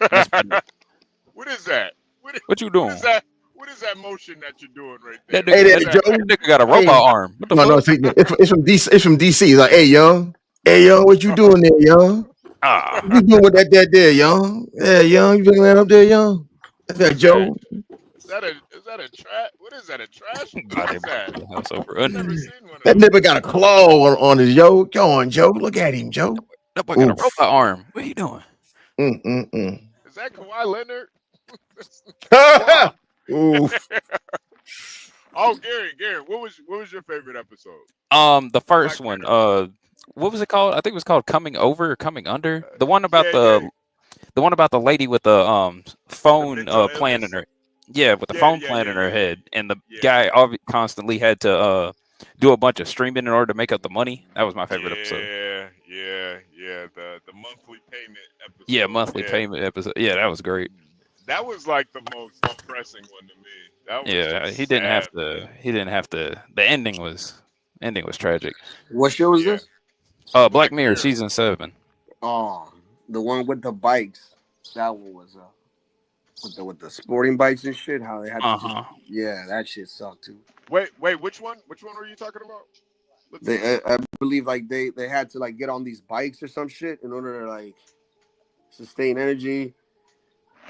That's my, What is that? What is, what you what is doing? that? What is that motion that you're doing right That there? Hey What nigga, is there, that, that? Joe. that nigga got a Hey, robot arm. What the no, fuck? it's from DC. It's from DC. He's like, hey, young. Hey, young, what you doing there, young? Ah, What you doing with that there, young? Yeah, young, you bringing that up there, young? That's What that is that? Joe. Is that a trash? What is that? A trash? What got is him that? the house over. I never seen one of That nigga got those. a claw on his Joe. Go on, Joe. Look at him, Joe. That boy got a Oof. robot arm. What are you doing? Mm. Is that Kawhi Leonard? Wow. Oof. Oh, Gary, what was your favorite episode? The Black first one. Mirror. What was it called? I think it was called Coming Over or Coming Under. The one about Yeah. the one about the lady with the The phone mental plan in illness. her. Yeah, with the Yeah, phone yeah, plan yeah, in her yeah, yeah, head, and the yeah, guy constantly had to do a bunch of streaming in order to make up the money. That was my favorite episode. yeah. The monthly payment Yeah, episode. monthly Yeah, payment episode. Yeah, that was great. that was like the most depressing one to me. That was Yeah, just sad, man. He didn't have to. The ending was tragic. What show is Yeah, this? Black Black Mirror Mirror. season 7. Oh, the one with the bikes. That one was with the sporting bikes and shit. How they had to just Uh-huh. yeah, that shit sucked too. Wait, which one? Which one were you talking about? Let's see. I believe like they had to like get on these bikes or some shit in order to like sustain energy.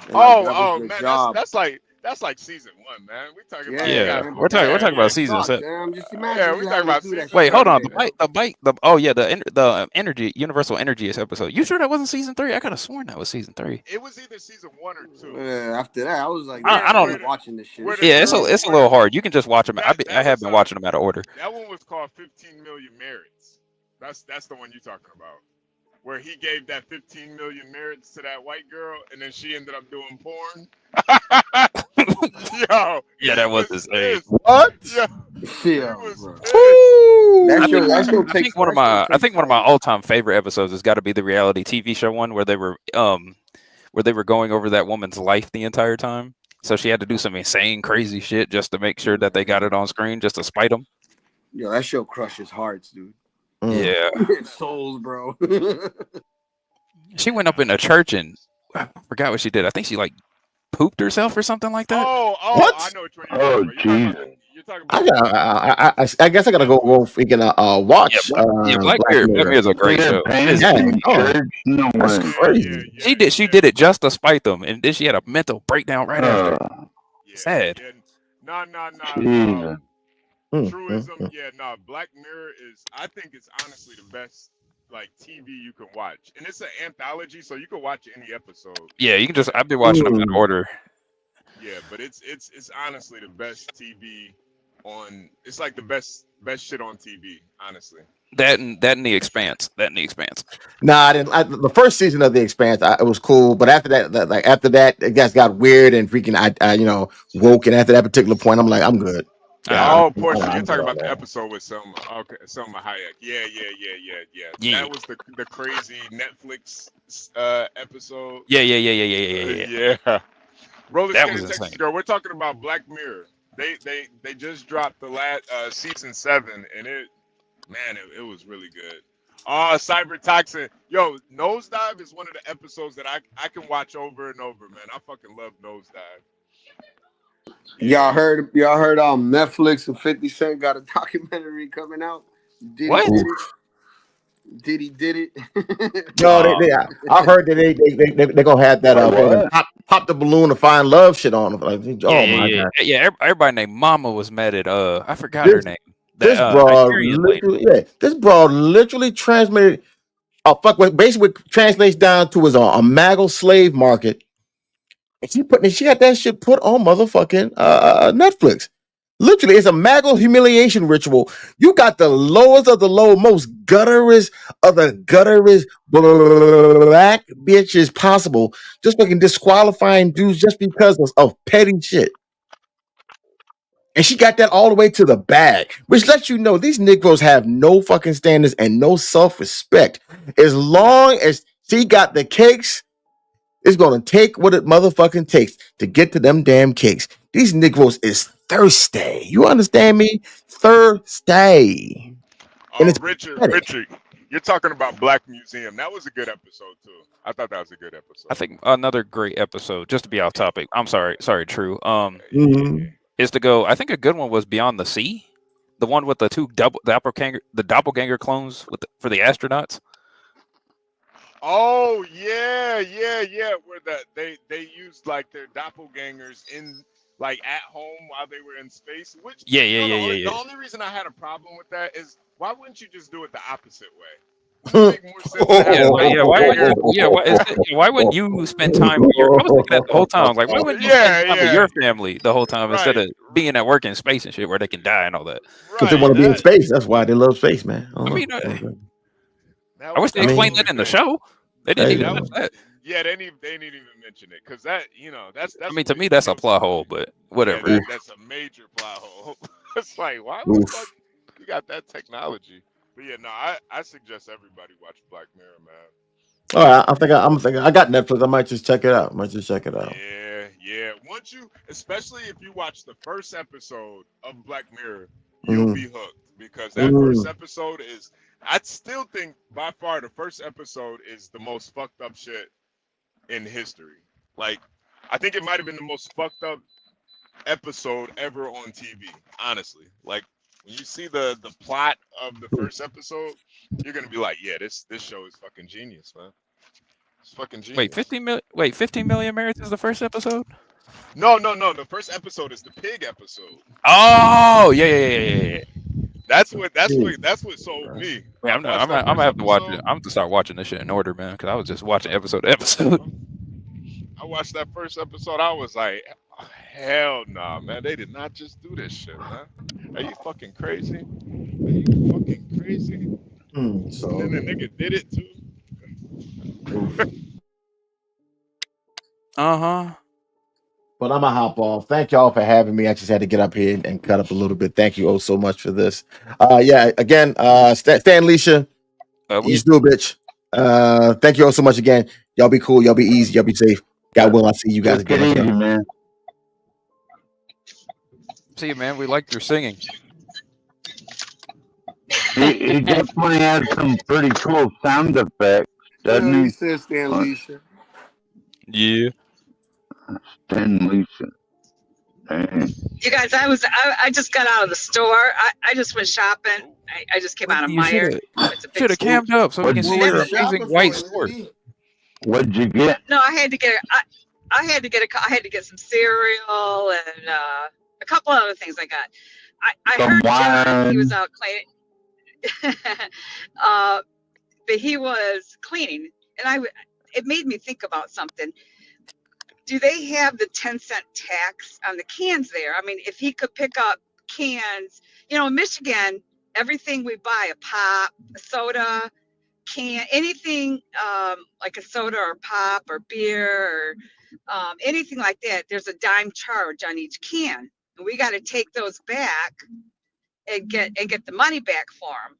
And like that was Oh, their man, that's job. that's like season one, man. We talking about they Yeah, Yeah, got man, we're but that talking yeah. about that season sucked, 7. damn. Just Yeah, imagine we you talking having to about do that season shit Wait, hold every on. seven, day. man. The energy, universal energy episode. You sure that wasn't season 3? I could have sworn that was season 3. It was either season one or two. After that, I was like, Where I damn, I don't. where ain't the watching this shit. where This the shit Yeah, girl crazy. it's a where little hard. You can just watch them. I that have was been watching them out of order. that one was called 15 million merits. That's the one you talking about. Where he gave that 15 million merits to that white girl, and then she ended up doing porn. Yo, Yeah, he that was was insane. pissed. What? Yo, he Yeah, was bro. pissed. That I show, think that show I takes, think one of that show my takes all time favorite episodes has got to be the reality TV show one where they were going over that woman's life the entire time. So she had to do some insane, crazy shit just to make sure that they got it on screen, just to spite them. Yo, that show crushes hearts, dude. Yeah, Souls, bro. she went up in a church and I forgot what she did. I think she like pooped herself or something like that. I What? know which one Oh, you're talking about. Jesus. You're talking I about got. I guess I gotta go Netflix. freaking Yeah, watch Black Black Mirror. Black Mirror. Mirror is a They great got show. pants Yeah. in Oh, church? No that's way. crazy. She did it just to spite them, and then she had a mental breakdown right after. Sad. Yeah. Nah. Jesus. Truism. Yeah, nah. Black Mirror is. I think it's honestly the best like TV you can watch, and it's an anthology, so you can watch any episode. Yeah, you can just. I've been watching them in order. Yeah, but it's honestly the best TV on. It's like the best shit on TV, honestly. That and the Expanse. Nah, I didn't. The first season of The Expanse, it was cool, but after that, it just got weird and freaking. I woke, and after that particular point, I'm like, I'm good. Yeah. Oh, Portia, you're I'm good talking on about the that. episode with Selma. Okay, Selma Hayek. Yeah. Yeah. That was the crazy Netflix episode. Yeah. Yeah. Roller That Skating was Texas insane. Girl. We're talking about Black Mirror. They just dropped the last season 7, and it was really good. Oh, Cyber Toxin. Yo, Nosedive is one of the episodes that I can watch over and over, man. I fucking love Nosedive. Y'all heard Netflix and 50 Cent got a documentary coming out. What? Diddy did it. No, I heard that they gonna have that What? pop the balloon to find love shit on them. Like, oh my god, Everybody named Mama was mad at I forgot her this name. this That broad Nigerian lady. literally, this broad literally transmitted. Oh fuck! What basically translates down to is a Maggle slave market. And she had that shit put on motherfucking Netflix. Literally, it's a Maggle humiliation ritual. You got the lowest of the low, most gutterest of the gutterest black bitches possible, just fucking disqualifying dudes just because of petty shit. And she got that all the way to the bag, which lets you know these Negroes have no fucking standards and no self-respect. As long as she got the cakes, it's gonna take what it motherfucking takes to get to them damn cakes. These Negroes is thirsty. You understand me? Thirsty. And it's Richard, pathetic. Richard, You're talking about Black Museum. That was a good episode too. I thought that was a good episode. I think another great episode, just to be off topic. I'm sorry, True. Mhm. Is to go. I think a good one was Beyond the Sea, the one with the doppelganger clones for the astronauts. Oh yeah. Where they used like their doppelgangers in like at home while they were in space. Which Yeah. The only reason I had a problem with that is why wouldn't you just do it the opposite way? Make more sense to have Why wouldn't you spend time with your? I was thinking that the whole time. Like, why wouldn't you spend time with your family the whole time instead of being at work in space and shit where they can die and all that? Because they want to be in space. That's why they love space, man. I mean, I wish they explained that in the show. They didn't even have that. Yeah, they didn't even mention it because that that's. I mean, to me, that's a plot hole, but whatever. Yeah, that's a major plot hole. It's like, why the fuck you got that technology? But yeah, no, I suggest everybody watch Black Mirror, man. All right, I got Netflix. I might just check it out. Yeah. Once you, especially if you watch the first episode of Black Mirror, you'll be hooked because that first episode is. I still think by far the first episode is the most fucked up shit in history. Like, I think it might have been the most fucked up episode ever on TV. Honestly, like. When you see the plot of the first episode, you're gonna be like, yeah, this show is fucking genius, man. It's fucking genius. Wait, 15 million merits is the first episode? No. The first episode is the pig episode. Oh, yeah. That's what sold me. Yeah, I'm gonna have to watch it. I'm gonna start watching this shit in order, man, because I was just watching episode to episode. I watched that first episode. I was like, hell nah, man. They did not just do this shit, man. Are you fucking crazy? So And then the nigga did it too. But I'm gonna hop off. Thank y'all for having me. I just had to get up here and cut up a little bit. Thank you so much for this. Again, Stan Leisha, you still a bitch. Thank you all so much again. Y'all be cool. Y'all be easy. Y'all be safe. God willing, I'll see you guys again. Easy, man. See you, man. We liked your singing. He definitely has some pretty cool sound effects, doesn't he? Says Stan Leisha. Yeah. Stan Leisha. You guys, I just got out of the store. I just went shopping. I just came out of Meijer. Should have camped up so we can see your amazing white store. What'd you get? No, I had to get some cereal and a couple other things I got. I heard John, he was out cleaning. But he was cleaning, and it made me think about something. Do they have the 10-cent tax on the cans there? I mean, if he could pick up cans, in Michigan, everything we buy, a pop, a soda, can, anything like a soda or pop or beer or anything like that, there's a dime charge on each can. And we got to take those back and get the money back for them.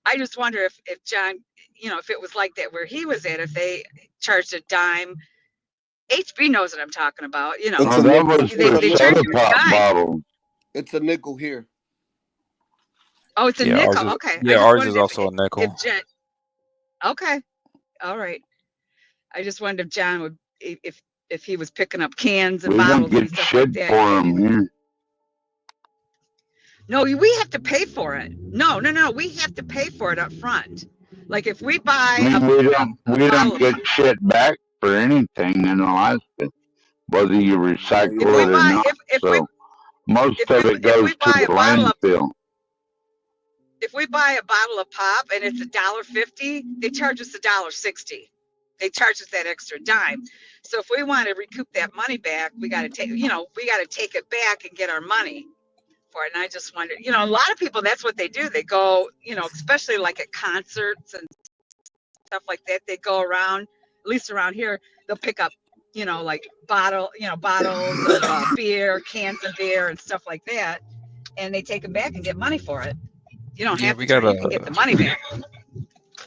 I just wonder if John, if it was like that where he was at, if they charged a dime. HB knows what I'm talking about. It's they charge you a dime. Bottle. It's a nickel here. Oh, it's a nickel. Okay. Yeah, ours is also a nickel. Okay. All right. I just wondered if John would, if he was picking up cans and We bottles don't and get stuff shit like that. for him here. No, we have to pay for it. No. We have to pay for it up front. Like if we buy We don't get shit back for anything in Alaska, whether you recycle it or not. So most of it goes to the landfill. If we buy a bottle of pop and it's $1.50, they charge us $1.60. They charge us that extra dime. So if we want to recoup that money back, we got to take it back and get our money for it. And I just wonder, a lot of people, that's what they do. They go, especially like at concerts and stuff like that. They go around, at least around here, they'll pick up, like bottles of beer, cans of beer and stuff like that. And they take them back and get money for it. You don't have to you can get the money back.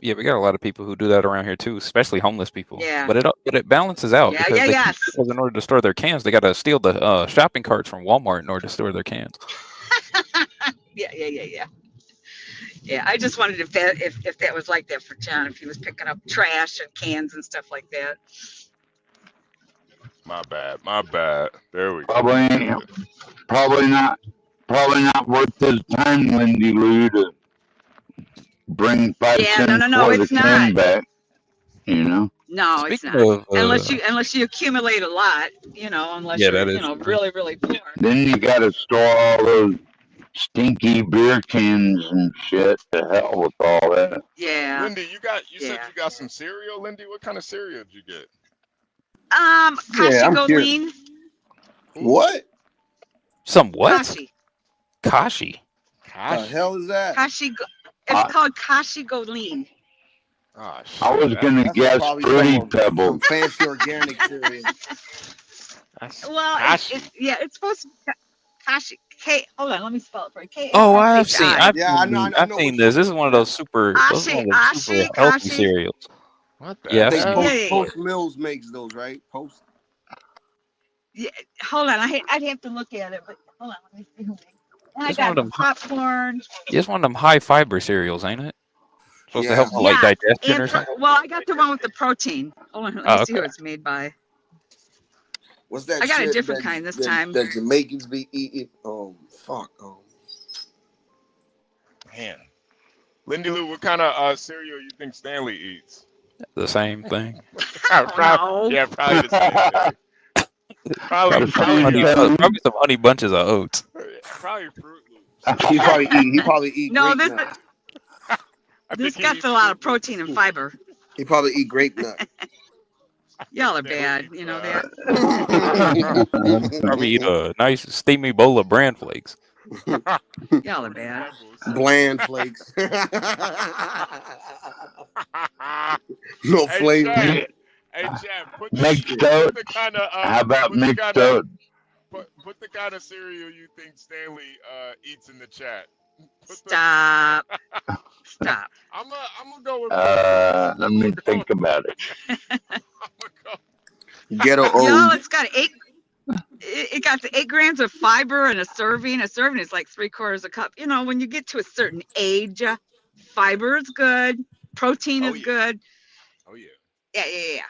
Yeah, we got a lot of people who do that around here too, especially homeless people. Yeah. But it balances out because in order to store their cans, they got to steal the shopping carts from Walmart in order to store their cans. Yeah. Yeah, I just wondered if that was like that for John, if he was picking up trash and cans and stuff like that. My bad. My bad. There we go. Probably not worth his time, Lindy Lou, to bring 5 Yeah, cents no, for the it's can not. back. You know. No, it's Speaking not. of, Unless you accumulate a lot, unless yeah, you're, that is true. really, really poor. Then you got to store all those stinky beer cans and shit. To hell with all that. Yeah. Lindy, you said you got some cereal, Lindy. What kind of cereal did you get? Kashi I'm Gold curious. Lean. What? Some what? Kashi. Kashi. The Gosh. hell is that? It's called Kashi Gold Lean. Oh, shit. I was gonna That's guess probably Fruity some Pebbles. fancy organic cereal. Well, Kashi. it's supposed to be Kashi. Hold on, let me spell it for you. Oh, I've seen Yeah, I know I've what seen you're this. This is talking one of those super Ashi, healthy Kashi. cereals. What the Yeah, I've They seen hell? it. Yeah. Post Mills makes those, right? Post. Yeah, hold on. I'd have to look at it, but hold on. Let me see who makes it. And I It's one got of them. popcorn. It's one of them high fiber cereals, ain't it? Supposed to Yeah. help with like Yeah, digestion and or something. well, I got the one with the protein. Hold on, let me see who it's made by. What's that? I got a shit different that- kind this that- time. That Jamaicans be eating. Fuck. Man. Lindy Lou, what kind of cereal you think Stanley eats? The same thing. Probably the same thing. Probably Probably some honey bunches of oats. Fruit Loops. He probably eat. No, grape nut. this got a lot of protein and fiber. He probably eat grape nut. Y'all are bad, you know that. Probably eat a nice steamy bowl of bran flakes. Y'all are bad. Bland flakes. No flavor. Hey, Chad, put Mixed the oats. kind of How about mixed oats? put the kind of cereal you think Stanley eats in the chat. Stop. I'm gonna go with. Let me think about it. Ghetto Y'all, O's. it's got it got the 8 grams of fiber in a serving. A serving is like 3/4 a cup. When you get to a certain age, fiber is good, protein is good. Oh yeah. Yeah.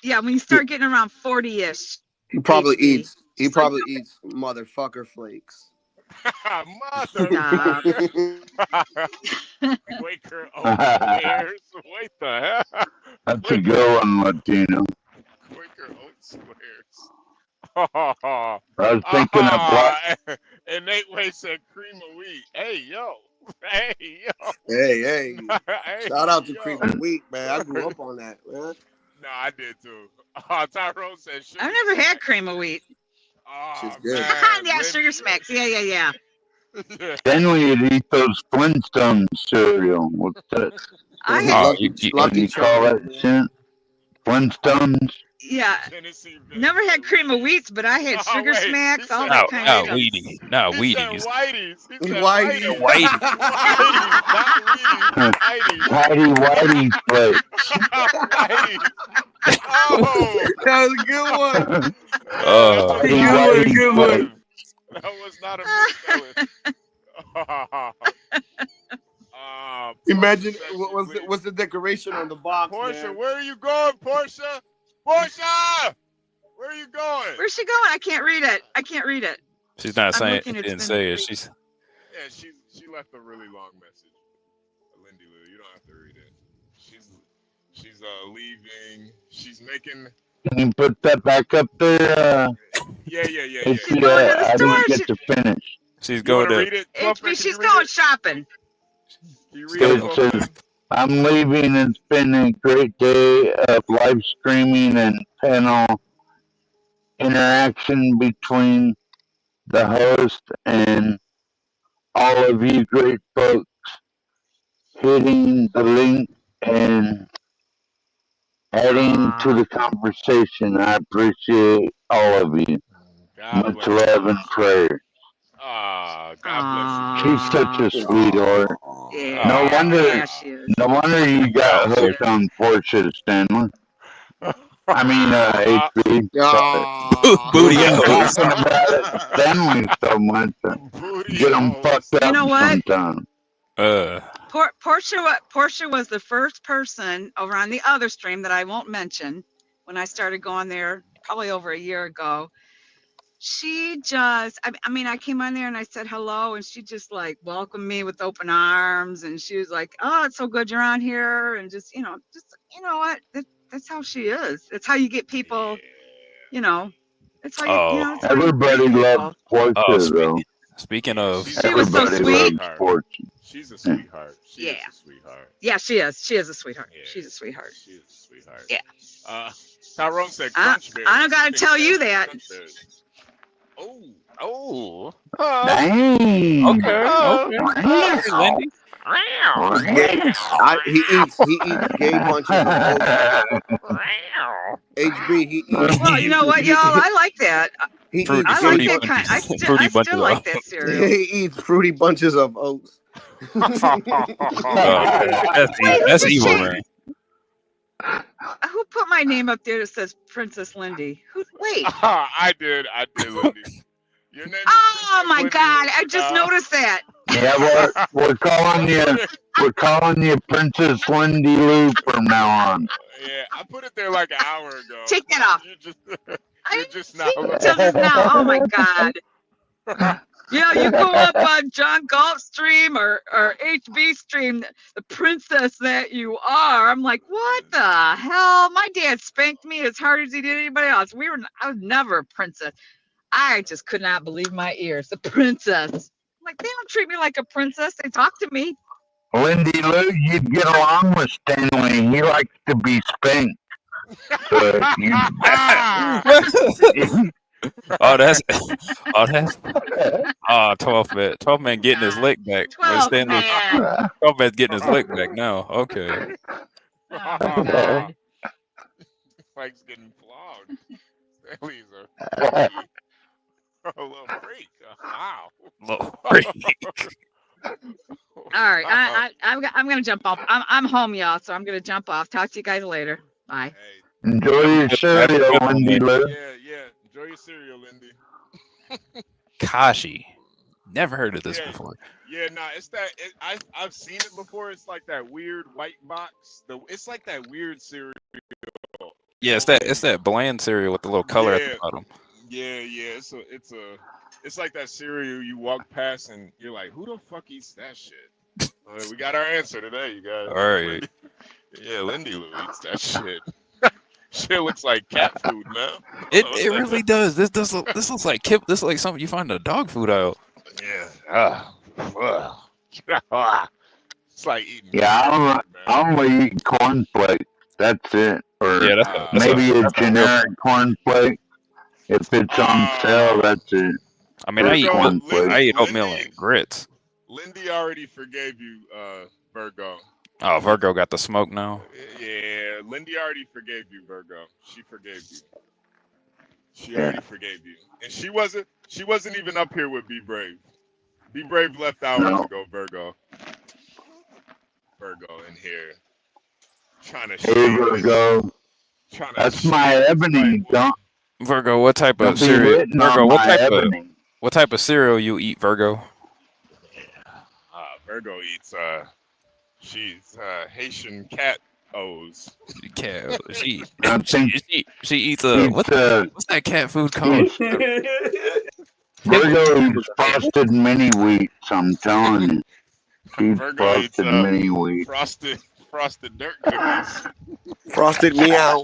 Yeah, when you start getting around 40-ish. He probably eats motherfucker flakes. Mother. Quaker Oats squares. What the hell? That's a good one, Latino. Quaker Oats squares. I was thinking of black. And Nate Way said cream of wheat. Hey yo. Hey yo. Hey. Hey, Shout out to yo. cream of wheat, man. I grew up on that, man. No, I did too. Tyrone said sugar. I've never had cream of wheat. Oh, She's good. Yeah, Sugar Smacks. Yeah. Then we'd eat those Flintstones cereal. What's that? I Oh, had, you- What do you call that shit? Flintstones? yeah, Tennessee never had cream of wheats, but I had Oh, Sugar wait, Smacks, he all said- that No, kind no, of stuff. Wheaties. No, He said Wheaties. Whitey's. He said Whitey. Whitey's, not Wheaties. Tidy Whitey flakes. Whitey's. Oh, That was a good one. Oh, that Tidy was good not one. a- That was not a misspelling. Imagine Portia, what's the decoration on the box, Portia, man? where are you going, Portia? Portia, where are you going? Where's she going? I can't read it. she's not I'm saying. looking She at didn't Spin say it. Street. She's Yeah, she left a really long message. Lindy Lou, you don't have to read it. She's leaving. She's making. Can you put that back up there? Yeah. It's, She's going to the I didn't store. get to finish. she's You going want to to. read it? HB, she's going shopping. You Still read it? going. It says, I'm leaving. It's been a great day of live streaming and panel interaction between the host and all of you great folks hitting the link and adding to the conversation. I appreciate all of you. God Much bless love you. and prayer. God bless She's such a sweetheart. Yeah. No wonder- Yeah, she is. No wonder you got hooked on Portia Stanley. I mean, HB. Booty We've been holes. talking about Stanley so much. you. Get them fucked up You know what? sometime. Portia was the first person over on the other stream that I won't mention when I started going there probably over a year ago. She just, I mean, I came on there and I said hello, and she just like welcomed me with open arms, and she was like, "Oh, it's so good you're on here," and just you know what, that's how she is. That's how you get people, you know. That's how you know. It's how you greet Everybody loves people. Portia, though. Speaking of, She was so Everybody sweet. loves Portia. She's a sweetheart. She Yeah. is a sweetheart. Yeah, she is. She is a sweetheart. Yeah. She's a sweetheart. She is a sweetheart. Yeah. Tyrone said I crunch berries. don't gotta She thinks tell you that's that. crunch berries. Oh. Dang. okay, Wow. Lindy. He eats gay bunches of oats. HB, he eats. Well, you know what, y'all? I like that. He Fruity- eats. I like fruity that bunches- kind. I fruity still bunches like of- that cereal. He eats fruity bunches of oats. That's evil, man. Who put my name up there that says Princess Lindy? Wait. I did, Lindy. Your name is Oh Princess my Lindy. God! I just noticed that. Yeah, we're calling you Princess Lindy Lou from now on. Yeah, I put it there like an hour ago. Take that off. You're just now. Till just now. Oh my God. Yeah, you go up on John Galt stream or HB stream, the princess that you are. I'm like, what the hell? My dad spanked me as hard as he did anybody else. I was never a princess. I just could not believe my ears. The princess. I'm like, they don't treat me like a princess. They talk to me. Lindy Lou, you'd get along with Stanley. He likes to be spanked. So that's 12 man getting his lick back. 12 man. 12 man's getting his lick back now. Okay. Oh my God. Mike's getting flogged. Stanley's a little freak. Wow. Little freak. All right, I'm gonna jump off. I'm home, y'all, so I'm gonna jump off. Talk to you guys later. Bye. Hey, enjoy your cereal, Lindy Lou. yeah. Enjoy your cereal, Lindy. Kashi. Never heard of this Yeah. before. Yeah, nah, it's that. I've seen it before. It's like that weird white box. It's like that weird cereal. Yeah, it's that bland cereal with the little color at Yeah. the bottom. Yeah. It's like that cereal you walk past and you're like, who the fuck eats that shit? We got our answer today, you guys. All right. Yeah, Lindy Lou eats that shit. Shit looks like cat food, man. It really does. This looks like this looks like something you find in a dog food aisle. Yeah. It's like eating. Yeah, man. I only eat cornflakes. That's it. Or Yeah, maybe a that's generic cornflake. If it's on sale, that's it. I mean, I eat Lindy- oatmeal and grits. Lindy already forgave you, Virgo. Oh, Virgo got the smoke now. Yeah, Lindy already forgave you, Virgo. She forgave you. She already forgave you, and she wasn't even up here with Be Brave. Be Brave left hours ago, Virgo. Virgo in here, trying to. Hey, Virgo. That's my ebony. Don't Virgo, what type of be cereal? written Virgo, on what my type ebony. what type of cereal you eat, Virgo? Virgo eats. She's Haitian cat O's. Cat. She I think she eats it's, what's that cat food called? Virgo eats frosted mini wheats. I'm telling you. She's Virgo eats frosted mini wheats. frosted dirt cookies. Frosted meow.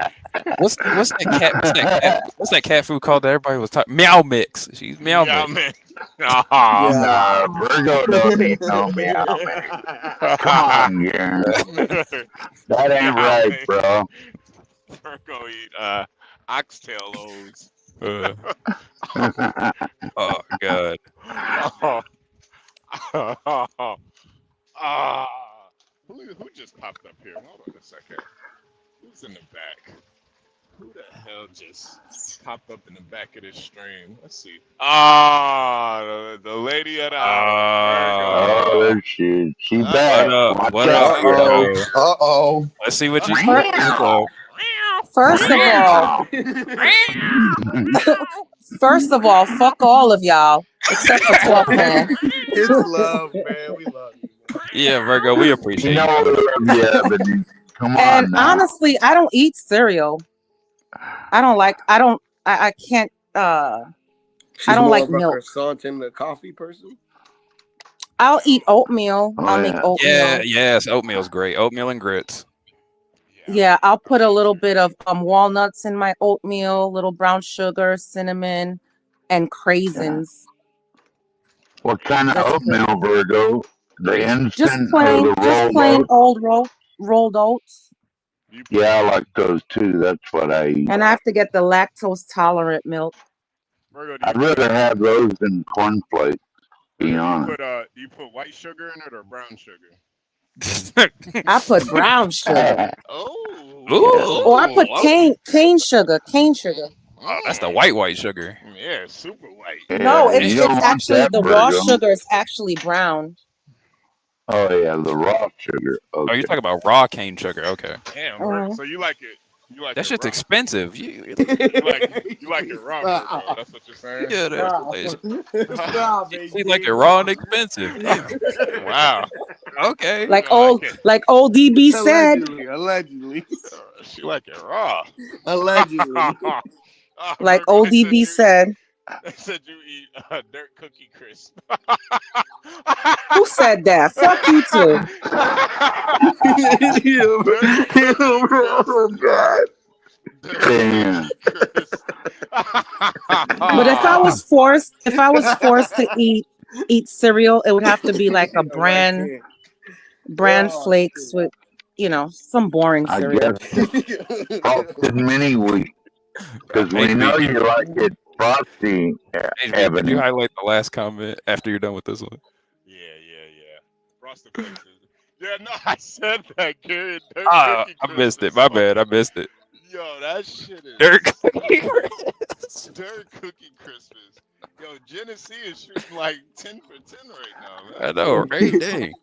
What's that cat food called that everybody was talking? Meow mix. She's meow mix. man. Nah, Virgo don't eat no meow. Come on, yeah. That ain't right, bro. Virgo eat oxtail O's. Oh God. Who just popped up here? Hold on a second. Who's in the back? Who the hell just popped up in the back of this stream? Let's see. The lady at the Oh, there she is. She What back. up? Watch What out, up, Virgo. Virgo? Uh-oh. Let's see what you First of all, fuck all of y'all except for 12 man. It's love, man. We love you, Yeah, Virgo, we You appreciate know you, I brother. love you, Ebony. Come And on now. honestly, I don't eat cereal. I can't She's I don't more like of a milk. croissant and a coffee person. I'll eat oatmeal. Oh I'll make yeah. Yeah, oatmeal. yes, oatmeal's great. Oatmeal and grits. Yeah. Yeah, I'll put a little bit of walnuts in my oatmeal, little brown sugar, cinnamon, and craisins. What kind of That's good. oatmeal, Virgo? The Crazy. Just instant or the plain rolled oats? old rolled oats. You put Yeah, I like those too. That's what I eat. And I have to get the lactose tolerant milk. Virgo, I'd rather have those than cornflakes, be honest. do you put white sugar in it or brown sugar? I put brown sugar. Oh, Ooh, Or I put cane sugar. oh, that's the white sugar. Yeah, super white. No, Yeah, it's you don't want actually that, the raw Virgo. sugar is actually brown. Oh yeah, the raw sugar. Oh, Okay. you're talking about raw cane sugar. Okay. Damn, Virgo. So you like it? You like That it shit's raw? expensive. You like it raw, Virgo? That's what you're saying. Yeah, Nah, we like it raw and expensive. Damn. Wow. Okay. Like I old DB said. Allegedly. She like it raw. Allegedly. Like Virgo, old they DB said. They said you eat dirt cookie crisp. Who said that? Fuck you too. Oh God. Damn. But if I was forced to eat cereal, it would have to be like a bran flakes with, some boring I cereal. guess frosted mini wheat, because we know you like it frosty, Could you Ebony. highlight the last comment after you're done with this one? Yeah. Frosted Flakes. Yeah, no, I said that, kid. I missed it. My bad. I missed it. Yo, that shit is Dirt cookie crisp. Dirt cookie Christmas. Yo, Genesee is shooting like 10 for 10 right now, man. I know, right? Dang.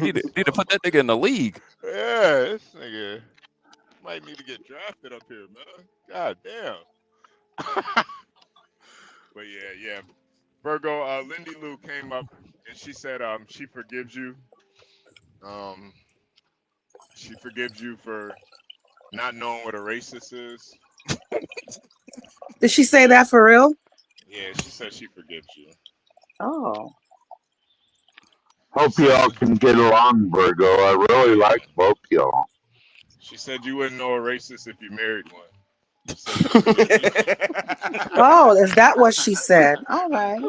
Need to put that nigga in the league. Yeah, this nigga might need to get drafted up here, man. God damn. But yeah. Virgo, Lindy Lou came up and she said she forgives you. She forgives you for not knowing what a racist is. Did she say that for real? Yeah, she said she forgives you. Oh. Hope y'all can get along, Virgo. I really like both y'all. She said you wouldn't know a racist if you married one. Oh, is that what she said? All right.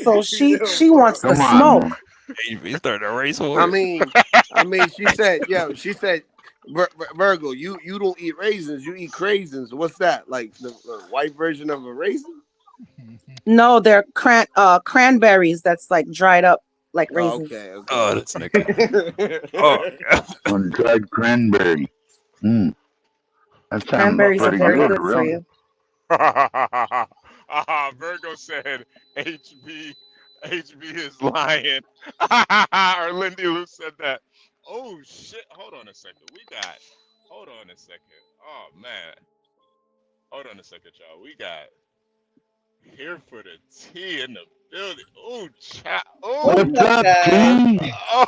So she wants the smoke. You started a race war. I mean, she said, Virgo, you don't eat raisins, you eat craisins. What's that? Like the white version of a raisin? No, they're cranberries that's like dried up like raisins. Okay. Oh, that's nigga. Oh, dried cranberry. That sounds Cranberries are pretty very good, good for really. you. Virgo said HB is lying. Or Lindy Lou said that. Oh shit! Hold on a second. Hold on a second. Oh man. Hold on a second, y'all. We got here for the tea in the building. Oh, chat. Oh, What's up, T? oh,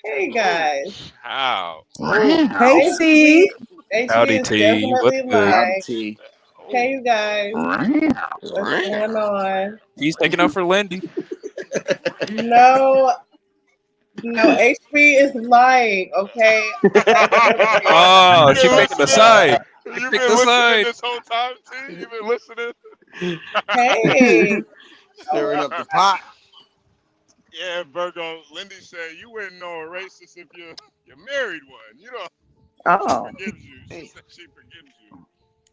hey guys. How? Hey, T. Howdy, is T. definitely What's good? live. Hey, you guys. What's going on? He's taking up for Lindy. No, HB is lying, okay? Oh, she picking the side. You've Pick been the listening side. this whole time, T? You've been listening? Hey. Stirring up the pot. Yeah, Virgo. Lindy said you wouldn't know a racist if you married one. You know. Oh. She forgives you. She said she forgives you.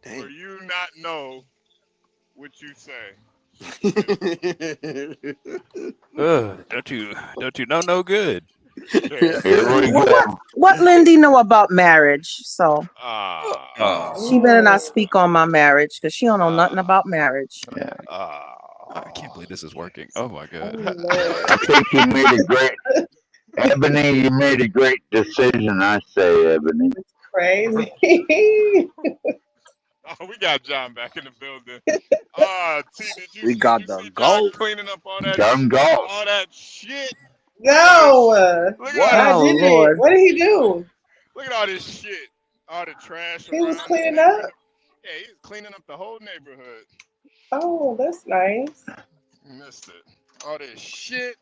For you not know what you say. Don't you know no good? What Lindy know about marriage? So she better not speak on my marriage because she don't know nothing about marriage. I can't believe this is working. Oh my god. I think you made a great Ebony, you made a great decision, I say, Ebony. Crazy. We got John back in the building. T, We did got you the see John goat. cleaning up all that John Galt. all that shit? No. Look What? at I all this Oh shit. didn't. Lord. What did he do? Look at all this shit. All the trash He was around the cleaning up. neighborhood. Yeah, he's cleaning up the whole neighborhood. Oh, that's nice. You missed it. All this shit.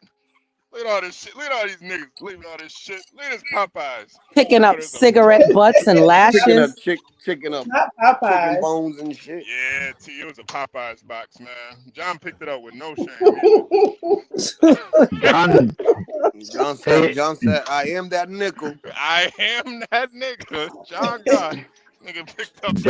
Look at all this shit. Look at all these niggas leaving all this shit. Look at this Popeyes. Picking Oh, up there's a cigarette butts and Chicken up, lashes. chicken up, Not chicken Popeyes. bones and shit. yeah, T. It was a Popeyes box, man. John picked it up with no shame either. John, John said, I am that nickel. I am that nigga. John God. Nigga picked up some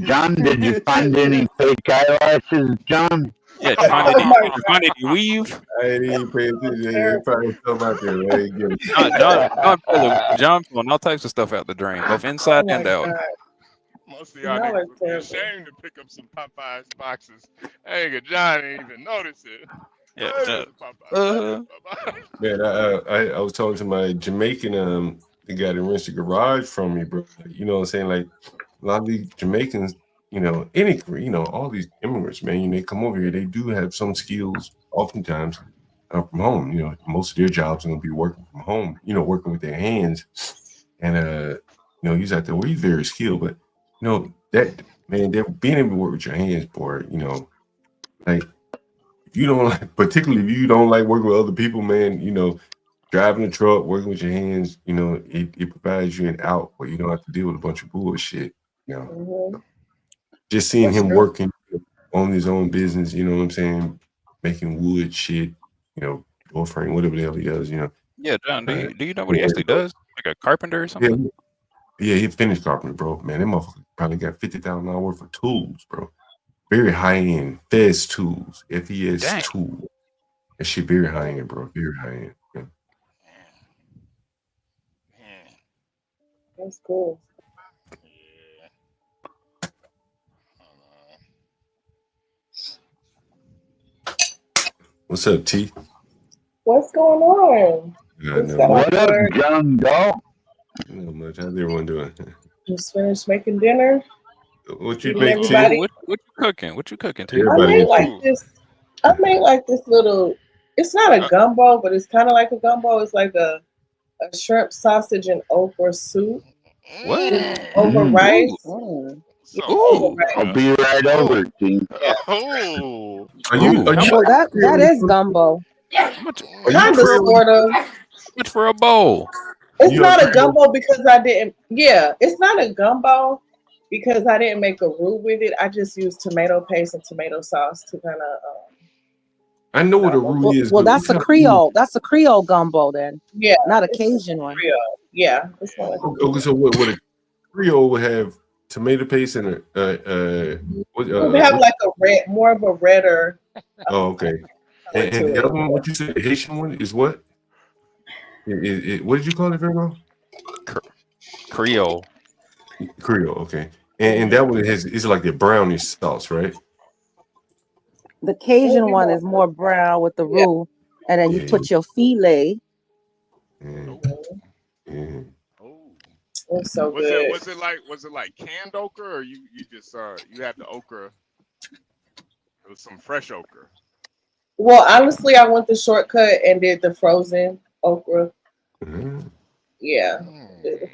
John, ass. did you find any fake eyelashes, John? Yeah, Oh John, did my you find any weave? I ain't even paying attention. He probably stuff out there. I ain't getting John pulling all types of stuff out the drain, both Oh inside my and out. God. Most of y'all Y'all are niggas would be terrible. ashamed to pick up some Popeyes boxes. Hey, nigga, John didn't even notice it. Yeah, Hey, John. Popeyes. Popeyes. Man, I was talking to my Jamaican the guy that rents the garage from me, bro. You know what I'm saying? Like a lot of these Jamaicans, all these immigrants, man, they come over here, they do have some skills oftentimes from home. Most of their jobs are gonna be working from home, working with their hands. And he's out there, well, he's very skilled, but that man, being able to work with your hands, boy, like if you don't like, particularly if you don't like working with other people, man, driving a truck, working with your hands, it provides you an out where you don't have to deal with a bunch of bullshit. Mhm. Just seeing That's him true. working on his own business, you know what I'm saying, making wood shit, door frame, whatever the hell he does, Yeah, John, do you know what he actually does? Like a carpenter or something? Yeah, he finished carpenter, bro. Man, that motherfucker probably got $50,000 worth of tools, bro. Very high end Fez tools, FES Dang. tools. That shit very high end, bro. Very high end. Yeah. That's cool. What's up, T? What's going on? Yeah, Just no, got off What up, work. John Galt? not much. How's everyone doing? Just finished making dinner. What you Feeding make, T? everybody. What you cooking? What you cooking, T? I Everybody made is like this. I made like this little. It's not a gumbo, but it's kind of like a gumbo. It's like a shrimp, sausage, and okra soup. What? Over rice. Mm. Over rice. I'll be right over, T. Oh. Are you Oh, that is gumbo. How much Kind of, sort of. for a bowl? It's You not know- a gumbo because I didn't. Yeah, it's not a gumbo because I didn't make a roux with it. I just used tomato paste and tomato sauce to kind of. I know what a roux is. Well, but that's what a kind of Creole. That's a Creole gumbo then. Yeah, Not a it's Cajun one. Creole. Yeah, it's not. roux? Okay, so what a Creole would have tomato paste and They have like a red, more of a redder. Oh, okay. And to the it. other one, what you said, the Haitian one is what? What did you call it, Virgo? Creole. Creole, okay. And that one is like the brownish sauce, right? The Cajun one is more brown with the roux, and then you Yeah. put your filet. Yeah. It's so Was good. it like canned okra or you just you had the okra? It was some fresh okra. Well, honestly, I went the shortcut and did the frozen okra. Mhm. Yeah, did the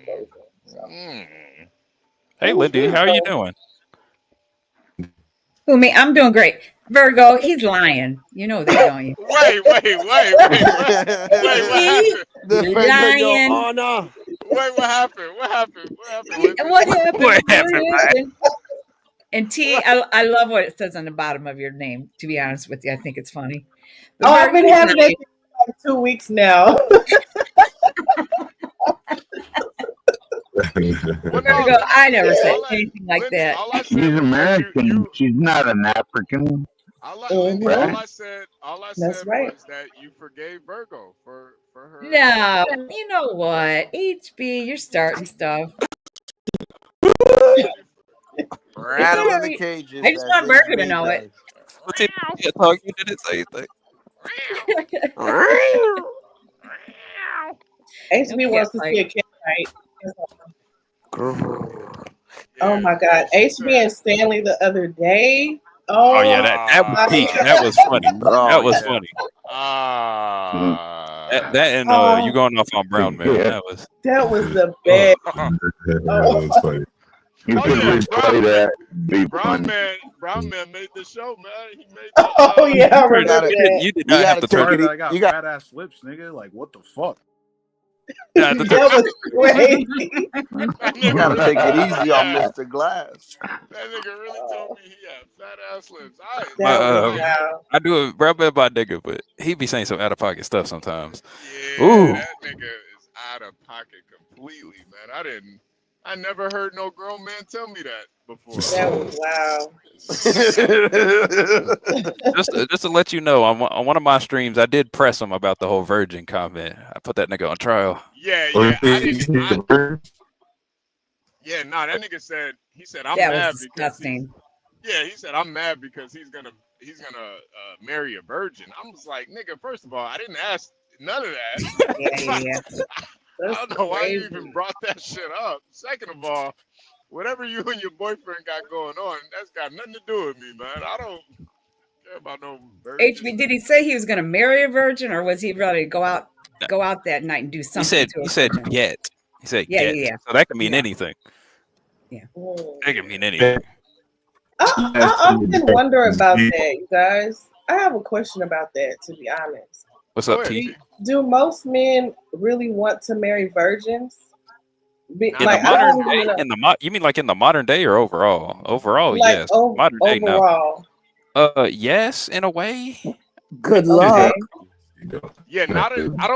frozen. Hey, Lindy, how are you doing? Who, me? I'm doing great. Virgo, he's lying. You know that, don't you? Wait. What happened? Lying. Wait, what happened? What happened? What happened? What happened, Listen. And T, I love what it says on the bottom of your name, to be honest with you. I think it's funny. But Oh, I've been Virgo's having lying. it for like 2 weeks now. Virgo, I never said anything like that. She's American. She's not an African. All I said That's right. was that you forgave Virgo for her. No, you know what? HB, you're starting stuff. Rattle in the cages. I just want Virgo to know it. What's it? You didn't say anything. HB Okay, wants to like- see a cat fight. Oh my God, HB and Stanley the other day. Oh Oh yeah, that was my peak. God. That was funny. Oh That was yeah. funny. Ah. That and you Oh, going off on Brown Man. Yeah. That was that was the Oh, best. that Oh, was funny. You Oh could yeah, replay that. Be Brown funny. Man made the show, man. He made the oh yeah, I You remember gotta, that. you did you not have gotta to take turn. it. I got You got. fat ass lips, nigga. Like what the fuck? You had to turn. That was crazy. that You nigga gotta really take it told me easy he on had Mr. Glass. that nigga really told me he had fat ass lips. I My, That was like wow. I do it, Brown Man, my nigga, but he be saying some out of pocket stuff sometimes. yeah, Ooh, that nigga is out of pocket completely, man. I never heard no grown man tell me that before. That was wow. just to let you know, on one of my streams, I did press him about the whole virgin comment. I put that nigga on trial. Yeah, Oh, yeah. you see the bird? Yeah, nah, that nigga said I'm That mad was because disgusting. he said I'm mad because he's gonna marry a virgin. I'm just like, nigga, first of all, I didn't ask none of that. Yeah. I That's don't know why you crazy. even brought that shit up. Second of all, whatever you and your boyfriend got going on, that's got nothing to do with me, man. I don't care about no virgin. HB, did he say he was going to marry a virgin, or was he ready to go out that night and do He something said to a he said virgin? get. He said Yeah, get. yeah, So that can mean yeah. anything. Mm. That can mean anything. I often wonder about that, you guys. I have a question about that, to be honest. What's Go up, ahead, T? T. Do most men really want to marry virgins? Nah, In the Like, I modern don't day, even know. in the you mean like in the modern day or overall? Overall, Like, yes. Modern day, no. overall. Yes, in a way. Good Okay. luck. yeah, I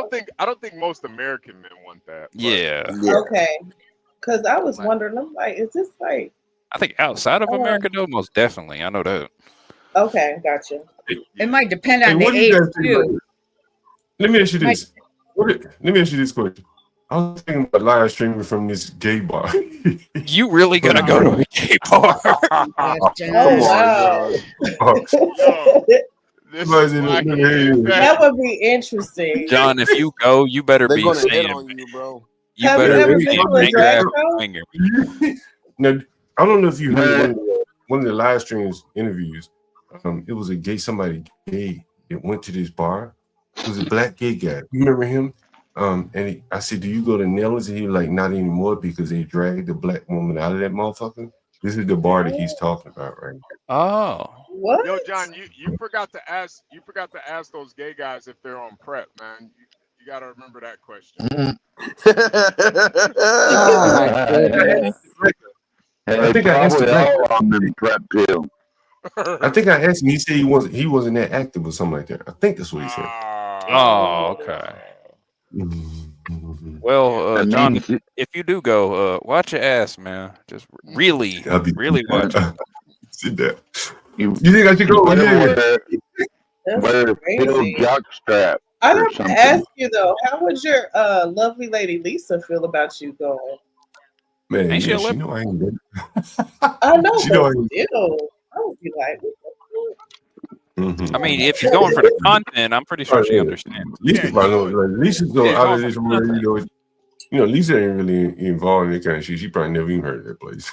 don't think most American men want that. But Yeah. Yeah. Okay. Because I was like, wondering, I'm like, is this like, I think outside of uh, America, though, most definitely. I know that. okay, gotcha. It might depend Hey, on the what do you age guys think about too. this? Let me ask you Might, this. Let me ask you this question. I was thinking about live streaming from this gay bar. You really gonna go to a gay bar? Oh, Come wow. on, John. yo, this is wacky. Is That that would be interesting. John, if you go, you better They're be gonna hit saying, on you, bro. you Have you better ever be been saying, to a make your drag ass show? finger. Now, I don't know if you heard one of the live streams interviews. It was a gay, somebody gay that went to this bar. It was a black gay guy. You remember him? And I said, "Do you go to Nellis?" And he was like, "Not anymore because they dragged the black woman out of that motherfucker." This is the bar that he's talking about, right? Oh, What? yo, John? You forgot to ask. You forgot to ask those gay guys if they're on prep, man. You got to remember that question. Oh my goodness. I think I asked the Probably black. all on them prep pills. I think I asked him. He said he wasn't that active or something like that. I think that's what he said. oh, okay. Well, That John, means if you do go, watch your ass, man. Just really, I'll be really watch it. Sit down. you You think I should go? better Yeah. That's wear a pill crazy. jock strap I or have to something. ask you though, how would your lovely lady Lisa feel about you going? Man, Ain't she yeah, a she lip? know I ain't good. I know, She know I but ain't. still, I would be like, I mean, if you're going for the content, I'm pretty sure Oh, she yeah. understands. Lisa probably know. Like Lisa's going Yeah, out going of for this the world. content. Lisa ain't really involved in that kind of shit. She probably never even heard of that place.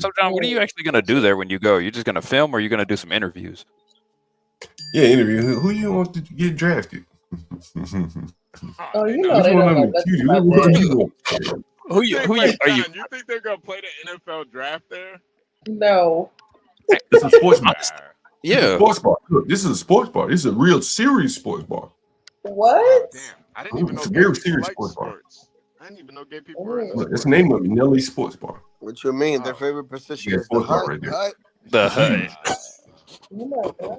So, John, what are you actually gonna do there when you go? You're just gonna film, or you're gonna do some interviews? Yeah, interview. Who you want to get drafted? oh, you know Which they one don't of know them nothing cute? about Who that. you want? Who you? Who you? Wait, Are you? John, you think they're gonna play the NFL draft there? No. It's a sports bar. It's a Yeah. sports bar. Look, this is a sports bar. This is a real serious sports bar. What? Damn, I didn't even know It's a gay very people serious like sports bar. sports. I didn't even know gay people were into Look, it's sports. the name of it, Nelly Sports Bar. What you mean? Their favorite position Yeah, is the sports bar hut. right there. Hut. The Huge. Hut. Oh my god.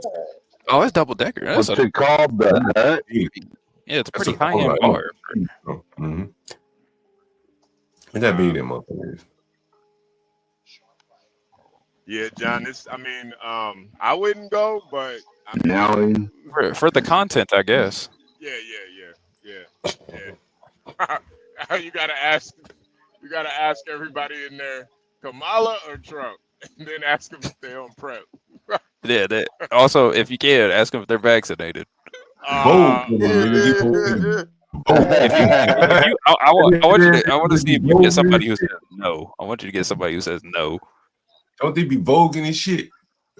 Oh, it's double decker. That's What's a it called? The Hut? yeah. It's a That's pretty a high whole end lot. bar. Mm-hmm. And that big that motherfucker is. Yeah, John. I wouldn't go, but I mean, Nelly. For the content, I guess. yeah. You gotta ask everybody in there, Kamala or Trump, and then ask them if they're on prep. Yeah. Also, if you can, ask them if they're vaccinated. Both of them, nigga. If you I want to see if you get somebody who says no. I want you to get somebody who says no. Don't they be voguing and shit?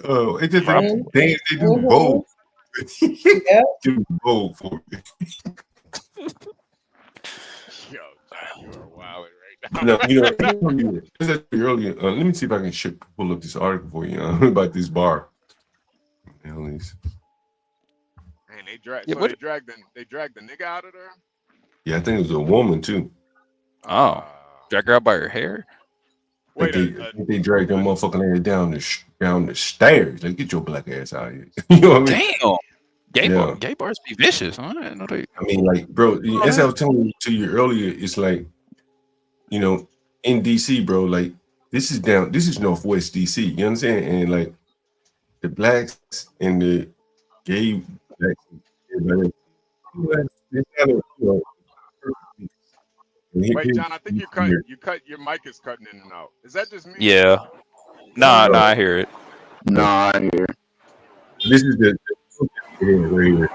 Oh, it's just Probably. they do vogue. Yeah. Do vogue for me. Yo, John, you are wilding right now. No, you know, earlier. Let me see if I can pull up this article for you about this bar. Man, they dragged. Yeah, So what- they dragged the nigga out of there. Yeah, I think it was a woman too. Oh, drag her out by her hair. Wait, They dragged that motherfucking ass down the stairs. Like, get your black ass out of here. You know what I mean? Damn. Gay bars be vicious, huh? I didn't know they. I mean, like, bro, as I was telling you earlier, it's like, you know, in DC, bro, like, this is Northwest DC. You know what I'm saying? And like, the blacks and the gay blacks, they kind of, you know. Wait, John, I think your mic is cutting in and out. Is that just me? Yeah. Nah, I hear it. No, I hear. This is the right here.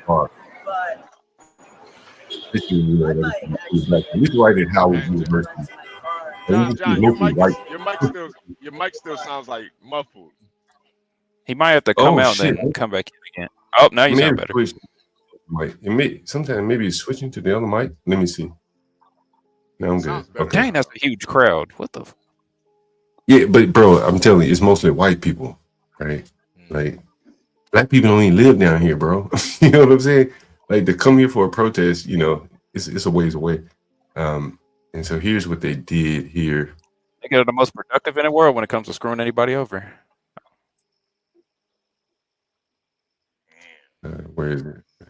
Bar. This is, you know, this is right at Howard University. John, your mic still sounds like muffled. He might have to come out shit. and then come back in again. Oh, now you sound better. Sometimes maybe it's switching to the other mic. Let me see. Now I'm good. Okay. Dang, that's a huge crowd. What the? Yeah, but bro, I'm telling you, it's mostly white people, right? Like, black people don't even live down here, bro. You know what I'm saying? Like, to come here for a protest, you know, it's a ways away. And so here's what they did here. They are the most productive in the world when it comes to screwing anybody over. Where is it? I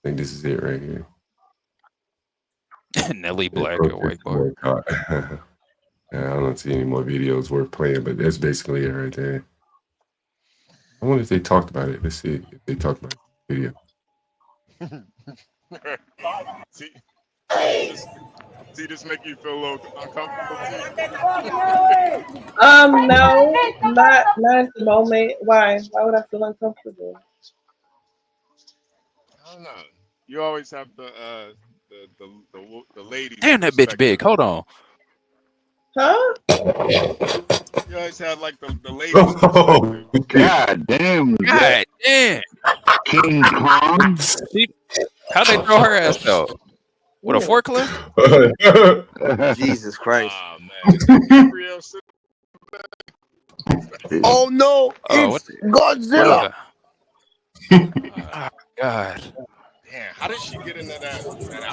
think this is it right here. Nelly Black at White Bar. I don't see any more videos worth playing, but that's basically it right there. I wonder if they talked about it. Let's see if they talked about the video. See, this make you feel a little uncomfortable. No, not at the moment. Why? Why would I feel uncomfortable? I don't know. You always have the ladies. Damn, that bitch big. Hold on. Huh? You always have like the ladies. Oh, God damn. God damn. King Kong. How'd they throw her ass out? With a forklift? Jesus Christ. Oh, Oh no, Oh, it's Godzilla. Oh, God. Damn, how did she get into that outfit?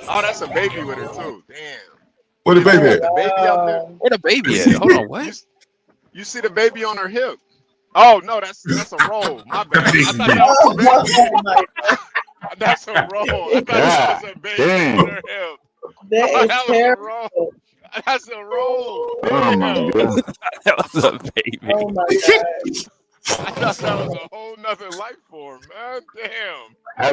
Oh, that's a baby with her too. Damn. Where the baby at? The baby out there. Where the baby at? Hold on, what? You see the baby on her hip? Oh no, that's a roll. My bad. I thought that was a baby. That's a roll. I thought that was a baby on her hip. That is terrible. Roll. That's a roll. Oh my God. That was a baby. Oh my God. I thought that was a whole nother life form, man. Damn. How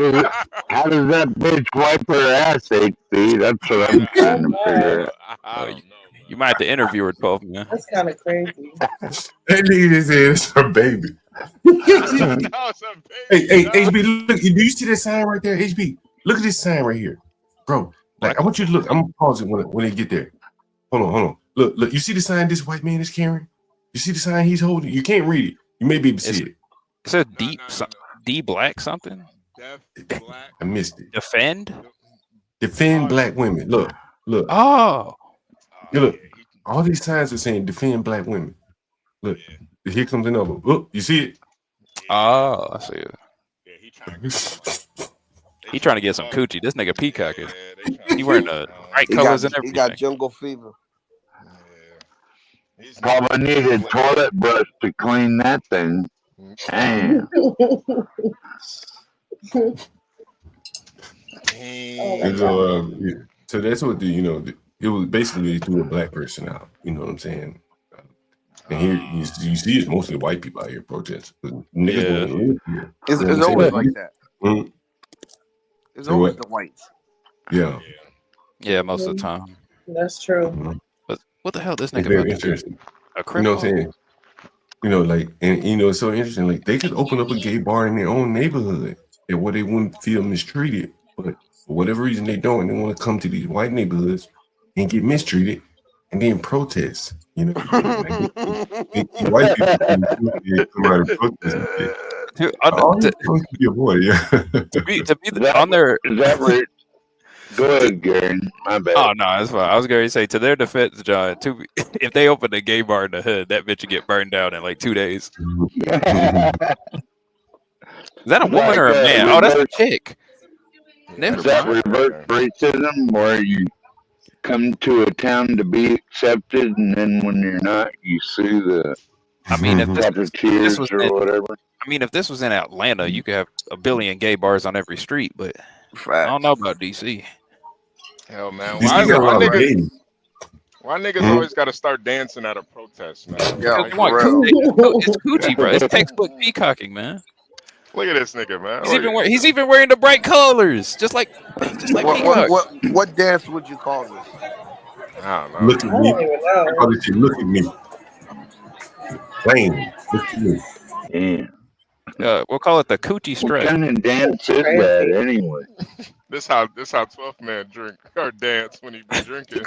does that bitch wipe her ass, HP? That's what I'm trying to figure out. I don't know. You might have to interview her 12, man. That's kind of crazy. That nigga just said it's her baby. That was a baby. Hey, HB, look, do you see that sign right there? HB, look at this sign right here. Bro, like, I want you to look. I'm gonna pause it when they get there. Hold on. Look, you see the sign this white man is carrying? You see the sign he's holding? You can't read it. You may be able to see it. It says D Black something. Black. I missed it. Defend black women. Look. Oh. Look. All these signs are saying defend black women. Look. Here comes another. Look, you see it? Oh, I see it. He trying to get some coochie. This nigga peacocking. He wearing the right colors and everything. He got jungle fever. Probably need a toilet brush to clean that thing. Damn. So that's what it was basically they threw a black person out. You know what I'm saying? And here you see it's mostly white people out here protesting. Niggas It's always like that. Mm-hmm. It's always the whites. Yeah, most of the time. That's true. Mm-hmm. But what the hell, this It's nigga? very interesting. You know what I'm saying? It's so interesting. Like, they could open up a gay bar in their own neighborhood and where they wouldn't feel mistreated. But for whatever reason they don't, and they want to come to these white neighborhoods and get mistreated and then protest. You know, white people come out and protest. To be a boy, yeah. to be on their Is that right? Go ahead, Gary. My bad. Oh no, that's fine. I was going to say, to their defense, John, if they open a gay bar in the hood, that bitch would get burned down in like 2 days. Is that a woman or a man? Oh, that's a chick. Never Is that mind. reverse racism, where you come to a town to be accepted, and then when you're not, you sue the I mean, if this puppeteers was or in, whatever? I mean, if this was in Atlanta, you could have a billion gay bars on every street, but I don't know about DC. Hell, man. DC got a lot of gays. Why niggas always got to start dancing at a protest, man? Yo, They want for real. it's coochie, bro. It's textbook peacocking, man. Look at this nigga, man. He's even wearing the bright colors, just like Peacock. What dance would you call this? I don't know. Look at I me. don't even know. I call it shit, look at me. Bang. Look at me. We'll call it the coochie What stretch. kind of dance is that anyway? This how 12th man drink or dance when he be drinking.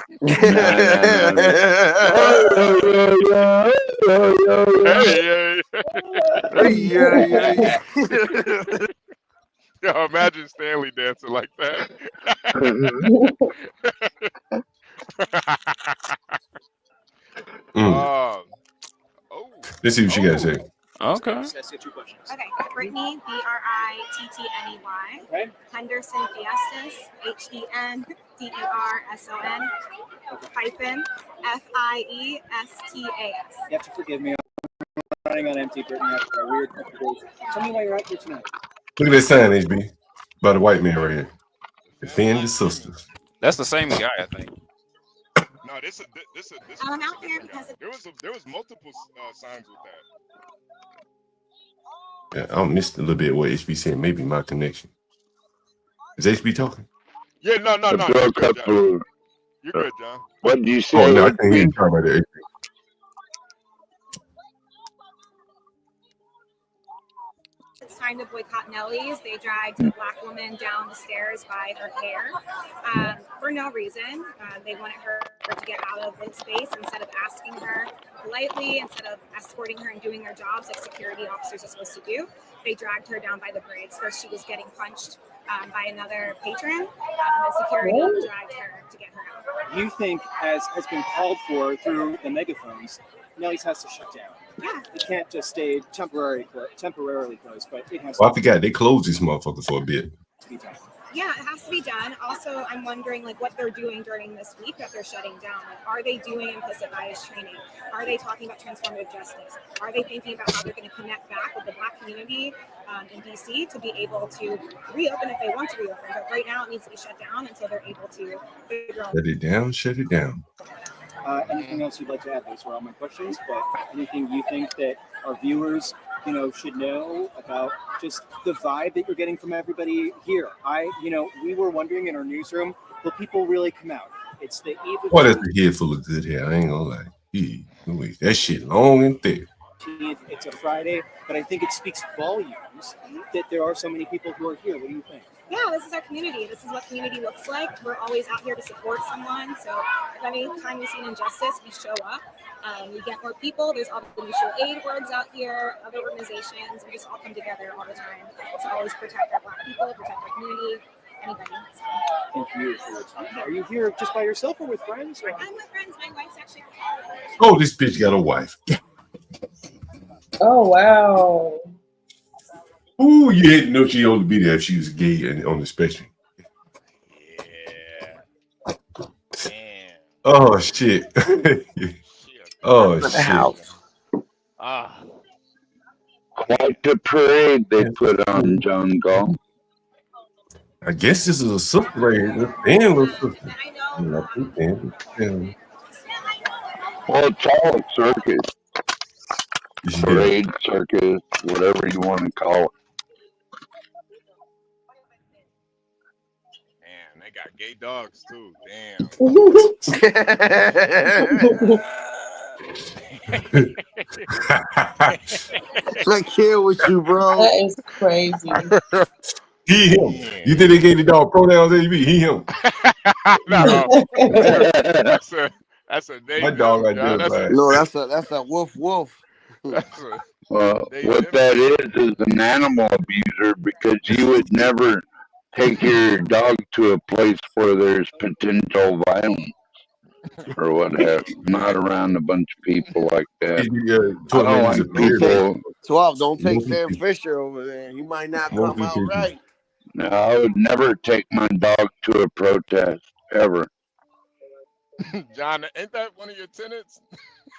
Yo, imagine Stanley dancing like that. Let's see what you guys say. Okay. Okay, Brittany, Brittney, Henderson Fiestas, HENDERSON, -FIESTAS. You have to forgive me. I'm running on empty, Brittany, after a weird couple days. Tell me why you're out here tonight. Look at that sign, HB, by the white man right here. Defend the sisters. That's the same guy, I think. No, this I'm out here because there was multiple signs with that. Yeah, I missed a little bit what HB said. Maybe my connection. Is HB talking? Yeah, no. You're good, John. What did you say? Oh no, I can't hear you talking about that. it's time to boycott Nellie's. They dragged a black woman down the stairs by her hair for no reason. They wanted her to get out of the space instead of asking her politely, instead of escorting her and doing their jobs like security officers are supposed to do. They dragged her down by the braids. First, she was getting punched by another patron, and then security dragged her to get her out. You think, as has been called for through the megaphones, Nellie's has to shut down. Yeah. It can't just stay temporarily closed, but it has Well, I to forgot they closed this motherfucker for a bit. be done. Yeah, it has to be done. Also, I'm wondering like what they're doing during this week that they're shutting down. Like, are they doing implicit bias training? Are they talking about transformative justice? Are they thinking about how they're going to connect back with the Black community in DC to be able to reopen if they want to reopen? But right now, it needs to be shut down until they're able to figure out. Shut it down, shut it down. Anything else you'd like to add? Those were all my questions, but anything you think that our viewers, should know about just the vibe that you're getting from everybody here? We were wondering in our newsroom, will people really come out? It's the eve of What is a head full of good hair? I ain't gonna lie. That shit long and thick. It's a Friday, but I think it speaks volumes that there are so many people who are here. What do you think? Yeah, this is our community. This is what community looks like. We're always out here to support someone. So if any time we see an injustice, we show up. We get more people. There's all the mutual aid orgs out here, other organizations. We just all come together all the time to always protect our Black people, protect our community, anybody. So. Thank you for your time. Are you here just by yourself or with friends? Or? I'm with friends. My wife's actually. Oh, this bitch got a wife. Oh wow. Ooh, you didn't know she ought to be there if she was gay and on the spectrum. Yeah. Oh shit. Oh shit. Quite the parade they put on, John Gall. I guess this is a sister right here. Damn, little sister. Damn. Well, it's all a circus. Parade, circus, whatever you want to call it. Man, they got gay dogs too. Damn. Like here with you, bro. That is crazy. He him. You think they gave the dog pronouns? AB? He him. No, that's a they My them, dog John. identified. No, that's a woof woof. That's a Well, they what them. that is an animal abuser because you would never take your dog to a place where there's potential violence or what have you. Not around a bunch of people like that. I 12 don't man is a like beard. people. 12. Don't take Mostly Sam people. Fisher over there. He might not Mostly come out people. right. No, I would never take my dog to a protest ever. John, ain't that one of your tenants?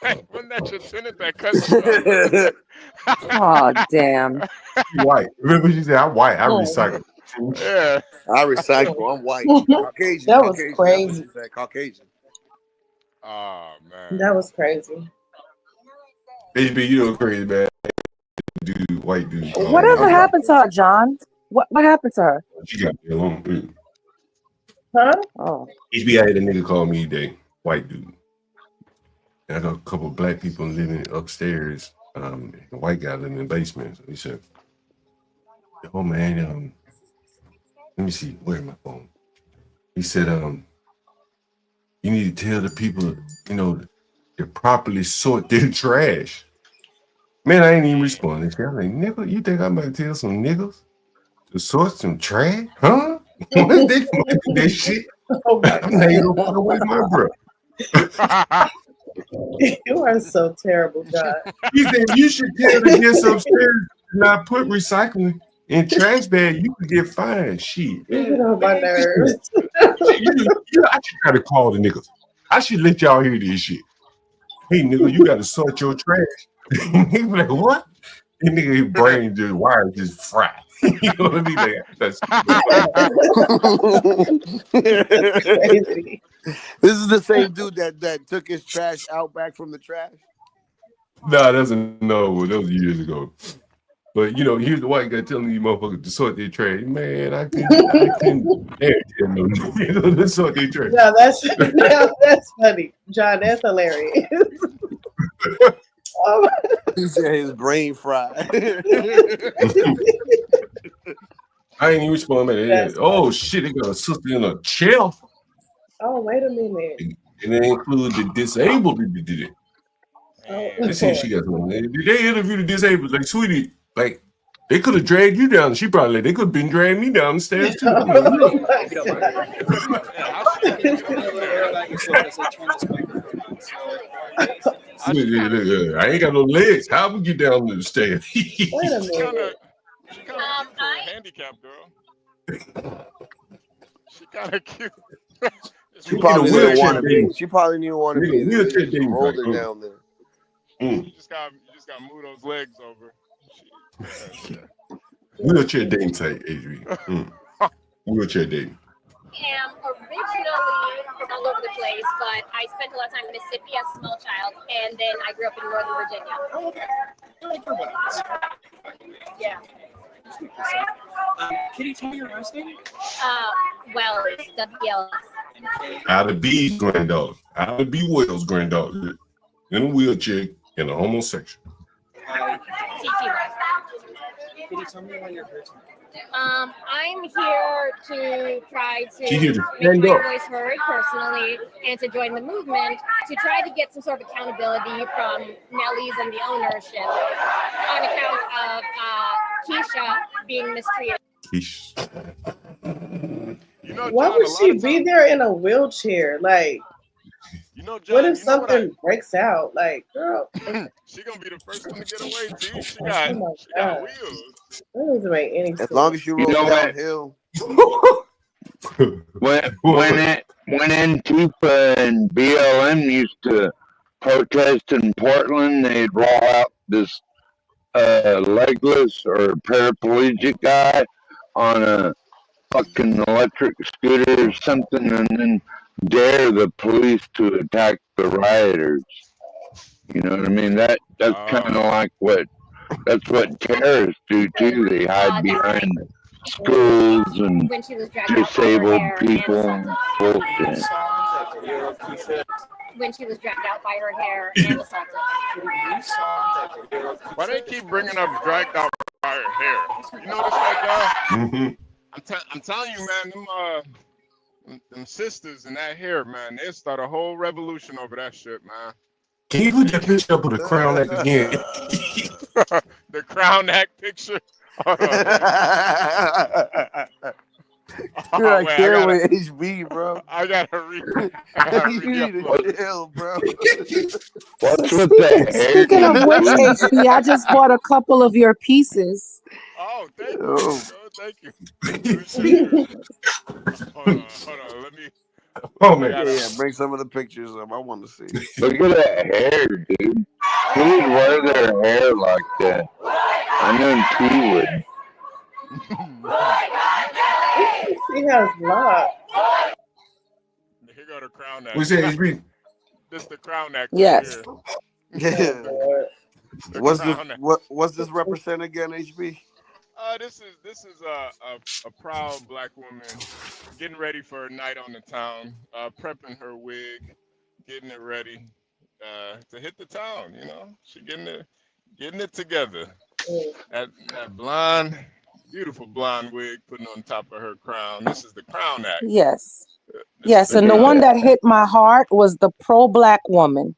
Wasn't that your tenant that cut you off? Oh, damn. White. Remember she said, I'm white. I Oh, recycle. Yeah. I recycle. I'm white. Caucasian. that was Caucasian. That's what crazy. she said. Caucasian. Oh man. That was crazy. HB, you know crazy man. Dude, white dude. Whatever happened to her, John? What happened to her? She got me alone. Huh? Oh. HB, I had a nigga call me today, white dude. And I got a couple of black people living upstairs. The white guy living in the basement. So he said, "Oh man, let me see, where's my phone?" He said, "You need to tell the people, to properly sort their trash." Man, I ain't even responding. I'm like, nigga, you think I might tell some niggas to sort some trash? Huh? What they do that shit? Oh my I'm not even God. gonna away my breath. You are so terrible, John. He said you should tell the guests upstairs to not put recycling in trash bag. You could get fined. Shit. You get on my nerves. I should try to call the niggas. I should let y'all hear this shit. Hey, nigga, you got to sort your trash. He be like, what? That nigga, his brain just wires just fried. You know what I mean? Like, that's Crazy. This is the same dude that took his trash out back from the trash. Nah, that was years ago. But here's the white guy telling you motherfuckers to sort their trash. Man, I couldn't dare tell no nigga to sort their trash. No, that's funny, John. That's hilarious. He said his brain fried. I ain't even respond, man. That's Oh shit, they got a sister in a chair. Oh, wait a minute. And they include the disabled that did it. Oh, They say she got something. They interview the disabled, like, sweetie, like, they could have dragged you down. She probably, they could have been dragging me down the stairs too. oh my God. I ain't got no legs. How we get down the stairs? Wait a minute. She kind of cute for a handicapped girl. She kind of cute. She probably didn't want to be. dating. She probably didn't want to be. Nigga, wheelchair They just dating rolled type, her down there. You just got to move those legs over. Wheelchair dating type, Adrian. Wheelchair dating. am originally from all over the place, but I spent a lot of time in Mississippi as a small child, and then I grew up in Northern Virginia. Yeah. Can you tell me your last name? Well, it's WL. Ida B's granddaughter. Ida B. Wells' granddaughter. In a wheelchair and a homosexual. Can you tell me why you're here tonight? I'm here to try to She here to make stand my up. voice heard personally and to join the movement to try to get some sort of accountability from Nellies and the ownership on account of Keisha being mistreated. Why would she be there in a wheelchair? Like, John, what if something breaks out? Like, girl, she gonna be the first one to get away, T. She oh got my she got God. wheels. That doesn't make any sense. As long as you roll downhill. When Antifa and BLM used to protest in Portland, they'd roll out this legless or paraplegic guy on a fucking electric scooter or something, and then dare the police to attack the rioters. You know what I mean? That's kind of like that's what terrorists do too. They hide behind schools and When she was dragged out by her disabled hair people and and bullshit. when she was dragged out by her hair and assaulted. Why they keep bringing up dragged out by her hair? You notice that, guy? I'm telling you, man, them sisters and that hair, man, they start a whole revolution over that shit, man. Can you put that picture up of the crown act again? The crown act picture. Hold on. Dude, I wait, can't with HB, bro. I gotta You need to chill, bro. What's with the hair? Speaking of which, HB, I just bought a couple of your pieces. Oh, thank you. Oh. Oh, thank you. Hold on. Let me. Oh man. Yeah, bring some of the pictures up. I want to see. Look at that hair, dude. Who would wear their hair like that? I know T would. She has locks. Here go the crown act. We say HB. This the crown act. Yes. Right Yeah. here. What's this represent again, HB? This is a proud black woman getting ready for her night on the town, prepping her wig, getting it ready to hit the town. You know, she getting it together. That blonde, beautiful blonde wig putting on top of her crown. This is the crown act. Yes. Yes, and the one that hit my heart was the pro-black woman.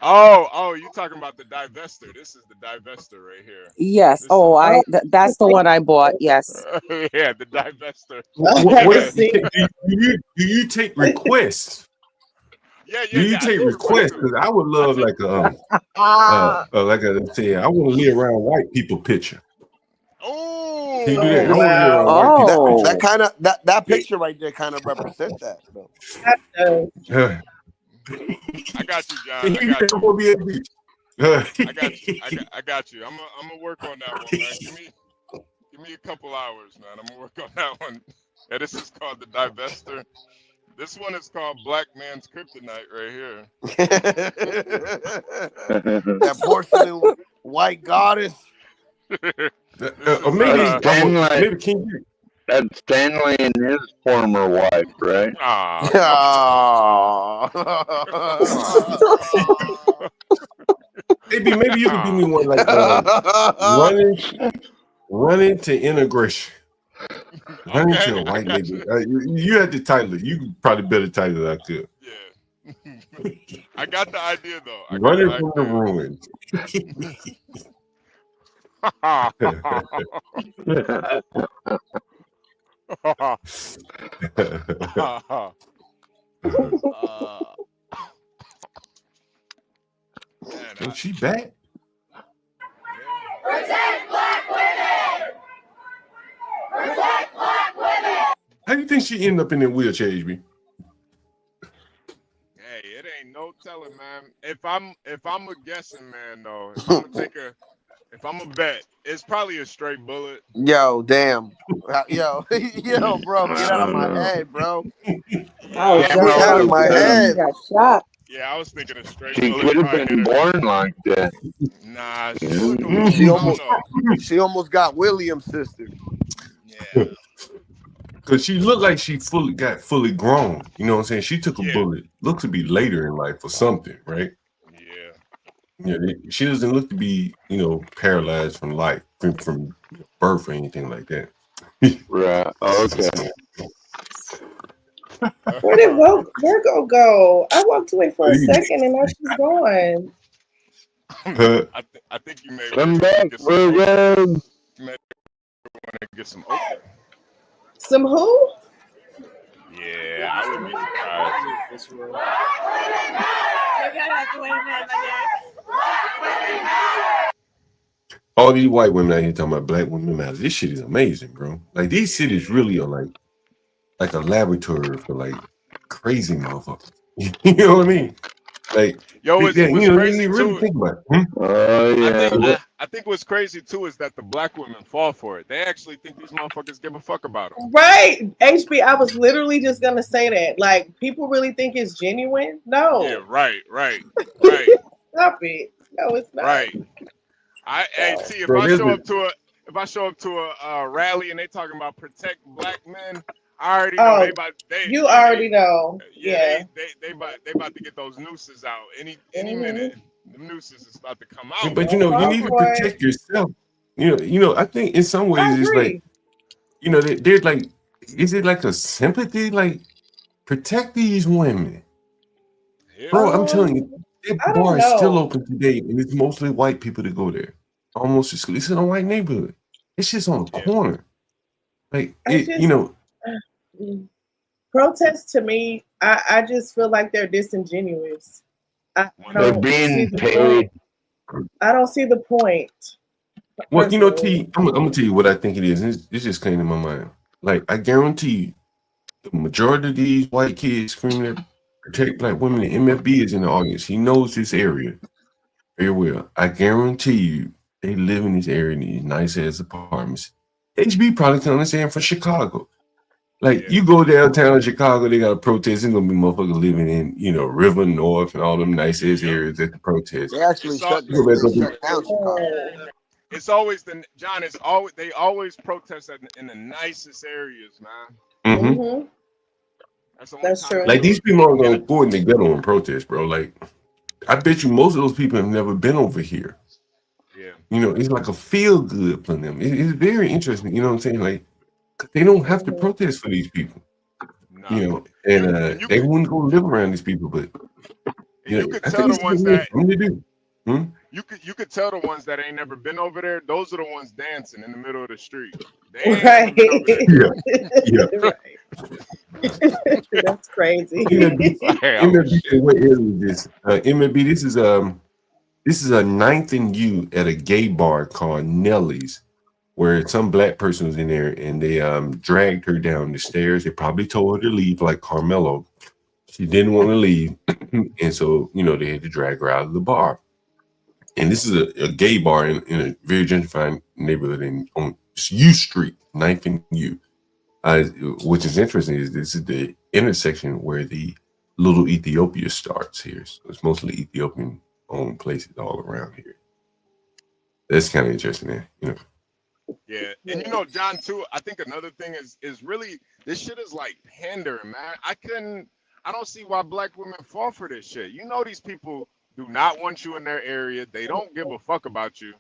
Oh, you talking about the divester? This is the divester right here. Yes. That's the one I bought. Yes. Yeah, the divester. Do you take requests? Yeah. Do you take requests? Because I would love like a let's say I want to live around white people picture. Oh, can you do that? I want to live around white people. That kind of that picture right there kind of represents that, though. I got you, John. I got you. I'm gonna work on that one, man. Give me a couple hours, man. I'm gonna work on that one. Yeah, this is called the divester. This one is called Black Man's Kryptonite right here. That porcelain white goddess. Or maybe King. That's Stanley and his former wife, right? Maybe you could give me one like running to integration. Running to a white lady. You had to title it. You could probably better title it. I could. Yeah. I got the idea though. Running from the ruins. Man, she back? Protect black women! Protect black women! How do you think she ended up in that wheelchair, HB? Hey, it ain't no telling, man. If I'm a guessing man though, if I'm a bet, it's probably a straight bullet. Yo, damn. Yo, bro, get out of my head, bro. Get out of my head. Got shot. Yeah, I was thinking a straight She bullet. could have been born like that. Nah, she almost got William's sister. Yeah. Because she looked like she got fully grown. You know what I'm saying? She took a bullet. Looked to be later in life or something, right? Yeah, she doesn't look to be, paralyzed from life, from birth or anything like that. Right. Okay. Where did Virgo go? I walked away for a second and now she's gone. I think you may Come back, Virgo. You may want to get some okra. Some who? Yeah, I wouldn't be surprised. All these white women out here talking about black women matter. This shit is amazing, bro. Like these cities really are like a laboratory for like crazy motherfuckers. You know what I mean? Like, what's crazy really too? Think about it. I think what's crazy too is that the black women fall for it. They actually think these motherfuckers give a fuck about them. Right, HB. I was literally just gonna say that. Like, people really think it's genuine. No. Yeah, right. Stop it. No, it's not. Right. If I show up to a rally and they talking about protect black men, I already know you already know. Yeah. They about to get those nooses out any minute. The nooses is about to come out. But you need to protect yourself. I think in some ways it's like you know, they're like, is it like a sympathy? Like, protect these women. Bro, I'm telling you, that I don't bar is still know. open today, and it's mostly white people that go there. Almost exclusively. It's in a white neighborhood. It's just on the corner. Like, I it, you just know, protests to me, I just feel like they're disingenuous. I They're don't see being the paid. point. I don't see the point. well, you know, Personally. T, I'm gonna tell you what I think it is. And it just came to my mind. Like, I guarantee you, the majority of these white kids screaming at protect black women, and MFB is in the audience. He knows this area very well. I guarantee you, they live in this area in these nice ass apartments. HB probably can understand for Chicago. Like, you go downtown in Chicago, they got a protest. There's gonna be motherfuckers living in, you know, River North and all them nice ass areas at the protest. They actually It's all, shut You go back up they to- shut down Chicago. it's always the John. It's always they always protest in the nicest areas, man. Mhm. Mhm. That's the only That's time true. they Like, do these it. people aren't gonna go in the ghetto and protest, bro. Like, I bet you most of those people have never been over here. Yeah. You know, it's like a feel good for them. It's very interesting. You know what I'm saying? Like, 'cause they don't have to protest for these people. You know, and they wouldn't go live around these people, but you know, could I tell think it's the ones something that for them to do. Hmm? you could tell the ones that ain't never been over there. Those are the ones dancing in the middle of the street. They ain't never been over there. Yeah. That's crazy. MFB, what area is this? MFB, this is a 9th and U at a gay bar called Nelly's, where some black person was in there and they dragged her down the stairs. They probably told her to leave, like Carmelo. She didn't want to leave, and so you know they had to drag her out of the bar. And this is a gay bar in a very gentrified neighborhood on U Street, 9th and U. Which is interesting is this is the intersection where the Little Ethiopia starts here. So it's mostly Ethiopian owned places all around here. That's kind of interesting, man. You know. Yeah, and you know, John, too. I think another thing is really this shit is like pandering, man. I don't see why black women fall for this shit. You know, these people do not want you in their area. They don't give a fuck about you.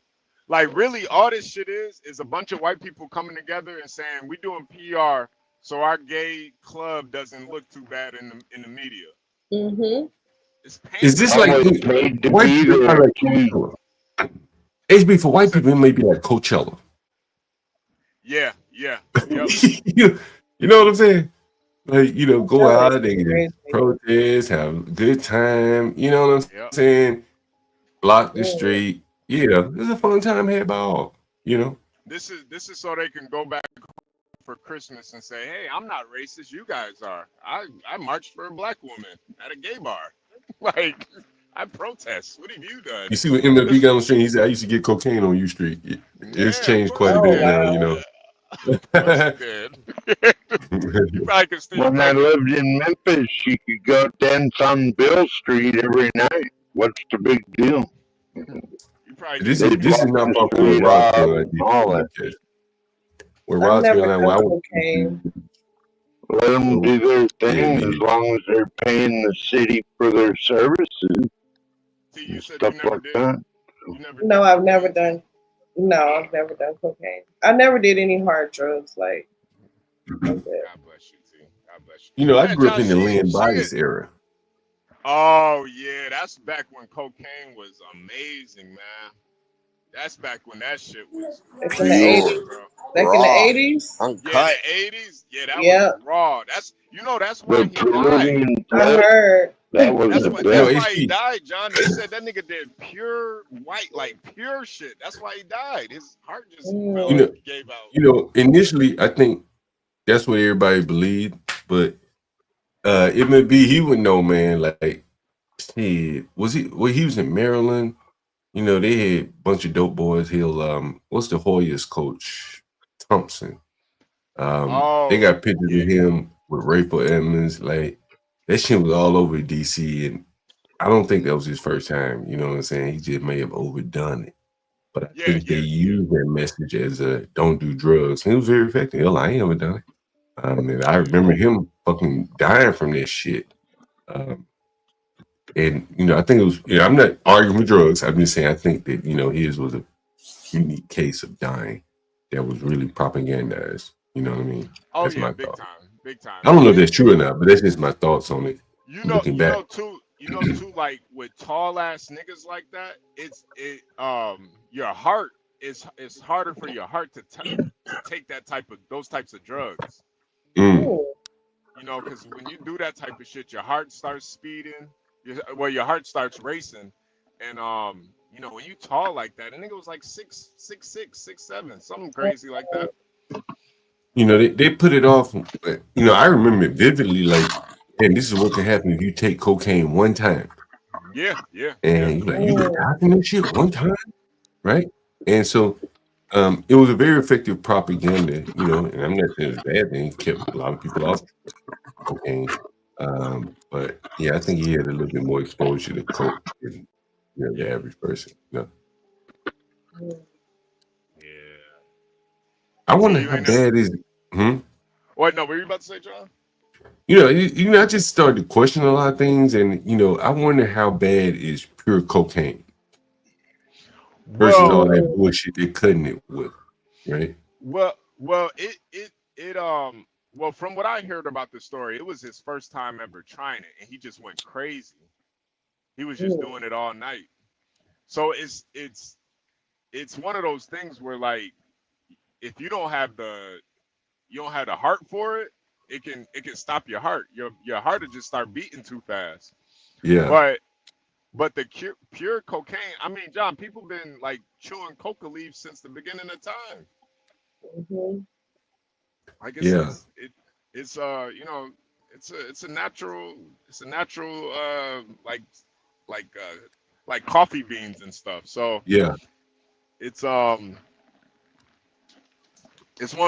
Like, really, all this shit is a bunch of white people coming together and saying we doing PR so our gay club doesn't look too bad in the media. Mm-hmm. Is this like white people are like Coachella? HB for white people, it may be like Coachella. Yeah. Yep. you know what I'm saying? Like, you know, go out and protest, have a good time. You know what I'm saying? Block the street. Yeah, it's a fun time had by all. You know. This is so they can go back for Christmas and say, hey, I'm not racist. You guys are. I marched for a black woman at a gay bar. Like, I protest. What have you done? You see what MFB got on the street? He said, I used to get cocaine on U Street. It's changed quite a bit now, you know. You probably could still When I lived in Memphis, you could go dance on Bill Street every night. What's the big deal? This is not far from where Roscoe. Where Roscoe and I went. Let them do their thing as long as they're paying the city for their services and stuff like that. No, I've never done. No, I've never done cocaine. I never did any hard drugs. Like, God bless you, T. God bless you. You know, I Yeah, grew up John, in the she- Lynn she Bias is- era. Oh yeah, that's back when cocaine was amazing, man. That's back when that shit was Back in the 80s. bro. Back in the 80s. Yeah, the 80s. Yeah, that Yep. was raw. That's that's why he died. I heard. That was That's the why, best. that's why he died, John. They said that nigga did pure white, like pure shit. That's why he died. His heart just fell You know, and gave out. you know, initially I think that's what everybody believed, but it may be he would know, man. Like, he was he was in Maryland. You know, they had a bunch of dope boys. What's the Hoyas coach? Thompson. They got pictures of him with Rayful Edmonds. Like, that shit was all over DC, and I don't think that was his first time. You know what I'm saying? He just may have overdone it. But I think they used that message as a don't do drugs. And it was very effective. Hell, I ain't never done it. And I remember him fucking dying from this shit. And you know, I think it was. You know, I'm not arguing with drugs. I'm just saying I think that his was a unique case of dying that was really propagandized. You know what I mean? Oh That's yeah, my big thought. time, big time. I don't know if that's true or not, but that's just my thoughts on it. Looking back. You know too, like with tall ass niggas like that, your heart it's harder for your heart to take those types of drugs. Mm. You know, because when you do that type of shit, your heart starts speeding. Your heart starts racing, and you know, when you tall like that, and it was like 6'6", 6'7", something crazy like that. You know, they put it off. You know, I remember it vividly. Like, and this is what can happen if you take cocaine one time. Yeah. And you're like, you could die from this shit one time, right? And so, it was a very effective propaganda. You know, and I'm not saying it's a bad thing. It kept a lot of people off cocaine. But yeah, I think he had a little bit more exposure to coke than the average person. You know? I wonder how bad is. What? No, what were you about to say, John? You know, I just started to question a lot of things, and you know, I wonder how bad is pure cocaine versus all that bullshit they're cutting it with, right? Well, from what I heard about the story, it was his first time ever trying it, and he just went crazy. He was just doing it all night. So it's one of those things where, like, if you don't have the heart for it, it can stop your heart. Your heart will just start beating too fast. Yeah. But the pure cocaine, I mean, John, people been like chewing coca leaves since the beginning of time. I guess it's you know, it's a natural like coffee beans and stuff. So yeah, it's one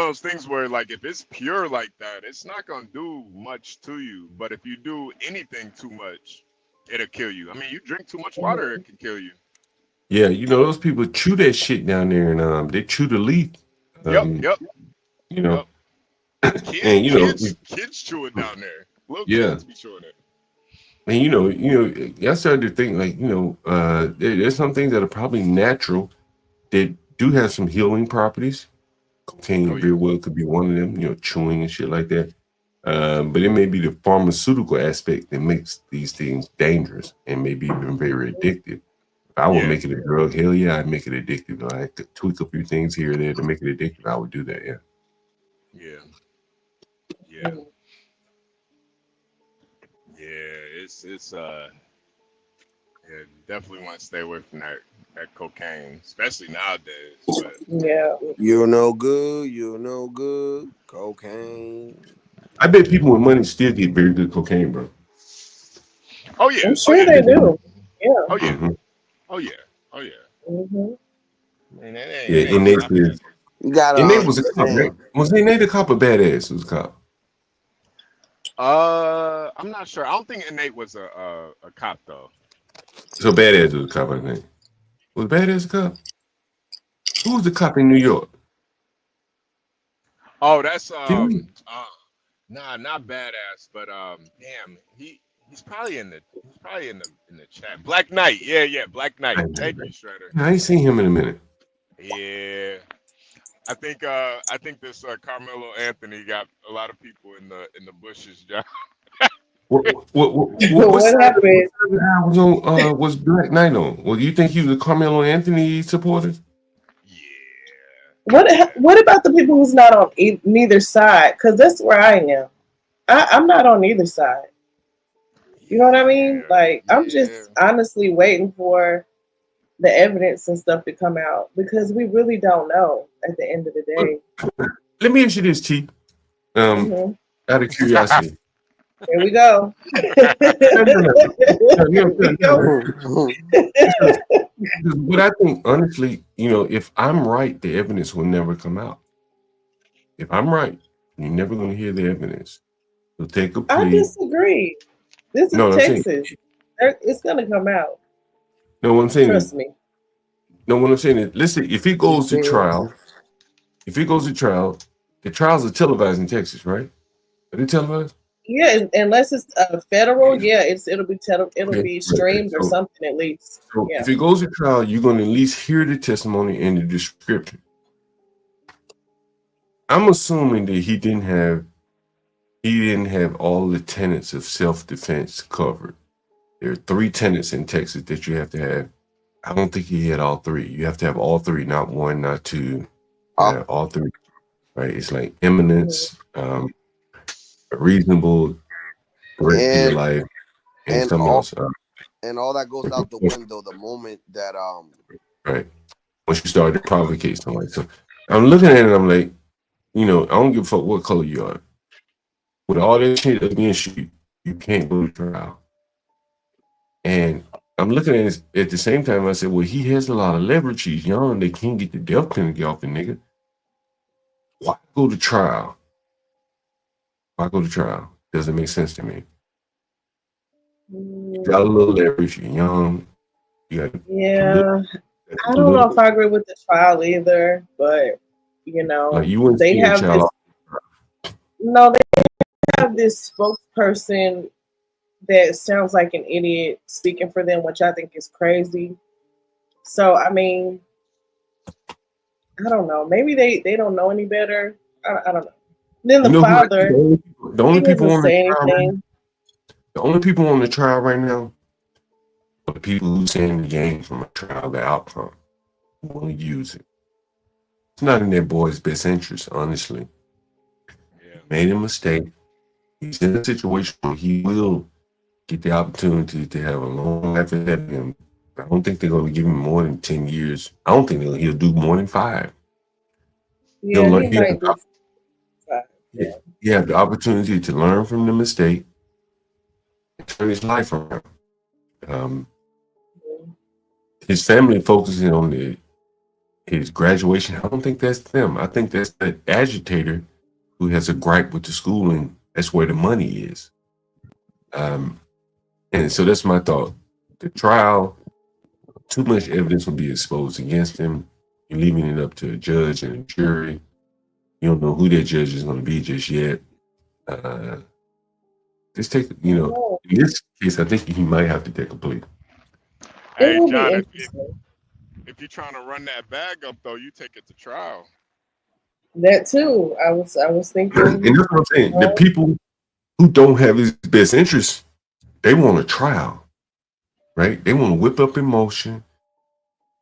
of those things where, like, if it's pure like that, it's not gonna do much to you. But if you do anything too much, it'll kill you. I mean, you drink too much water, it can kill you. Yeah, you know, those people chew that shit down there, and they chew the leaf. Yep. You know, Kids, and you know, kids chew it down there. Little yeah. kids be chewing it. And you know, I started to think, like, you know, there's some things that are probably natural that do have some healing properties. Cocaine very well could be one of them, you know, chewing and shit like that. But it may be the pharmaceutical aspect that makes these things dangerous and maybe even very addictive. If I would make it a drug, hell yeah, I'd make it addictive. I could tweak a few things here or there to make it addictive. I would do that, yeah. It's definitely want to stay away from that cocaine, especially nowadays. But You're no good. Cocaine. I bet people with money still get very good cocaine, bro. Oh yeah, I'm sure they do. Yeah. Oh yeah. Mhm. Oh yeah. Man, Yeah, Innate is. You got Innate was a cop, right? Was Innate a cop or badass? Was a cop. I'm not sure. I don't think Innate was a cop though. So badass was a cop, I think. Was badass a cop? Who was the cop in New York? Oh, that's nah, not badass, but damn, he's probably in the chat. Black Knight, yeah, Black Knight. Thank you, Shredder. I ain't seen him in a minute. Yeah, I think this Carmelo Anthony got a lot of people in the bushes, John. What happened? Was Black Knight on? Well, do you think he was a Carmelo Anthony supporter? What about the people who's not on neither side? Because that's where I am. I'm not on either side. You know what I mean? Like, I'm just honestly waiting for the evidence and stuff to come out because we really don't know at the end of the day. Let me ask you this, Chief. Out of curiosity. Here we go. But I think, honestly, you know, if I'm right, the evidence will never come out. If I'm right, you're never going to hear the evidence. So take a plea. I disagree. This is Texas. It's going to come out. No, what I'm saying Trust is, me. No, what I'm saying is, listen, if it goes to trial, the trials are televised in Texas, right? Are they televised? Yeah, unless it's federal, it'll be streamed or something at least. So if it goes to trial, you're going to at least hear the testimony and the description. I'm assuming that he didn't have all the tenets of self-defense covered. There are 3 tenets in Texas that you have to have. I don't think he had all 3. You have to have all 3, not 1, not 2. All 3. Right? It's like imminence, a reasonable threat to your life, and something else. And all that goes out the window the moment that Right. Once you start to provocate somebody. So I'm looking at it, I'm like, I don't give a fuck what color you are. With all this shit against you, you can't go to trial. And I'm looking at it at the same time, I said, well, he has a lot of leverage. He's young. They can't get the death penalty off the nigga. Why go to trial? Doesn't make sense to me. You got a little leverage. You're young. You got I don't know if I agree with the trial either, but you wouldn't they see a have child. they have this spokesperson that sounds like an idiot speaking for them, which I think is crazy. So I mean, I don't know. Maybe they don't know any better. I don't know. Then the father, the only people on the say trial. anything. The only people on the trial right now are the people who stand to gain from a trial, the outcome, who want to use it. It's not in their boy's best interest, honestly. He made a mistake. He's in a situation where he will get the opportunity to have a long life ahead of him. I don't think they're going to give him more than 10 years. I don't think he'll do more than 5. Yeah, he might do 5. He have the opportunity to learn from the mistake and turn his life around. His family focusing on his graduation. I don't think that's them. I think that's the agitator who has a gripe with the school, and that's where the money is. And so that's my thought. The trial, too much evidence will be exposed against him. You're leaving it up to a judge and a jury. You don't know who that judge is going to be just yet. Just take, in this case, I think he might have to take a plea. Hey, John, if you're trying to run that bag up, though, you take it to trial. That too. I was thinking. And that's what I'm saying. The people who don't have his best interests, they want a trial, right? They want to whip up emotion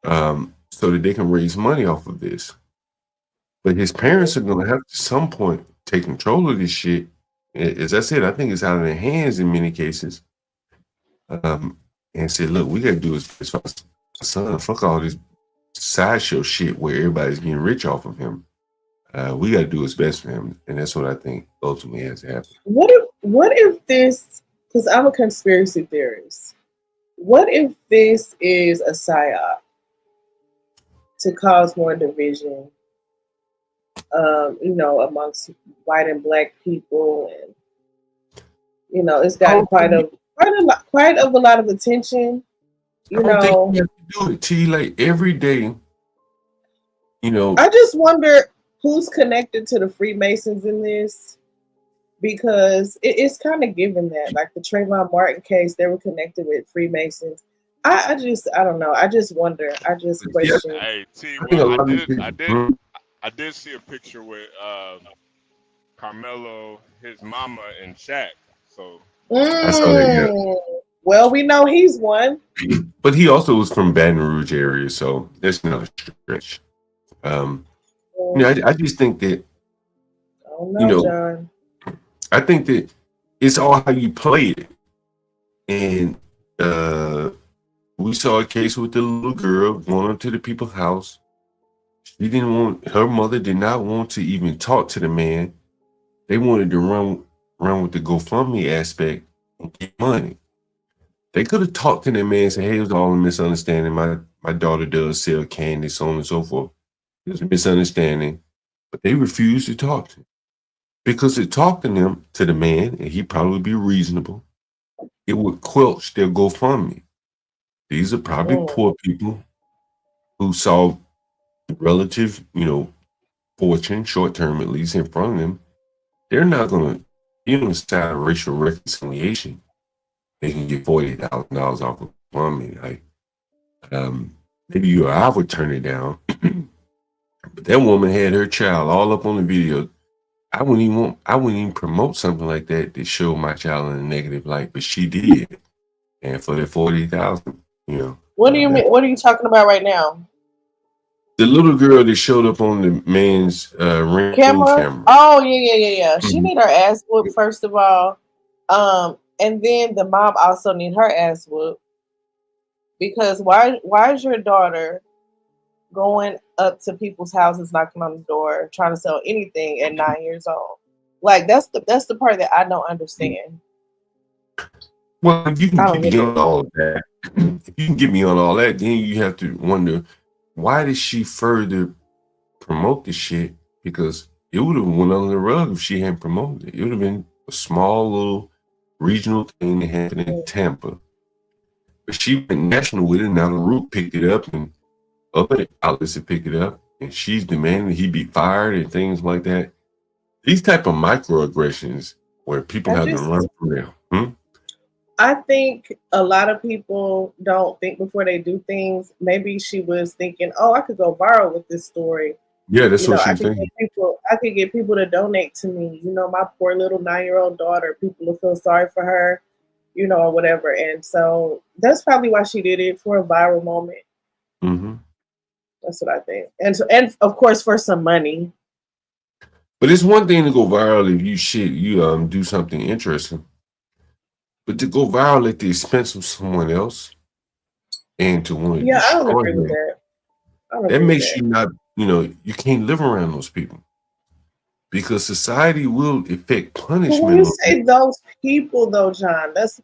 so that they can raise money off of this. But his parents are going to have to, at some point, take control of this shit. As I said, I think it's out of their hands in many cases. And say, look, we got to do this for my son. Fuck all this sideshow shit where everybody's getting rich off of him. We got to do what's best for him. And that's what I think ultimately has to happen. What if this, because I'm a conspiracy theorist, what if this is a psyop to cause more division, amongst white and black people, and it's gotten quite a lot of attention. I don't think you have to do it, T. Like every day, I just wonder who's connected to the Freemasons in this, because it's kind of given that, like the Trayvon Martin case, they were connected with Freemasons. I don't know. I just wonder. I just question. Hey, T. Well, I did see a picture with Carmelo, his mama, and Shaq. So. I saw that, yeah. Well, we know he's one. But he also was from Baton Rouge area, so that's not a stretch. I just think that, John. I think that it's all how you play it. And we saw a case with the little girl going up to the people's house. Her mother did not want to even talk to the man. They wanted to run with the GoFundMe aspect and get money. They could have talked to that man and said, hey, it was all a misunderstanding. My daughter does sell candy, so on and so forth. It was a misunderstanding. But they refused to talk to him. Because to talk to the man, and he'd probably be reasonable, it would quelch their GoFundMe. These are probably poor people who saw relative, fortune, short term at least, in front of them. They're not going to, style racial reconciliation. They can get $40,000 off of GoFundMe. Like, maybe you or I would turn it down. But that woman had her child all up on the video. I wouldn't even promote something like that to show my child in a negative light, but she did. And for the 40,000, you know. What do you mean? What are you talking about right now? The little girl that showed up on the man's ring camera. Oh yeah. She need her ass whooped first of all, and then the mom also need her ass whooped because why is your daughter going up to people's houses, knocking on the door, trying to sell anything at 9 years old? Like that's the part that I don't understand. Well, if you can get me on all of that, if you can get me on all that, then you have to wonder why did she further promote the shit? Because it would have went under the rug if she hadn't promoted it. It would have been a small little regional thing that happened in Tampa. But she went national with it. Now the Root picked it up and other outlets have picked it up. And she's demanding he be fired and things like that. These type of microaggressions where people have to learn from them. I think a lot of people don't think before they do things. Maybe she was thinking, "Oh, I could go viral with this story." Yeah, that's what she's thinking. I could get people to donate to me. You know, my poor little 9-year-old daughter. People will feel sorry for her, you know, or whatever. And so that's probably why she did it, for a viral moment. Mm-hmm. That's what I think. And of course for some money. But it's one thing to go viral if you do something interesting. But to go viral at the expense of someone else and to want to I don't destroy agree with them, that. that makes you not, you can't live around those people. Because society will affect punishment. When you say those people though, John, that's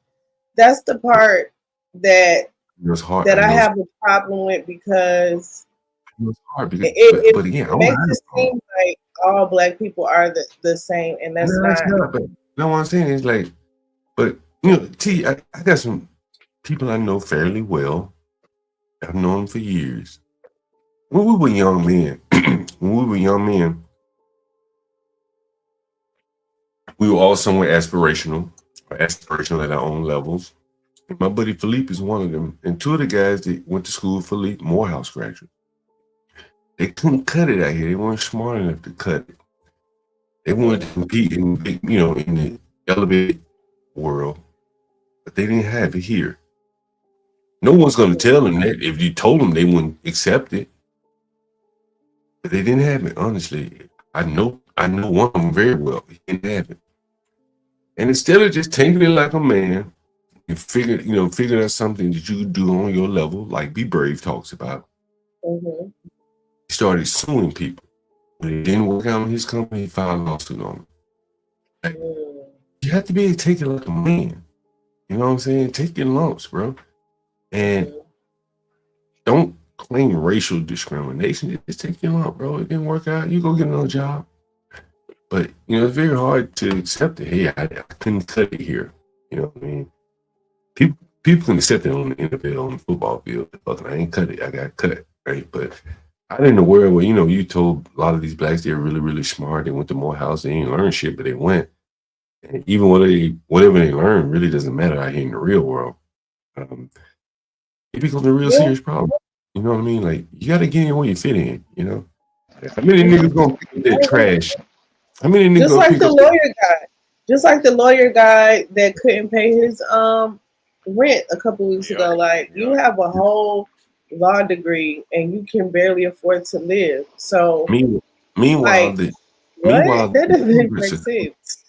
the part that I have a problem with, because it's hard because, it again, makes it seem like all Black people are the same, and that's not. But no, what I'm saying is like, but T, I got some people I know fairly well. I've known them for years. When we were young men, we were all somewhat aspirational at our own levels. And my buddy Philippe is one of them. And two of the guys that went to school with Philippe, Morehouse graduates. They couldn't cut it out here. They weren't smart enough to cut it. They wanted to compete in the elevated world, but they didn't have it here. No one's going to tell them that. If you told them, they wouldn't accept it. But they didn't have it. Honestly, I know one of them very well. He didn't have it. And instead of just taking it like a man and figured out something that you could do on your level, like Be Brave talks about, he started suing people. When it didn't work out in his company, he filed a lawsuit on it. Like, you have to be able to take it like a man. You know what I'm saying? Take your lumps, bro. And don't claim racial discrimination. Just take your lump, bro. It didn't work out. You go get another job. But, it's very hard to accept it. Hey, I couldn't cut it here. You know what I mean? People can accept it on the NFL, on the football field. Fucking, I ain't cut it. I got cut, right? But out in the world where, you told a lot of these blacks they're really, really smart. They went to Morehouse. They ain't learned shit, but they went. And even whatever they learn really doesn't matter out here in the real world. It becomes a real serious problem. You know what I mean? Like, you got to get in where you fit in, How many niggas gonna pick up their trash? How many niggas Just like the lawyer guy that couldn't pay his rent a couple weeks ago. Like, you have a whole law degree and you can barely afford to live. So meanwhile, that doesn't make sense.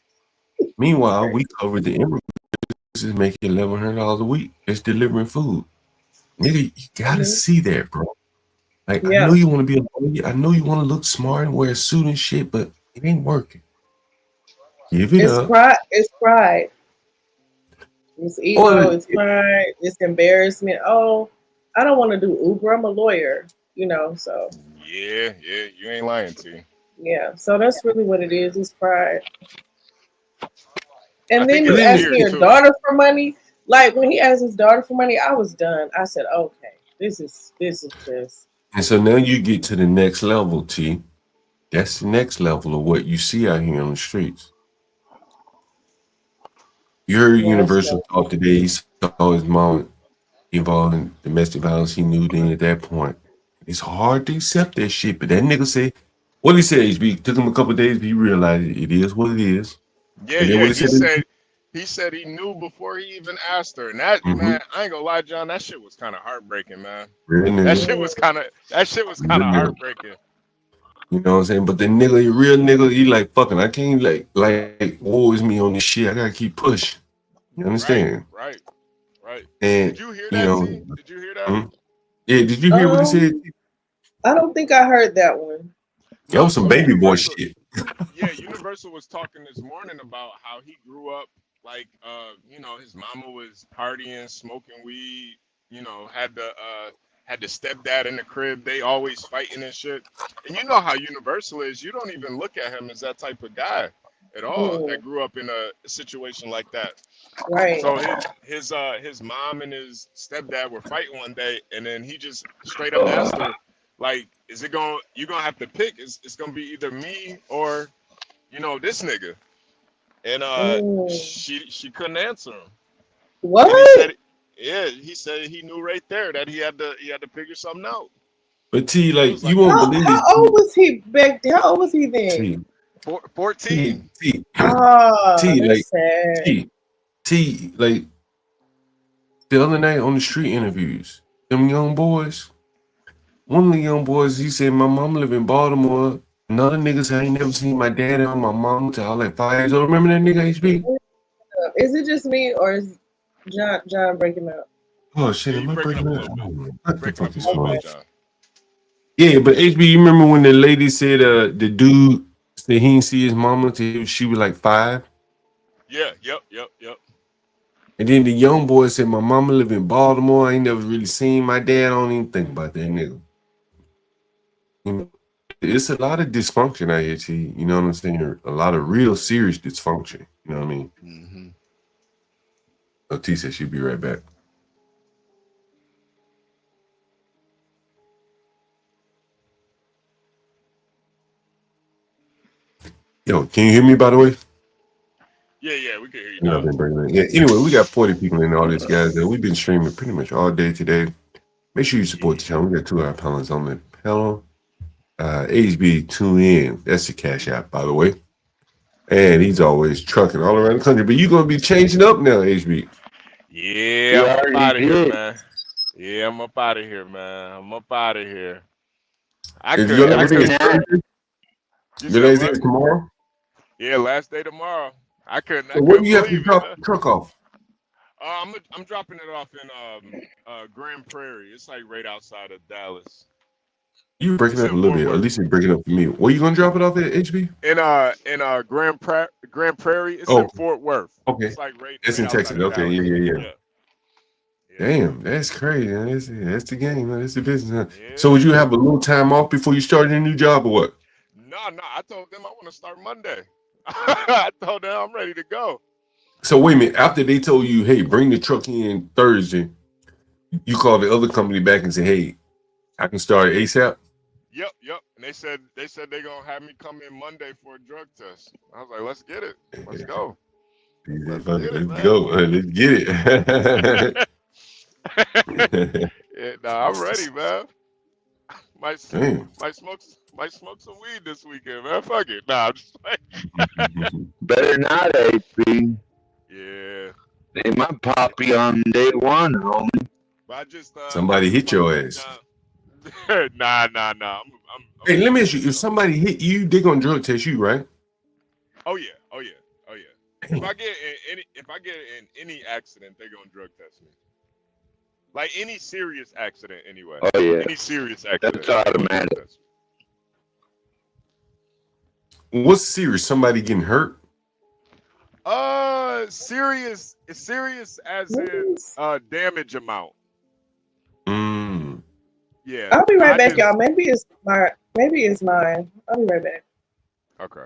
Meanwhile, we covered the immigrants is making $1,100 a week. It's delivering food. Nigga, you gotta see that, bro. Like, I know you want to be a lawyer. I know you want to look smart and wear a suit and shit, but it ain't working. Give it up. It's pride. It's ego. It's pride. It's embarrassment. Oh, I don't want to do Uber. I'm a lawyer. So. Yeah, you ain't lying to. Yeah, so that's really what it is. It's pride. And then you asking your daughter for money. Like, when he asked his daughter for money, I was done. I said, okay, this is just. And so now you get to the next level, T. That's the next level of what you see out here on the streets. You heard Universal talk today. He saw his mom involved in domestic violence. He knew then at that point. It's hard to accept that shit. But that nigga say, what he said, HB, took him a couple of days, but he realized it is what it is. Yeah, And then yeah. what He said he knew before he even asked her. And that man, I ain't gonna lie, John, that shit was kind of heartbreaking, man. real That nigga, shit was kind of real nigga. heartbreaking. You know what I'm saying? But the nigga, the real nigga, he like fucking. I can't like woe is me on this shit. I gotta keep pushing. You understand? Right. And Did you hear you that, know, T? Did you hear that? yeah. Did you hear what he said? I don't think I heard that one. That was some baby boy Universal- shit. Yeah, Universal was talking this morning about how he grew up like his mama was partying, smoking weed, had the stepdad in the crib, they always fighting and shit. And you know how Universal is, you don't even look at him as that type of guy at all that grew up in a situation like that. Right. So his mom and his stepdad were fighting one day, and then he just straight up asked her, like, is it going you gonna have to pick? It's gonna be either me or this nigga. And she couldn't answer him. What? And he said he knew right there that he had to figure something out. But T, like, you won't believe How old was he back then? How old was he then? 14. T, Oh, T, that's like, sad. T, like, the other night on the street interviews, them young boys, one of the young boys, he said, my mom live in Baltimore. Another nigga said, I ain't never seen my dad or my mom till I was like 5 years old. Remember that nigga, HB? Is it just me or is John breaking up? Oh, shit, am I breaking up? What the fuck is Hold going on, on? John. Yeah, but HB, you remember when the lady said the dude said he didn't see his mama till she was like 5? Yeah, yep. And then the young boy said, my mama live in Baltimore. I ain't never really seen my dad. I don't even think about that nigga. You know, it's a lot of dysfunction out here, T. You know what I'm saying? A lot of real serious dysfunction. You know what I mean? Mm-hmm. Oh, T said she'll be right back. Yo, can you hear me, by the way? Yeah, we can hear you Yeah, now. I've been bringing it. Yeah, anyway, we got 40 people in the audience, guys. We've been streaming pretty much all day today. Make sure you support the channel. We got 2 hour panelists on the panel. HB tune in. That's the cash app, by the way. And he's always trucking all around the country. But you're gonna be changing up now, HB. Yeah, I'm up out of here, man. Yeah, I'm up out of here, man. I'm up out of here. Your last day is tomorrow? Yeah, last day tomorrow. I couldn't What do you have to believe it, drop man. the truck off? I'm dropping it off in Grand Prairie. It's like right outside of Dallas. You breaking up a little bit, or at least you're breaking up for me. Where you gonna drop it off at, HB? In Grand Prairie. It's in Fort Worth. Okay. It's like right. It's in outside Texas. of Okay, Dallas. yeah. Damn, that's crazy. Man. That's the game, man. That's the business. Huh? So would you have a little time off before you start your new job, or what? No. I told them I want to start Monday. I told them I'm ready to go. So wait a minute. After they told you, hey, bring the truck in Thursday, you call the other company back and say, hey, I can start ASAP. Yep. And they said they're gonna have me come in Monday for a drug test. I was like, let's get it. Let's go. Let's go. Let's get it. Yeah, I'm ready, man. Might smoke some weed this weekend, man. Fuck it. I'm just like Better not, HP. Yeah. They might pop you on day one, homie. But I just Somebody hit your ass. Nah. Hey, let me ask you: if somebody hit you, they gonna drug test you, right? Oh yeah. If I get in any accident, they're gonna drug test me. Like any serious accident, anyway. Oh yeah. Any serious accident. That's automatic. What's serious? Somebody getting hurt? Serious as in damage amount. Yeah. I'll be right back, y'all. Maybe it's mine. I'll be right back. Okay.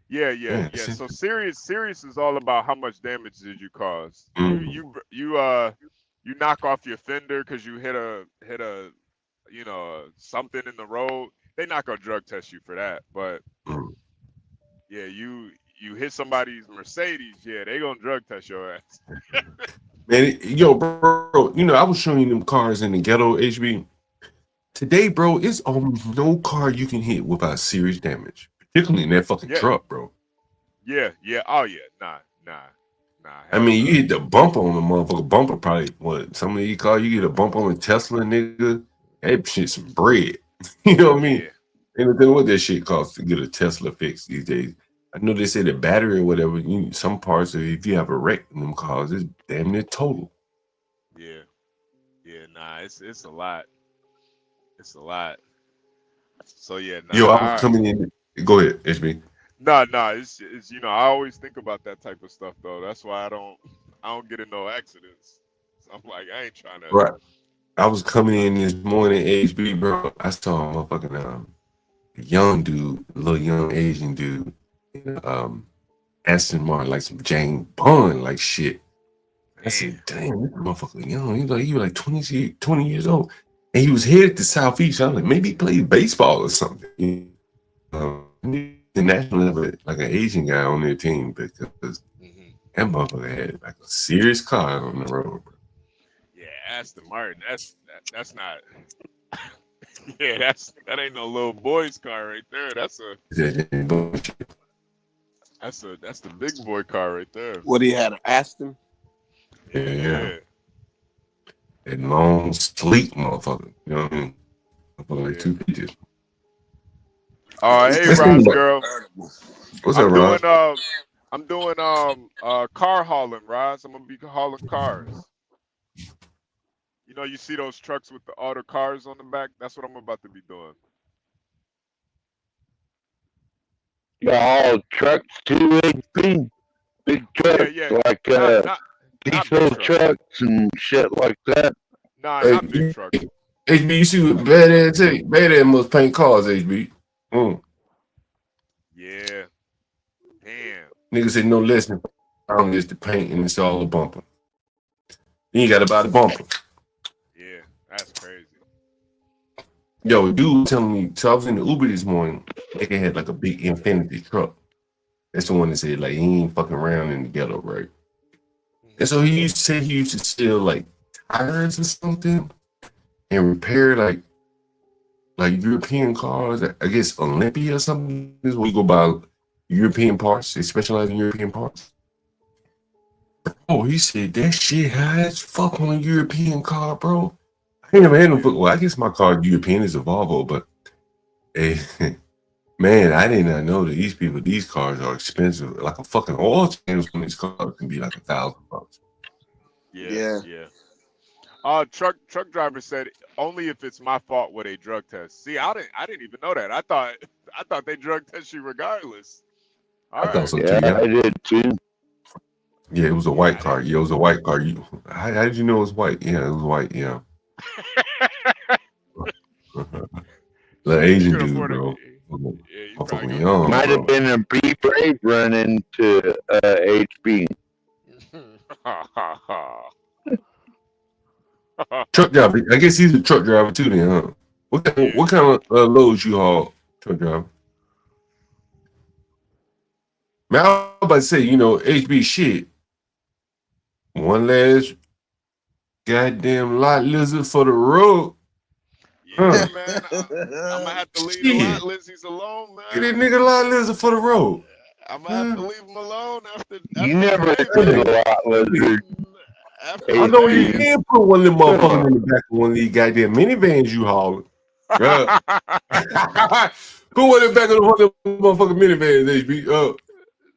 Yeah. So serious is all about how much damage did you cause. You knock off your fender because you hit a something in the road. They're not gonna drug test you for that. But yeah, you hit somebody's Mercedes. Yeah, they gonna drug test your ass. Man, yo, bro, I was showing you them cars in the ghetto, HB. Today, bro, it's almost no car you can hit without serious damage, particularly in that fucking Yeah, truck, bro. yeah. Oh yeah. Nah. I Hell mean, you nah. hit the bumper on the motherfucker. Bumper probably what? Some of you call you get a bump on a Tesla, nigga. That shit some bread. You know what I mean? Yeah. Anything what that shit costs to get a Tesla fixed these days. I know they say the battery or whatever. Some parts of if you have a wreck in them cars, it's damn near total. Yeah. Nah. It's a lot. It's a lot. So yeah. Nah. Yo, I All was right. coming in. Go ahead, HB. Nah. It's I always think about that type of stuff though. That's why I don't get in no accidents. So I'm like I ain't trying to. Right. I was coming in this morning, HB, bro. I saw a motherfucking young dude, little young Asian dude, in Aston Martin, like some James Bond like shit. I said, damn, this motherfucker young. He was like 20 years old. And he was headed to Southeast. I was like, maybe he played baseball or something. The national level, like an Asian guy on their team, because that motherfucker had like a serious car on the road, bro. Yeah, Aston Martin. That's not. Yeah, that ain't no little boy's car right there. That's the big boy car right there. What he had, an Aston? Yeah. That long, sleek motherfucker. You know what I mean? Like 2 feet. Hey, Ross girl. What's up, Ross? I'm doing car hauling, Ross. I'm gonna be hauling cars. You see those trucks with all the cars on the back? That's what I'm about to be doing. You haul trucks too, HP? Big trucks like diesel trucks and shit like that. Nah, not big trucks. HB, you see what Badass say? Badass must paint cars, HB. Yeah. Damn. Nigga said no less than £5 is the paint and it's all a bumper. You ain't got to buy the bumper. Yeah, that's crazy. Yo, dude telling me, so I was in the Uber this morning, nigga had like a big Infinity truck. That's the one that said like he ain't fucking around in the ghetto, right? And so he used to say he used to steal like tires or something and repair like European cars. I guess Olympia or something is where you go buy European parts. They specialize in European parts. Oh, he said that shit high as fuck on a European car, bro. I ain't never had no. Well, I guess my car European is a Volvo, but hey, man, I did not know that these cars are expensive. Like a fucking oil change on these cars can be like $1,000. Yeah. Truck driver said only if it's my fault with a drug test. See, I didn't even know that. I thought they drug test you regardless. I thought so too. Yeah, I did too. Yeah, it was a white car. Yeah, it was a white car. How did you know it was white? Yeah, it was white. Yeah. The Asian dude, bro. Young, might have been a B-Brave run into HB. Truck driver. I guess he's a truck driver too, then, huh? What kind of loads you haul, truck driver? Man, I was about to say, HB shit. One last goddamn lot lizard for the road. Yeah, man. I'm gonna have to leave the lot lizards alone, man. Get that nigga lot lizard for the road. I'm gonna have to leave him alone after You never seen a lot lizard. I know you can put one of them motherfuckers in the back of one of these goddamn minivans you hauling. Right? Put one in the back of one of them motherfucking minivans, HB.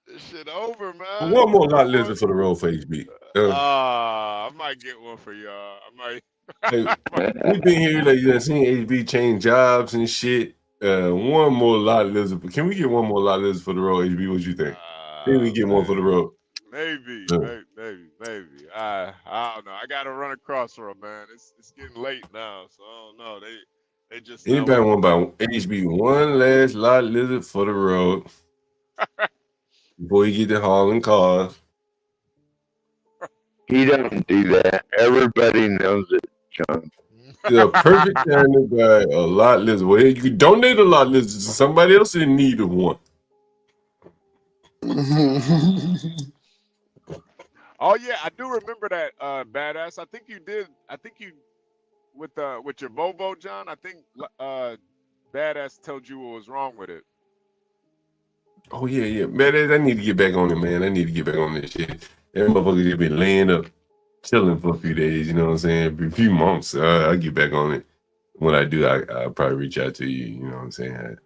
This shit over, man. One more lot lizard for the road for HB. I might get one for y'all. Hey, we've been here, like, seeing HB change jobs and shit. One more lot lizard. Can we get one more lot lizard for the road, HB? What you think? Maybe we get one for the road. Maybe. I don't know. I gotta run across road, man. It's getting late now, so I don't know. They just Anybody want to buy HB one last lot lizard for the road before you get to hauling cars? He don't do that. Everybody knows it, John. The perfect time to buy a lot lizard. Well, you can donate a lot lizard to somebody else in need of one. Oh yeah, I do remember that, Badass. I think you with your Volvo, John. I think Badass told you what was wrong with it. Oh yeah, man. I need to get back on it, man. I need to get back on this shit. That motherfucker just been laying up, chilling for a few days. You know what I'm saying? A few months. I'll get back on it. When I do, I'll probably reach out to you. You know what I'm saying?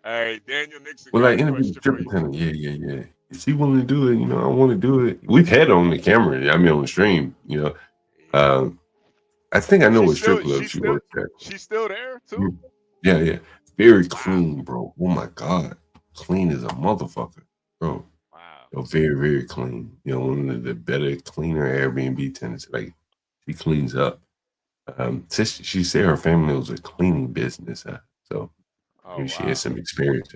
Hey, Daniel Nixon Well, got like a interview question for stripper you. kind of, yeah. If she willing to do it, you know, I want to do it. We've had it on the camera. I mean, on the stream. You know, I think I know what strip club she works at. She's still there too. Yeah. Very clean, bro. Oh my god, clean as a motherfucker, bro. Wow. Yo, very, very clean. You know, one of the better, cleaner Airbnb tenants. Like, she cleans up. She said her family was a cleaning business, so maybe she has some experience.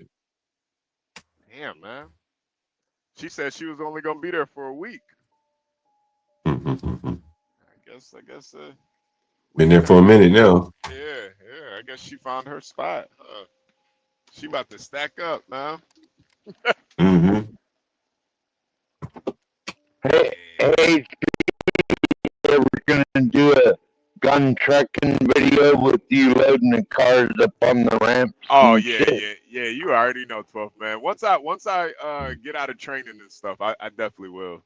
Damn, man. She said she was only gonna be there for a week. I guess. Been there for a minute now. Yeah. I guess she found her spot. She about to stack up, man. Hey, we're gonna do a gun trucking video with you loading the cars up on the ramp. Oh yeah. You already know, 12th man. Once I get out of training and stuff, I definitely will.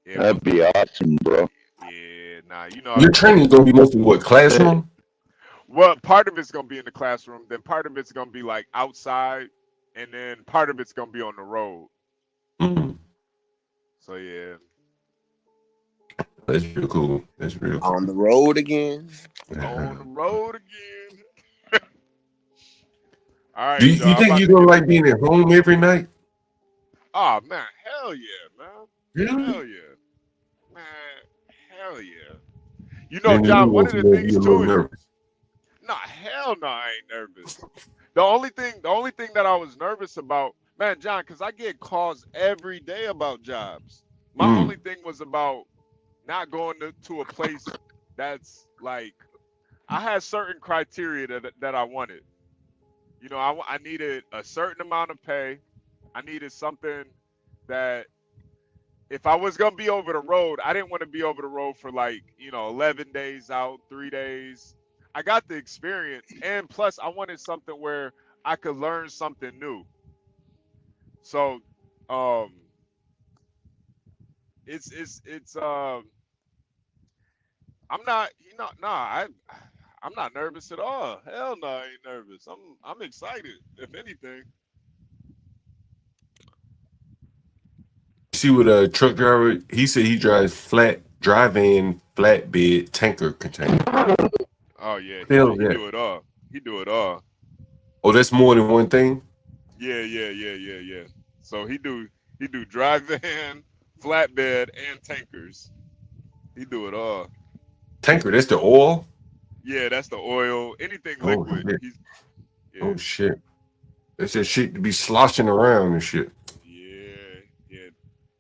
Yeah, That'd be awesome, bro. Yeah, nah, you know. Your training is gonna be mostly what, classroom? Well, part of it's gonna be in the classroom, then part of it's gonna be like outside, and then part of it's gonna be on the road. So yeah. That's real cool. On the road again. On the road again. All right. Do you think you don't like being at home every night? Oh man, hell yeah, man. Really? Hell yeah. Man, hell yeah. You know, John, one of the things too is nah, hell no, I ain't nervous. The only thing that I was nervous about, man, John, because I get calls every day about jobs. My only thing was about not going to a place that's like, I had certain criteria that I wanted. You know, I needed a certain amount of pay. I needed something that if I was gonna be over the road, I didn't want to be over the road for like, 11 days out, 3 days. I got the experience, and plus I wanted something where I could learn something new. So, it's I'm not, I'm not nervous at all. Hell no, I ain't nervous. I'm excited, if anything. See what a truck driver, he said he drives drive-in flatbed tanker container. Oh yeah, he Hell yeah. do it all. He do it all. Oh, that's more than one thing? Yeah. So he do drive-in, flatbed, and tankers. He do it all. Tanker, that's the oil? Yeah, that's the oil. Anything liquid. Shit. Oh shit. That's that shit to be sloshing around and shit. Yeah.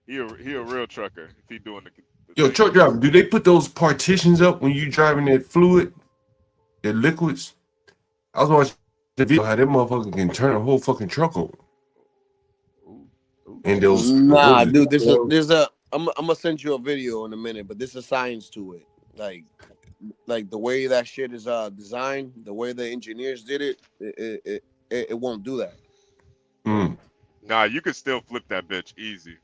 He a real trucker if he doing the Yo, truck driver, do they put those partitions up when you driving that fluid, that liquids? I was watching the video how that motherfucker can turn a whole fucking truck over. And those Dude, there's a I'm gonna send you a video in a minute, but there's a science to it. Like the way that shit is designed, the way the engineers did it, it won't do that. Nah, you could still flip that bitch easy.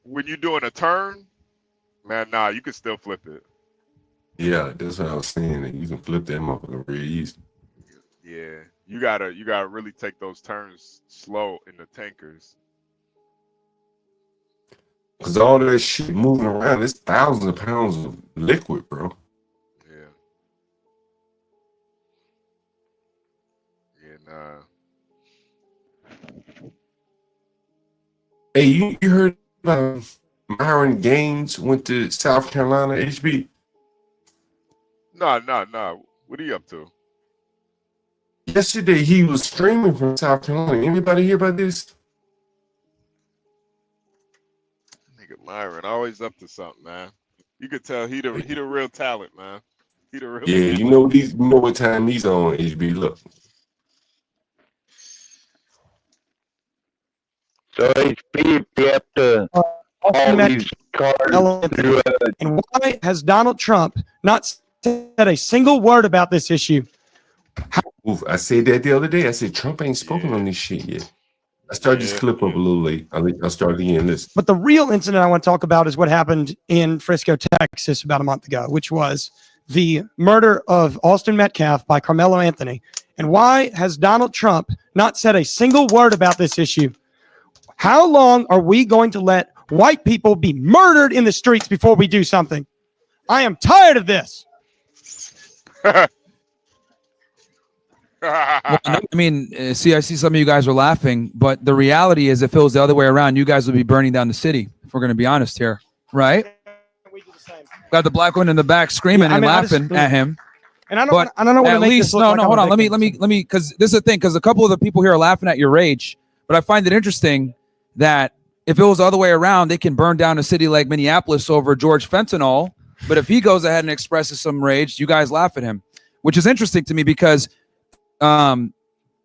When you're doing a turn, man, nah, you can still flip it. Yeah, that's what I was saying. That you can flip that motherfucker real easy. Yeah, you gotta really take those turns slow in the tankers. Cause all that shit moving around, it's thousands of pounds of liquid, bro. Yeah, nah. Hey, you heard about Myron Gaines went to South Carolina, HB? Nah. What are you up to? Yesterday he was streaming from South Carolina. Anybody hear about this? Nigga Myron, always up to something, man. You could tell he the real talent, man. He the real Yeah, talent. you know what time he's on, HB. Look. So HB, if you have to all these cars through And why has Donald Trump not said a single word about this issue? Oof, I said that the other day. I said Trump ain't spoken on this shit yet. I started this clip up a little late. I'll start again. Listen. But the real incident I want to talk about is what happened in Frisco, Texas about a month ago, which was the murder of Austin Metcalf by Carmelo Anthony. And why has Donald Trump not said a single word about this issue? How long are we going to let white people be murdered in the streets before we do something? I am tired of this. Well, I mean, see, I see some of you guys are laughing, but the reality is if it was the other way around, you guys would be burning down the city, if we're going to be honest here, right? Got the black one in the back screaming and laughing at him. And I don't want to make this look like hold on. Let me, because this is the thing, because a couple of the people here are laughing at your rage, but I find it interesting that if it was the other way around, they can burn down a city like Minneapolis over George Fentanyl, but if he goes ahead and expresses some rage, you guys laugh at him, which is interesting to me because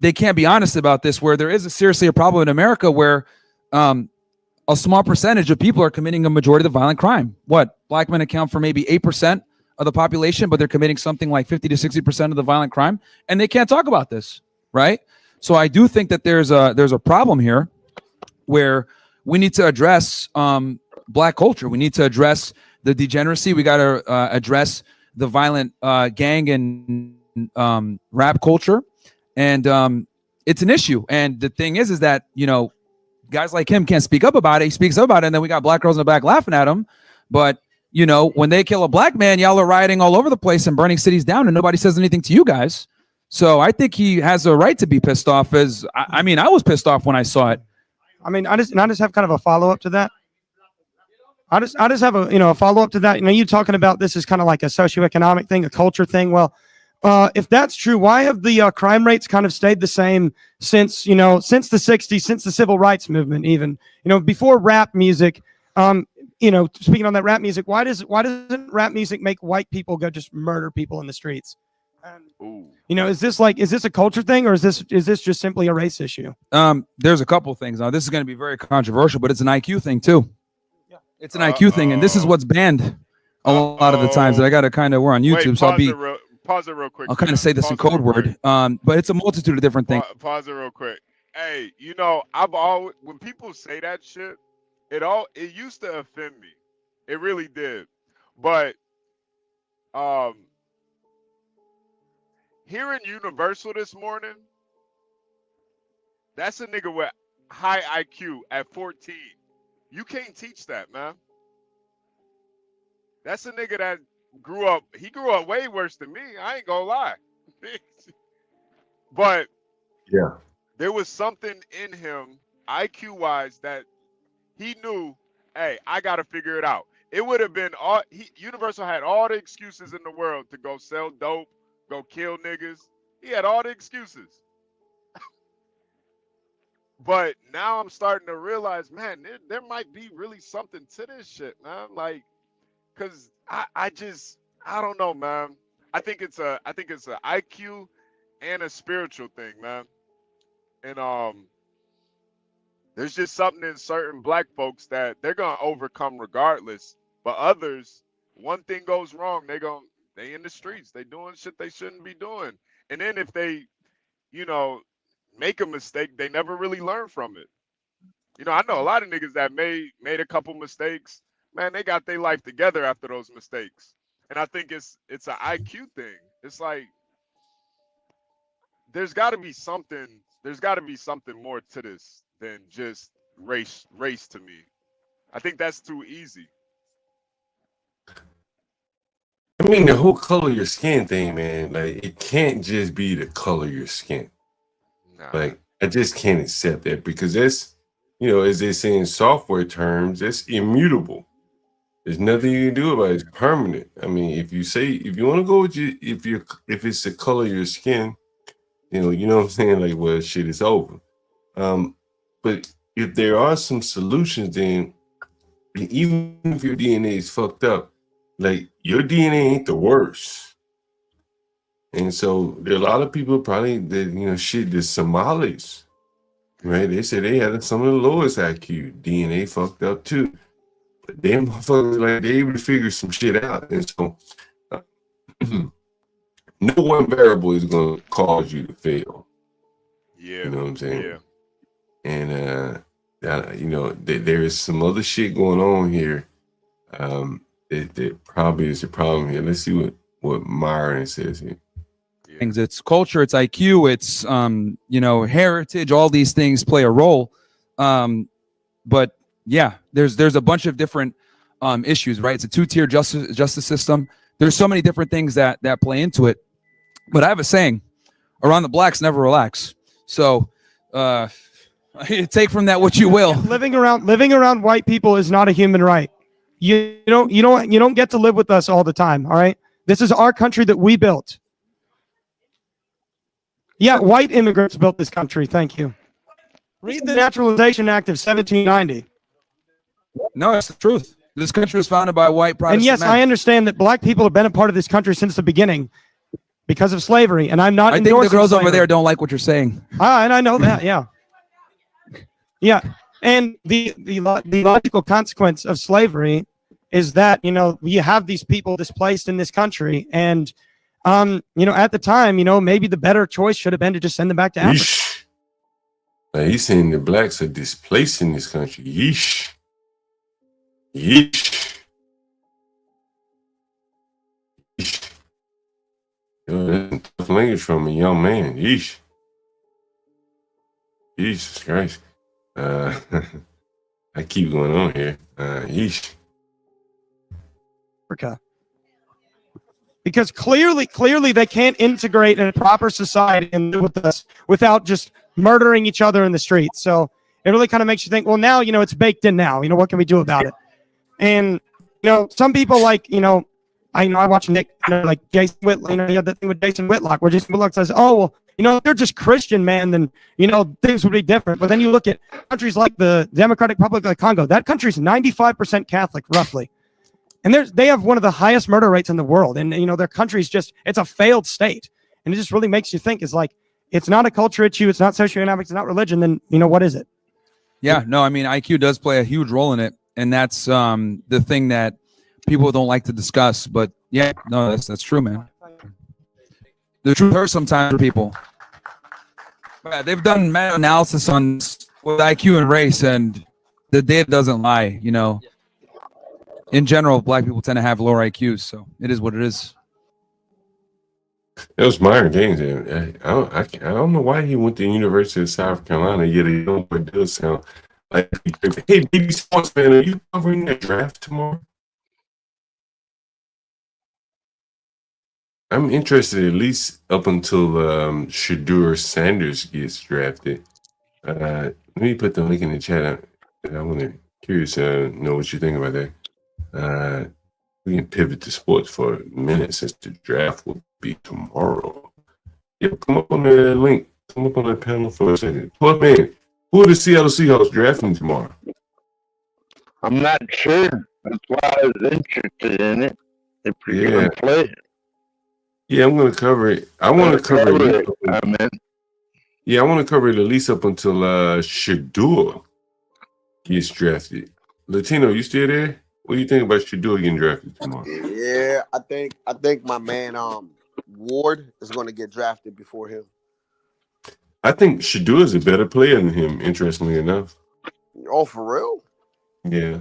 they can't be honest about this, where there is seriously a problem in America where a small percentage of people are committing a majority of the violent crime. What? Black men account for maybe 8% of the population, but they're committing something like 50 to 60% of the violent crime, and they can't talk about this, right? So I do think that there's a problem here where we need to address black culture. We need to address the degeneracy. We got to address the violent gang and rap culture, and it's an issue. And the thing is that, you know, guys like him can't speak up about it. He speaks up about it, and then we got black girls in the back laughing at him. But you know, when they kill a black man, y'all are rioting all over the place and burning cities down, and nobody says anything to you guys. So I think he has a right to be pissed off. As I mean, I was pissed off when I saw it. I mean, I just have kind of a follow up to that. I just have a follow up to that. You know, you talking about this is kind of like a socioeconomic thing, a culture thing. Well, if that's true, why have the crime rates kind of stayed the same since the 60s, since the civil rights movement, even, you know, before rap music? You know, speaking on that rap music, why doesn't rap music make white people go just murder people in the streets? You know, is this a culture thing, or is this just simply a race issue? There's a couple things. Now, this is going to be very controversial, but it's an IQ thing too. It's an IQ thing, and this is what's banned a lot of the times. That I got to kind of, we're on YouTube, Wait, so I'll be. Pause it real quick. I'll kind of say this in code word, but it's a multitude of different things. Pause it real quick. Hey, you know, when people say that shit, it used to offend me. It really did. But hearing Universal this morning, that's a nigga with high IQ at 14. You can't teach that, man. That's a nigga that grew up way worse than me. I ain't gonna lie. But yeah, there was something in him, IQ wise, that he knew, hey, I gotta figure it out. It would have been Universal had all the excuses in the world to go sell dope, go kill niggas. He had all the excuses. But now I'm starting to realize, man, there might be really something to this shit, man. Like, cause I don't know, man. I think it's a IQ and a spiritual thing, man. And there's just something in certain black folks that they're gonna overcome regardless. But others, one thing goes wrong, they in the streets, they doing shit they shouldn't be doing. And then if they, you know, make a mistake, they never really learn from it. You know, I know a lot of niggas that made a couple mistakes. Man, they got their life together after those mistakes. And I think it's an IQ thing. It's like there's got to be something more to this than just race to me. I think that's too easy. I mean, the whole color of your skin thing, man, like, it can't just be the color of your skin. Nah. Like, I just can't accept that, because that's, you know, as they say in software terms, that's immutable. There's nothing you can do about it. It's permanent. I mean, if you want to go with if it's the color of your skin, you know what I'm saying? Like, well, shit is over. But if there are some solutions, then even if your DNA is fucked up, like, your DNA ain't the worst. And so there are a lot of people probably that, you know, shit, the Somalis, right? They say they had some of the lowest IQ. DNA fucked up too. Damn motherfuckers, like, they able to figure some shit out. And so, no one variable is going to cause you to fail. Yeah. You know what I'm saying? Yeah. And, you know, there is some other shit going on here. That probably is the problem here. Let's see what Myron says here. Things. It's culture, it's IQ, it's you know, heritage. All these things play a role. But yeah, there's a bunch of different issues, right? It's a two-tier justice system. There's so many different things that play into it. But I have a saying: around the blacks, never relax. So take from that what you will. Living around white people is not a human right. You don't get to live with us all the time. All right, this is our country that we built. Yeah, white immigrants built this country. Thank you. Read the Naturalization Act of 1790. No, it's the truth. This country was founded by white Protestant And yes, men. I understand that black people have been a part of this country since the beginning because of slavery, and I'm not. I think the girls over there don't like what you're saying. And I know that. Yeah, yeah. And the logical consequence of slavery is that, you know, you have these people displaced in this country, and you know, at the time, you know, maybe the better choice should have been to just send them back to Africa. Yeesh. Now he's saying the blacks are displaced in this country. Yeesh. Yeesh. Yeesh. Yo, that's tough language from a young man. Yeesh. Jesus Christ. I keep going on here. Yeesh. Africa. Because clearly they can't integrate in a proper society and live with us without just murdering each other in the streets. So it really kind of makes you think, well, now, you know, it's baked in now. You know, what can we do about it? And, you know, some people like, you know, I watch Nick, you know, like Jason Whitlock, you know, he had that thing with Jason Whitlock where Jason Whitlock says, oh, well, you know, if they're just Christian, man, then, you know, things would be different. But then you look at countries like the Democratic Republic of Congo. That country's 95% Catholic, roughly. And they have one of the highest murder rates in the world. And, you know, their country's it's a failed state. And it just really makes you think, it's like, it's not a culture issue. It's not socioeconomics. It's not religion. Then, you know, what is it? Yeah, no, I mean, IQ does play a huge role in it. And that's the thing that people don't like to discuss. But yeah, no, that's true, man. The truth hurts sometimes for people. Yeah, they've done meta-analysis on with IQ and race, and the data doesn't lie, you know. In general, black people tend to have lower IQs, so it is what it is. That was Myron Gaines. I don't know why he went to the University of South Carolina, yet he don't, but it does sound like, hey, BB Sports fan, are you covering the draft tomorrow? I'm interested at least up until Shadur Sanders gets drafted. Let me put the link in the chat. I'm curious to know what you think about that. We can pivot to sports for a minute since the draft will be tomorrow. Yeah, come up on that link. Come up on that panel for a second. Plug in. Who are the Seattle Seahawks drafting tomorrow? I'm not sure. That's why I was interested in it. If you're going to play it. Yeah, I'm going to cover it. I want to cover it. I want to cover it at least up until Shadur gets drafted. Latino, you still there? What do you think about Shadur getting drafted tomorrow? Yeah, I think my man Ward is going to get drafted before him. I think Shadur is a better player than him, interestingly enough. Oh, for real? Yeah.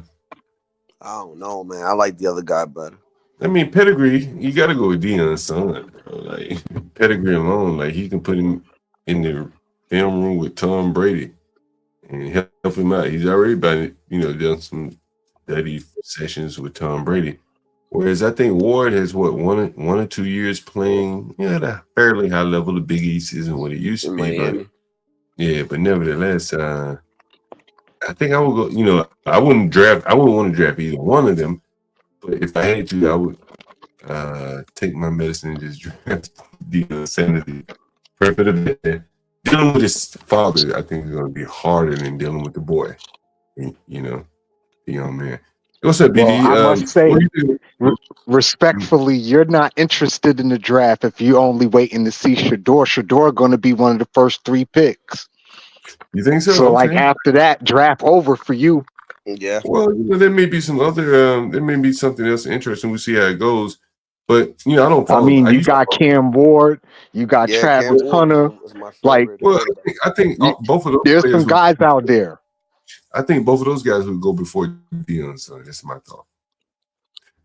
I don't know, man. I like the other guy better. I mean, pedigree, you got to go with Deion's son, bro. Like, pedigree alone, like, he can put him in the film room with Tom Brady and help him out. He's already done some study sessions with Tom Brady. Whereas I think Ward has, one or 2 years playing, at a fairly high level. The Big East isn't what it used to be. But, but nevertheless, I think I would go, I wouldn't want to draft either one of them. But if I had to, I would take my medicine and just draft Deion Sanders. Dealing with his father, I think, is going to be harder than dealing with the boy. The young man. What's up, BD? Well, I must say, respectfully, you're not interested in the draft if you only waiting to see Shador. Shador going to be one of the first 3 picks. You think so? So, after that, draft over for you. Yeah. Well, there may be some other, there may be something else interesting. We'll see how it goes. But I don't I follow. mean, I you used to got follow. Cam Ward, you got Yeah, Cam Travis Ward Hunter. is my Like, favorite Well, quarterback. I think both of those there's players some guys out there. I think both of those guys would go before Deion. So that's my thought.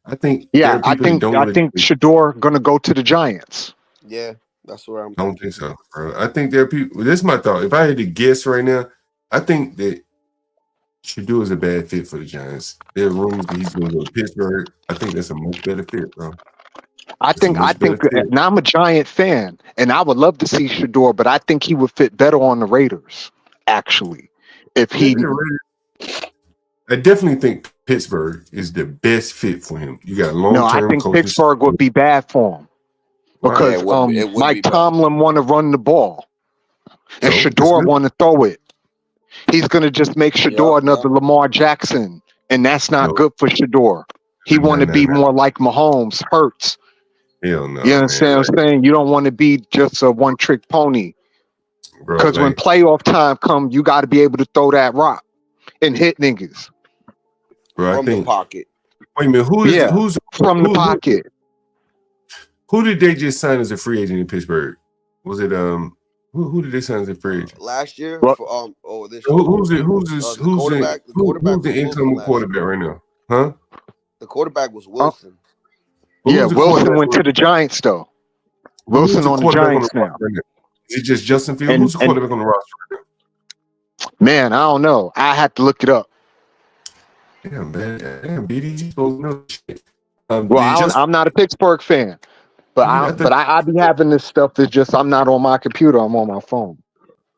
I think there Yeah, are people that don't really. Shador gonna go to the Giants. Yeah, that's where I'm I don't think so, bro. I think there are people. This is my thought. If I had to guess right now, I think that Shador is a bad fit for the Giants. There are rumors that he's going to go to Pittsburgh. I think that's a much better fit, bro. I think, and I'm a Giant fan, and I would love to see Shador, but I think he would fit better on the Raiders. Actually, if he, I definitely think Pittsburgh is the best fit for him. You got long-term no, I think coaches. Pittsburgh would be bad for him because it would Mike be bad. Tomlin want to run the ball, and Shador want to throw it. He's gonna just make Shador another Lamar Jackson, and that's not good for Shador. He want to be more like Mahomes, Hurts. Hell no, You understand what I'm saying? You don't want to be just a one-trick pony. Because when playoff time comes, you got to be able to throw that rock and hit niggas. Bro, From the pocket. Wait a minute, who's from the pocket? Who did they just sign as a free agent in Pittsburgh? Was it who did they sign as a free agent? Last year? What? This Who's the the incoming quarterback right now? Huh? The quarterback was Wilson. Yeah, Wilson went to the Giants though. Wilson on the Giants now. Is it just Justin Fields? Who's the quarterback on the roster right now? Man, I don't know. I have to look it up. Damn, man. Damn, BD, you supposed to know shit. Well, I'm not a Pittsburgh fan, but I be having this stuff. It's just I'm not on my computer. I'm on my phone.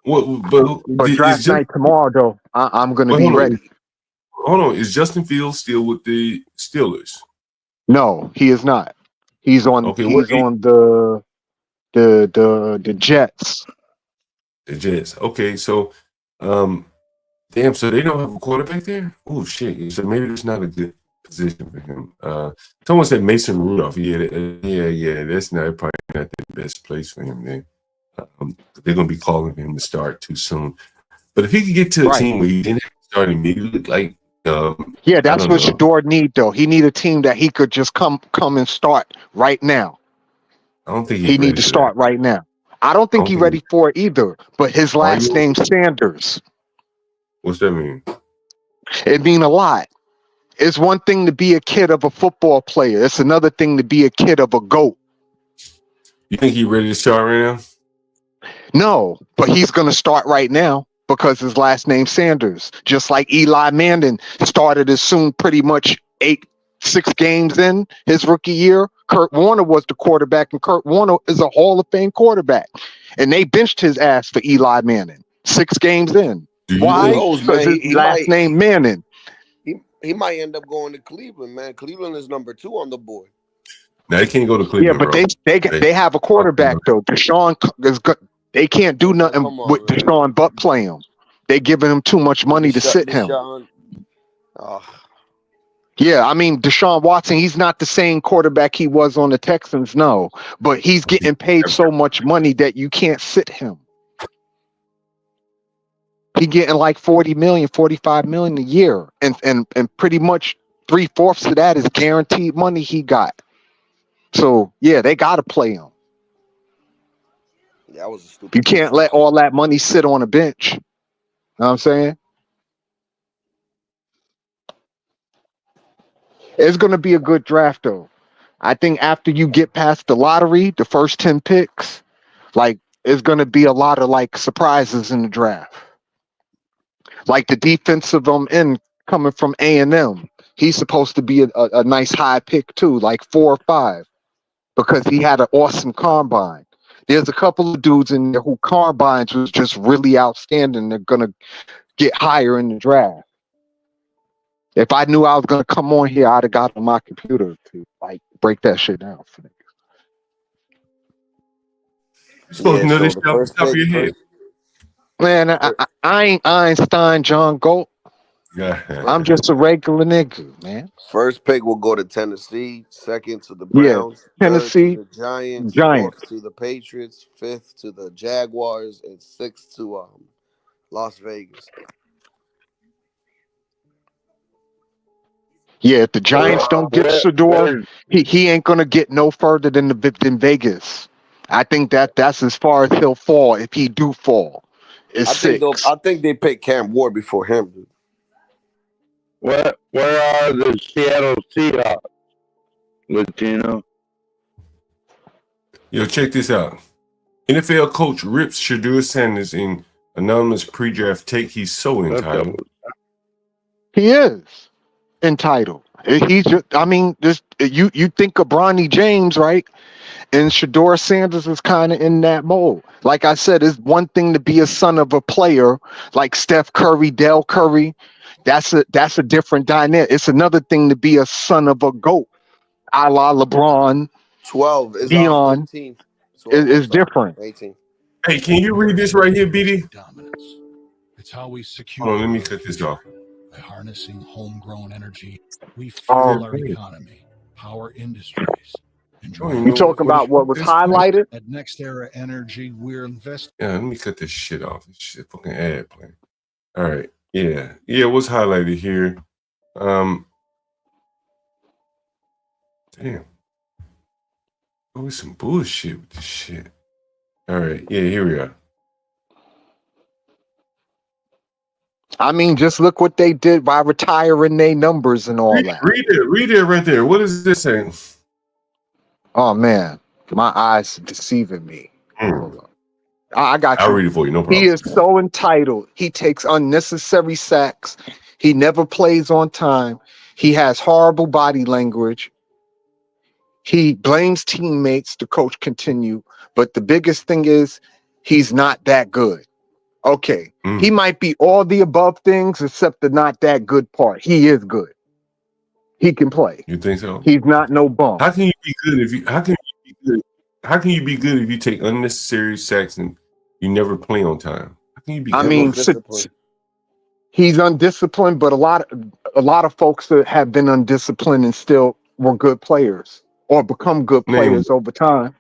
But draft night tomorrow, though, I'm going to be ready. Hold on. Is Justin Fields still with the Steelers? No, he is not. He's on. Okay, he's on the Jets. The Jets. Okay, so damn, so they don't have a quarterback there? Oh shit. So maybe it's not a good position for him. Someone said Mason Rudolph. Yeah, that's probably not the best place for him then. They're gonna be calling him to start too soon. But if he could get to a team where he didn't have to start immediately, like yeah, that's what Shador need though. He need a team that he could just come and start right now. I don't think he need to start right now. I don't think he's ready for it either. But his last name Sanders. What's that mean? It mean a lot. It's one thing to be a kid of a football player. It's another thing to be a kid of a GOAT. You think he's ready to start right now? No, but he's going to start right now because his last name Sanders. Just like Eli Manning started as soon pretty much 6 games in his rookie year. Kurt Warner was the quarterback, and Kurt Warner is a Hall of Fame quarterback. And they benched his ass for Eli Manning 6 games in. Why? Because his last name Manning. He might end up going to Cleveland, man. Cleveland is number 2 on the board. Now they can't go to Cleveland. Yeah, but they have a quarterback though. Deshaun is good. They can't do nothing with Deshaun but play him. They giving him too much money to sit him. Yeah, I mean Deshaun Watson, he's not the same quarterback he was on the Texans, no. But he's getting paid so much money that you can't sit him. He getting like 40 million, 45 million a year. And pretty much 3/4 of that is guaranteed money he got. So yeah, they gotta play him. That was a stupid. You can't let all that money sit on a bench. You know what I'm saying? It's going to be a good draft, though. I think after you get past the lottery, the first 10 picks, like, it's going to be a lot of, like, surprises in the draft. Like the defensive end coming from A&M. He's supposed to be a nice high pick, too, like 4 or 5, because he had an awesome combine. There's a couple of dudes in there who combines was just really outstanding. They're going to get higher in the draft. If I knew I was going to come on here, I'd have got on my computer to like break that shit down for niggas. You're supposed to know this stuff off the top of your head. Man, I ain't Einstein, John Galt. I'm just a regular nigga, man. First pick will go to Tennessee. Second to the Browns. Yeah, Tennessee. To the Giants. Giants. 4th to the Patriots. 5th to the Jaguars. And 6th to Las Vegas. Yeah, if the Giants don't get Shador, he ain't gonna get no further than Vegas. I think that's as far as he'll fall if he do fall. Is I think they pick Cam Ward before him. Dude. Where are the Seattle Seahawks, Latino? Yo, check this out. NFL coach rips Shedeur Sanders in anonymous pre-draft take. He's so entitled. He is entitled. He's just, I mean, this you think of Bronny James, right? And Shedeur Sanders is kind of in that mold. Like I said, it's one thing to be a son of a player like Steph Curry, Dell Curry. That's a different dynamic. It's another thing to be a son of a GOAT, a la LeBron. 12 is Dion. 18. Is different. 18. Hey, can you read this right here, BD? Dominance. It's how we secure. Hold on, let me cut this off. By harnessing homegrown energy, we fuel our economy, power industries, and drive. You talking about what was highlighted? At Next Era Energy, we're investing. Yeah, let me cut this shit off. This shit fucking ad playing. All right. Yeah. What's highlighted here? Damn. Oh, it's some bullshit with this shit. All right. Yeah, here we are. I mean, just look what they did by retiring their numbers and all that. Read it right there. What is this saying? Oh man, my eyes are deceiving me. Hold on. I got you. I'll read it for you. No problem. He is so entitled. He takes unnecessary sacks. He never plays on time. He has horrible body language. He blames teammates. The coach continue. But the biggest thing is he's not that good. Okay. He might be all the above things except the not that good part. He is good. He can play. You think so? He's not no bum. How can you be good if you take unnecessary sacks and you never play on time? How can you be I good? mean, he's undisciplined, but a lot of folks that have been undisciplined and still were good players or become good players over time.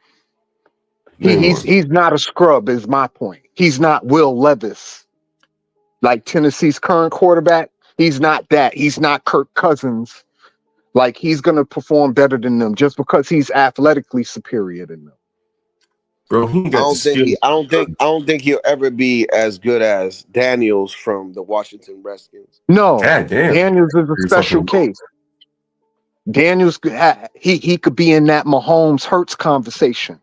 He's not a scrub, is my point. He's not Will Levis, like Tennessee's current quarterback. He's not that. He's not Kirk Cousins. Like, he's gonna perform better than them just because he's athletically superior than them. Bro, I don't think he'll ever be as good as Daniels from the Washington Redskins. No, God damn. Daniels is a special case. Daniels, he could be in that Mahomes Hurts conversation.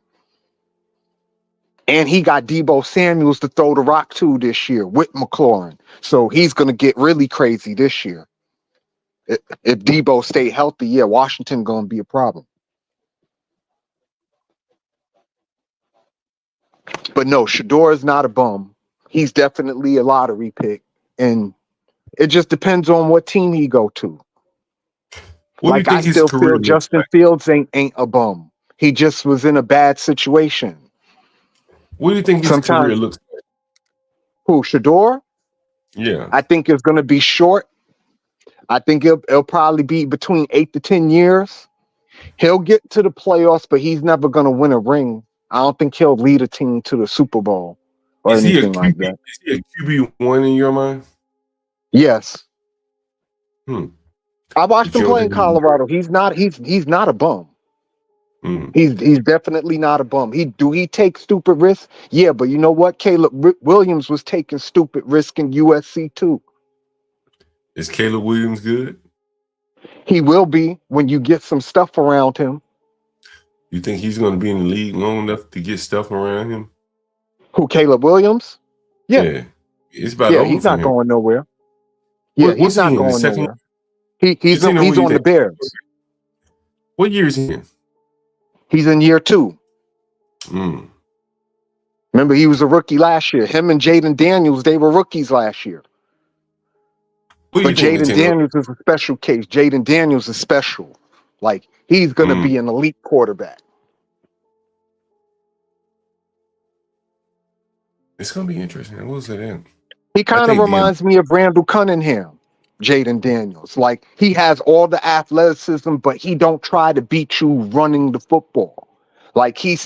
And he got Deebo Samuels to throw the rock to this year with McLaurin. So he's going to get really crazy this year. If Deebo stay healthy, yeah, Washington going to be a problem. But no, Shedeur is not a bum. He's definitely a lottery pick. And it just depends on what team he go to. What do you think I still his career feel looks Justin Fields ain't a bum. He just was in a bad situation. What do you think his career looks like? Who, Shedeur? Yeah. I think it's going to be short. I think it'll probably be between 8 to 10 years. He'll get to the playoffs, but he's never going to win a ring. I don't think he'll lead a team to the Super Bowl or anything like that. Is he a QB1 in your mind? Yes. I watched him play in Colorado. He's not a bum. He's definitely not a bum. He take stupid risks? Yeah, but you know what? Caleb Williams was taking stupid risks in USC too. Is Caleb Williams good? He will be when you get some stuff around him. You think he's going to be in the league long enough to get stuff around him? Who, Caleb Williams? Yeah. It's about over he's for not him. going nowhere. Yeah, he's not going nowhere. He's on the Bears. What year is he in? He's in year 2. Remember, he was a rookie last year. Him and Jaden Daniels, they were rookies last year. But Jaden Daniels is a special case. Jaden Daniels is special. Like, he's going to be an elite quarterback. It's going to be interesting. What was it in? He kind of reminds me of Randall Cunningham, Jaden Daniels. Like, he has all the athleticism, but he don't try to beat you running the football. Like, he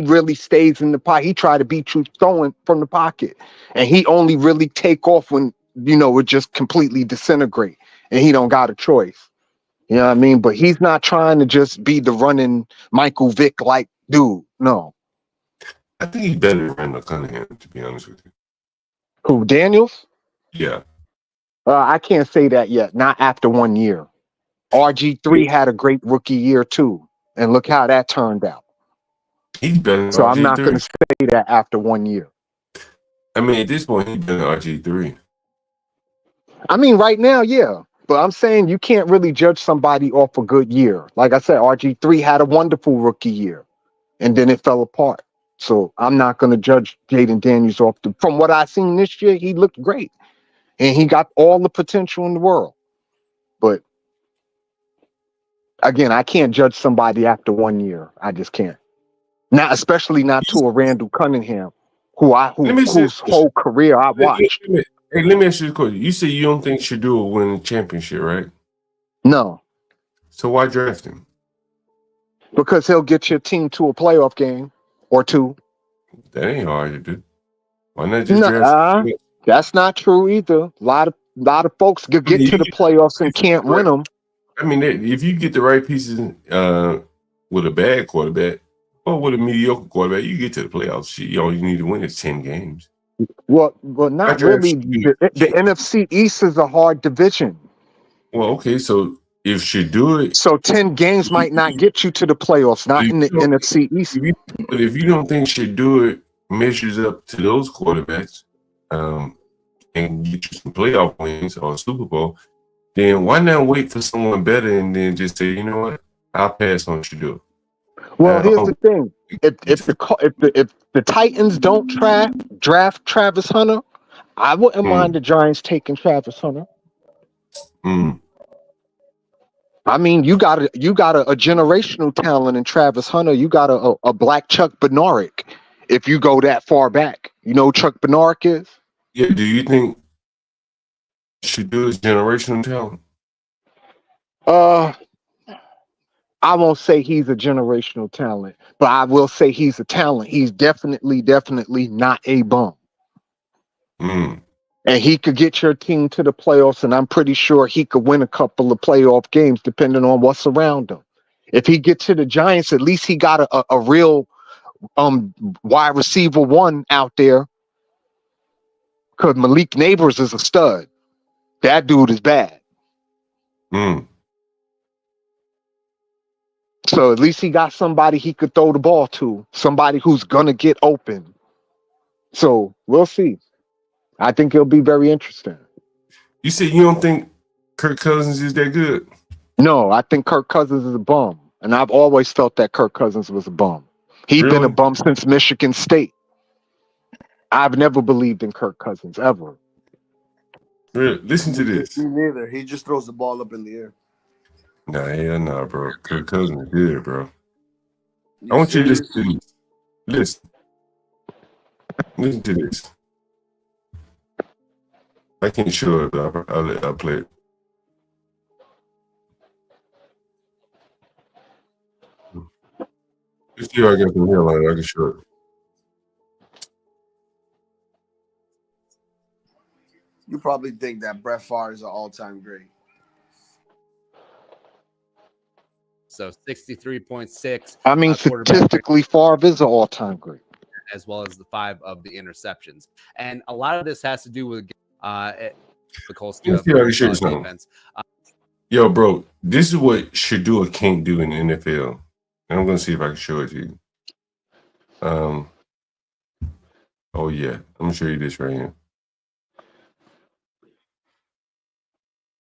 really stays in the pocket. He tried to beat you throwing from the pocket. And he only really take off when, it just completely disintegrate. and he don't got a choice. You know what I mean? But he's not trying to just be the running Michael Vick like dude. No. I think he's better than Randall Cunningham, to be honest with you. Who, Daniels? Yeah. I can't say that yet. Not after 1 year. RG3 had a great rookie year too, and look how that turned out. He's better than So I'm not going to RG3. say that after 1 year. I mean, at this point, he's better than RG3. I mean, right now, yeah. But I'm saying you can't really judge somebody off a good year. Like I said, RG3 had a wonderful rookie year, and then it fell apart. So I'm not going to judge Jaden Daniels off from what I seen this year. He looked great, and he got all the potential in the world. But again, I can't judge somebody after 1 year. I just can't. Not especially not to a Randall Cunningham, whose whole career I watched. Hey, let me ask you a question. You say you don't think Shador will win a championship, right? No, So why draft him? because he'll get your team to a playoff game or two. That ain't hard to do. Why not just No, draft? that's not true either. A lot of folks could get to the playoffs and can't win them. I mean, if you get the right pieces with a bad quarterback or with a mediocre quarterback, you get to the playoffs. Shit, all you need to win is 10 games. Well, not really. The NFC East is a hard division. Well, okay, so if Shador, so 10 games might not get you to the playoffs, not in the NFC East. But if you don't think Shador measures up to those quarterbacks and get you some playoff wins or a Super Bowl, then why not wait for someone better and then just say, you know what, I'll pass on Shador. Well, here's the thing: if the Titans don't draft Travis Hunter, I wouldn't mind the Giants taking Travis Hunter. I mean, you got a generational talent in Travis Hunter. You got a black Chuck Bednarik. If you go that far back, you know who Chuck Bednarik is? Yeah. Do you think Shador is generational talent? I won't say he's a generational talent, but I will say he's a talent. He's definitely not a bum. And he could get your team to the playoffs, and I'm pretty sure he could win a couple of playoff games depending on what's around him. If he gets to the Giants, at least he got a real wide receiver one out there, because Malik Neighbors is a stud. That dude is bad. So at least he got somebody he could throw the ball to, somebody who's gonna get open. So we'll see. I think it'll be very interesting. You said you don't think Kirk Cousins is that good? No, I think Kirk Cousins is a bum. And I've always felt that Kirk Cousins was a bum. He's been a bum since Michigan State. I've never believed in Kirk Cousins, ever. Really? Listen to this. Me neither. He just throws the ball up in the air. Nah, hell nah, bro. Kirk Cousins is good, bro. I want you to listen to this. Listen to this. I can't show it, but I'll play it. This year I got some hairline, I can show it. You probably think that Brett Favre is an all-time great. So 63.6. I mean, statistically, Favre is an all-time great. As well as the 5 of the interceptions. And a lot of this has to do with the Kolsky defense. Yo, bro, this is what Shador can't do in the NFL. And I'm going to see if I can show it to you. Oh, yeah. I'm going to show you this right here.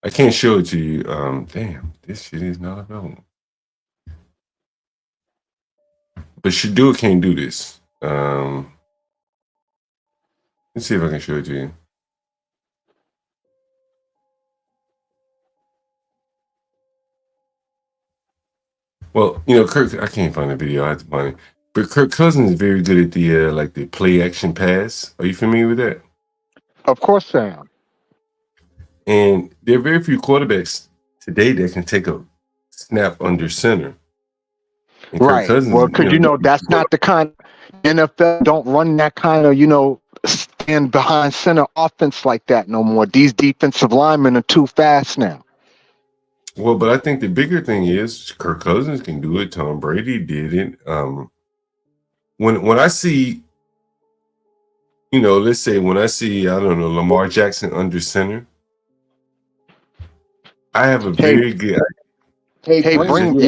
I can't show it to you. Damn, this shit is not available. But Shador can't do this. Let's see if I can show it to you. Well, you know, Kirk, I can't find the video. I have to find it. But Kirk Cousins is very good at the play action pass. Are you familiar with that? Of course I am. And there are very few quarterbacks today that can take a snap under center. And Right. Well, because that's not the kind NFL don't run that kind of, stand behind center offense like that no more. These defensive linemen are too fast now. Well, but I think the bigger thing is Kirk Cousins can do it. Tom Brady did it. When I see, let's say when I see, I don't know, Lamar Jackson under center, I have a very good. Hey, bring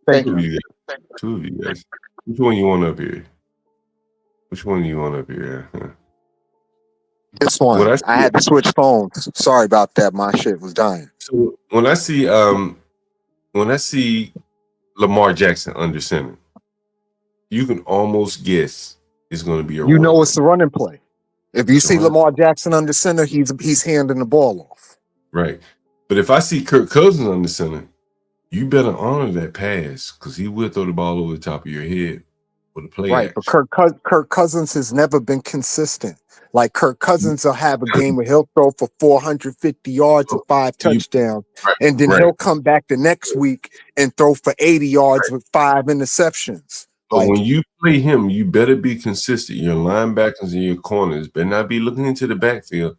Thank Two of you. you guys. Two of you guys. Which one you want up here? Which one do you want up here? Huh? This When one. I I see, had to switch phones. Sorry about that. My shit was dying. so when I see Lamar Jackson under center, you can almost guess it's going to be a You run know play. it's the running play. If you It's a see run, Lamar Jackson under center, he's handing the ball off. right? But if I see Kirk Cousins under center, you better honor that pass because he will throw the ball over the top of your head with a play Right, but action. Kirk Cousins has never been consistent. Like Kirk Cousins will have a game where he'll throw for 450 yards and 5 touchdowns, and then Right. he'll come back the next week and throw for 80 yards with 5 interceptions. But Like, when you play him, you better be consistent. Your linebackers and your corners better not be looking into the backfield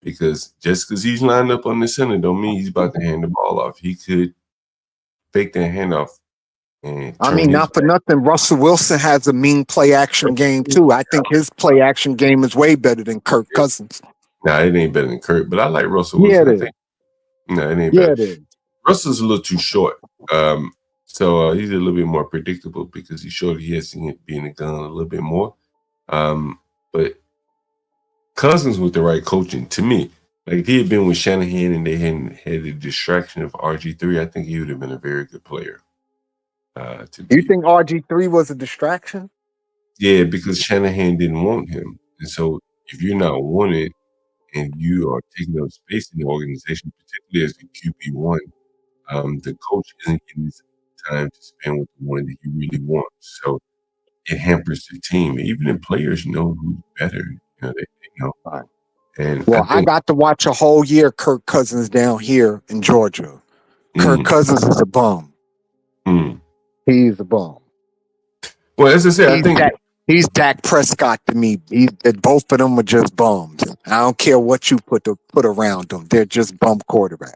because just because he's lined up on the center don't mean he's about to hand the ball off. He could fake that handoff and I turn mean, his not for nothing, Russell Wilson has a mean play action game too. I think his play action game is way better than Kirk Cousins. Nah, it ain't better than Kirk, but I like Russell Yeah, Wilson. it I is. think it ain't Yeah, better. it is. Russell's a little too short. So he's a little bit more predictable because he's short. He has to be in the gun a little bit more. But Cousins with the right coaching, to me, like if he had been with Shanahan and they hadn't had the distraction of RG3, I think he would have been a very good player. You think RG3 was a distraction? Yeah, because Shanahan didn't want him. And so if you're not wanted and you are taking up space in the organization, particularly as a QB1, the coach isn't getting his time to spend with the one that he really wants. So it hampers the team. Even the players know who's better. They know. And Well, I got to watch a whole year Kirk Cousins down here in Georgia. Kirk Cousins is a bum. He's a bum. Well, as I said, I think he's Dak Prescott to me. Both of them are just bums. I don't care what you put around them. They're just bum quarterbacks.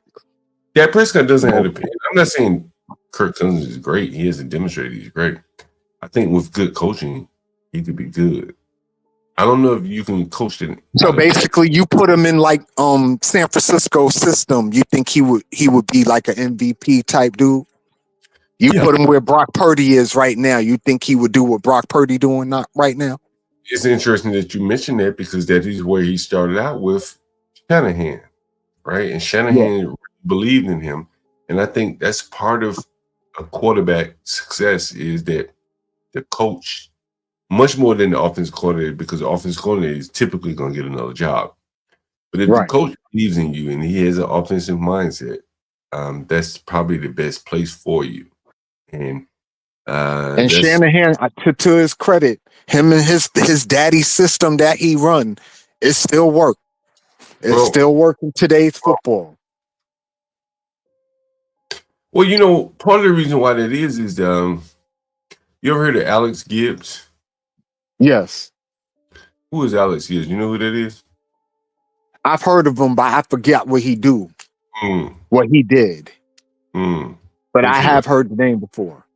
Dak Prescott doesn't have the. I'm not saying Kirk Cousins is great. He hasn't demonstrated he's great. I think with good coaching, he could be good. I don't know if you can coach it. So basically, you put him in like San Francisco system. You think he would be like an MVP type dude? You put him where Brock Purdy is right now. You think he would do what Brock Purdy doing not right now? It's interesting that you mentioned that because that is where he started out with Shanahan, right? And Shanahan believed in him, and I think that's part of a quarterback success is that the coach, much more than the offensive coordinator, because the offensive coordinator is typically going to get another job. But if the coach believes in you and he has an offensive mindset, that's probably the best place for you. And Shanahan, to his credit, him and his daddy's system that he run, it still work. It's still working today's football. Well, part of the reason why that is you ever heard of Alex Gibbs? Yes. Who is Alex Gibbs? You know who that is? I've heard of him, but I forget what he do. What he did. But I have heard the name before.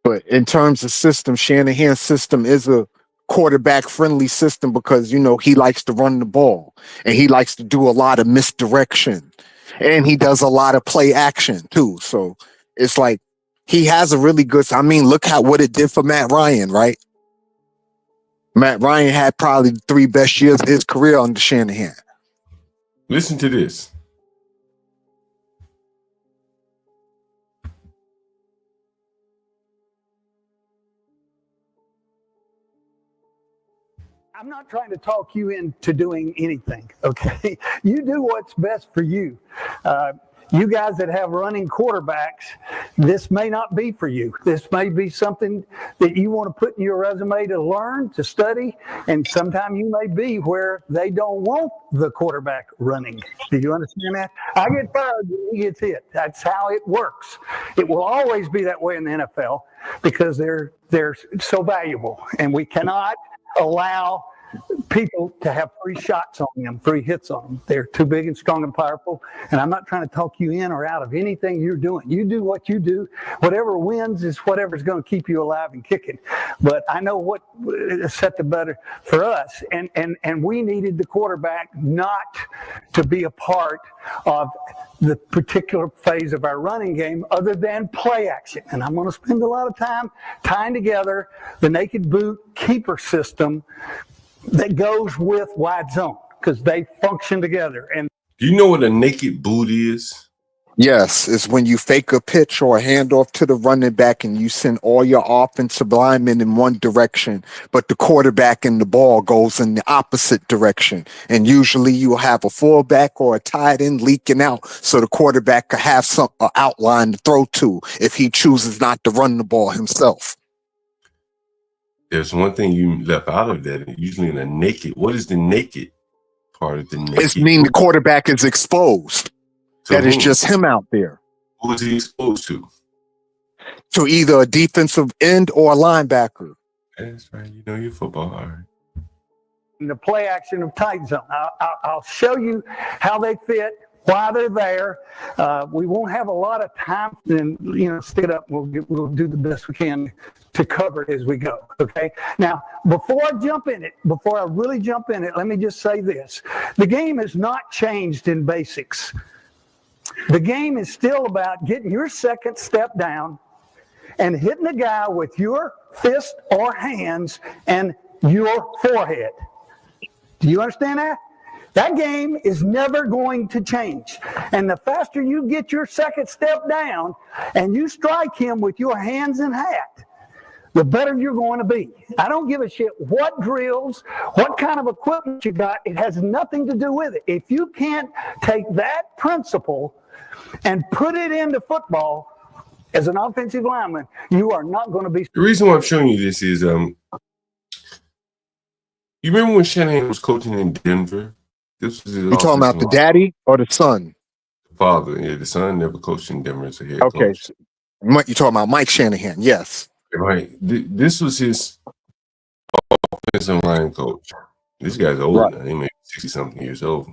But in terms of system, Shanahan's system is a quarterback-friendly system because, he likes to run the ball. And he likes to do a lot of misdirection. And he does a lot of play action, too. So it's like he has a really good... I mean, look at what it did for Matt Ryan, right? Matt Ryan had probably the 3 best years of his career under Shanahan. Listen to this. I'm not trying to talk you into doing anything, okay? You do what's best for you. You guys that have running quarterbacks, this may not be for you. This may be something that you want to put in your resume to learn, to study, and sometime you may be where they don't want the quarterback running. Do you understand that? I get fired when he gets hit. That's how it works. It will always be that way in the NFL because they're so valuable, and we cannot allow people to have free shots on them, free hits on them. They're too big and strong and powerful. And I'm not trying to talk you in or out of anything you're doing. You do what you do. Whatever wins is whatever's going to keep you alive and kicking. But I know what set the better for us. And we needed the quarterback not to be a part of the particular phase of our running game other than play action. And I'm going to spend a lot of time tying together the naked boot keeper system that goes with wide zone because they function together. And Do you know what a naked boot is? Yes, it's when you fake a pitch or a handoff to the running back and you send all your offensive linemen in one direction, but the quarterback and the ball goes in the opposite direction. And usually you'll have a fullback or a tight end leaking out so the quarterback could have some outline to throw to if he chooses not to run the ball himself. There's one thing you left out of that. Usually in a naked, what is the naked part of the naked? It's mean the quarterback is exposed. So that is just him out there. Who is he exposed to? To either a defensive end or a linebacker. That's right. You know your football. All right. the play action of tight zone. I'll show you how they fit, why they're there. We won't have a lot of time, and stick it up. We'll do the best we can to cover it as we go. Okay. Now, before I really jump in it, let me just say this: the game has not changed in basics. The game is still about getting your second step down and hitting the guy with your fist or hands and your forehead. Do you understand that? That game is never going to change. And the faster you get your second step down and you strike him with your hands and hat, the better you're going to be. I don't give a shit what drills, what kind of equipment you got. It has nothing to do with it. If you can't take that principle and put it into football as an offensive lineman, you are not going to be. The reason why I'm showing you this is, you remember when Shanahan was coaching in Denver? This was his You talking about the daddy or the son? The father. Yeah, the son never coached in Denver as a head Okay. coach. You talking about Mike Shanahan? Yes. Right. This was his offensive line coach. This guy's old now. He may be 60-something years old.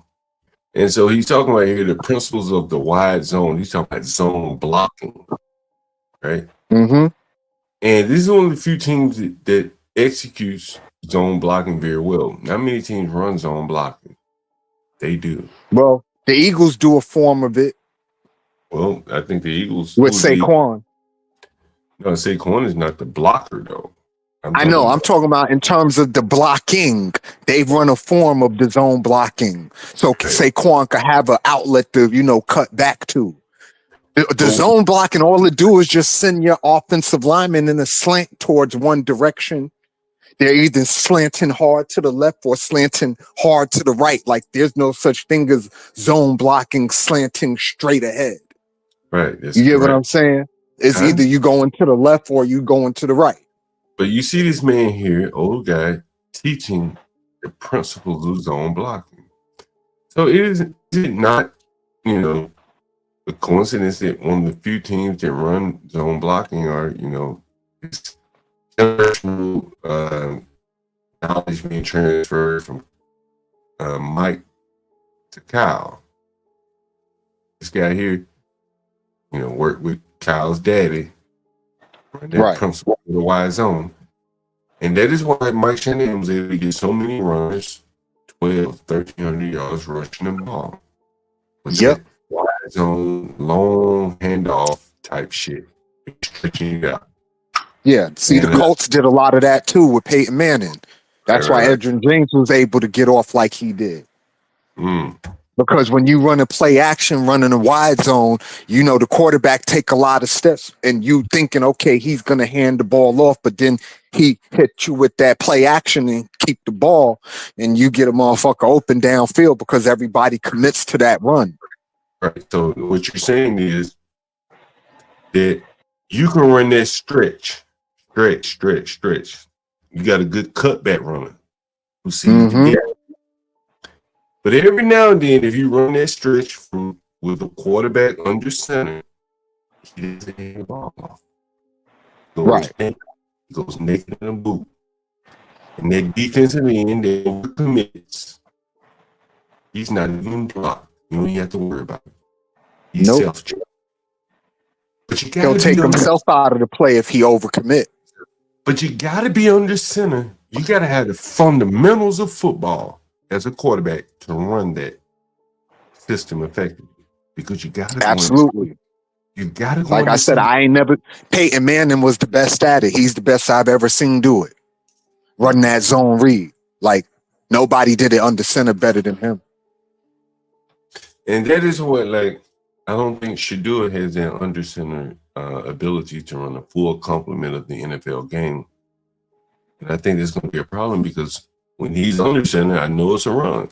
And so he's talking about here the principles of the wide zone. He's talking about zone blocking. Right? Mm-hmm. And this is one of the few teams that executes zone blocking very well. Not many teams run zone blocking. They do. Well, the Eagles do a form of it. Well, I think the Eagles with Saquon. No, Saquon is not the blocker, though. I'm talking about in terms of the blocking. They run a form of the zone blocking. So Saquon could have an outlet to, cut back to. The zone blocking, all it do is just send your offensive lineman in a slant towards one direction. They're either slanting hard to the left or slanting hard to the right. Like there's no such thing as zone blocking, slanting straight ahead. Right. You get what I'm saying? It's either you going to the left or you going to the right. But you see this man here, old guy, teaching the principles of zone blocking. So is it not, a coincidence that one of the few teams that run zone blocking are, it's generational knowledge being transferred from Mike to Kyle. This guy here, worked with Kyle's daddy. That principle of the wide zone. And that is why Mike Shanahan was able to get so many runners, 1,300 yards rushing the ball. Yep. Wide zone, long handoff type shit. Stretching it out. Yeah. See, the Colts did a lot of that too with Peyton Manning. That's why Edgerrin James was able to get off like he did. Because when you run a play action, running a wide zone, the quarterback take a lot of steps and you thinking, okay, he's going to hand the ball off, but then he hit you with that play action and keep the ball and you get a motherfucker open downfield because everybody commits to that run. Right. So what you're saying is that you can run that stretch. You got a good cutback runner who sees the gap. But every now and then, if you run that stretch with a quarterback under center, he doesn't hand the ball off. He goes naked in a boot. And that defensive end that overcommits, he's not even blocked. You don't even have to worry about it. He's Nope. self-check. But you He'll gotta take be under, himself out of the play if he overcommit. but you gotta be under center. You gotta have the fundamentals of football as a quarterback to run that system effectively. Because you gotta go Absolutely. You gotta go Like I under said, center. Peyton Manning was the best at it. He's the best I've ever seen do it. Run that zone read. Like nobody did it under center better than him. And that is what, like, I don't think Shador has that under center ability to run a full complement of the NFL game. And I think that's going to be a problem because when he's under center, I know it's a run.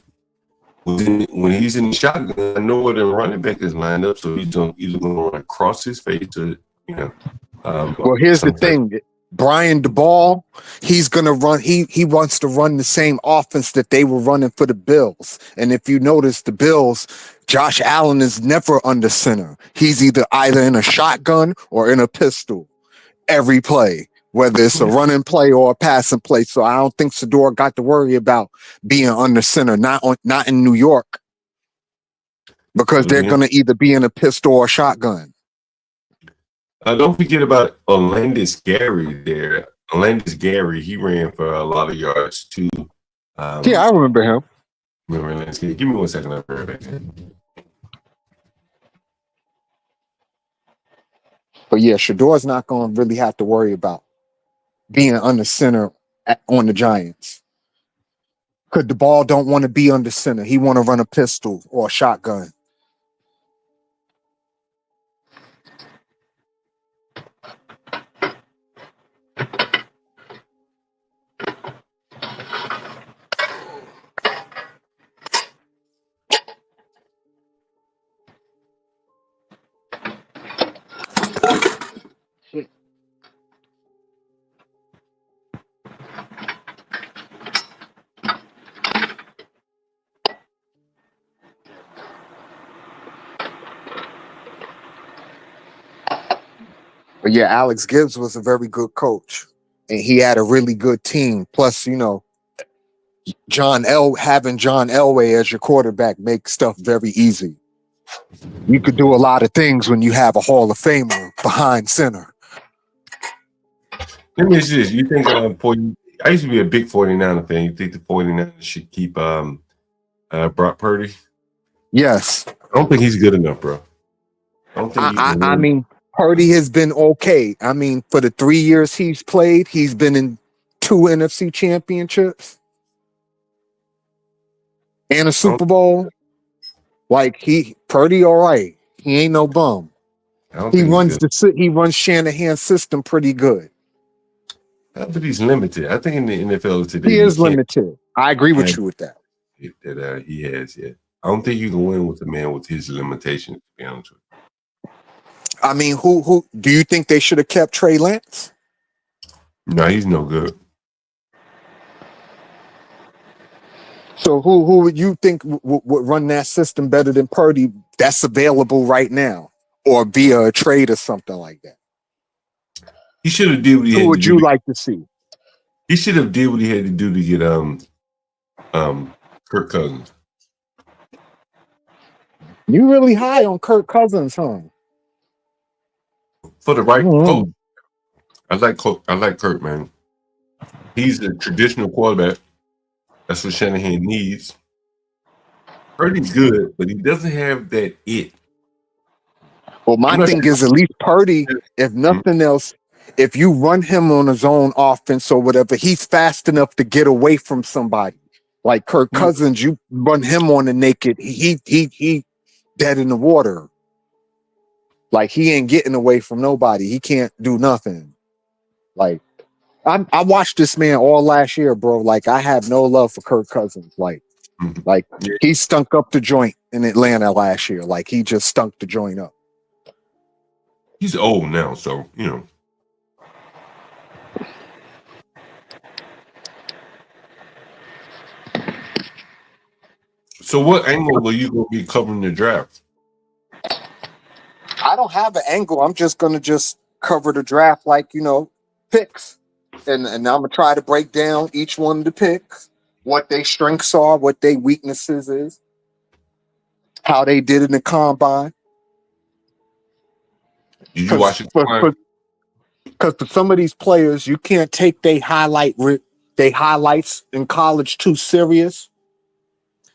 When he's in the shotgun, I know where the running back is lined up, so he's either going to run across his face or, you know. Well, here's the thing. Brian DeBall, he's gonna run. He wants to run the same offense that they were running for the Bills. And if you notice, the Bills, Josh Allen is never under center. He's either in a shotgun or in a pistol every play, whether it's a running play or a passing play. So I don't think Shador got to worry about being under center. Not in New York, because they're gonna either be in a pistol or a shotgun. Don't forget about Orlandis Gary there. Orlandis Gary, he ran for a lot of yards too. Yeah, I remember him. Remember Orlandis Gary? Give me 1 second. I'll be right back. But yeah, Shador's not going to really have to worry about being under center on the Giants. Because the ball don't want to be under center. He want to run a pistol or a shotgun. But yeah, Alex Gibbs was a very good coach, and he had a really good team. Plus, you know, having John Elway as your quarterback makes stuff very easy. You could do a lot of things when you have a Hall of Famer behind center. Let me ask you this. You think I used to be a big 49er fan. You think the 49ers should keep Brock Purdy? Yes. I don't think he's good enough, bro. I don't think I mean, Purdy has been okay. I mean, for the 3 years he's played, he's been in 2 NFC championships and a Super Bowl. Like Purdy, all right. He ain't no bum. He runs Shanahan's system pretty good. But he's limited. I think in the NFL today, he is limited. I agree with you with that. That he has, yeah. I don't think you can win with a man with his limitations, to be honest with you. I mean, who do you think they should have kept Trey Lance? No, he's no good. So who would you think would run that system better than Purdy that's available right now, or via a trade or something like that? He should have did what he had to do. Who would you like to see? He should have did what he had to do to get Kirk Cousins. You really high on Kirk Cousins, huh? For the right coach. I like Kirk, man. He's a traditional quarterback. That's what Shanahan needs. Purdy's good, but he doesn't have that it. Well, my thing is, at least Purdy, if nothing else, if you run him on his own offense or whatever, he's fast enough to get away from somebody. Like Kirk Cousins, you run him on the naked, he dead in the water. Like he ain't getting away from nobody. He can't do nothing. Like I watched this man all last year, bro. Like I have no love for Kirk Cousins. Like he stunk up the joint in Atlanta last year. Like he just stunk the joint up. He's old now, so you know. So what angle are you going to be covering the draft? I don't have an angle. I'm just going to cover the draft like, you know, picks. and I'm gonna try to break down each one of the picks, what their strengths are, what their weaknesses is, how they did in the combine. Did you watch it? Because for some of these players, you can't take they highlights in college too serious.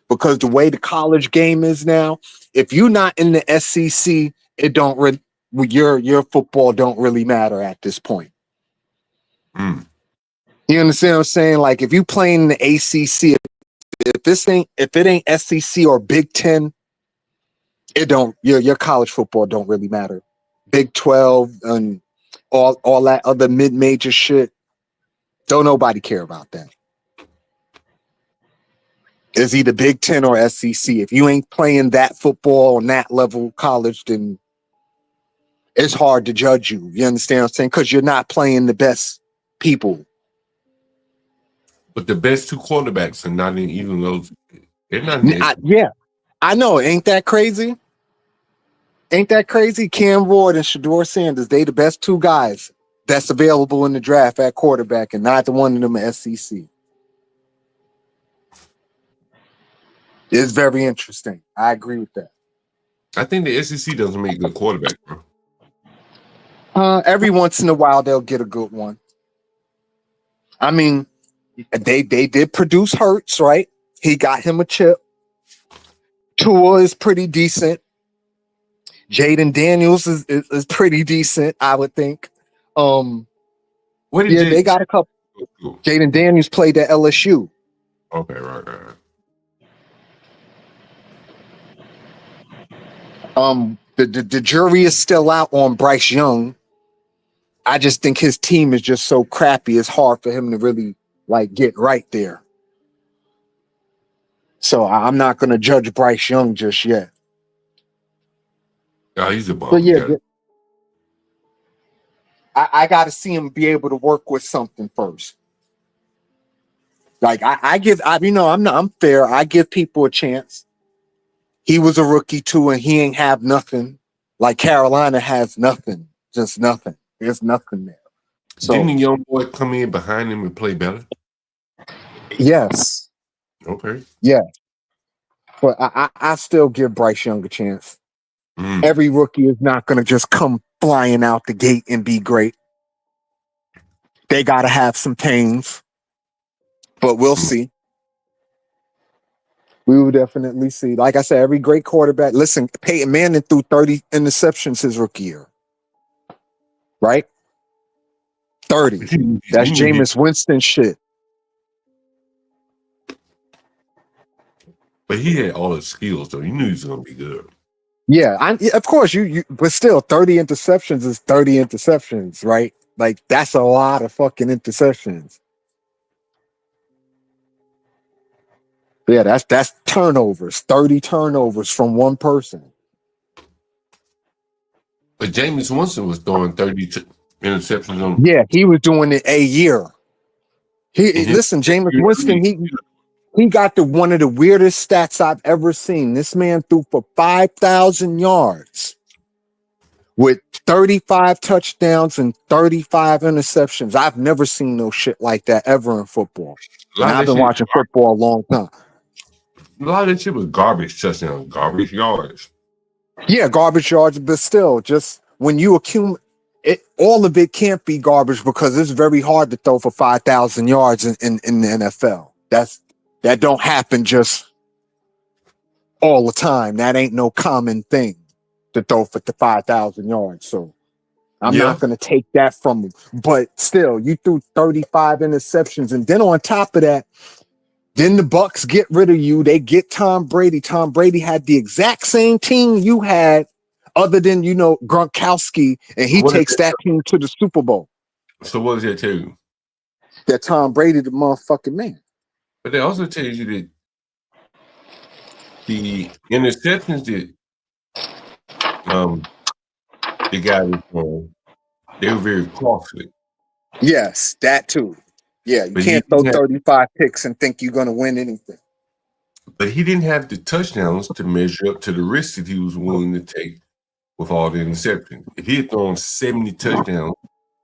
Because the way the college game is now, if you're not in the SEC, it don't really your football don't really matter at this point. Mm. You understand what I'm saying? Like if you playing in the ACC, if it ain't SEC or Big Ten, it don't your college football don't really matter. Big 12 and all that other mid-major shit, don't nobody care about that. It's either Big Ten or SEC. If you ain't playing that football on that level college, then it's hard to judge you. You understand what I'm saying? Because you're not playing the best people. But the best two quarterbacks are not in even those. They're not. Yeah, I know. Ain't that crazy? Ain't that crazy? Cam Ward and Shedeur Sanders, they the best two guys that's available in the draft at quarterback, and neither one of them are SEC. It's very interesting. I agree with that. I think the SEC doesn't make good quarterback, bro. Every once in a while they'll get a good one. I mean, they did produce Hurts, right? He got him a chip. Tua is pretty decent. Jaden Daniels is pretty decent, I would think. They got a couple. Jaden Daniels played at LSU. Okay, right. The jury is still out on Bryce Young. I just think his team is just so crappy. It's hard for him to really like get right there. So I'm not going to judge Bryce Young just yet. Yeah, he's a bum. But yeah, I got to see him be able to work with something first. Like I'm fair. I give people a chance. He was a rookie too, and he ain't have nothing. Like Carolina has nothing, just nothing. There's nothing there. So, didn't the young boy come in behind him and play better? Yes. Okay. Yeah. But I still give Bryce Young a chance. Mm. Every rookie is not going to just come flying out the gate and be great. They got to have some pains. But we'll see. We will definitely see. Like I said, every great quarterback. Listen, Peyton Manning threw 30 interceptions his rookie year. Right? 30. That's Jameis Winston shit. But he had all the skills, though. You knew he was going to be good. Yeah, of course, but still, 30 interceptions is 30 interceptions, right? Like, that's a lot of fucking interceptions. Yeah, that's turnovers, 30 turnovers from one person. But Jameis Winston was throwing 30 interceptions on. Yeah, he was doing it a year. Listen, Jameis Winston, he got one of the weirdest stats I've ever seen. This man threw for 5,000 yards with 35 touchdowns and 35 interceptions. I've never seen no shit like that ever in football. And I've been watching football a long time. A lot of that shit was garbage touchdowns, garbage yards. Yeah, garbage yards, but still, just when you accumulate it, all of it can't be garbage because it's very hard to throw for 5,000 yards in the NFL. That don't happen just all the time. That ain't no common thing to throw for the 5,000 yards. So I'm not going to take that from him. But still, you threw 35 interceptions. And then on top of that, then the Bucs get rid of you. They get Tom Brady. Tom Brady had the exact same team you had, other than, Gronkowski, and he takes that team to the Super Bowl. So what does that tell you? That Tom Brady the motherfucking man. But they also tells you that the interceptions that the guy was throwing, they were very costly. Yes, that too. Yeah, you can't throw 35 picks and think you're going to win anything. But he didn't have the touchdowns to measure up to the risk that he was willing to take with all the interceptions. If he had thrown 70 touchdowns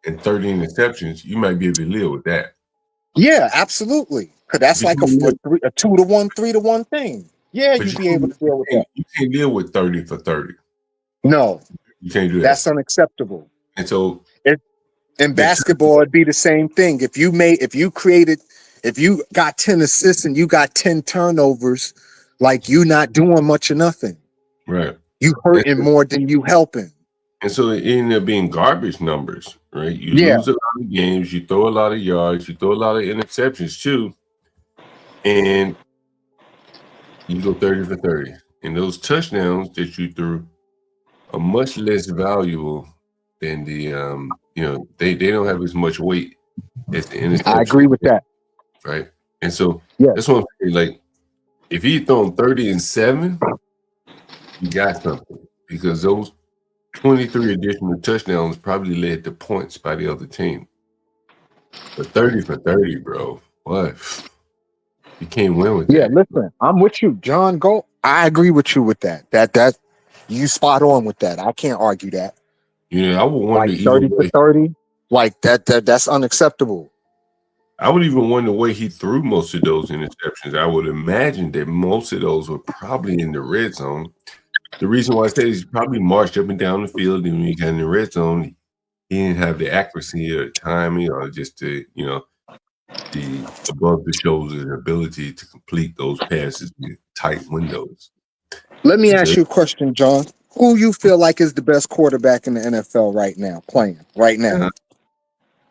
and 30 interceptions, you might be able to live with that. Yeah, absolutely. Because that's But like you can't live- a 2-to-1, 3-to-1 thing. Yeah, but you'd be able to deal with that. you can't deal with 30 for 30. No, You can't do that. that's unacceptable. And so In basketball, it'd be the same thing. If you got 10 assists and you got 10 turnovers, like you not doing much of nothing. right. You hurting more than you helping. And so it ended up being garbage numbers, right? You Yeah. lose a lot of games, you throw a lot of yards, you throw a lot of interceptions too, and you go 30 for 30. And those touchdowns that you threw are much less valuable than the they don't have as much weight as the interception. I agree with that. Right. And so Yeah. that's what I'm saying. Like, if he thrown 30 and 7, you got something, because those 23 additional touchdowns probably led to points by the other team. But 30 for 30, bro. What? You can't win with Yeah, that. listen, I'm with you, John. I agree with you with that. That you spot on with that. I can't argue that. You know, I would wonder Like 30 for 30, like that's unacceptable. I would even wonder where he threw most of those interceptions. I would imagine that most of those were probably in the red zone. The reason why I say is he probably marched up and down the field, and when he got in the red zone, he didn't have the accuracy or timing or just the above the shoulder ability to complete those passes with tight windows. Let me ask you a question, John. Who you feel like is the best quarterback in the NFL right now, playing right now?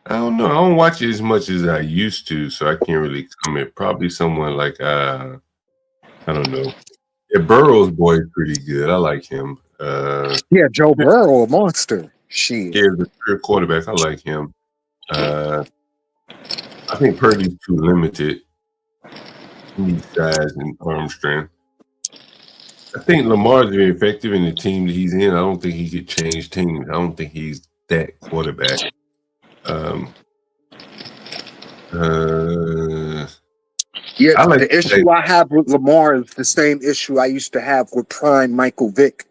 I don't know. I don't watch it as much as I used to, so I can't really comment. Probably someone like I don't know. Yeah, Burrow's boy is pretty good. I like him. Yeah, Joe Burrow, a monster. Shit. Yeah, the pure quarterback. I like him. I think Purdy's too limited. He needs size and arm strength. I think Lamar's very effective in the team that he's in. I don't think he could change teams. I don't think he's that quarterback. Yeah, the issue I have with Lamar is the same issue I used to have with prime Michael Vick.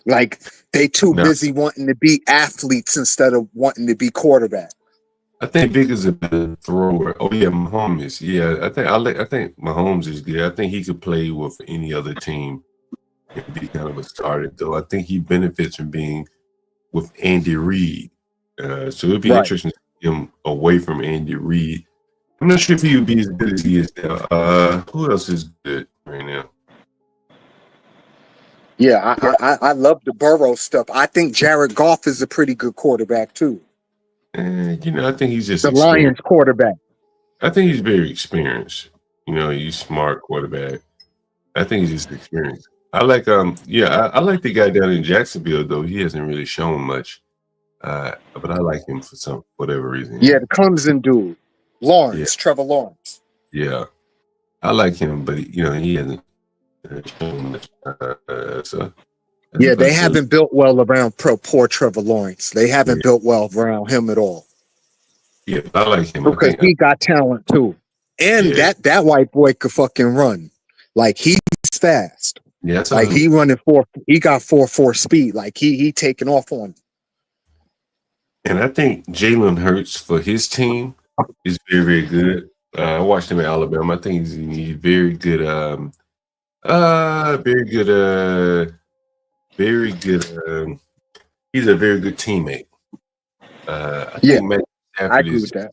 Like, they too busy wanting to be athletes instead of wanting to be quarterback. I think Vick is a better thrower. Oh yeah, Mahomes. Yeah, I think Mahomes is good. I think he could play with any other team and be kind of a starter. Though I think he benefits from being with Andy Reid. So it'd be interesting to see him away from Andy Reid. I'm not sure if he would be as good as he is now. Who else is good right now? Yeah, I love the Burrow stuff. I think Jared Goff is a pretty good quarterback too. I think he's just the Lions quarterback. I think he's very experienced. He's smart quarterback. I think he's just experienced. I like I like the guy down in Jacksonville though. He hasn't really shown much, but I like him for whatever reason. Yeah, the Clemson dude, Lawrence, Trevor Lawrence. Yeah, I like him, but he hasn't shown much. Yeah, they haven't built well around poor Trevor Lawrence. They haven't built well around him at all. Yeah, I like him because he got talent too, and that white boy could fucking run. Like, he's fast. Yeah, like he running he got 4.4 speed. Like he taking off on. And I think Jalen Hurts for his team is very, very good. I watched him at Alabama. I think he's very good. Very good. He's a very good teammate. I agree with that.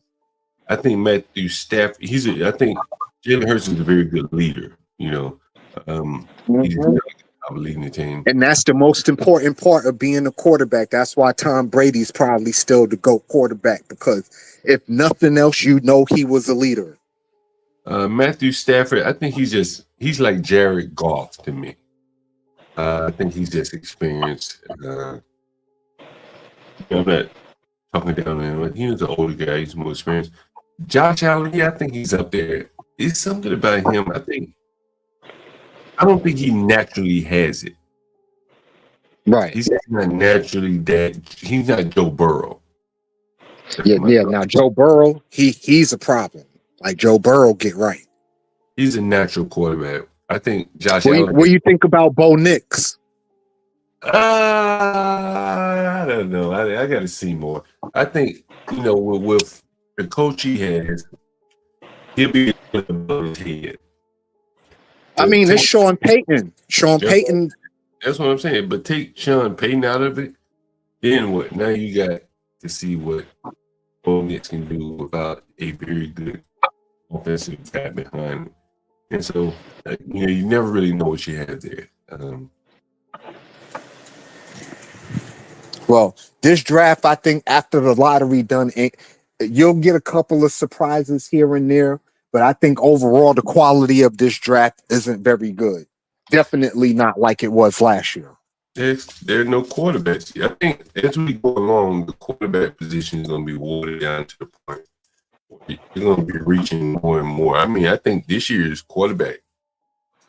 I think Matthew Stafford. I think Jalen Hurts is a very good leader. He's leading the team, and that's the most important part of being a quarterback. That's why Tom Brady's probably still the GOAT quarterback, because if nothing else, he was a leader. Matthew Stafford, I think he's like Jared Goff to me. I think he's just experienced. I'm not talking down there. He was an older guy. He's more experienced. Josh Allen, I think he's up there. It's something about him. I don't think he naturally has it. Right. He's not naturally that. He's not Joe Burrow. Yeah. Now Joe Burrow, he's a problem. Like, Joe Burrow, get right. He's a natural quarterback. I think Josh Allen. What do you think about Bo Nix? I don't know. I got to see more. I think, with the coach he has, he'll be above his head. I mean, it's Sean Payton. Sean Payton. That's what I'm saying. But take Sean Payton out of it, then what? Now you got to see what Bo Nix can do without a very good offensive guy behind him. And so, you never really know what you have there. Well, this draft, I think after the lottery done, you'll get a couple of surprises here and there, but I think overall the quality of this draft isn't very good. Definitely not like it was last year. There are no quarterbacks. I think as we go along, the quarterback position is going to be watered down to the point where you're going to be reaching more and more. I mean, I think this year's quarterback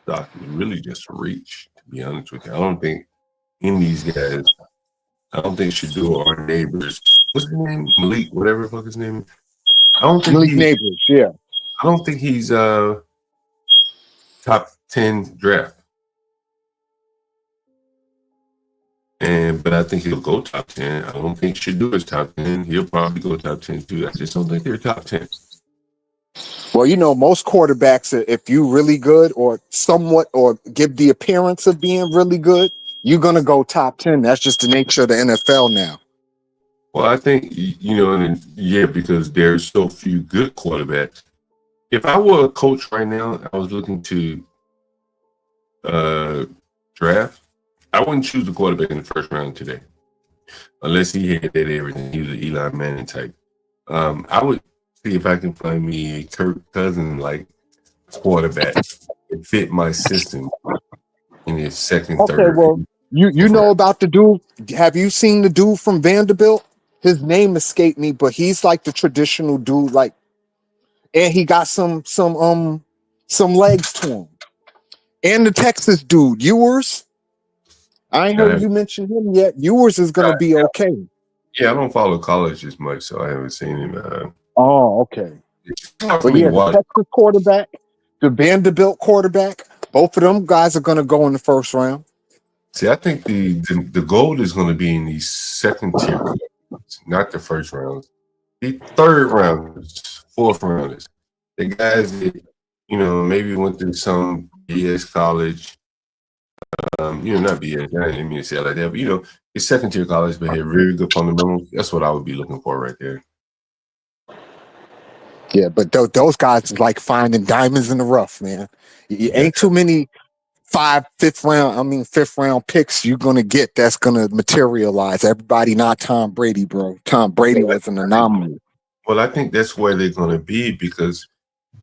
stock is really just a reach, to be honest with you. I don't think any of these guys, I don't think Shador, our neighbors, what's his name? Malik, whatever the fuck his name is. I don't think Malik Neighbors, yeah. I don't think he's top 10 draft. But I think he'll go top 10. I don't think Shador is top 10. He'll probably go top 10 too. I just don't think they're top 10. Well, most quarterbacks, if you really good or somewhat or give the appearance of being really good, you're going to go top 10. That's just the nature of the NFL now. Well, I think, because there's so few good quarterbacks. If I were a coach right now, I was looking to draft, I wouldn't choose the quarterback in the first round today, unless he had that everything. He was an Eli Manning type. I would see if I can find me a Kirk Cousins like quarterback that fit my system in his second, Okay, third. well, you know about the dude. Have you seen the dude from Vanderbilt? His name escaped me, but he's like the traditional dude, and he got some legs to him. And the Texas dude, Ewers. I ain't heard you mention him yet. Ewers is gonna be okay. Yeah, I don't follow college as much, so I haven't seen him. Oh, okay. Not for But me yeah, to the watch. Texas quarterback, the Vanderbilt quarterback, both of them guys are gonna go in the first round. See, I think the gold is going to be in these second tier, not the first rounds. The third rounders, fourth rounders, the guys that maybe went through some BS college. Not BS. I didn't mean to say it like that, but it's second tier college, but had very good fundamentals. That's what I would be looking for right there. Yeah, but those guys is like finding diamonds in the rough, man. You ain't too many fifth round picks you're gonna get that's gonna materialize. Everybody not Tom Brady, bro. Tom Brady was an anomaly. Well, I think that's where they're going to be, because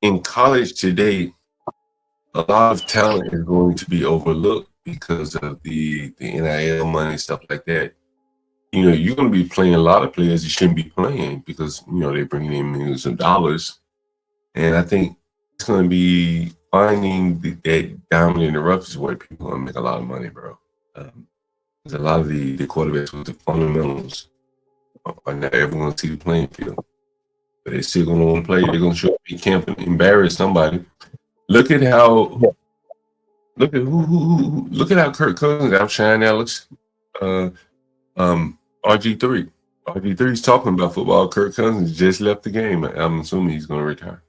in college today, a lot of talent is going to be overlooked because of the NIL money and stuff like that. You're going to be playing a lot of players you shouldn't be playing because they're bringing in millions of dollars, and I think it's going to be finding that diamond in the rough is where people are going to make a lot of money, bro. There's a lot of the quarterbacks with the fundamentals are not ever going to see the playing field, but they're still going to want to play. They're going to show up in camp and embarrass somebody. Look at how Kirk Cousins outshined Alex RG3. RG3's talking about football. Kirk Cousins just left the game. I'm assuming he's going to retire.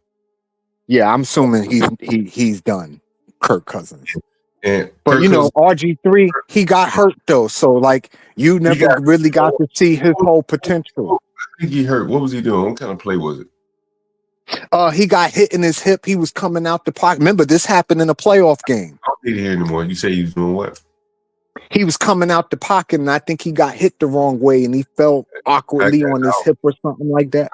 Yeah, I'm assuming he's done. Kirk Cousins. But RG3, he got hurt though, so you never really got to see his whole potential. I think he hurt. What was he doing? What kind of play was it? He got hit in his hip. He was coming out the pocket. Remember, this happened in a playoff game. I don't need to hear anymore. You say he was doing what? He was coming out the pocket, and I think he got hit the wrong way, and he fell awkwardly on his hip or something like that.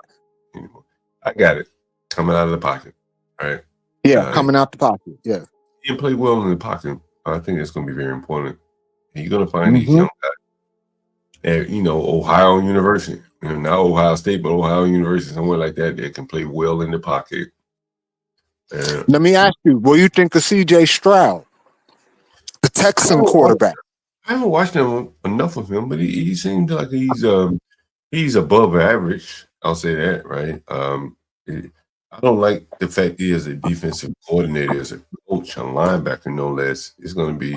I got it. Coming out of the pocket. All right. Yeah, coming out the pocket. Yeah. He can play well in the pocket. I think that's going to be very important. And you're going to find these young guys at, Ohio University. Not Ohio State, but Ohio University, somewhere like that can play well in the pocket. Let me ask you, what do you think of C.J. Stroud, the Texan quarterback? I haven't watched enough of him, but he seems like he's above average. I'll say that, right? I don't like the fact he is a defensive coordinator, as a coach, a linebacker, no less. It's going to be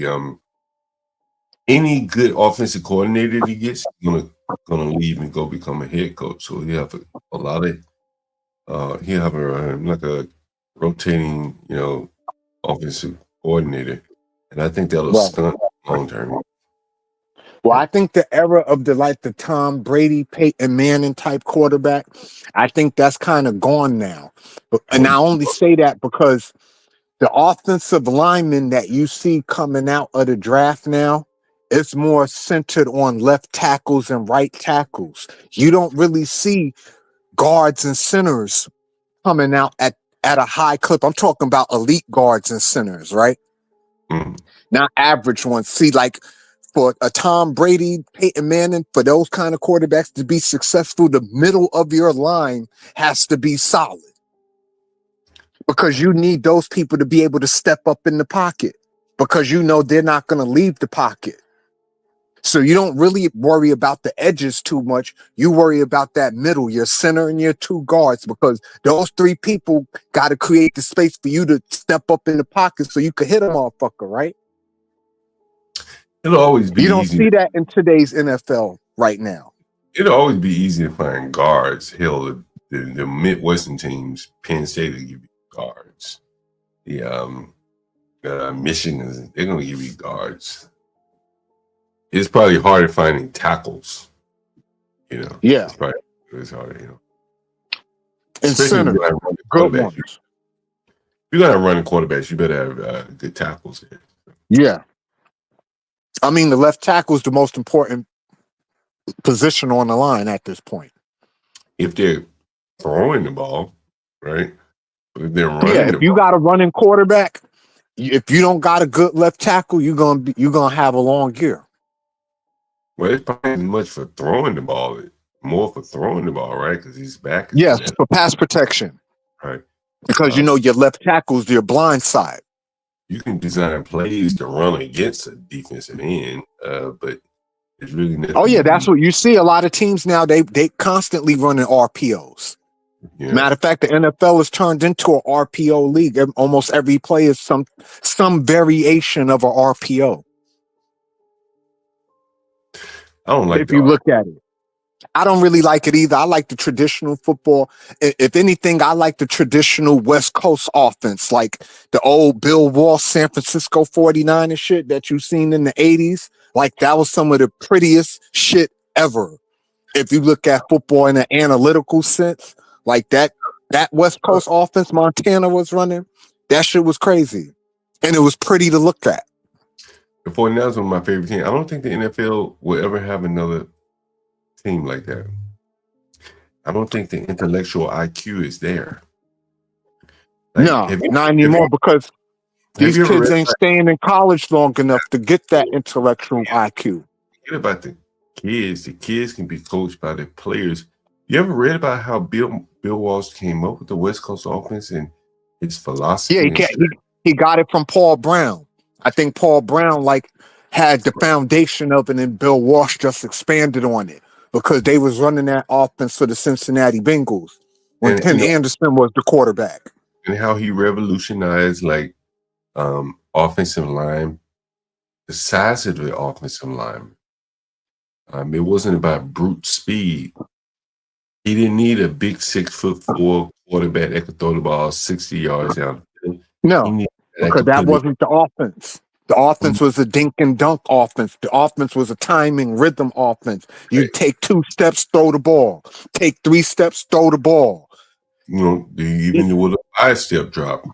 any good offensive coordinator he gets, he's gonna leave and go become a head coach. So he have a lot of he have like a rotating, offensive coordinator, and I think that'll Right. stunt long term. Well, I think the era of the Tom Brady, Peyton Manning type quarterback, I think that's kind of gone now. And I only say that because the offensive linemen that you see coming out of the draft now, it's more centered on left tackles and right tackles. You don't really see guards and centers coming out at a high clip. I'm talking about elite guards and centers, right? Not average ones. See, like for a Tom Brady, Peyton Manning, for those kind of quarterbacks to be successful, the middle of your line has to be solid. Because you need those people to be able to step up in the pocket. Because they're not going to leave the pocket. So you don't really worry about the edges too much. You worry about that middle, your center and your two guards, because those three people got to create the space for you to step up in the pocket so you can hit a motherfucker, right? It'll always be You don't easy. see that in today's NFL right now. It'll always be easy to find guards. Hell, the Midwestern teams, Penn State will give you guards. The Michigan, they're gonna give you guards. It's probably harder finding tackles. Yeah. It's harder, And Especially if center, you're gonna run good quarterbacks. ones. If you're gonna run quarterbacks, you better have good tackles here. Yeah. I mean, the left tackle is the most important position on the line at this point. If they're throwing the ball, right? But if they're running Yeah, the if you ball, got a running quarterback, if you don't got a good left tackle, you're gonna have a long year. well, it's probably as much for throwing the ball, more for throwing the ball, right? Because his back is Yes, to that, for pass protection. right? Because your left tackle is your blind side. You can design plays to run against a defensive end, but it's really nothing. Oh yeah, that's what you see. A lot of teams now, they constantly running RPOs. Yeah. Matter of fact, the NFL has turned into an RPO league. Almost every play is some variation of a RPO. I don't like If you look at it. I don't really like it either. I like the traditional football. If anything, I like the traditional West Coast offense, like the old Bill Walsh San Francisco 49 and shit that you've seen in the 80s. Like that was some of the prettiest shit ever. If you look at football in an analytical sense, like that West Coast offense Montana was running, that shit was crazy. And it was pretty to look at. The 49ers are my favorite team. I don't think the NFL will ever have another team like that. I don't think the intellectual IQ is there. No, not anymore because these kids ain't staying in college long enough to get that intellectual IQ. Forget about the kids. The kids can be coached by the players. You ever read about how Bill Walsh came up with the West Coast offense and his philosophy? Yeah, he got it from Paul Brown. I think Paul Brown had the foundation of it, and Bill Walsh just expanded on it because they was running that offense for the Cincinnati Bengals when Ken Anderson was the quarterback. And how he revolutionized offensive line, the size of the offensive line. It wasn't about brute speed. He didn't need a big 6'4" quarterback that could throw the ball 60 yards down the field. No, because that wasn't the offense. The offense was a dink and dunk offense. The offense was a timing rhythm offense. You take 2 steps, throw the ball. Take 3 steps, throw the ball. Even with a 5-step drop,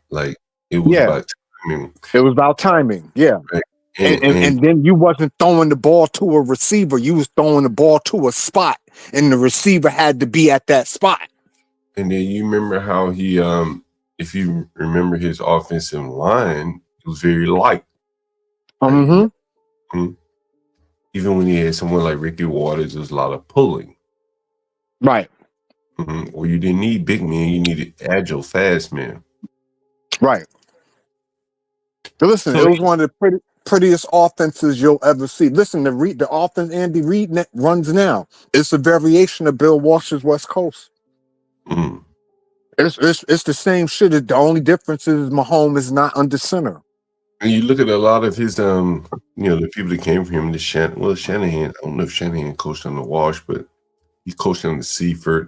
it was about timing. It was about timing, yeah. Right. And then you wasn't throwing the ball to a receiver. You was throwing the ball to a spot, and the receiver had to be at that spot. And then you remember how he, if you remember his offensive line, it was very light. Mm-hmm. Even when he had someone like Ricky Waters, there was a lot of pulling. Right. Or you didn't need big men, you needed agile, fast men. Right. But listen, it was one of the prettiest offenses you'll ever see. Listen, the offense Andy Reid runs now, it's a variation of Bill Walsh's West Coast. It's the same shit. The only difference is Mahomes is not under center. And you look at a lot of his the people that came from him, Shanahan. I don't know if Shanahan coached on the Wash, but he coached on the Seifert.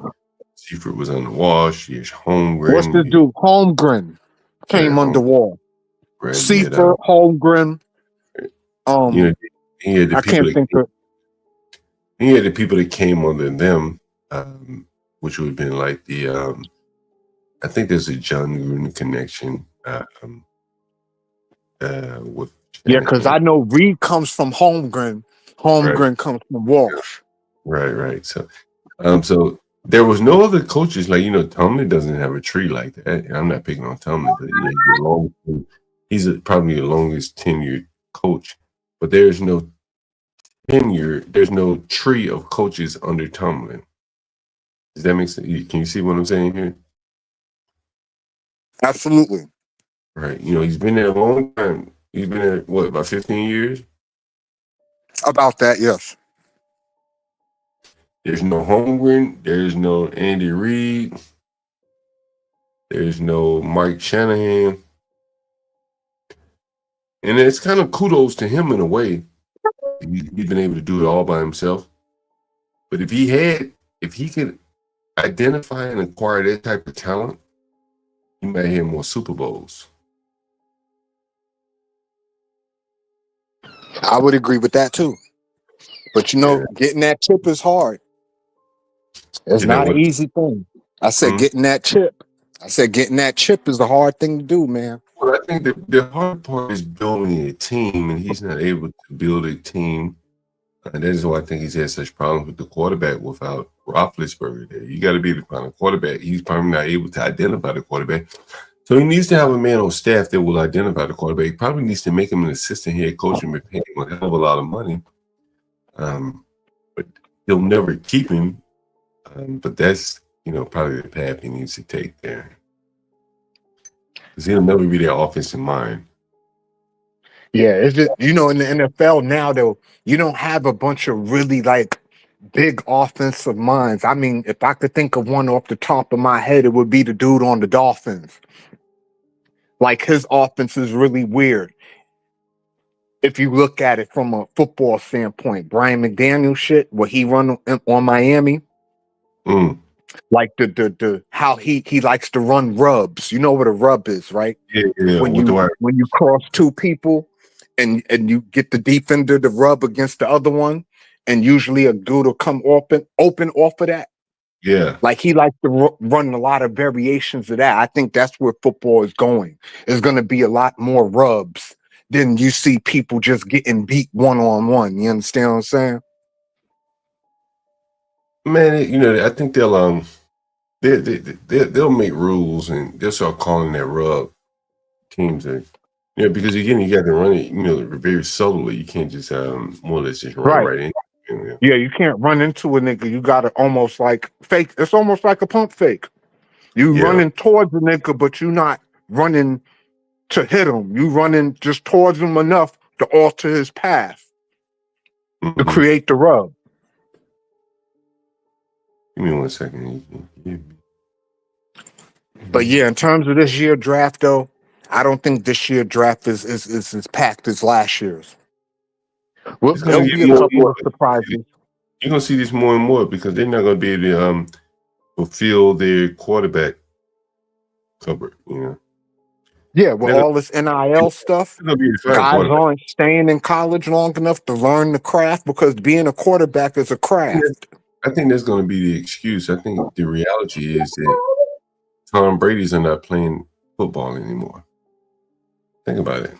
Seifert was on the Wash. Here's Holmgren. What's the dude? Holmgren came under Wall. Right, Seifert, Holmgren. He had the I people can't think of. He had the people that came under them, which would have been like the I think there's a John Gruden connection with Yeah, because I know Reed comes from Holmgren. Holmgren comes from Walsh. Right. So so there was no other coaches like Tomlin doesn't have a tree like that. And I'm not picking on Tomlin, but he's probably the longest tenured coach, but there's no tenure. There's no tree of coaches under Tomlin. Does that make sense? Can you see what I'm saying here? Absolutely. Right. He's been there a long time. He's been there, what, about 15 years? About that, yes. There's no Holmgren. There's no Andy Reid. There's no Mike Shanahan. And it's kind of kudos to him in a way. He's been able to do it all by himself. But if he could identify and acquire that type of talent, he might have more Super Bowls. I would agree with that too. But getting that chip is hard. It's not an easy thing. I said getting that chip. I said getting that chip is a hard thing to do, man. Well, I think the hard part is building a team, and he's not able to build a team. And that is why I think he's had such problems with the quarterback without Roethlisberger there. You got to be able to find a quarterback. He's probably not able to identify the quarterback. So he needs to have a man on staff that will identify the quarterback. He probably needs to make him an assistant head coach and pay him a hell of a lot of money. But he'll never keep him. But that's, probably the path he needs to take there. Because he'll never be their offensive mind. Yeah, it's just, in the NFL now, though, you don't have a bunch of really, big offensive minds. I mean, if I could think of one off the top of my head, it would be the dude on the Dolphins. His offense is really weird. If you look at it from a football standpoint, Brian McDaniel shit, what he run on Miami, the how he likes to run rubs. You know what a rub is, right? Yeah. When you cross two people and you get the defender to rub against the other one, and usually a dude will come open off of that. Yeah. He likes to run a lot of variations of that. I think that's where football is going. There's going to be a lot more rubs than you see people just getting beat one-on-one. You understand what I'm saying? Man, I think they'll make rules and they'll start calling that rub teams. Because again, you got to run it, very subtly. You can't just more or less just run right in. Yeah, you can't run into a nigga. You got to almost fake. It's almost like a pump fake. You running towards a nigga, but you're not running to hit him. You running just towards him enough to alter his path to create the rub. Give me 1 second. But yeah, in terms of this year draft, though, I don't think this year draft is as packed as last year's. Well, there'll be a couple of surprises. You're gonna see this more and more because they're not gonna be able to fulfill their quarterback cover. Yeah, with all this NIL stuff, guys aren't staying in college long enough to learn the craft because being a quarterback is a craft. I think that's going to be the excuse. I think the reality is that Tom Brady's not playing football anymore. Think about it.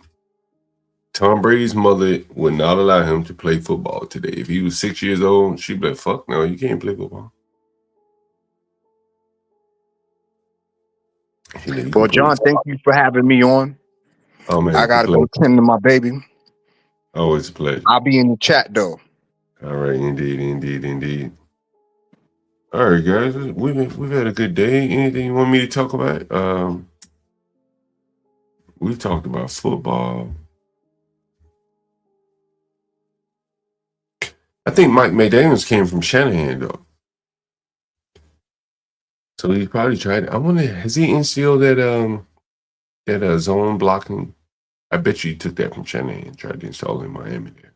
Tom Brady's mother would not allow him to play football today. If he was 6 years old, she'd be like, fuck no, you can't play football. Well, John, thank you for having me on. Oh, man. I got to go tend to my baby. Always a pleasure. I'll be in the chat, though. All right, indeed. All right, guys, we've had a good day. Anything you want me to talk about? We've talked about football. I think Mike McDaniels came from Shanahan, though. So he probably tried it. I wonder, has he instilled that zone blocking I bet you he took that from China and tried to install it in Miami there.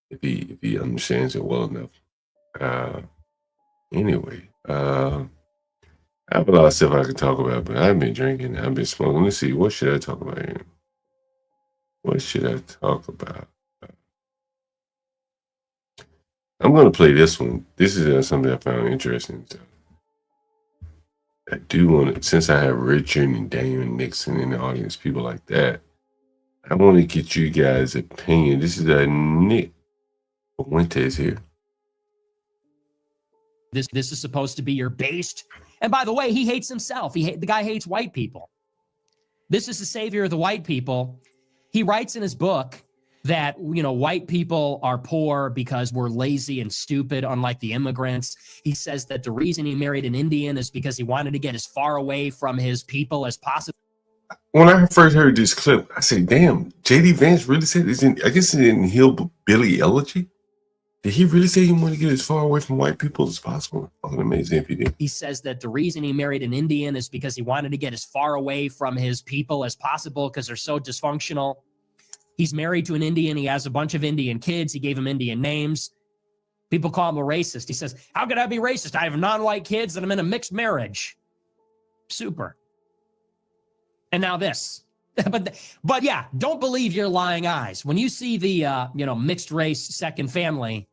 If he understands it well enough. Anyway, I have a lot of stuff I can talk about, but I've been drinking. I've been smoking. Let's see. What should I talk about here? What should I talk about? I'm going to play this one. This is something I found interesting. So I do want to, since I have Richard and Daniel Nixon in the audience, people like that, I want to get you guys' opinion. This is Nick Fuentes here. This is supposed to be your based. And by the way, he hates himself. The guy hates white people. This is the savior of the white people. He writes in his book that, white people are poor because we're lazy and stupid, unlike the immigrants. He says that the reason he married an Indian is because he wanted to get as far away from his people as possible. When I first heard this clip, I said, damn, J.D. Vance really said this. I guess it didn't Hillbilly Elegy. Did he really say he wanted to get as far away from white people as possible? Fucking amazing if he did. He says that the reason he married an Indian is because he wanted to get as far away from his people as possible because they're so dysfunctional. He's married to an Indian. He has a bunch of Indian kids. He gave them Indian names. People call him a racist. He says, how could I be racist? I have non-white kids and I'm in a mixed marriage. Super. And now this. But yeah, don't believe your lying eyes. When you see the, mixed race second family,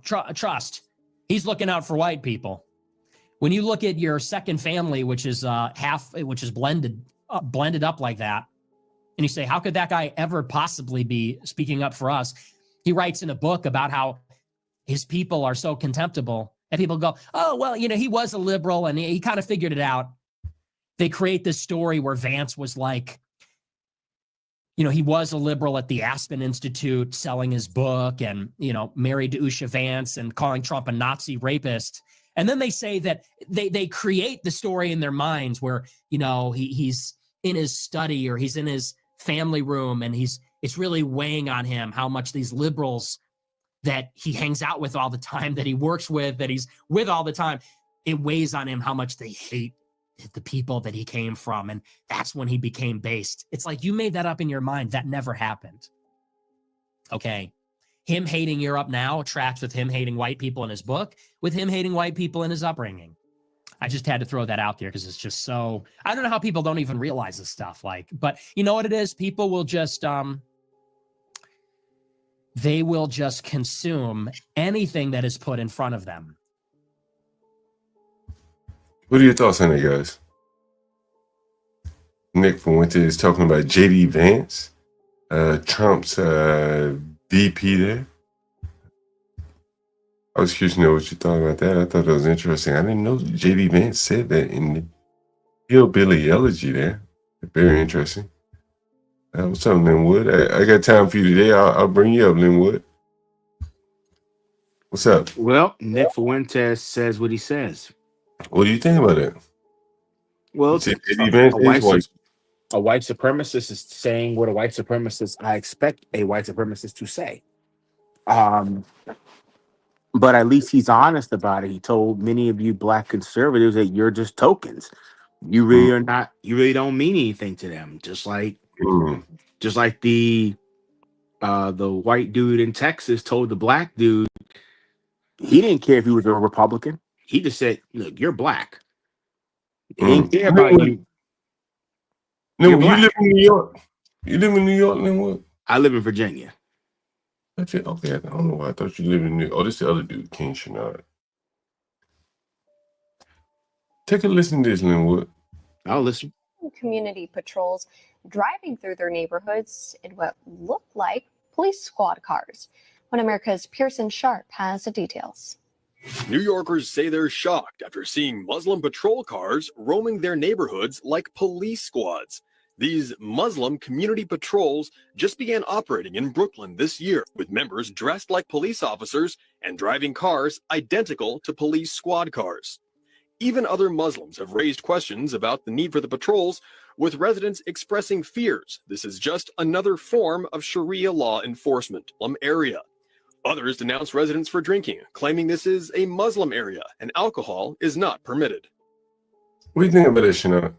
trust. He's looking out for white people. When you look at your second family, which is blended up like that, and you say, how could that guy ever possibly be speaking up for us? He writes in a book about how his people are so contemptible. And people go, oh, well, he was a liberal and he kind of figured it out. They create this story where Vance was like, he was a liberal at the Aspen Institute selling his book and, married to Usha Vance and calling Trump a Nazi rapist. And then they say that they create the story in their minds where, he's in his study or he's in his family room and it's really weighing on him how much these liberals that he hangs out with all the time, that he works with, that he's with all the time, it weighs on him how much they hate the people that he came from. And that's when he became based. It's like you made that up in your mind. That never happened. Okay. Him hating Europe now tracks with him hating white people in his book, with him hating white people in his upbringing. I just had to throw that out there because it's just so, I don't know how people don't even realize this stuff. But you know what it is? People will just, they will just consume anything that is put in front of them. What are your thoughts on it, guys? Nick Fuentes is talking about J.D. Vance, Trump's VP there. I was curious to know what you thought about that. I thought that was interesting. I didn't know J.D. Vance said that in the Hillbilly Elegy there. Very interesting. What's up, Linwood? I got time for you today. I'll bring you up, Linwood. What's up? Well, Nick Fuentes says what he says. What do you think about it? Well, a white supremacist is saying what a white supremacist I expect a white supremacist to say. But at least he's honest about it. He told many of you black conservatives that you're just tokens. You really are not. You really don't mean anything to them. Just like the white dude in Texas told the black dude he didn't care if he was a Republican. He just said, "Look, you're black. He didn't care about you." No, you live in New York. You live in New York, Linwood? I live in Virginia. That's it. Okay, I don't know why I thought you lived in New York. Oh, this is the other dude, King Shanard. Take a listen to this, Linwood. I'll listen. Community patrols driving through their neighborhoods in what looked like police squad cars. One America's Pearson Sharp has the details. New Yorkers say they're shocked after seeing Muslim patrol cars roaming their neighborhoods like police squads. These Muslim community patrols just began operating in Brooklyn this year, with members dressed like police officers and driving cars identical to police squad cars. Even other Muslims have raised questions about the need for the patrols, with residents expressing fears this is just another form of Sharia law enforcement in the area. Others denounce residents for drinking, claiming this is a Muslim area and alcohol is not permitted. What do you think about this, Shannon?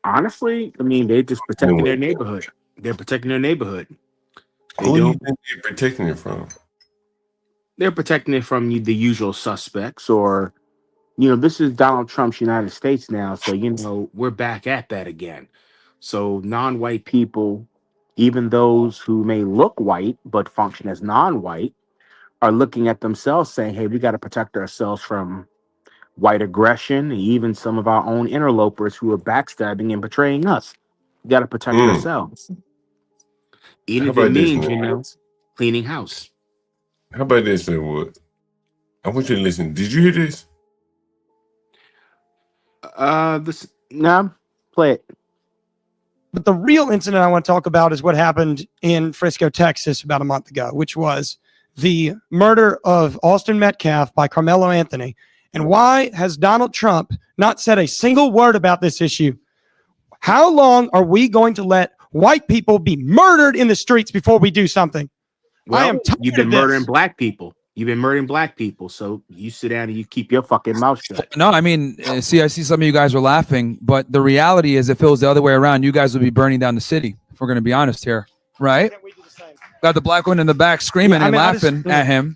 Honestly, I mean, they're just protecting their neighborhood. They're protecting their neighborhood. Who do you think they're protecting it from? They're protecting it from the usual suspects, or this is Donald Trump's United States now, so we're back at that again. So non-white people, even those who may look white but function as non-white, are looking at themselves saying, hey, we got to protect ourselves from white aggression, and even some of our own interlopers who are backstabbing and betraying us. We got to protect ourselves. Even if it means, cleaning house. How about this, Linwood? I want you to listen. Did you hear this? Play it. But the real incident I want to talk about is what happened in Frisco, Texas about a month ago, which was the murder of Austin Metcalf by Carmelo Anthony. And why has Donald Trump not said a single word about this issue? How long are we going to let white people be murdered in the streets before we do something? Well, I am tired you've been of this. murdering black people. You've been murdering black people. So you sit down and you keep your fucking mouth shut. No, I mean, I see some of you guys are laughing, but the reality is if it was the other way around, you guys would be burning down the city, if we're going to be honest here, right? Got the black one in the back screaming and laughing at him.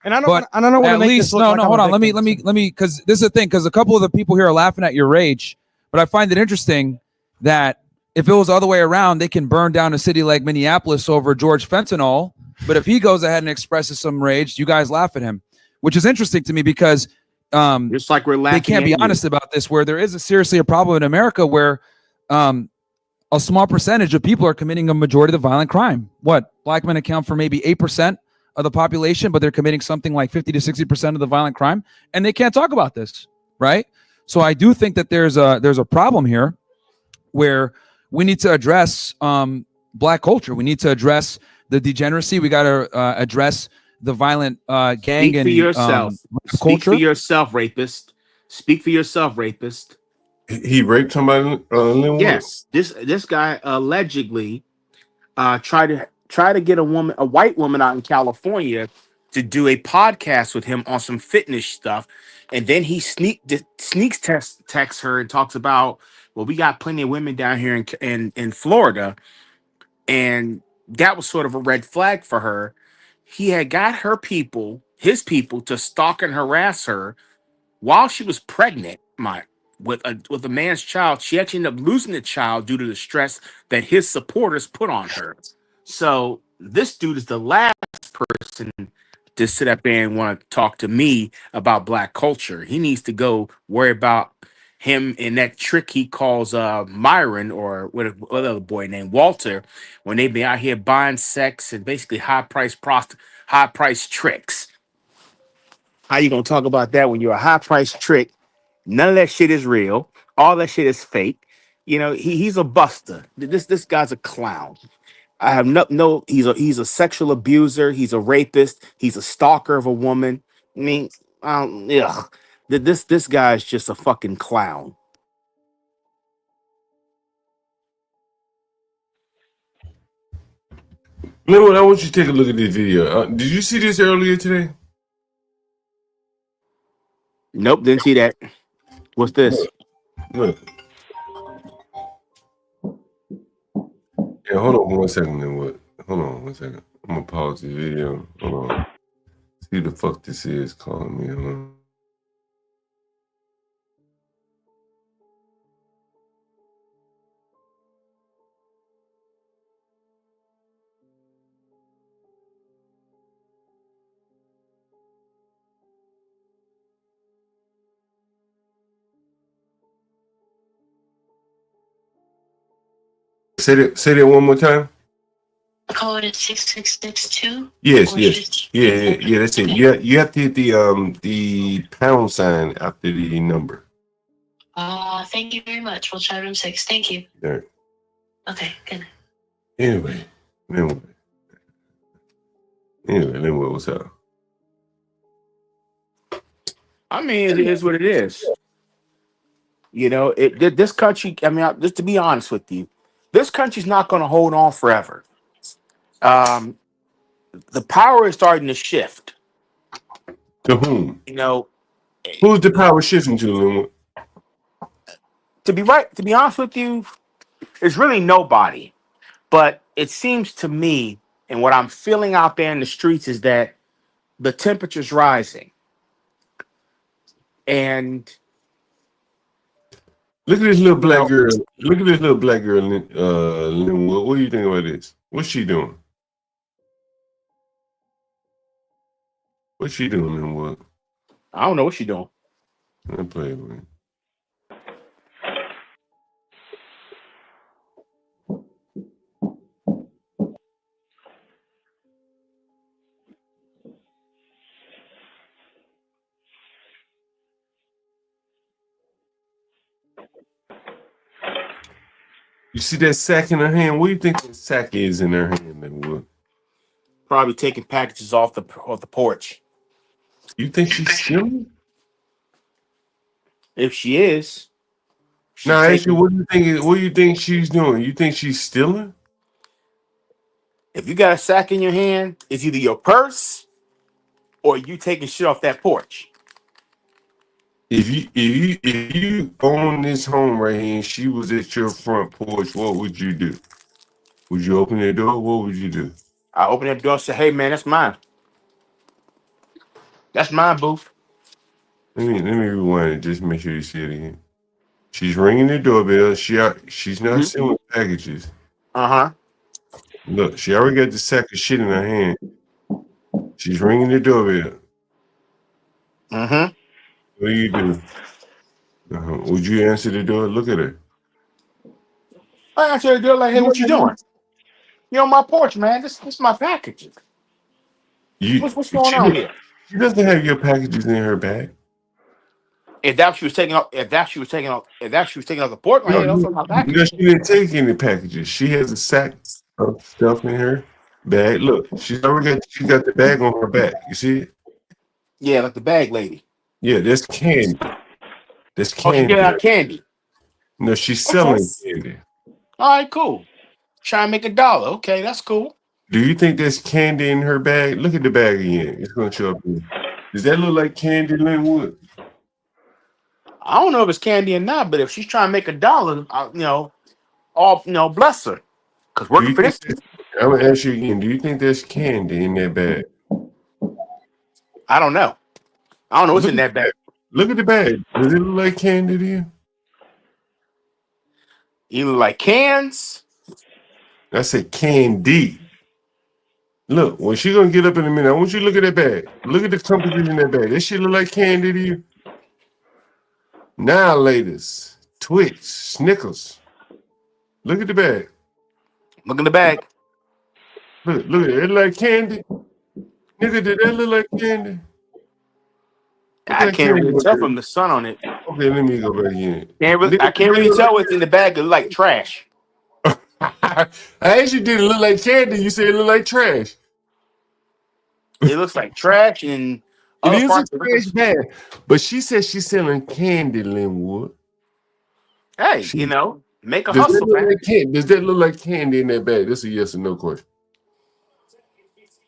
And I don't want to at make least this look like I'm hold a on. Let victim. me, because this is the thing, because a couple of the people here are laughing at your rage, but I find it interesting that if it was the other way around, they can burn down a city like Minneapolis over George Fentanyl. But if he goes ahead and expresses some rage, you guys laugh at him, which is interesting to me because just like we're laughing, they can't be honest about this, where there is seriously a problem in America where a small percentage of people are committing a majority of the violent crime. What? Black men account for maybe 8% of the population, but they're committing something like 50 to 60% of the violent crime, and they can't talk about this, right? So I do think that there's a problem here where we need to address black culture. We need to address the degeneracy. We got to address the violent gang Speak and for yourself. Speak culture. for yourself, rapist. Speak for yourself, rapist. He raped somebody. Yes, this guy allegedly tried to get a white woman out in California to do a podcast with him on some fitness stuff, and then he sneaks texts her and talks about, well, we got plenty of women down here in Florida, and that was sort of a red flag for her. He had got his people, to stalk and harass her while she was pregnant, with a man's child. She actually ended up losing the child due to the stress that his supporters put on her. So this dude is the last person to sit up there and want to talk to me about black culture. He needs to go worry about him and that trick he calls Myron, or what other boy named Walter, when they be out here buying sex and basically high price tricks. How you gonna talk about that when you're a high price trick? None of that shit is real. All that shit is fake. He's a buster. This guy's a clown. I have no. He's a sexual abuser. He's a rapist. He's a stalker of a woman. I mean, this guy is just a fucking clown. Linwood, I want you to take a look at this video. Did you see this earlier today? Nope, didn't see that. What's this? Look. Yeah, hold on 1 second, Linwood. Hold on 1 second. I'm gonna pause the video. Hold on. See who the fuck this is calling me. Hold on. Say that one more time. Code is 6662. Yes. Yeah. That's it. You have to hit the pound sign after the number. Thank you very much. We'll try room 6. Thank you. All right. Okay, good. Anyway, what's up? I mean, it is what it is. This country, I mean, just to be honest with you, this country's not going to hold on forever. The power is starting to shift. To whom? You know, who's the power shifting to, Linwood? to be honest with you, it's really nobody. But it seems to me, and what I'm feeling out there in the streets is that the temperature's rising. And Look at this little black girl. Look at this little black girl, Linwood. What do you think about this? What's she doing? What's she doing, Linwood? I don't know what she's doing. I play with it. You see that sack in her hand? What do you think that sack is in her hand, Linwood? Probably taking packages off the porch. You think she's stealing? If she is, Now, actually, what do you think? What do you think she's doing? You think she's stealing? if you got a sack in your hand, it's either your purse or you taking shit off that porch. If you own this home right here and she was at your front porch, what would you do? Would you open the door? What would you do? I open that door and say, "Hey, man, that's mine. That's mine, booth." Let me rewind it. Just make sure you see it again. She's ringing the doorbell. She's not selling packages. Uh-huh. Look, she already got the sack of shit in her hand. She's ringing the doorbell. Mm-hmm. What do you do? Would you answer the door? Look at her. I answer the door like, "Hey, what you doing? You're on my porch, man. This is my package. What's going on here?" She doesn't have your packages in her bag. If that she was taking off the porch, like, "Hey, those are my packages." No, she didn't take any packages. She has a sack of stuff in her bag. Look, she got the bag on her back. You see it? Yeah, like the bag lady. Yeah, that's candy. That's Oh, she candy. giving out candy. No, she's selling candy. All right, cool. Try and make $1. Okay, that's cool. Do you think there's candy in her bag? Look at the bag again. It's gonna show up here. Does that look like candy, Linwood? I don't know if it's candy or not, but if she's trying to make $1, bless her. Because working for this, I'm gonna ask you again. Do you think there's candy in that bag? I don't know. I don't know what's in that bag. Look at the bag. Does it look like candy to you? You look like cans. I said candy. Look, when she gonna get up in a minute, I want you to look at that bag. Look at the composition in that bag. That shit look like candy to you? Now, ladies, Twix, Snickers. Look at the bag. Look in the bag. Look at it. It look like candy. Nigga, did that look like candy? I can't really tell from the sun on it. Okay, let me go back in. I can't really tell what's in the bag. It look like trash. I actually didn't look like candy. You said it looked like trash. It looks like trash and It is a trash bag. But she said she's selling candy, Linwood. Hey, make a Does hustle, that look man. like candy? Does that look like candy in that bag? That's a yes or no question.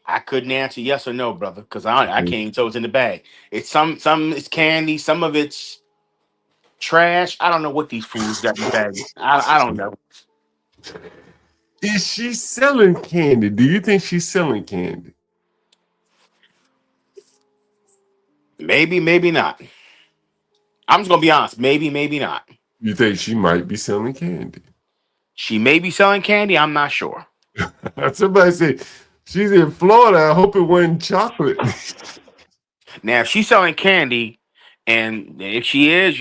I couldn't answer yes or no, brother, because I can't even tell what's in the bag. It's some it's candy, some of it's trash. I don't know what these fools got in the bag. I don't know. Is she selling candy? Do you think she's selling candy? Maybe, maybe not. I'm just gonna be honest. Maybe, maybe not. You think she might be selling candy? She may be selling candy. I'm not sure. Somebody said she's in Florida. I hope it wasn't chocolate. Now, if she's selling candy, and if she is,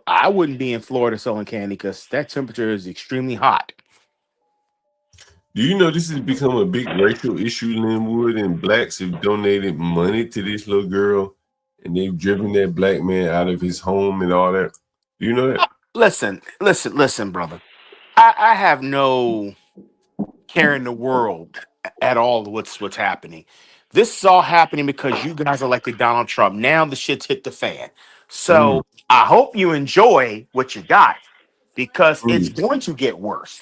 I wouldn't be in Florida selling candy because that temperature is extremely hot. Do you know this has become a big racial issue, Linwood, and blacks have donated money to this little girl, and they've driven that black man out of his home and all that? Do you know that? Listen, brother. I have no care in the world at all what's happening. This is all happening because you guys elected Donald Trump. Now the shit's hit the fan. So I hope you enjoy what you got because it's going to get worse.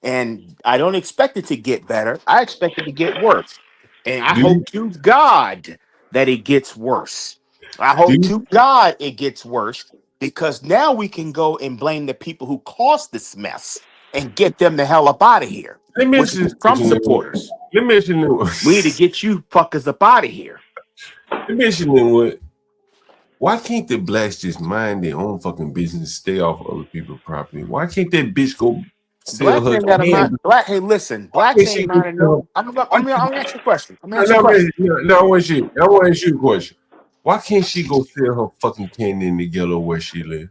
And I don't expect it to get better. I expect it to get worse. And I hope to God that it gets worse. I hope to God it gets worse because now we can go and blame the people who caused this mess and get them the hell up out of here. Let me Which is Trump supporters. Let me mention We need to get you fuckers up out of here. Let me mention what. Why can't the blacks just mind their own fucking business, stay off other people's property? Why can't that bitch go sell Blacks her ain't got a mind. hand? Black, hey, listen, Why blacks can't she ain't go minding no. sell? I'm gonna ask you a question. I'm gonna No, ask you a no, question. no, I want to ask you a question. Why can't she go sell her fucking candy in the ghetto where she live?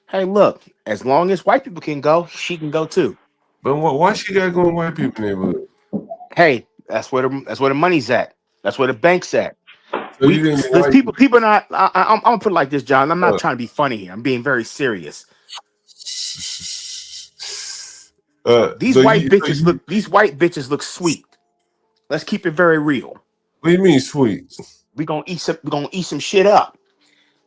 Hey, look, as long as white people can go, she can go too. But why she gotta go in white people neighborhood? Hey, that's where the money's at. That's where the bank's at. So you think There's white people not. I'm gonna put it like this, John. I'm not Uh. trying to be funny here. I'm being very serious. These so white you- bitches look. These white bitches look sweet. Let's keep it very real. What do you mean sweet? We're gonna eat some shit up.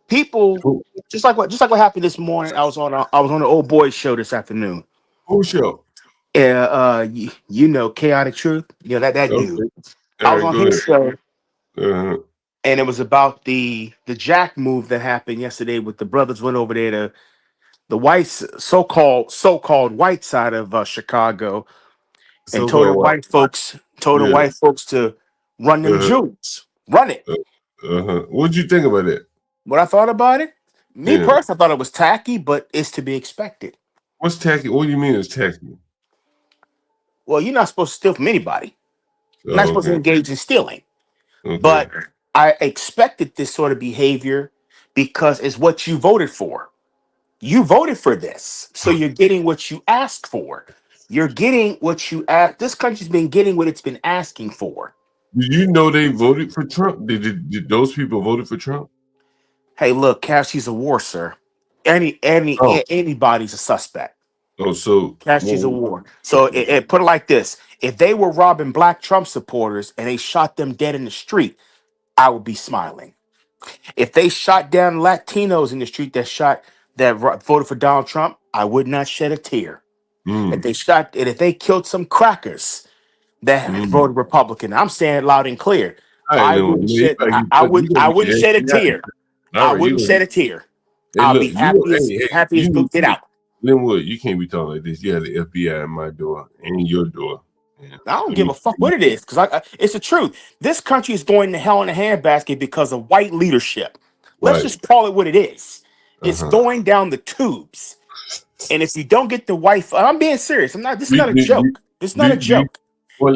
People just like what happened this morning. I was on the old boys show this afternoon. Who show? You know, Chaotic Truth. You know that Okay. dude. All I was right, on go his show, Uh-huh. and it was about the Jack move that happened yesterday. With the brothers went over there to the whites, so-called white side of Chicago, and told the So-called white. white folks to run them Uh-huh. jewels, run it. What'd you think about it? What I thought about it, me Yeah. personally, I thought it was tacky, but it's to be expected. What's tacky? What do you mean it's tacky? Well, you're not supposed to steal from anybody. You're not Oh, supposed to okay. engage in stealing. Okay. But I expected this sort of behavior because it's what you voted for. You voted for this, so you're getting what you asked for. You're getting what you asked. This country's been getting what it's been asking for. Did you know they voted for Trump? Did those people voted for Trump? Hey, look, Cassie's a war, sir. Anybody's a suspect. Oh, so Cassie's a war. So put it like this: if they were robbing black Trump supporters and they shot them dead in the street, I would be smiling. If they shot down Latinos in the street that voted for Donald Trump, I would not shed a tear. If they killed some crackers that voted Republican, I'm saying it loud and clear. I wouldn't shed a tear. I wouldn't shed a tear. I'll be happy as go get out. Linwood, you can't be talking like this. You have the FBI at my door and your door. I don't give a fuck what it is, because it's the truth. This country is going to hell in a handbasket because of white leadership. Let's Right. just call it what it is. It's going down the tubes. And if you don't get the white, I'm being serious. This is not a joke. This is not a joke.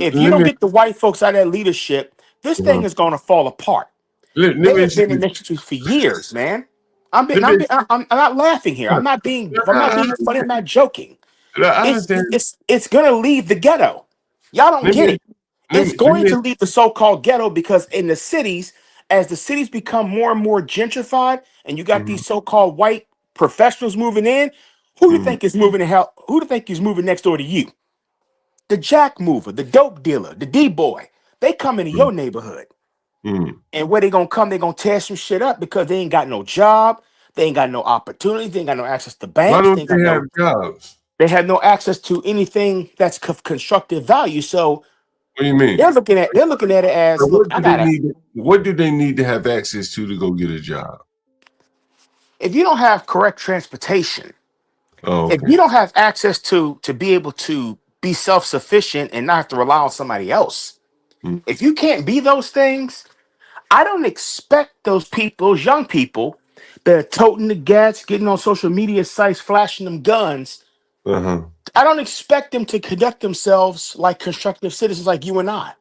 If you don't get the white folks out of that leadership, this thing is going to fall apart. They've been in this country for years, man. I'm not laughing here. I'm not being funny. I'm not joking. It's gonna leave the ghetto. Y'all don't get it. It's going to leave the so-called ghetto because in the cities, as the cities become more and more gentrified, and you got these so-called white professionals moving in, who do you think is moving to hell? Who do you think is moving next door to you? The jack mover, the dope dealer, the D-boy. They come into your neighborhood. And where they gonna come, they gonna tear some shit up because they ain't got no job, they ain't got no opportunity, they ain't got no access to banks. Why don't they have jobs? They have no access to anything that's constructive value. So what do you mean? They're looking at it as So look, what do they need to have access to go get a job? if you don't have correct transportation, Oh, if you don't have access to be able to be self-sufficient and not have to rely on somebody else, if you can't be those things, I don't expect those young people that are toting the gats, getting on social media sites, flashing them guns. I don't expect them to conduct themselves like constructive citizens like you and I.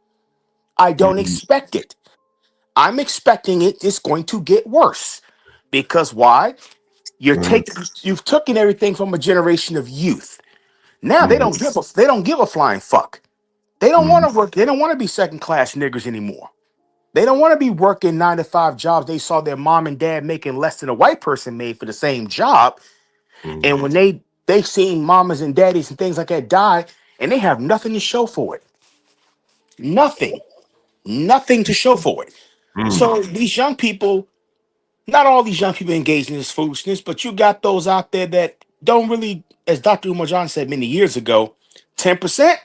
I don't expect it. I'm expecting it's going to get worse. Because why? You've taken everything from a generation of youth. Now they don't give a flying fuck. They don't want to work. They don't want to be second-class niggers anymore. They don't want to be working 9-to-5 jobs. They saw their mom and dad making less than a white person made for the same job. And when they seen mamas and daddies and things like that die, and they have nothing to show for it. Nothing to show for it. So these young people, not all these young people engaged in this foolishness, but you got those out there that don't really, as Dr. Umar John said many years ago, 10%,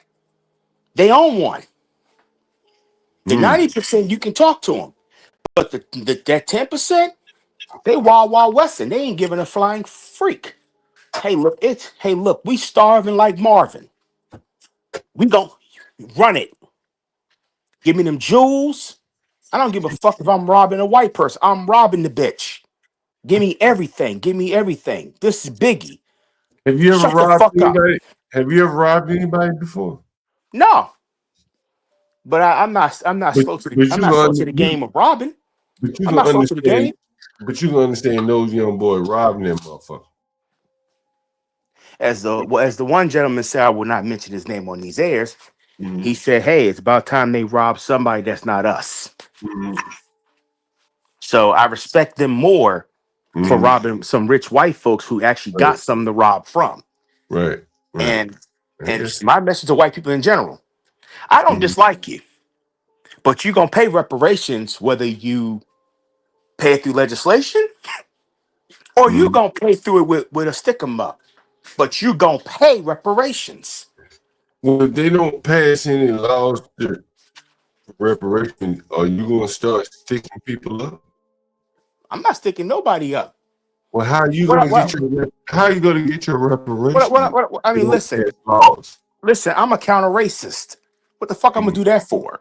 they own one. The 90%, you can talk to them. But that 10%, They wild wild western. They ain't giving a flying freak. Hey look, we starving like Marvin. We gon' run it. Give me them jewels. I don't give a fuck if I'm robbing a white person. I'm robbing the bitch. Give me everything. Give me everything. This is Biggie. Have you ever Shut the robbed fuck up. anybody? Have you ever robbed anybody before? No. But I'm not But, slow to the but I'm you not slow gonna to the game of robbing. but you I'm gonna not slow to the understand. game. But you gonna understand those young boys robbing that motherfucker. As the one gentleman said, I will not mention his name on these airs. Mm-hmm. He said, "Hey, it's about time they rob somebody that's not us." Mm-hmm. So I respect them more for Mm-hmm. robbing some rich white folks who actually got something to rob from. Right. And Okay. my message to white people in general: I don't dislike you, but you're gonna pay reparations whether you pay it through legislation or you gonna pay through it with a stick 'em up. But you gonna pay reparations. Well, if they don't pass any laws to reparation, are you gonna start sticking people up? I'm not sticking nobody up. Well, how are you What, gonna what, get your reparations? I mean, They don't listen, pass laws. I'm a counter racist. What the fuck I'm gonna do that for?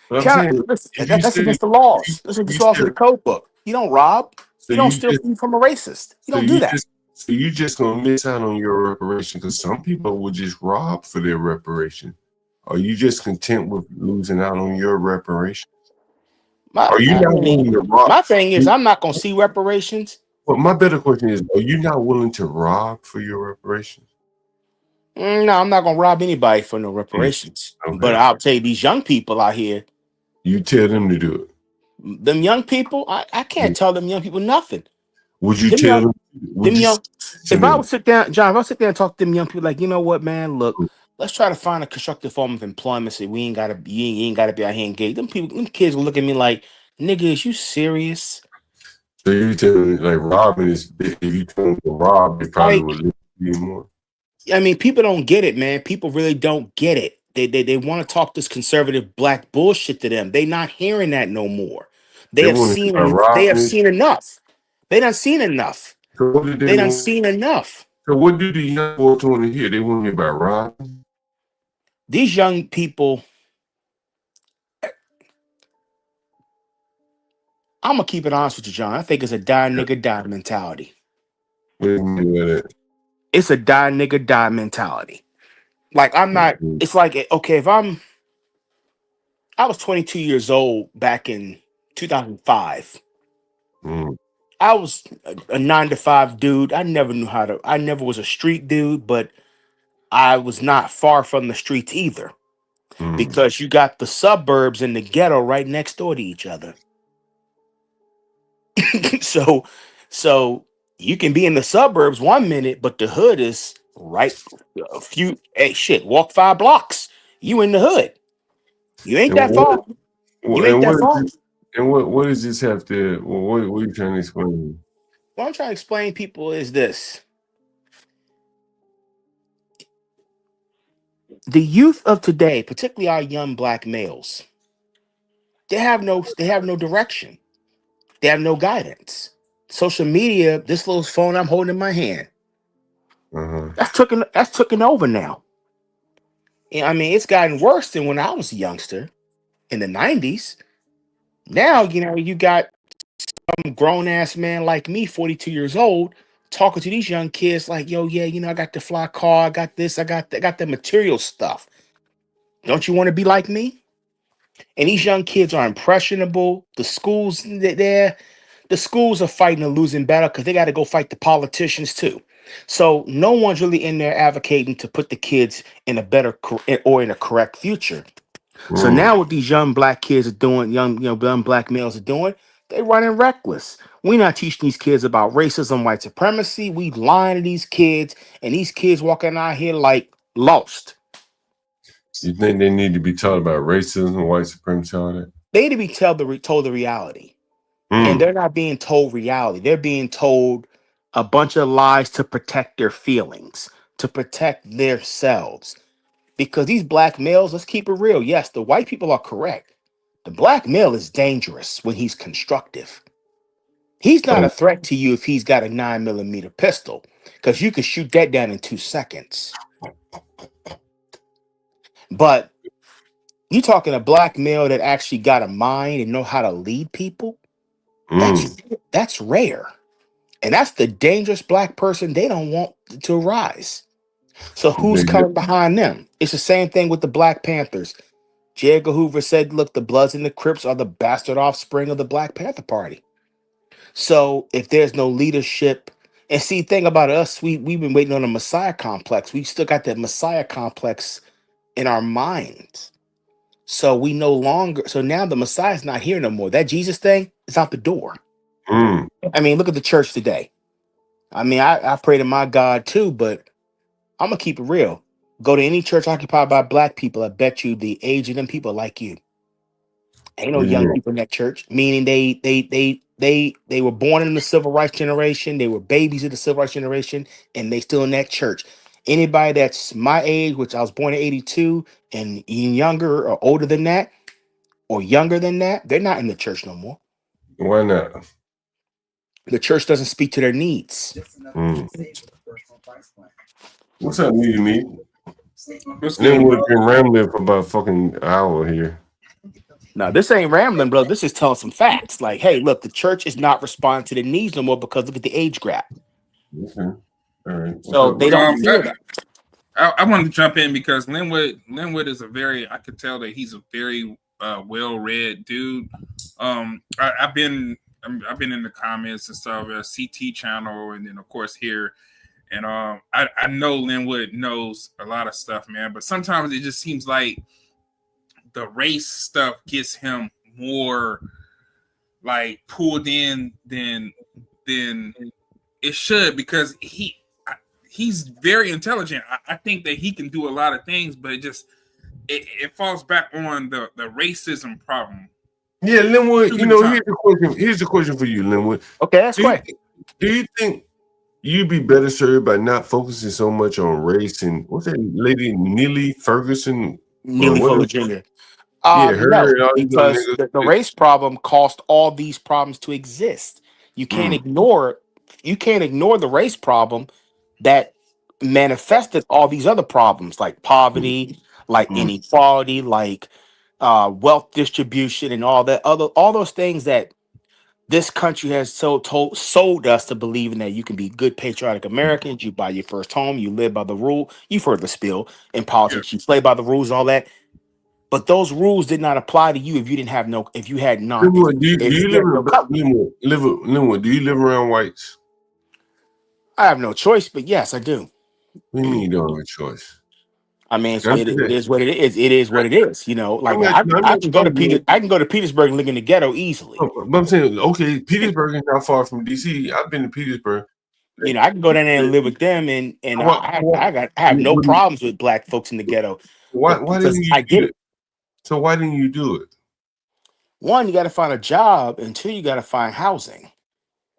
But I'm saying, Listen, if you that's say against the laws. That's against you the laws of said the code book. You don't rob. so You don't you steal just food from a racist. You so don't do you that. just so you just gonna miss out on your reparation because some people will just rob for their reparation. Are you just content with losing out on your reparation? Are you not willing to rob? My thing is, I'm not gonna see reparations. Well, my better question is, are you not willing to rob for your reparations? No, I'm not gonna rob anybody for no reparations. Okay. But I'll tell you, these young people out here, You tell them to do it. them young people, I can't tell them young people nothing. Would you Them tell young, them? Would them you young. say If to I them? would sit down, John, if I sit there and talk to them young people, like, you know what, man, look, let's try to find a constructive form of employment. So we ain't gotta, you ain't gotta be out here engaged. Them people, them kids will look at me like, nigga, is you serious? So you tell them like robbing is if you tell them to rob, they probably Like, would listen to you more. I mean, people don't get it, man. People really don't get it. They want to talk this conservative black bullshit to them. They not hearing that no more. They They have want to seen start they have robbing. seen enough. They done seen enough. So what did they They done want? seen enough. So what do the young boys want to hear? They want to hear about robbing. These young people, I'm gonna keep it honest with you, John. I think it's a die nigga die mentality. What do you mean by that? It's a die nigga die mentality. Like I'm not. It's like okay, I was 22 years old back in 2005. I was a 9 to 5 dude. I never knew how to. I never was a street dude, but I was not far from the streets either, because you got the suburbs and the ghetto right next door to each other. so you can be in the suburbs 1 minute, but the hood is right a few. Hey, shit, walk 5 blocks. You in the hood. You ain't And that what? far. You ain't that far. What does this have to? What are you trying to explain? What I'm trying to explain people is this. The youth of today, particularly our young black males, they have no direction. They have no guidance. Social media, this little phone I'm holding in my hand, that's taken over now. I mean, it's gotten worse than when I was a youngster in the 90s. Now, you got some grown ass man like me, 42 years old, talking to these young kids like, yo, yeah, I got the fly car, I got this, I got the material stuff. Don't you want to be like me? And these young kids are impressionable. The schools are fighting a losing battle because they got to go fight the politicians too. So no one's really in there advocating to put the kids in a better or in a correct future. So now what these young black kids are doing, young black males are doing, they running reckless. We not teaching these kids about racism, white supremacy. We lying to these kids, and these kids walking out here like lost. You think they need to be taught about racism, white supremacy, all that? They need to be told the reality. And they're not being told reality. They're being told a bunch of lies to protect their feelings, to protect themselves. Because these black males, let's keep it real. Yes, the white people are correct. The black male is dangerous when he's constructive. He's not a threat to you if he's got a 9mm pistol, because you can shoot that down in 2 seconds. But you talking a black male that actually got a mind and know how to lead people? That's rare. And that's the dangerous black person they don't want to rise. So who's coming behind them? It's the same thing with the Black Panthers. J. Edgar Hoover said, look, the Bloods and the Crips are the bastard offspring of the Black Panther Party. So if there's no leadership, and see, thing about us, we've been waiting on a Messiah complex. We still got that Messiah complex in our minds. So we no longer, so now the Messiah's not here no more. That Jesus thing is out the door. I mean, look at the church today. I mean, I pray to my God too, but I'm gonna keep it real. Go to any church occupied by black people. I bet you the age of them people are like you. Ain't no young people in that church. Meaning they were born in the civil rights generation. They were babies of the civil rights generation, and they still in that church. Anybody that's my age, which I was born in '82, and younger or older than that, or younger than that, they're not in the church no more. Why not? The church doesn't speak to their needs. What's up, me? Linwood been rambling for about fucking hour here. No, this ain't rambling, bro. This is telling some facts. Like, hey, look, the church is not responding to the needs no more because look at the age gap. Okay. All right. So they don't feel that. I wanted to jump in because Linwood is I could tell that he's a very well-read dude. I've been in the comments and stuff, CT channel, and then of course here. And I know Linwood knows a lot of stuff, man, but sometimes it just seems like the race stuff gets him more like pulled in than it should, because he's very intelligent. I think that he can do a lot of things, but it falls back on the racism problem. Yeah, Linwood, here's the question for you, Linwood. Okay, that's right. Do you think you'd be better served by not focusing so much on race and what's that lady, Neely Ferguson? Neely Fuller Jr. Her No, and all these other because niggas. the race problem caused all these problems to exist. You can't ignore the race problem that manifested all these other problems like poverty, like inequality, like wealth distribution, and all those things that this country has sold us to believe in, that you can be good patriotic Americans, you buy your first home, you live by the rule. You've heard the spiel in politics, you play by the rules, all that. But those rules did not apply to you if you had not. Linwood, do you live around whites? I have no choice, but yes, I do. What do you mean you don't have a choice? I mean, it is what it is. It is what it is. You know, like I can go to Petersburg and live in the ghetto easily. But I'm saying, okay, Petersburg is not far from DC. I've been to Petersburg. You know, I can go down there and live with them, and I have no problems with black folks in the ghetto. Why didn't you get it? So why didn't you do it? One, you got to find a job, and two, you got to find housing.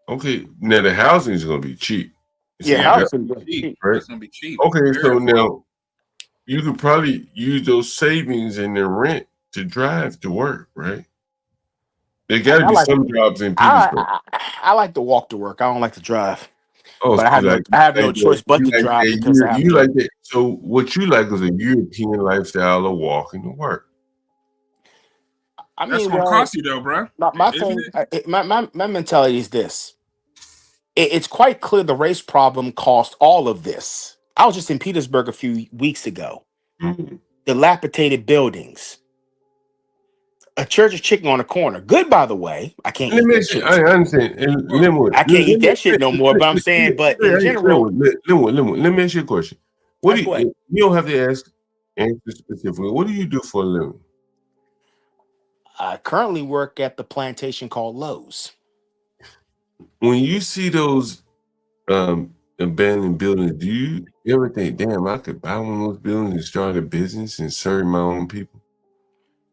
Okay, now the housing is going to be cheap. Housing is cheap. Right? It's gonna be cheap. Okay, so now you could probably use those savings and the rent to drive to work, right? There got to be some jobs in Petersburg. I like to walk to work. I don't like to drive. Oh, but I have no choice but to drive because I have you like that. So what you like is a European lifestyle of walking to work. I mean, That's gonna cost you though, bro. My thing, my mentality is this. It's quite clear the race problem caused all of this. I was just in Petersburg a few weeks ago. Dilapidated buildings. A church of chicken on the corner. Good, by the way. I can't eat that shit. I understand. I can't eat that shit no more, but I'm saying, but in general. Linwood, let me ask you a question. What do you don't have to answer specifically. What do you do for a living? I currently work at the plantation called Lowe's. When you see those abandoned buildings, do you ever think, damn, I could buy one of those buildings and start a business and serve my own people?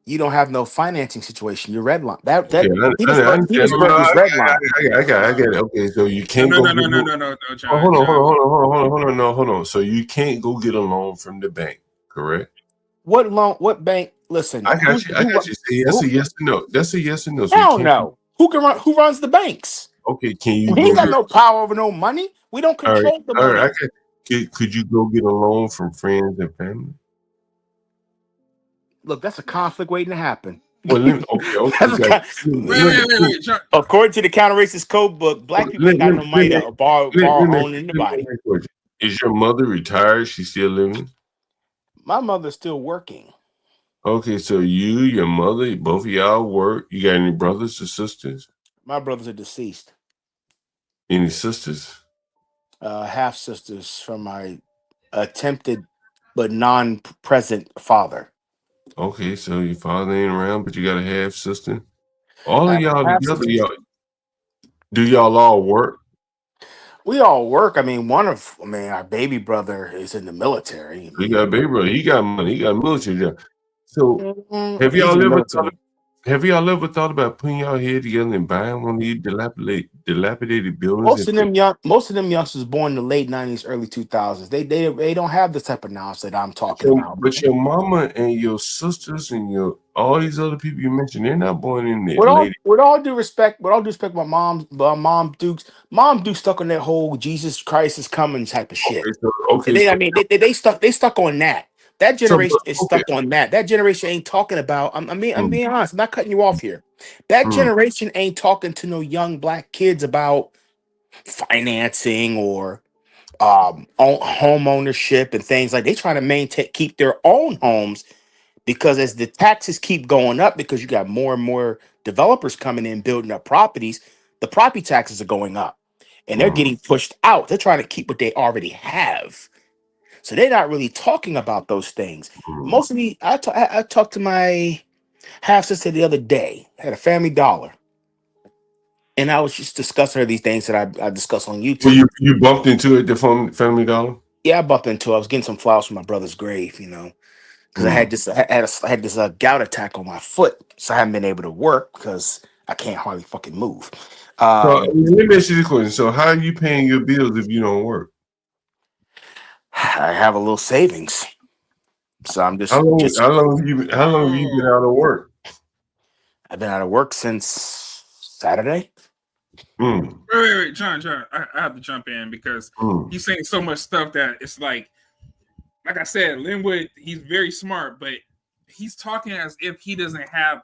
You don't have no financing situation. You're redline. Petersburg is redline. I got it. Okay, so you can't No, John. Hold on. So you can't go get a loan from the bank, correct? What loan? What bank? Listen, I got you. That's a yes or no. That's a yes or no. So hell no. Who runs the banks? Okay, can you We ain't go? got no power over no money. We don't All right, control the all right. money. Could you go get a loan from friends and family? Look, that's a conflict waiting to happen. Well, okay. That's a Like, wait. According to the counter racist code book, black people ain't got no money to borrow owning anybody. Is your mother retired? She's still living? My mother's still working. Okay, so you, your mother, both of y'all work. You got any brothers or sisters? My brothers are deceased. Any sisters? Half sisters from my attempted but non-present father. Okay, so your father ain't around, but you got a half sister. All of y'all together, do y'all all work? We all work. I mean, our baby brother is in the military. You got a baby brother. He got money. He got a military job. So have he's y'all in the ever thought about putting y'all head together and buying one of these dilapidated buildings? Most of them youngsters born in the late 90s, early 2000s. They don't have the type of knowledge that I'm talking about. But your mama and your sisters and all these other people you mentioned, they're not born in there. With all due respect, my mom Dukes stuck on that whole Jesus Christ is coming type of shit. They stuck on that. That generation is stuck on that. That generation ain't talking about. I'm being honest. I'm not cutting you off here. That generation ain't talking to no young black kids about financing or home ownership and things like. They trying to keep their own homes because as the taxes keep going up, because you got more and more developers coming in building up properties, the property taxes are going up, and they're getting pushed out. They're trying to keep what they already have. So they're not really talking about those things. Mostly, I talked to my half sister the other day, had a Family Dollar, and I was just discussing her these things that I discuss on YouTube. Well, you bumped into it, the Family Dollar? Yeah, I bumped into it. I was getting some flowers from my brother's grave, because I had this gout attack on my foot, so I haven't been able to work because I can't hardly fucking move. So let me ask you this question. So how are you paying your bills if you don't work? I have a little savings, so I'm just. How long have you been out of work? I've been out of work since Saturday. Wait, John, I have to jump in because he's saying so much stuff that it's like I said, Linwood, he's very smart, but he's talking as if he doesn't have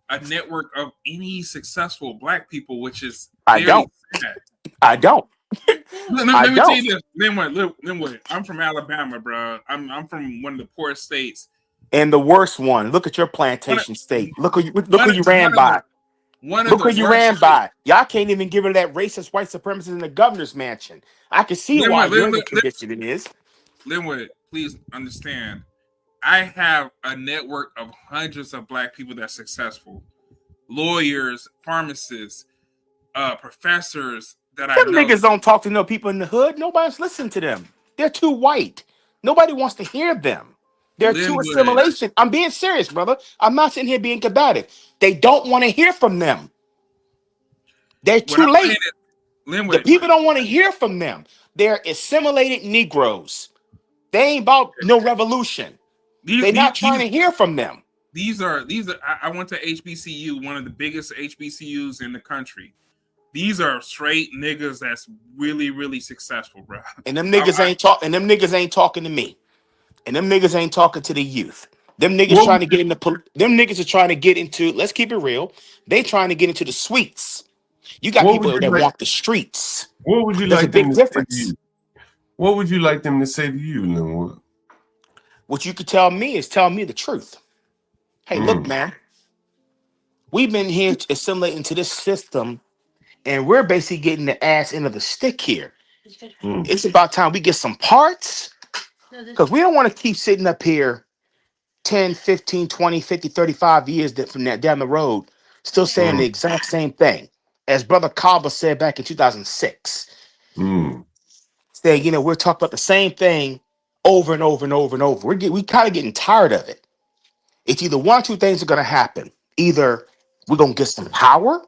a network of any successful black people, which is I don't. Let me tell you this, Linwood. I'm from Alabama, bro. I'm from one of the poorest states. And the worst one. Look at your plantation state. Look who you ran by. Look who you ran by. Y'all can't even give her that racist white supremacist in the governor's mansion. I can see why you're in the condition it is. Linwood, please understand. I have a network of hundreds of black people that's successful. Lawyers, pharmacists, professors that I know. Niggas don't talk to no people in the hood. Nobody's listening to them. They're too white. Nobody wants to hear them. They're too assimilation. I'm being serious, brother. I'm not sitting here being combative. They don't want to hear from them. They're too late. The people don't want to hear from them. They're assimilated Negroes. They ain't about no revolution. They're not trying to hear from them. These are. I went to HBCU, one of the biggest HBCUs in the country. These are straight niggas that's really, really successful, bro. And them niggas ain't talking. And them niggas ain't talking to me. And them niggas ain't talking to the youth. Them niggas trying to get into. Them niggas are trying to get into. Let's keep it real. They trying to get into the suites. You got people that walk the streets. What would you There's like a big them to difference. say to you? What would you like them to say to you, Linwood? What you could tell me is tell me the truth. Hey, look, man. We've been here assimilating to this system, and we're basically getting the ass end of the stick here. It's about time we get some parts, because we don't want to keep sitting up here 10, 15, 20, 50, 35 years from that down the road, still saying the exact same thing. As Brother Kaba said back in 2006. Saying, we're talking about the same thing over and over and over and over. We kind of getting tired of it. It's either one or two things are going to happen. Either we're going to get some power,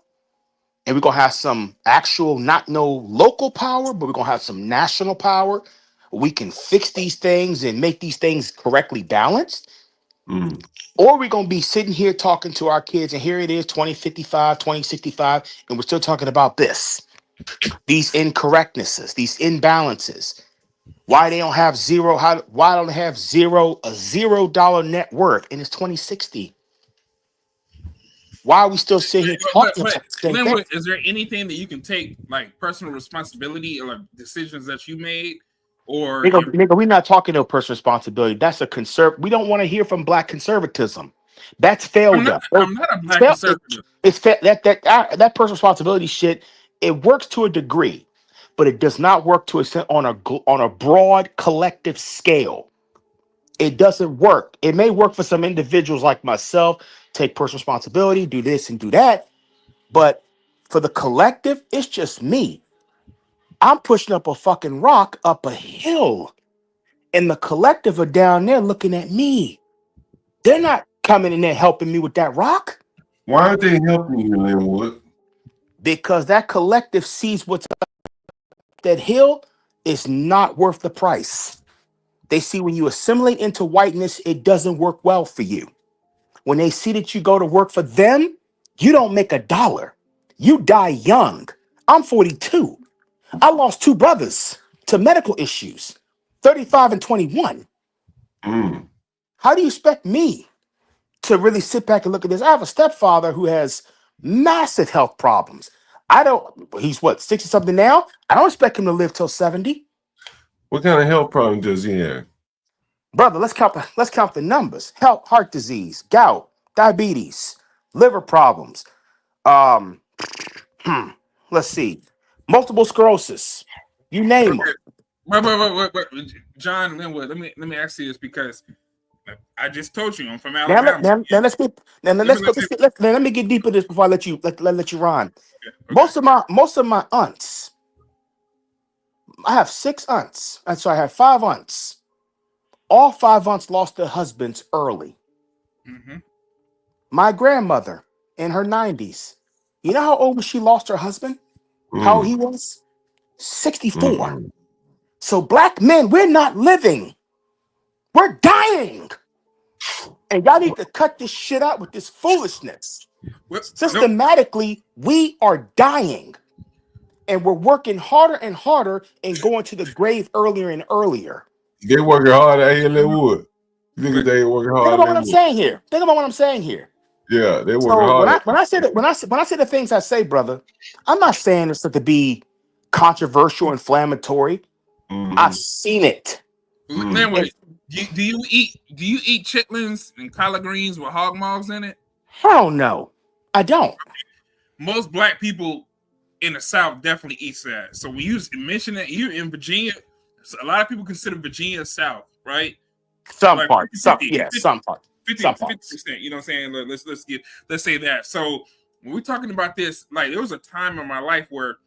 and we're going to have some actual, not no local power, but we're going to have some national power. We can fix these things and make these things correctly balanced. Or we're going to be sitting here talking to our kids, and here it is 2055, 2065, and we're still talking about this. These incorrectnesses, these imbalances. Why they don't have zero, why don't they have a $0 net worth, and it's 2060? Why are we still sitting here talking about the same thing? Linwood, is there anything that you can take, like personal responsibility or like decisions that you made? Or Nigga, we're not talking no personal responsibility. That's a we don't want to hear from black conservatism. That's failed up. I'm not a black conservative. It's that personal responsibility shit. It works to a degree, but it does not work to on a broad collective scale. It doesn't work. It may work for some individuals like myself, take personal responsibility, do this and do that, but for the collective, it's just me. I'm pushing up a fucking rock up a hill, and the collective are down there looking at me. They're not coming in there helping me with that rock. Why aren't they helping you, Linwood? Because that collective sees what's up that hill is not worth the price. They see when you assimilate into whiteness, it doesn't work well for you. When they see that you go to work for them, you don't make $1. You die young. I'm 42. I lost 2 brothers to medical issues, 35 and 21. How do you expect me to really sit back and look at this? I have a stepfather who has massive health problems. He's what, 60 something now? I don't expect him to live till 70. What kind of health problem does he have? Brother, let's count the numbers. Heart disease, gout, diabetes, liver problems. Let's see. Multiple sclerosis. You name it. Wait. John Linwood, let me ask you this, because I just told you I'm from Alabama. Let me get deeper into this before I let you run. Okay. Most of my aunts, I have 6 aunts, and so I have 5 aunts. All 5 aunts lost their husbands early. My grandmother in her 90s. You know how old she lost her husband? How old he was? 64. So black men, we're not living. We're dying. And y'all need to cut this shit out with this foolishness. Systematically, we are dying. And we're working harder and harder and going to the grave earlier and earlier. They working hard out here, Linwood. Look at they working hard. Think about what I'm saying here. Yeah, they working hard. When I say the things I say, brother, I'm not saying this to be controversial, inflammatory. I've seen it. Linwood, do you eat chitlins and collard greens with hog maws in it? Hell no, I don't. Most black people in the South definitely eat that. So when you mention that you're in Virginia, a lot of people consider Virginia South, right? Some like parts. 50%. You know what I'm saying? Let's say that. So when we're talking about this, like there was a time in my life where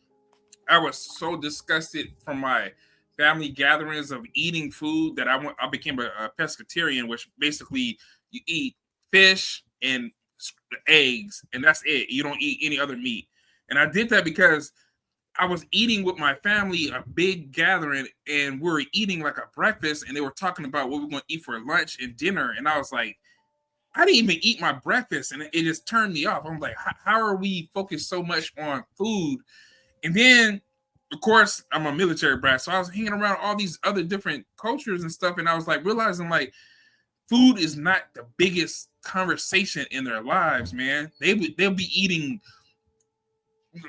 I was so disgusted from my family gatherings of eating food that I became a pescatarian, which basically you eat fish and eggs, and that's it. You don't eat any other meat. And I did that because I was eating with my family, a big gathering, and we were eating like a breakfast, and they were talking about what we're going to eat for lunch and dinner. And I was like, I didn't even eat my breakfast, and it just turned me off. I'm like, how are we focused so much on food? And then, of course, I'm a military brat, so I was hanging around all these other different cultures and stuff, and I was like realizing like food is not the biggest conversation in their lives, man. They'll be eating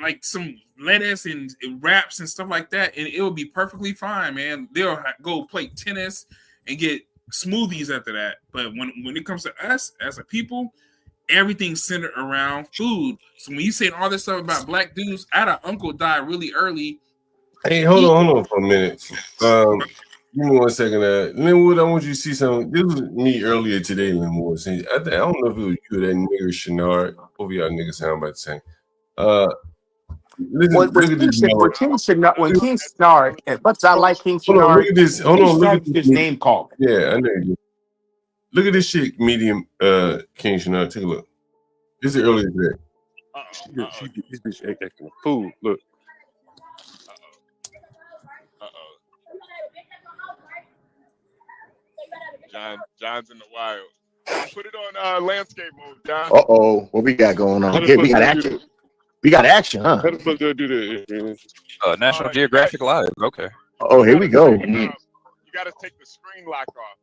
like some lettuce and wraps and stuff like that, and it will be perfectly fine, man. They'll go play tennis and get smoothies after that. But when it comes to us as a people, everything's centered around food. So when you say all this stuff about black dudes, I had an uncle die really early. Hey, hold on for a minute. Give me 1 second. Linwood, I want you to see something. This was me earlier today, Linwood. I don't know if it was you or that nigga Shenard. Both of y'all niggas sound about the same. When King Shenard, as much as I like King Shenard, look at this. Hold on, look at his name called. Yeah, I know you. Look at this shit, medium King Shenard. Take a look. This is earlier today. This bitch acting a fool. Look. John's in the wild. Put it on landscape mode, John. Uh-oh, what we got going on? Yeah, we got action. We got action, huh? How the fuck do I do that? National Geographic Live. Okay. Oh, here we go. You gotta take the screen lock off.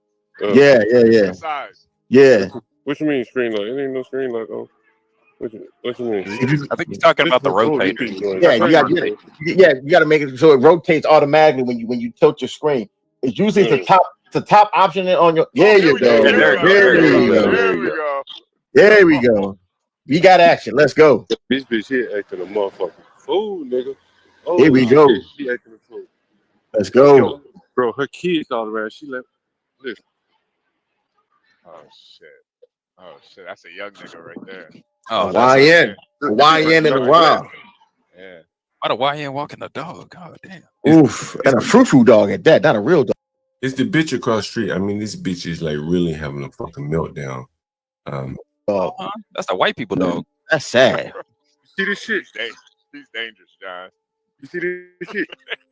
Yeah. Yeah. What you mean screen lock? It ain't no screen lock on. What you mean? I think he's talking about the rotator. Yeah, you got to make it so it rotates automatically when you tilt your screen. It's usually the top option on your. There you go. There we go. We got action. Let's go. This bitch here acting a motherfucking fool, nigga. Oh, Here we go. shit, she acting a fool. Let's go. Yo, bro, her kids all around. She left. Listen. Oh shit, that's a young nigga right there. Oh, YN in the wild. Yeah. Why the YN walking the dog? God damn. Oof, and a frou-frou dog at that, not a real dog. It's the bitch across the street. I mean, this bitch is like really having a fucking meltdown. That's the white people dog. That's sad. You see this shit? He's dangerous, John. You see this shit?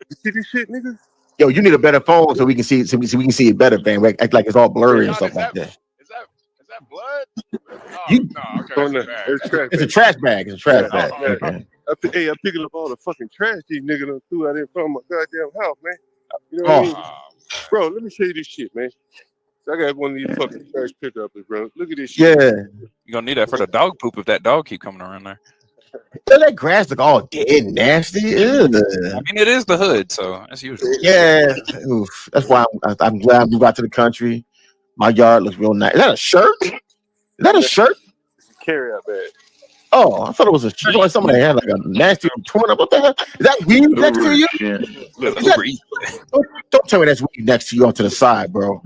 You see this shit, nigga? Yo, you need a better phone so we can see it better, man. Act like it's all blurry and stuff like that. Is that blood? It's a trash bag. It's a trash bag. Okay. I'm picking up all the fucking trash these niggas done threw out in front of my goddamn house, man. You know what I mean? Bro, let me show you this shit, man. So I got one of these fucking trash pickups, bro. Look at this shit. Yeah. You're gonna need that for the dog poop if that dog keep coming around there. That grass look all dead and nasty. Ugh. I mean, it is the hood, so that's usual. Yeah. Oof. That's why I'm glad I moved out to the country. My yard looks real nice. Is that a shirt? Is that a shirt? Carry out bag. Oh, I thought it was a shirt. Somebody had like a nasty torn up. What the hell? Is that weed next to you? Don't tell me that's weed next to you onto the side, bro.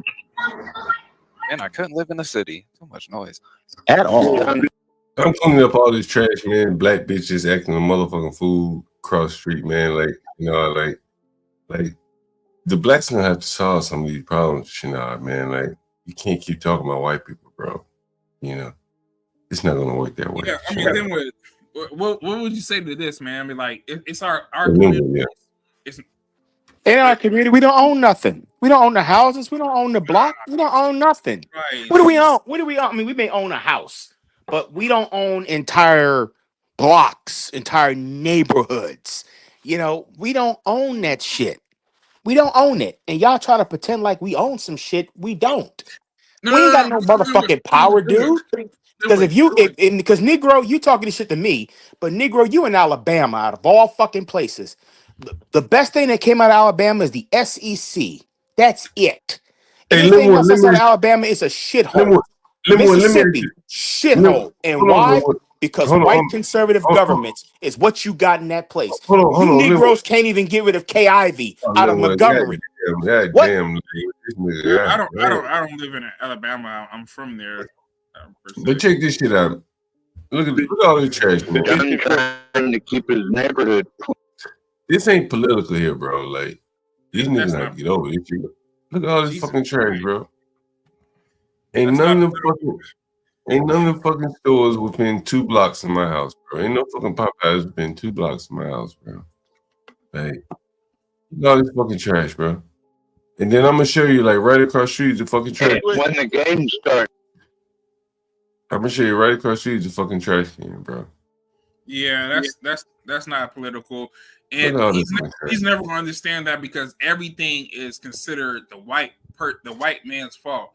And I couldn't live in the city. Too much noise. At all. I'm cleaning up all this trash, man. Black bitches acting a motherfucking fool across the street, man. Like, you know, like the blacks gonna have to solve some of these problems, Shanad, man. Like, you can't keep talking about white people, bro. You know, it's not gonna work that way. Yeah, I mean, then what would you say to this, man? I mean, like, it's our community. Yeah. It's In our community, we don't own nothing. We don't own the houses. We don't own the block. We don't own nothing. Right. What do we own? What do we own? I mean, we may own a house, but we don't own entire blocks, entire neighborhoods. You know, we don't own that shit. We don't own it. And y'all try to pretend like we own some shit. We don't. We ain't got no motherfucking power, dude. Because because Negro, you talking this shit to me, but Negro, you in Alabama out of all fucking places. The best thing that came out of Alabama is the SEC. That's it. Anything else outside of Alabama is a shithole. Mississippi, shithole. And why? Because white conservative governments is what you got in that place. You Negroes can't even get rid of Kay Ivey out of Montgomery. God What? damn. I don't live in Alabama. I'm from there. But check this shit out. Look at all this trash, man. Johnny trying to keep his neighborhood. This ain't political here, bro. Like, these niggas not get over this shit. Look at all this fucking trash, bro. Ain't none of the fucking stores within 2 blocks of my house, bro. Ain't no fucking Popeyes within 2 blocks of my house, bro. Like, look at all this fucking trash, bro. And then I'm gonna show you, like, right across the street is the fucking trash. When the game starts. I'm gonna show you right across the street is the fucking trash can, bro. Yeah, that's not political, and he's never gonna understand that because everything is considered the white man's fault.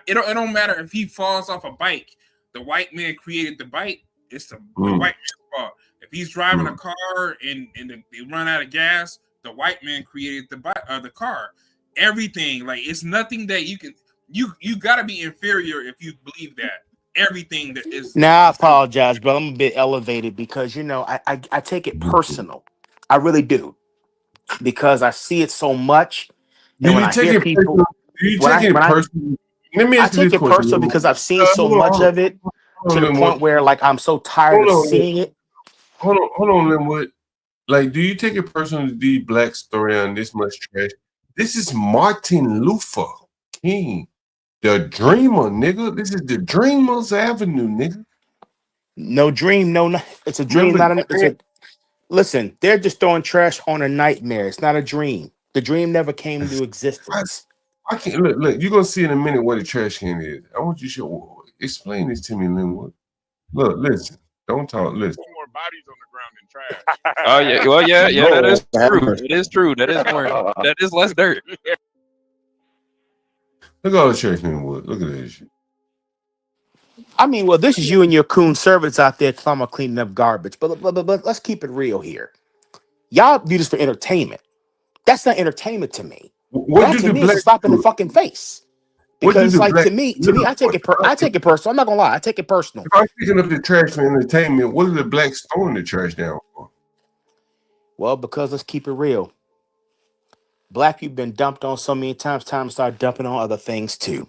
It don't matter if he falls off a bike. The white man created the bike. It's the white man's fault. If he's driving a car and they run out of gas, the white man created the car. Everything, like, it's nothing that you can you gotta be inferior if you believe that. Everything that is Now I apologize, but I'm a bit elevated because I take it personal. I really do. Because I see it so much. And when I hear people, I take it personal because I've seen so much of it to the point where, like, I'm so tired of seeing it. Hold on, Linwood. Like, do you take it personal to the black story on this much trash? This is Martin Luther King, the dreamer, nigga. This is the Dreamers Avenue, nigga. No dream, it's a dream, listen, they're just throwing trash on a nightmare. It's not a dream. The dream never came into existence. I can't look. You're gonna see in a minute what a trash can is. I want you to show. explain this to me, Linwood. Look, listen. Don't talk. Listen. More bodies on the ground than trash. Oh yeah, well yeah, that is true. It is true. That is less dirt. Look at all the trash, Linwood. Look at this shit. I mean, well, this is you and your conservatives out there talking about cleaning up garbage. But let's keep it real here. Y'all do this for entertainment. That's not entertainment to me. What That to me is a slap in the fucking face. Because like to me, I take it personal. I'm not gonna lie, I take it personal. If I'm picking up the trash for entertainment, what are the blacks throwing the trash down for? Well, because let's keep it real. Black people been dumped on so many times, time to start dumping on other things too.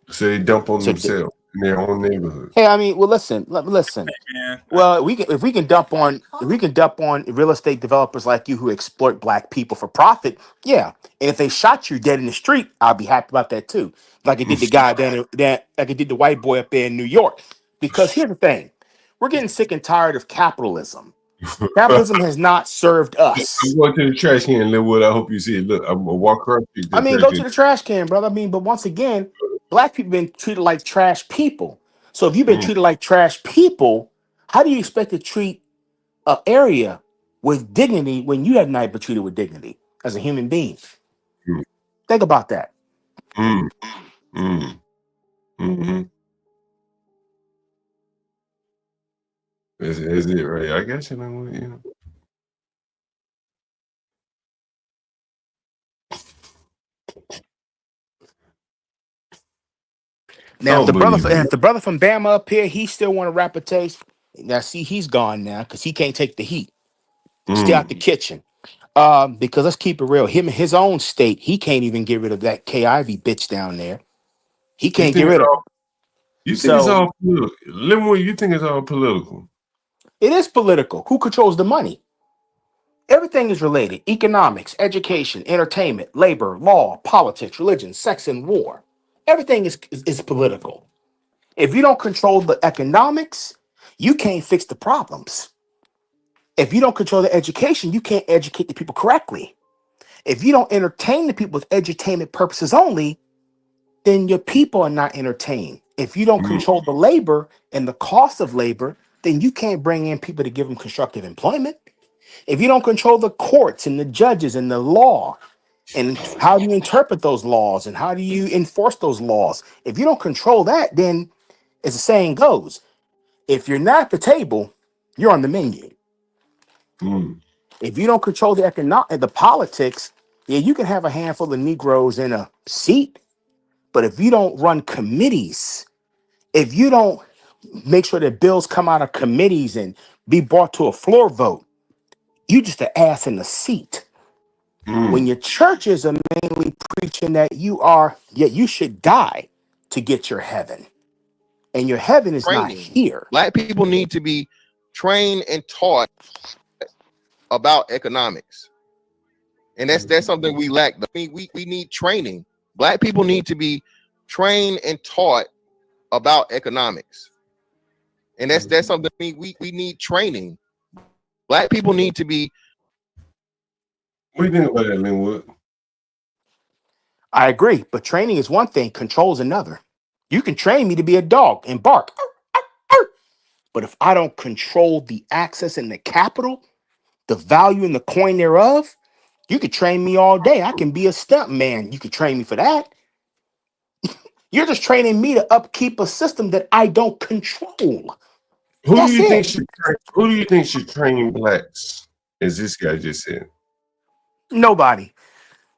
So they dump on themselves in their own neighborhood. Hey, I mean, well, listen. Well, if we can dump on real estate developers like you who exploit black people for profit, yeah. And if they shot you dead in the street, I'll be happy about that too. Like it did the guy like it did the white boy up there in New York. Because here's the thing, we're getting sick and tired of capitalism. Capitalism has not served us. I'm going to the trash can, Linwood. I hope you see it. Look, I'm gonna walk across. I mean, go to the trash can, brother. I mean, but once again, black people been treated like trash people. So if you've been treated like trash people, how do you expect to treat an area with dignity when you have not been treated with dignity as a human being? Think about that. Is it right? I guess you know. Yeah. Now, if the brother from Bama up here, he still want to rap a taste. Now, see, he's gone now because he can't take the heat. Stay out the kitchen. Because let's keep it real. Him, his own state, he can't even get rid of that K. Ivy bitch down there. He can't get rid of her. You think it's all political? Linwood, you think it's all political? It is political. Who controls the money? Everything is related. Economics, education, entertainment, labor, law, politics, religion, sex, and war. Everything is political. If you don't control the economics, you can't fix the problems. If you don't control the education, you can't educate the people correctly. If you don't entertain the people with edutainment purposes only, then your people are not entertained. If you don't control the labor and the cost of labor, then you can't bring in people to give them constructive employment. If you don't control the courts and the judges and the law, and how do you interpret those laws and how do you enforce those laws? If you don't control that, then as the saying goes, if you're not at the table, you're on the menu. If you don't control the politics, yeah, you can have a handful of Negroes in a seat, but if you don't run committees, if you don't make sure that bills come out of committees and be brought to a floor vote, you just an ass in the seat. When your churches are mainly preaching that you should die to get your heaven, and your heaven is not here. Black people need to be trained and taught about economics, and that's something we lack. We need training. Black people need to be trained and taught about economics, and that's something we need training. Black people need to be. What do you think about that, Linwood? I agree, but training is one thing, control is another. You can train me to be a dog and bark, but if I don't control the access and the capital, the value and the coin thereof, you could train me all day. I can be a stunt man. You could train me for that. You're just training me to upkeep a system that I don't control. Who do you think should train blacks? As this guy just said. Nobody.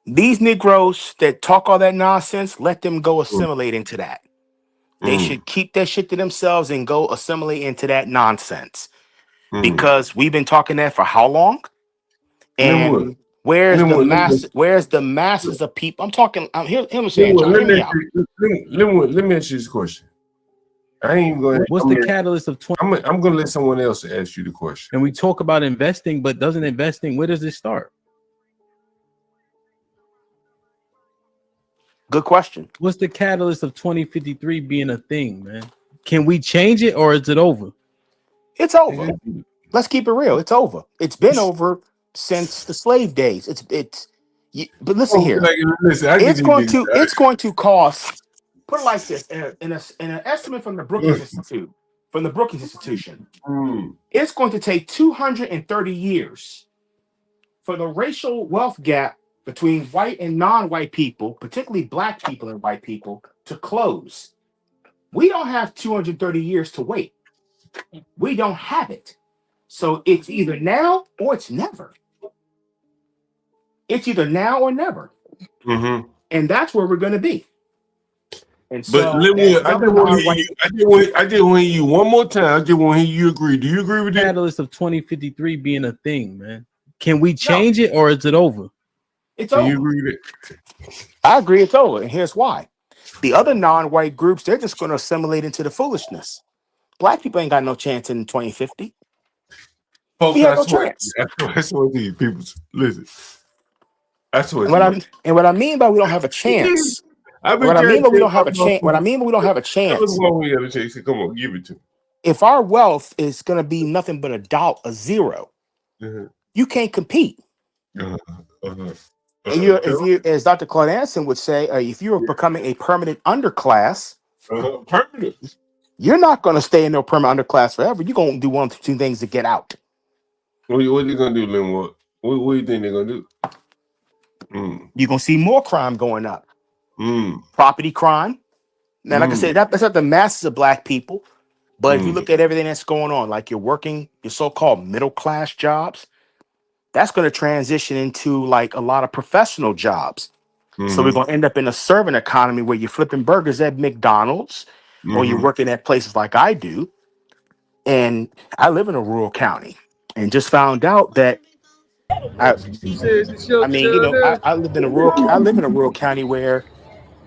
These Negroes that talk all that nonsense, let them go assimilate into that. They should keep that shit to themselves and go assimilate into that nonsense. Because we've been talking that for how long? And where's the masses of people? I'm talking. Let me ask you this question. I ain't going. What's the catalyst of 20? I'm going to let someone else ask you the question. And we talk about investing, but doesn't investing? Where does it start? Good question. What's the catalyst of 2053 being a thing, man? Can we change it or is it over? It's over. Let's keep it real. It's over. It's been over since the slave days. But listen here. It's going to cost Put it like this: in an estimate from the Brookings Institute, it's going to take 230 years for the racial wealth gap between white and non-white people, particularly black people and white people, to close. We don't have 230 years to wait. We don't have it. So it's either now or it's never. It's either now or never. Mm-hmm. And that's where we're going to be. And But so, Linwood, I just want to hear you. I just want to hear you one more time. I just want to hear you agree. Do you agree with that? Catalyst of 2053 being a thing, man. Can we change it or is it over? It's over. You agree with it? I agree it's over. And here's why. The other non-white groups, they're just going to assimilate into the foolishness. Black people ain't got no chance in 2050. Folks, We have no I swear, chance. I swear to you, people, listen. I swear And what I mean by we don't have a chance. What I mean by we don't have a chance. What I mean by we don't have a chance. Come on, give it to me. If our wealth is going to be nothing but a zero, you can't compete. And if you, as Dr. Claude Anderson would say, if you're becoming a permanent underclass, you're not going to stay in no permanent underclass forever. You're going to do one of two things to get out. What are you going to do, Linwood? What do you think they're going to do? You're going to see more crime going up. Property crime. Now, like I said, that's not the masses of black people. But if you look at everything that's going on, like you're working your so-called middle class jobs, that's going to transition into like a lot of professional jobs. So we're going to end up in a servant economy where you're flipping burgers at McDonald's or you're working at places like I do. And I live in a rural county and just found out that I live in a rural county where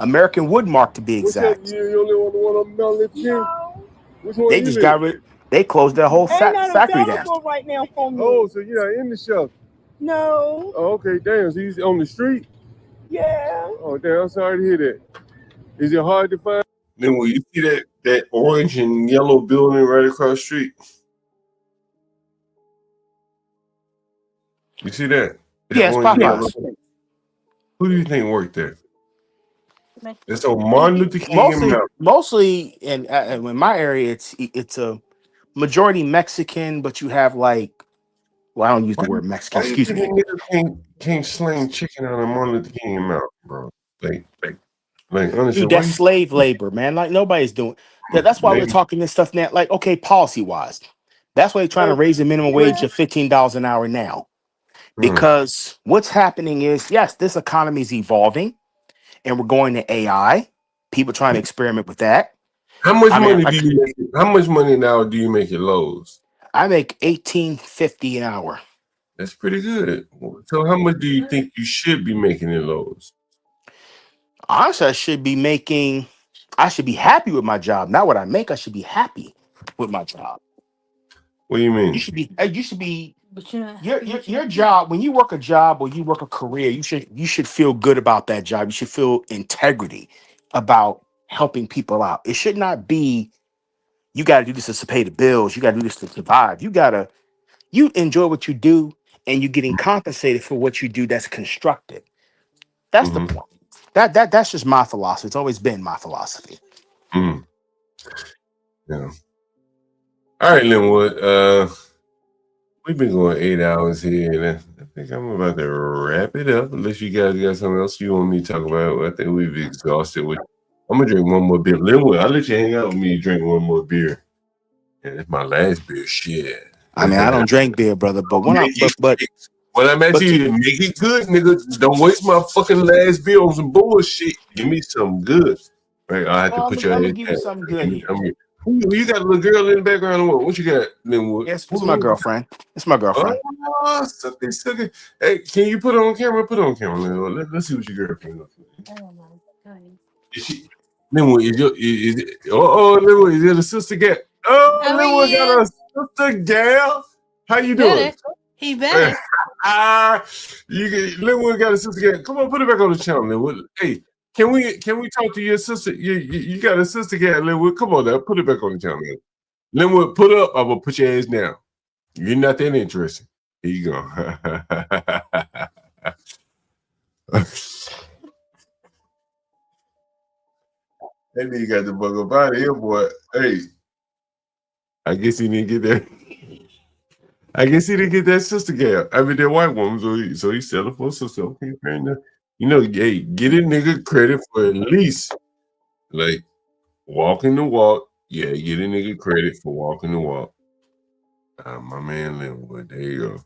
American Woodmark, to be exact. They just got rid. They closed their whole factory down. Right now for me. Oh, so you're not in the shop? No. Oh, okay, damn. So he's on the street? Yeah. Oh, damn. I'm sorry to hear that. Is it hard to find? Then will you see that orange and yellow building right across the street? You see that? Yes, Popeyes. Who do you think worked there? It's on Martin Luther King. Mostly in my area, it's a majority Mexican, but you have like, well, I don't use the word Mexican. Excuse me. Can't sling chicken out of Martin Luther King mouth, bro. Like honestly, dude, that's slave labor, man. Like nobody's doing that. That's why we're talking this stuff now. Like, okay, policy wise, that's why they're trying to raise the minimum wage to $15 an hour now. Because what's happening is, yes, this economy is evolving, and we're going to AI. People trying to experiment with that. How much money do you make? How much money now do you make at Lowe's? I make $18.50 an hour. That's pretty good. So, how much do you think you should be making at Lowe's? Honestly, I should be happy with my job. Not what I make. I should be happy with my job. What do you mean? You should be. Your job, when you work a job or you work a career, you should feel good about that job. You should feel integrity about helping people out. It should not be you got to do this to pay the bills. You got to do this to survive. You enjoy what you do and you're getting compensated for what you do that's constructive. That's the point. That's just my philosophy. It's always been my philosophy. Yeah. All right, Linwood. We've been going 8 hours here, and I think I'm about to wrap it up. Unless you guys got something else you want me to talk about. I think we've exhausted. I'm gonna drink one more beer. Linwood, I'll let you hang out with me. Drink one more beer. And it's my last beer. Shit. I mean, I don't drink beer, brother. But when I'm asking you to make it good, nigga, don't waste my fucking last beer on some bullshit. Give me some good. Right? I have to put your. I'm gonna give you something good here. You got a little girl in the background. What you got, Linwood? Yes, it's my girlfriend. It's my girlfriend. Oh, sucky. Hey, can you put it on camera? Put it on camera, Linwood. Let's see what your girlfriend looks like. Linwood, Linwood, is it a sister gal? Oh, Linwood got a sister gal. How you doing? He better. Linwood got a sister gal. Come on, put it back on the channel, Linwood. Hey. Can we talk to your sister? You got a sister cat, Linwood. Come on now, put it back on the channel. Linwood, put up. I'm gonna put your ass down. You're not that interesting. Here you go. That nigga got the bug up out of here, boy. Hey, I guess he didn't get that. I guess he didn't get that sister gal. I mean, that white woman. So he settled for a sister. Okay, fair enough. You know, hey, get a nigga credit for at least like walking the walk. Yeah, get a nigga credit for walking the walk. My man Linwood. There you go.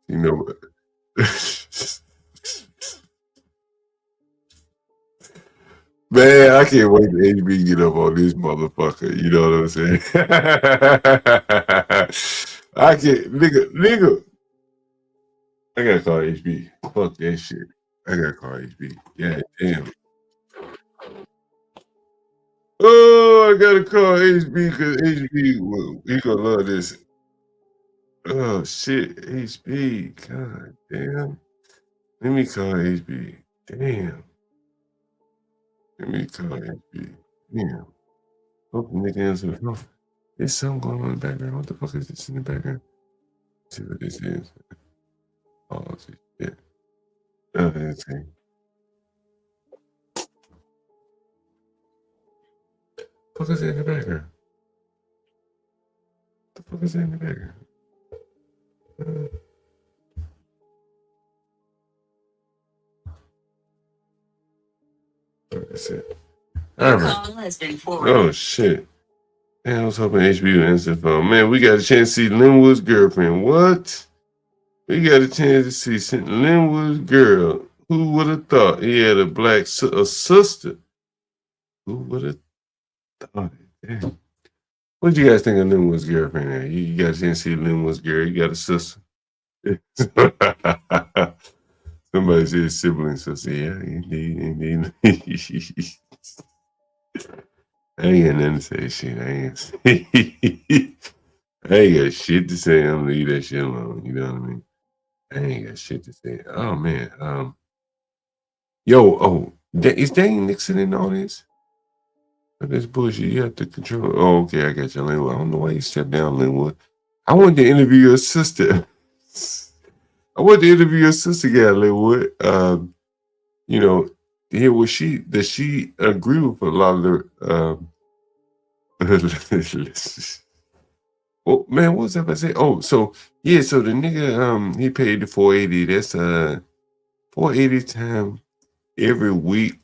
You know. Man, I can't wait to HB get up on this motherfucker. You know what I'm saying? I can't, nigga. I gotta call HB. Fuck that shit. I gotta call HB. Yeah, damn. Oh, I gotta call HB because HB, he gonna love this. Oh shit, HB. God damn. Let me call HB. Damn. Let me call HB. Damn. Hope the nigga answer the phone. There's something going on in the background. What the fuck is this in the background? Let's see what this is. Oh, shit. Let's see. What the fuck is that in the background? What the fuck is that in the background? That's it. All right. Oh shit. Man, I was hoping HB would answer the phone. Man, we got a chance to see Linwood's girlfriend. What? We got a chance to see Linwood's girl. Who would have thought he had a black sister? Who would have thought it? Damn. What do you guys think of Linwood's girlfriend? You got a chance to see Linwood's girl. You got a sister. Somebody said sibling sister. Yeah, indeed. I ain't got nothing to say. Shit, I ain't got shit to say. I'm gonna leave that shit alone. You know what I mean? I ain't got shit to say. Oh man. Is Dane Nixon in all this? That's bullshit. You have to control. Oh, okay, I got you, Linwood. I don't know why you stepped down, Linwood. I wanted to interview your sister. I wanted to interview your sister, Linwood. You know, to hear what does she agree with a lot of the oh man, what was I about to say? Oh, so yeah, so the nigga he paid the 480. That's 480 times every week.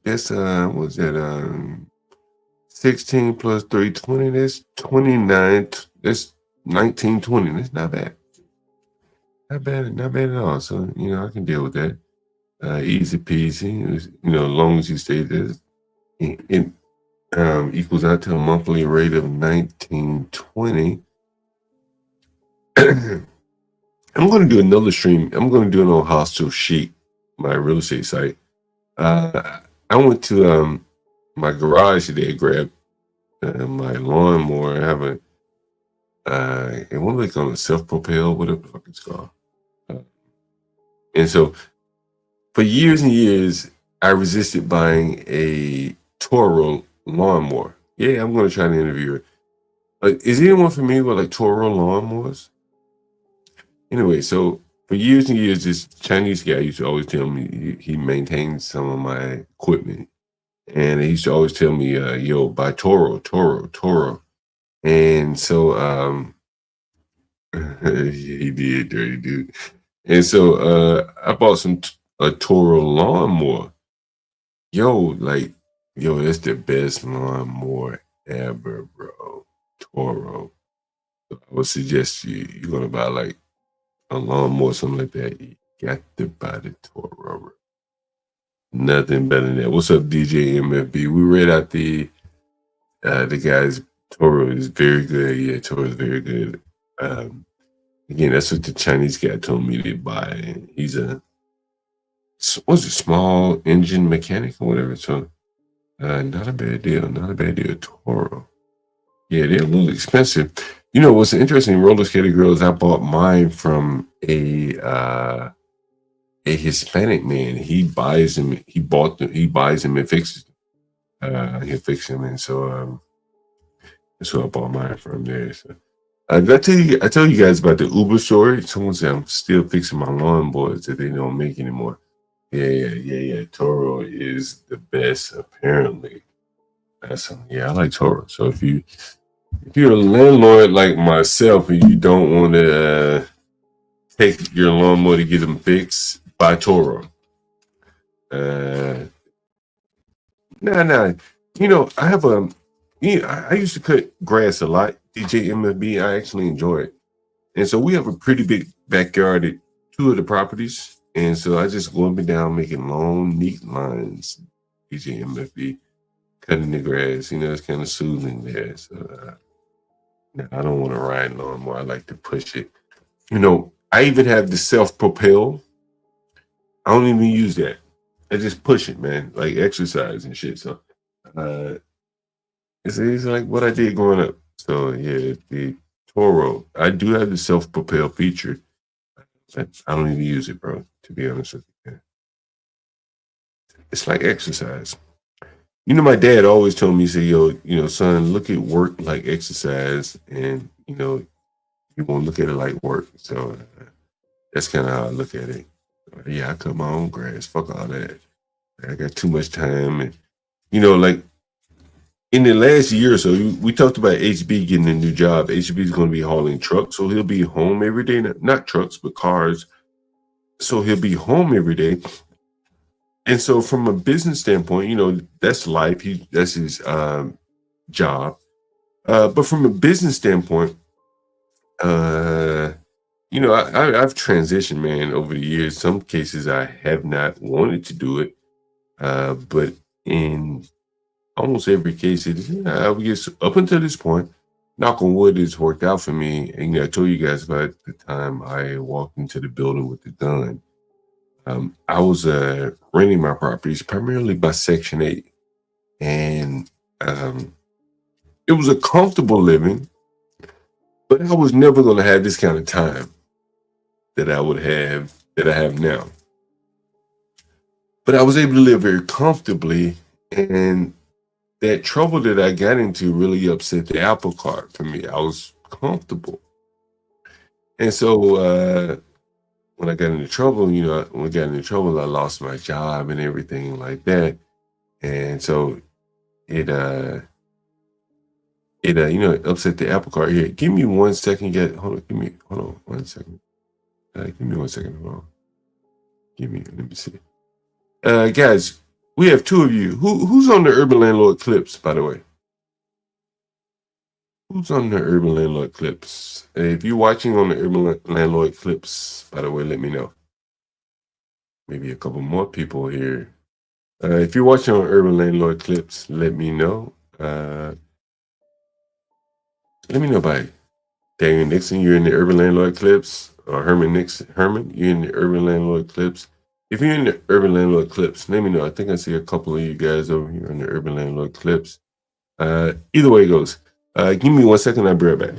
That's what's that 16 plus 320, that's 29, that's 1920. That's not bad. Not bad at all. So, you know, I can deal with that. Easy peasy. You know, as long as you stay there, it equals out to a monthly rate of 1920. I'm going to do another stream. I'm going to do it on Hostel Chic, my real estate site. I went to my garage today, grabbed my lawnmower. I have what do they call it? Self-propelled, whatever the fuck it's called. And so for years and years, I resisted buying a Toro lawnmower. Yeah, I'm going to try to interview her. Is anyone familiar with like Toro lawnmowers? Anyway, so for years and years, this Chinese guy used to always tell me he maintains some of my equipment. And he used to always tell me, yo, buy Toro. And so he did, dirty dude. And so I bought a Toro lawnmower. Yo, that's the best lawnmower ever, bro. Toro. So I would suggest you're gonna buy like a lawnmower, something like that. You got to buy the Toro. Nothing better than that. What's up, DJ MFB? We read out the guy's Toro is very good. Yeah, Toro is very good. Again, that's what the Chinese guy told me to buy. He's a small engine mechanic or whatever. So not a bad deal. Not a bad deal. Toro. Yeah, they're a little expensive. You know what's interesting? Roller skater girls. I bought mine from a Hispanic man. He buys them. He buys them and fixes them. He'll fix them, and so that's where I bought mine from there. So I tell you guys about the Uber story. Someone said I'm still fixing my lawnmowers that they don't make anymore. Yeah. Toro is the best, apparently. I like Toro. So if you're a landlord like myself and you don't want to take your lawnmower to get them fixed, buy Toro. Nah. I have I used to cut grass a lot. DJ MFB, I actually enjoy it. And so we have a pretty big backyard at 2 of the properties. And so I just go up and down making long, neat lines. DJ MFB, cutting the grass, it's kind of soothing there. So I don't want to ride lawnmower. I like to push it. I even have the self-propel. I don't even use that. I just push it, man, like exercise and shit. So it's like what I did growing up. So yeah, the Toro. I do have the self-propel feature. I don't even use it, bro, to be honest with you. It's like exercise. My dad always told me, say, yo, son, look at work like exercise, and you won't look at it like work. So that's kind of how I look at it. Yeah, I cut my own grass. Fuck all that. I got too much time, and like in the last year or so, we talked about HB getting a new job. HB is going to be hauling trucks, so he'll be home every day. Not trucks, but cars. So he'll be home every day. And so from a business standpoint, that's life. That's his job. But from a business standpoint, I've transitioned, man, over the years. Some cases I have not wanted to do it. But in almost every case, I guess up until this point, knock on wood, it's worked out for me. And I told you guys about the time I walked into the building with the gun. I was renting my properties primarily by Section 8. And it was a comfortable living, but I was never going to have this kind of time that I have now. But I was able to live very comfortably, and that trouble that I got into really upset the apple cart for me. I was comfortable. And so when I got into trouble, I lost my job and everything like that. And so it upset the apple cart. Here, give me 1 second. Hold on 1 second. Give me 1 second. Hold on. Let me see. Guys, we have 2 of you. Who's on the Urban Landlord Clips, by the way? Who's on the Urban Landlord Clips? If you're watching on the Urban Landlord Clips, by the way, let me know. Maybe a couple more people here. If you're watching on Urban Landlord Clips, let me know. Let me know by Daniel Nixon, you're in the Urban Landlord Clips, or Herman, you're in the Urban Landlord Clips. If you're in the Urban Landlord Clips, let me know. I think I see a couple of you guys over here in the Urban Landlord Clips. Either way it goes. Give me 1 second, I'll be right back.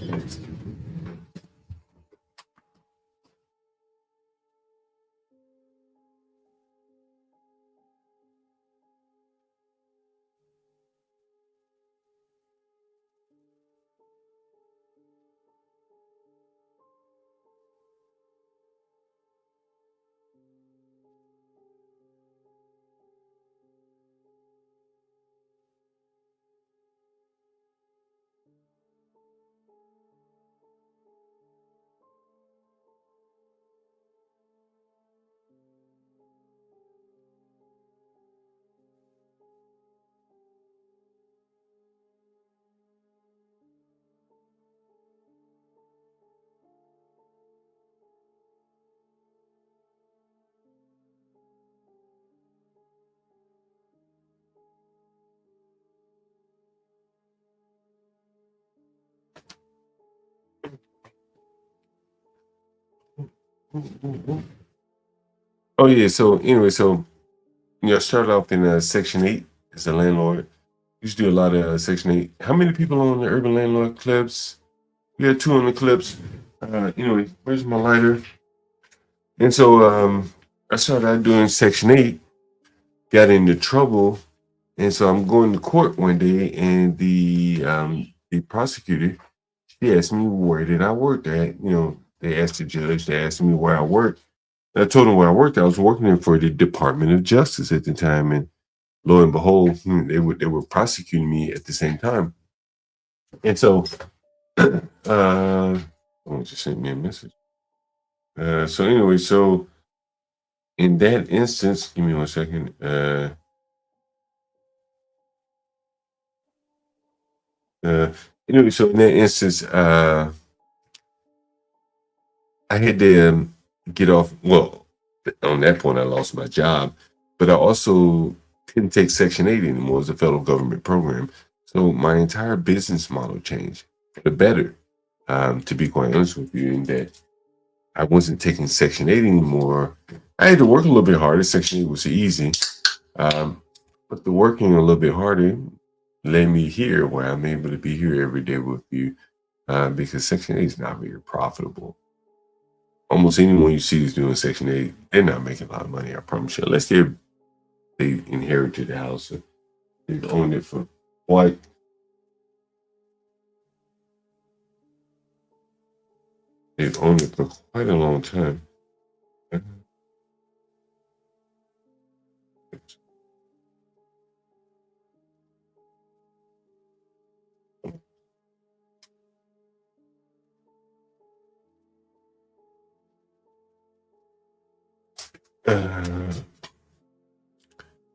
Oh yeah. So anyway, I started off in Section 8 as a landlord. Used to do a lot of Section 8. How many people on the Urban Landlord Clips? We had 2 on the clips. Anyway, where's my lighter? And so I started out doing Section 8, got into trouble, and so I'm going to court one day, and the prosecutor, she asked me where did I work at. They asked the judge, they asked me where I worked. I told him where I worked. I was working there for the Department of Justice at the time, and lo and behold, they were prosecuting me at the same time. And so, someone just sent me a message. So anyway, so in that instance, give me 1 second. Anyway, so in that instance, I had to get off. Well, on that point, I lost my job, but I also couldn't take Section 8 anymore. It was a federal government program. So my entire business model changed for the better, to be quite honest with you, in that I wasn't taking Section 8 anymore. I had to work a little bit harder. Section 8 was easy, but the working a little bit harder led me here where I'm able to be here every day with you, because Section 8 is not very profitable. Almost anyone you see is doing Section 8, they're not making a lot of money, I promise you, unless they inherited the house and they owned it for quite they've owned it for quite a long time.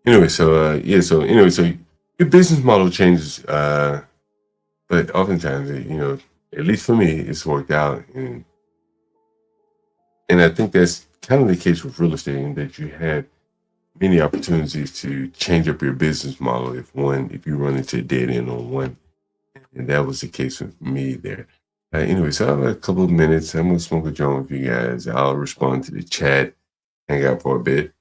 Anyway, so your business model changes, but oftentimes, at least for me, it's worked out, and I think that's kind of the case with real estate, in that you had many opportunities to change up your business model if you run into a dead end on one, and that was the case with me there. Anyway, so I have a couple of minutes. I'm gonna smoke a joint with you guys. I'll respond to the chat, hang out for a bit.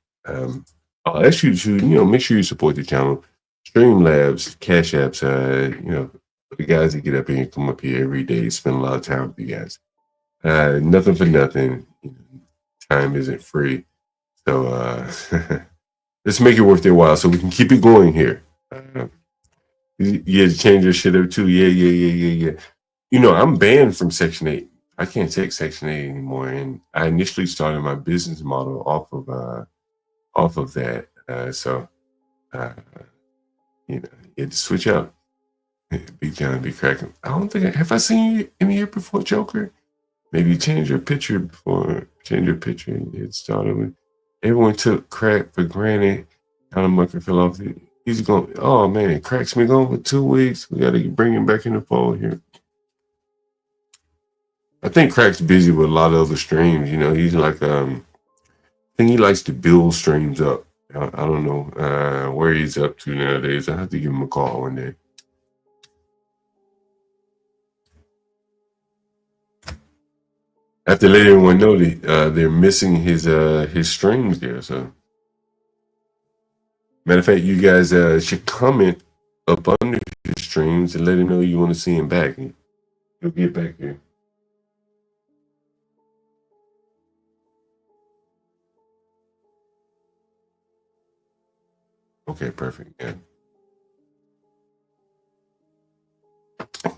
I'll ask you to, make sure you support the channel. Streamlabs, Cash Apps, the guys that get up here and come up here every day, spend a lot of time with you guys. Nothing for nothing. Time isn't free. So let's make it worth their while so we can keep it going here. You had to change your shit up too. Yeah. I'm banned from Section 8. I can't take Section 8 anymore. And I initially started my business model off of that. You had to switch up. Big John be cracking. I don't think have I seen you in here before, Joker? Maybe change your picture and get started with. Everyone took crack for granted. Kind of monkey fell off. He's going, oh man, Crack's been gone for 2 weeks. We gotta bring him back in the fold here. I think Crack's busy with a lot of other streams. He's like I think he likes to build streams up. I don't know where he's up to nowadays. I have to give him a call one day. I have to let everyone know that they're missing his streams there. So, matter of fact, you guys should comment up under his streams and let him know you want to see him back. He'll get back here. Okay, perfect.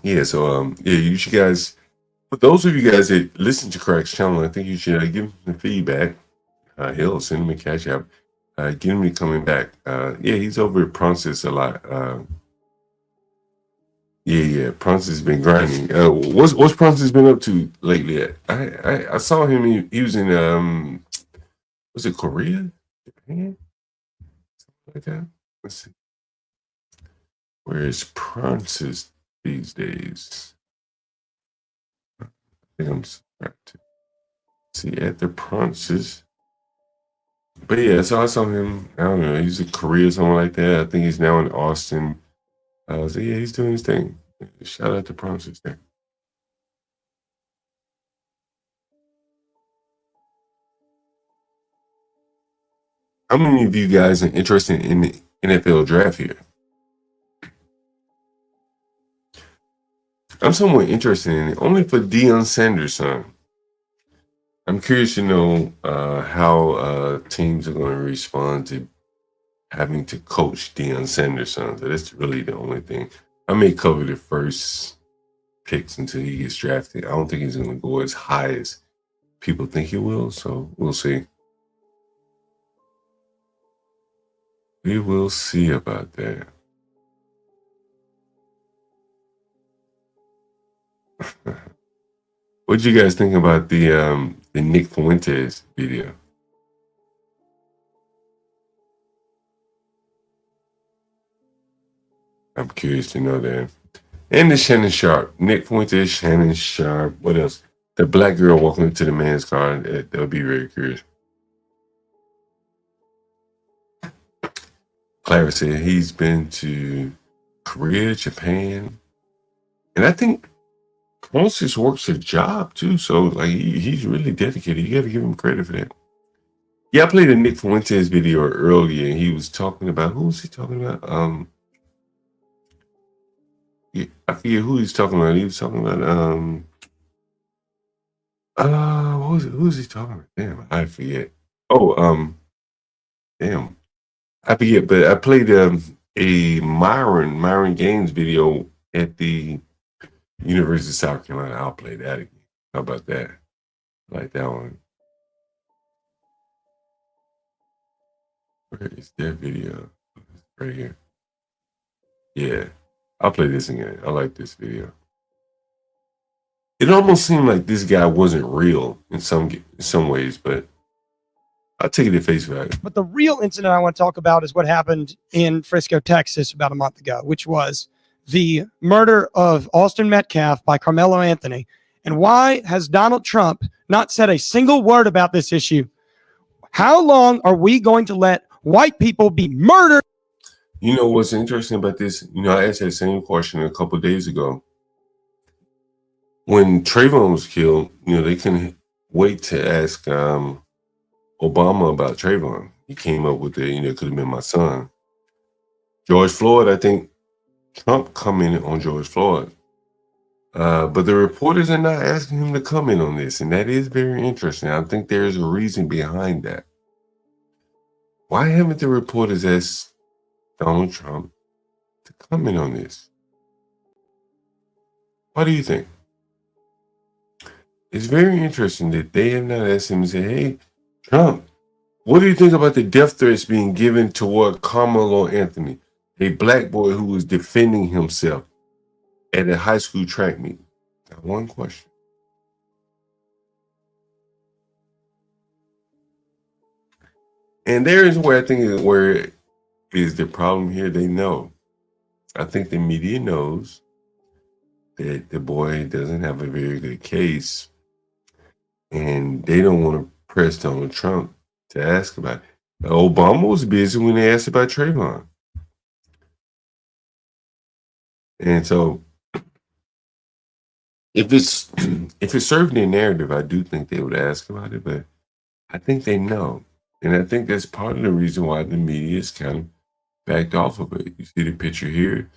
Yeah. So you should guys. For those of you guys that listen to Crack's channel, I think you should give him some feedback. He'll send him a cash app. Get him coming back. He's over at Pronsis a lot. Pronsis has been grinding. What's Pronsis been up to lately? I saw him. He was in was it Korea? Japan? Something like that. Let's see. Where is Pronsis these days? I think I'm subscribed to see at the Pronsis. But yeah, so I saw him. I don't know. He's in Korea or something like that. I think he's now in Austin. So yeah, he's doing his thing. Shout out to Pronsis there. How many of you guys are interested in the NFL draft here? I'm somewhat interested in it, only for Deion Sanders' son. I'm curious to know how teams are going to respond to having to coach Deion Sanders' son. So that's really the only thing. I may cover the first picks until he gets drafted. I don't think he's going to go as high as people think he will. So we'll see. We will see about that. What do you guys think about the Nick Fuentes video? I'm curious to know that. And the Shannon Sharp. Nick Fuentes, Shannon Sharp. What else? The black girl walking into the man's car. That would be very curious. Clara said he's been to Korea, Japan. And I think Francis works a job too. So like he's really dedicated. You got to give him credit for that. Yeah, I played a Nick Fuentes video earlier and he was talking about, who was he talking about? Yeah, I forget who he's talking about. He was talking about what was it? Who was he talking about? Damn, I forget. Oh, damn. I forget, but I played a Myron Gaines video at the University of South Carolina. I'll play that again. How about that? I like that one. Where is that video? Right here. Yeah, I'll play this again. I like this video. It almost seemed like this guy wasn't real in some ways, but I'll take it at face value. But the real incident I want to talk about is what happened in Frisco, Texas about a month ago, which was the murder of Austin Metcalf by Carmelo Anthony. And why has Donald Trump not said a single word about this issue? How long are we going to let white people be murdered? You know what's interesting about this? You know, I asked that same question a couple of days ago. When Trayvon was killed, you know, they couldn't wait to ask Obama about Trayvon. He came up with it, you know, it could have been my son. George Floyd, I think Trump commented on George Floyd. But the reporters are not asking him to comment on this, and that is very interesting. I think there's a reason behind that. Why haven't the reporters asked Donald Trump to comment on this? What do you think? It's very interesting that they have not asked him to say, hey, Trump, what do you think about the death threats being given toward Carmelo Anthony, a black boy who was defending himself at a high school track meet? Now, one question. And there is where I think where is the problem here. They know. I think the media knows that the boy doesn't have a very good case, and they don't want to press Donald Trump to ask about it. Obama was busy when they asked about Trayvon. And so if it's serving their narrative, I do think they would ask about it, but I think they know. And I think that's part of the reason why the media is kind of backed off of it. You see the picture here.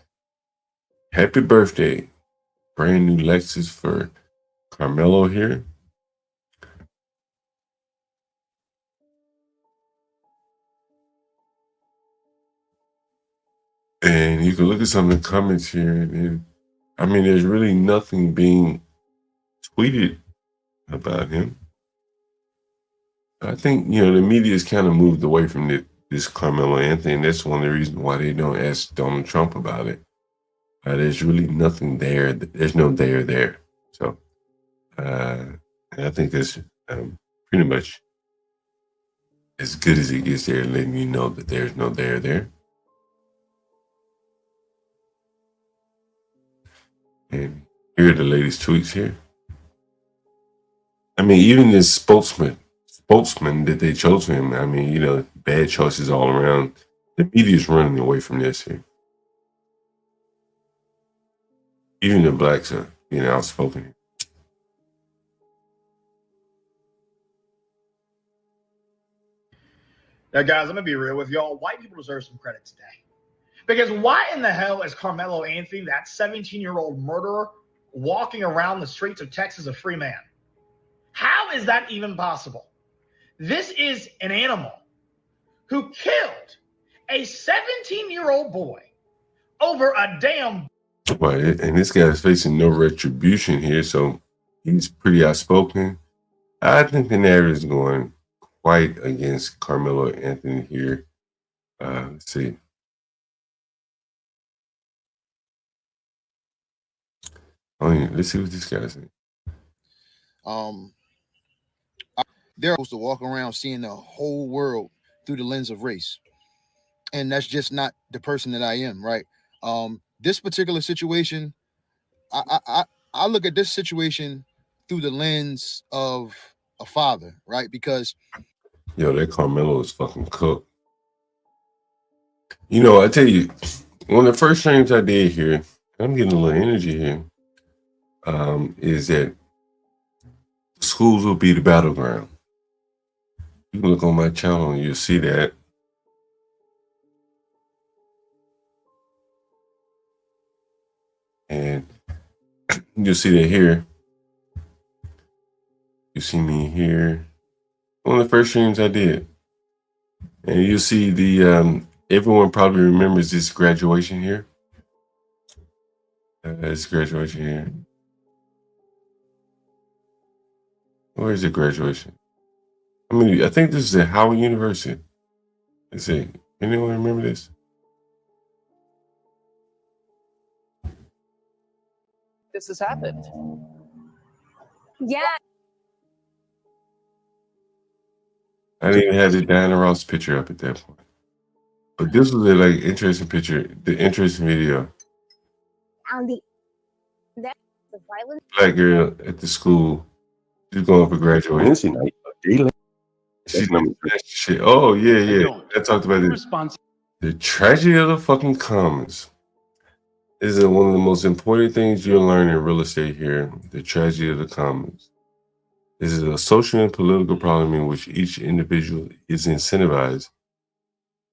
Happy birthday. Brand new Lexus for Carmelo here. And you can look at some of the comments here, and I mean, there's really nothing being tweeted about him. I think, you know, the media has kind of moved away from this Carmelo Anthony, and that's one of the reasons why they don't ask Donald Trump about it. There's really nothing there. There's no there. So and I think that's pretty much as good as it gets there, letting you know that there's no there. And here are the latest tweets here. I mean, even this spokesman that they chose for him, I mean, you know, bad choices all around. The media's running away from this here. Even the blacks are, you know, outspoken. Now, guys, I'm gonna be real with y'all. White people deserve some credit today. Because why in the hell is Carmelo Anthony, that 17-year-old murderer, walking around the streets of Texas a free man? How is that even possible? This is an animal who killed a 17-year-old boy over a damn... Well, and this guy's facing no retribution here, so he's pretty outspoken. I think the narrative is going quite against Carmelo Anthony here. Let's see. Oh, yeah. Let's see what this guy's saying. They're supposed to walk around seeing the whole world through the lens of race, and that's just not the person that I am, right? This particular situation, I look at this situation through the lens of a father, right? Because Yo, that Carmelo is fucking cooked. You know, I tell you, one of the first streams I did here, I'm getting a little energy here, is that schools will be the battleground. You can look on my channel and you'll see that. And you'll see that here. You see me here. One of the first streams I did. And you'll see the, everyone probably remembers this graduation here. This graduation here. Where is the graduation? I think this is at Howard University. Let's see. Anyone remember this? This has happened. Yeah. I didn't even have the Diana Ross picture up at that point. But this was a like interesting picture, the interesting video. On the violence. Black girl at the school. She's going for graduation. Wednesday night. She's shit. Oh, yeah. I talked about this. The tragedy of the fucking commons. This is one of the most important things you'll learn in real estate here. The tragedy of the commons. This is a social and political problem in which each individual is incentivized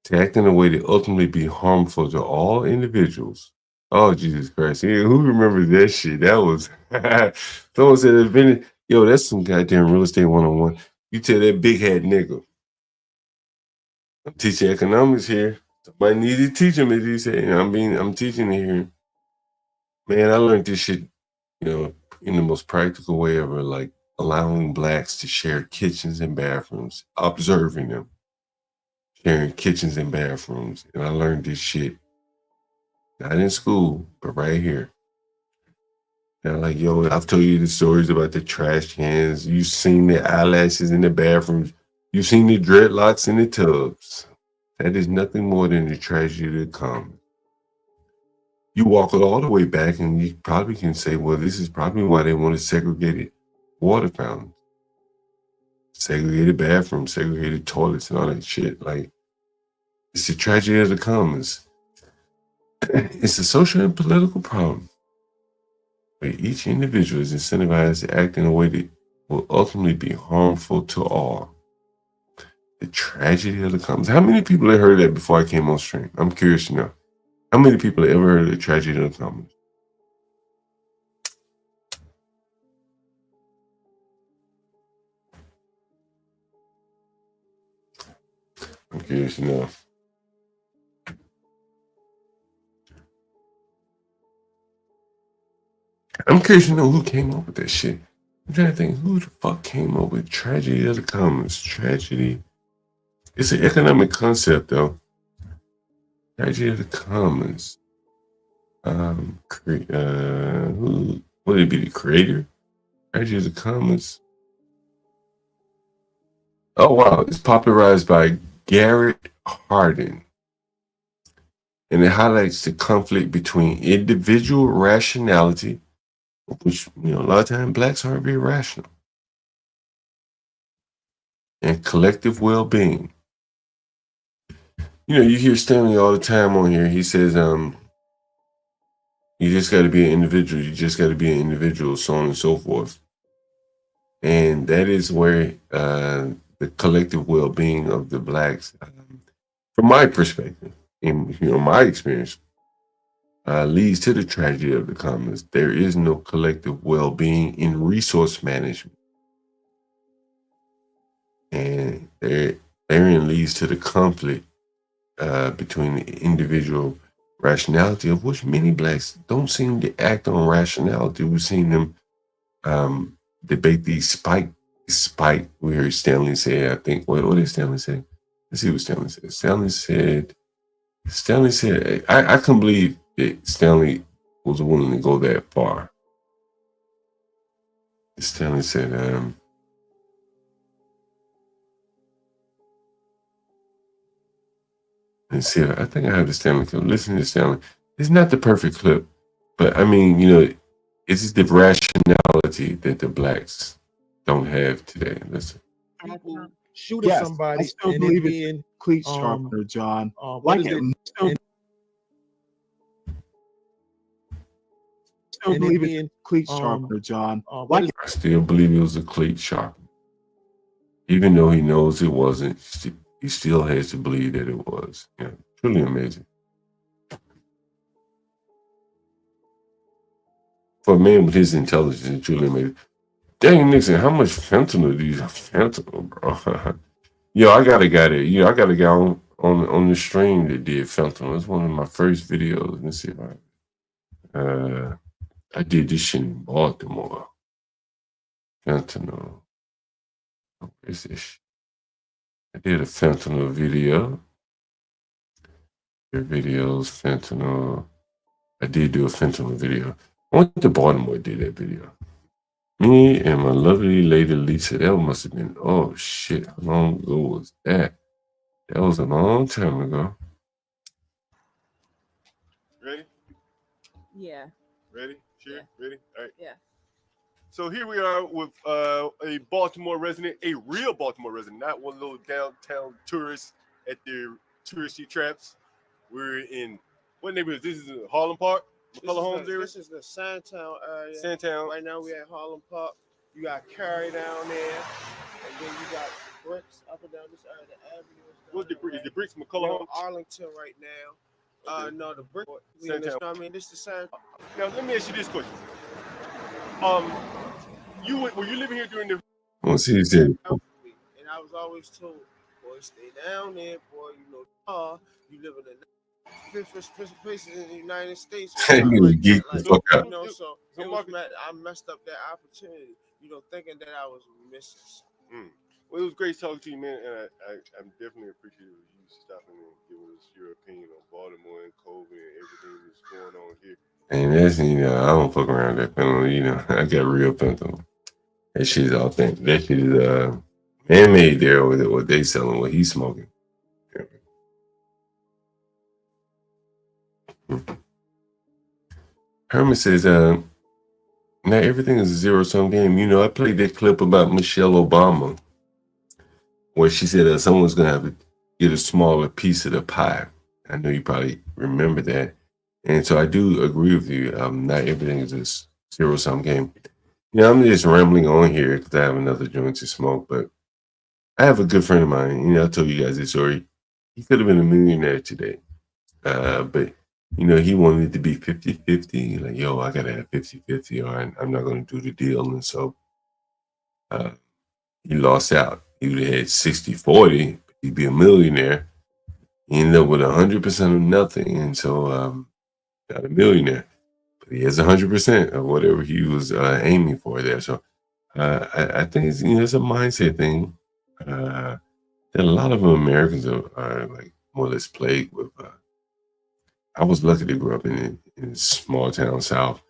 to act in a way that ultimately be harmful to all individuals. Oh, Jesus Christ. Yeah, who remembers that shit? That was, someone said, yo, that's some goddamn real estate 101. You tell that big head nigga, I'm teaching economics here. Somebody need to teach him, as he said. I'm teaching it here. Man, I learned this shit, in the most practical way ever, like allowing blacks to share kitchens and bathrooms, observing them sharing kitchens and bathrooms. And I learned this shit not in school, but right here. And like, yo, I've told you the stories about the trash cans. You've seen the eyelashes in the bathrooms. You've seen the dreadlocks in the tubs. That is nothing more than the tragedy of the common. You walk it all the way back and you probably can say, well, this is probably why they wanted segregated water fountains, segregated bathrooms, segregated toilets and all that shit. Like, it's the tragedy of the commons. It's a social and political problem where each individual is incentivized to act in a way that will ultimately be harmful to all. The tragedy of the commons. How many people have heard that before I came on stream? I'm curious to know. How many people have ever heard of the tragedy of the commons? I'm curious to know. I'm curious to know who came up with that shit. I'm trying to think who the fuck came up with tragedy of the commons. Tragedy. It's an economic concept though. Tragedy of the commons. Who would it be, the creator? Tragedy of the commons. Oh wow, it's popularized by Garrett Hardin. And it highlights the conflict between individual rationality, which, a lot of times blacks aren't very rational, and collective well-being. You hear Stanley all the time on here. He says, you just got to be an individual. You just got to be an individual, so on and so forth. And that is where the collective well-being of the blacks, from my perspective, in my experience, leads to the tragedy of the commons. There is no collective well-being in resource management. And therein leads to the conflict between the individual rationality, of which many blacks don't seem to act on rationality. We've seen them debate these spike. We heard Stanley say, I think, what did Stanley say? let's see what Stanley said. Stanley said, I couldn't believe that Stanley was willing to go that far. Stanley said, and see, I think I have the Stanley clip. Listen to Stanley. It's not the perfect clip, but I mean, it's just the rationality that the blacks don't have today. Listen. People shooting Yes, somebody I still and believe it it's being cleat sharpener, John. what Like is it, it? still And it believe it's being cleat sharpener, John. what Like is it. I still believe it was a cleat sharpener. Even though he knows it wasn't, he still has to believe that it was. Yeah, truly amazing. For a man with his intelligence, it's truly amazing. Dang, Nixon, how much fentanyl do you have? Fentanyl, bro. Yo, I got a guy that, I got a guy on the stream that did fentanyl. It's one of my first videos. Let's see if I did this shit in Baltimore. Fentanyl. What is this? I did a fentanyl video. Your videos, fentanyl. I did do a fentanyl video. I went to Baltimore, did that video. Me and my lovely lady Lisa, that must have been, oh shit, how long ago was that? That was a long time ago. Ready? Yeah. Ready? Sure? Ready? All right. Yeah. So here we are with a Baltimore resident, a real Baltimore resident, not one little downtown tourist at their touristy traps. We're in, what neighborhood? This is in Harlem Park? McCullough Homes area? This is the Sandtown area. Sandtown. Right now we at Harlem Park. You got Cary down there, and then you got Bricks up and down this area, the avenue. What's the bricks? Is the bricks McCullough Homes? Arlington right now. Okay. No, the Brick. Sandtown. I mean, this is the same. Now let me ask you this question. Were you living here during the? I want to see this shit. And I was always told, boy, stay down there, boy. You live in the fifth places in the United States. You geek the fuck out. So I messed up that opportunity. Thinking that I was missing. Well, it was great talking to you, man, and I'm definitely appreciative of you stopping and giving us your opinion on Baltimore and COVID and everything that's going on here. And that's, I don't fuck around that fentanyl, I got real fentanyl. That shit's authentic. That shit is handmade there with what they selling, what he's smoking. Herman says, not everything is a zero-sum game. I played that clip about Michelle Obama where she said someone's going to have to get a smaller piece of the pie. I know you probably remember that. And so I do agree with you. Not everything is a zero-sum game. I'm just rambling on here because I have another joint to smoke, but I have a good friend of mine. I told you guys this story. He could have been a millionaire today. But he wanted it to be 50-50. Like, yo, I got to have 50-50 or I'm not going to do the deal. And so he lost out. He would have had 60-40. He'd be a millionaire. He ended up with 100% of nothing. And so not a millionaire. But he has 100% of whatever he was aiming for there. So I think it's, it's a mindset thing that a lot of Americans are like more or less plagued with. I was lucky to grow up in a small town South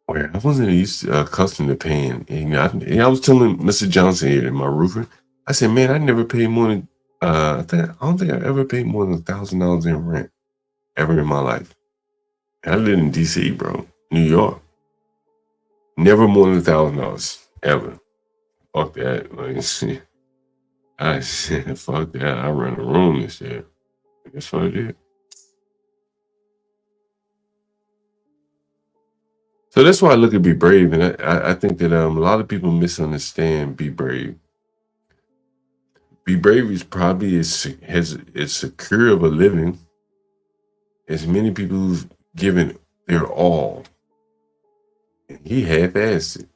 where I wasn't accustomed to paying. And I was telling Mr. Johnson here, my roofer, I said, man, I never paid more than I don't think I ever paid more than $1,000 in rent ever in my life. And I lived in DC, bro, New York. Never more than $1,000 ever. Fuck that. Like, I said, fuck that. I run a room this year. That's what I did. So that's why I look at Be Brave, and I think that a lot of people misunderstand Be Brave. Be Brave is probably as secure of a living as many people who've given their all. And he half-assed it.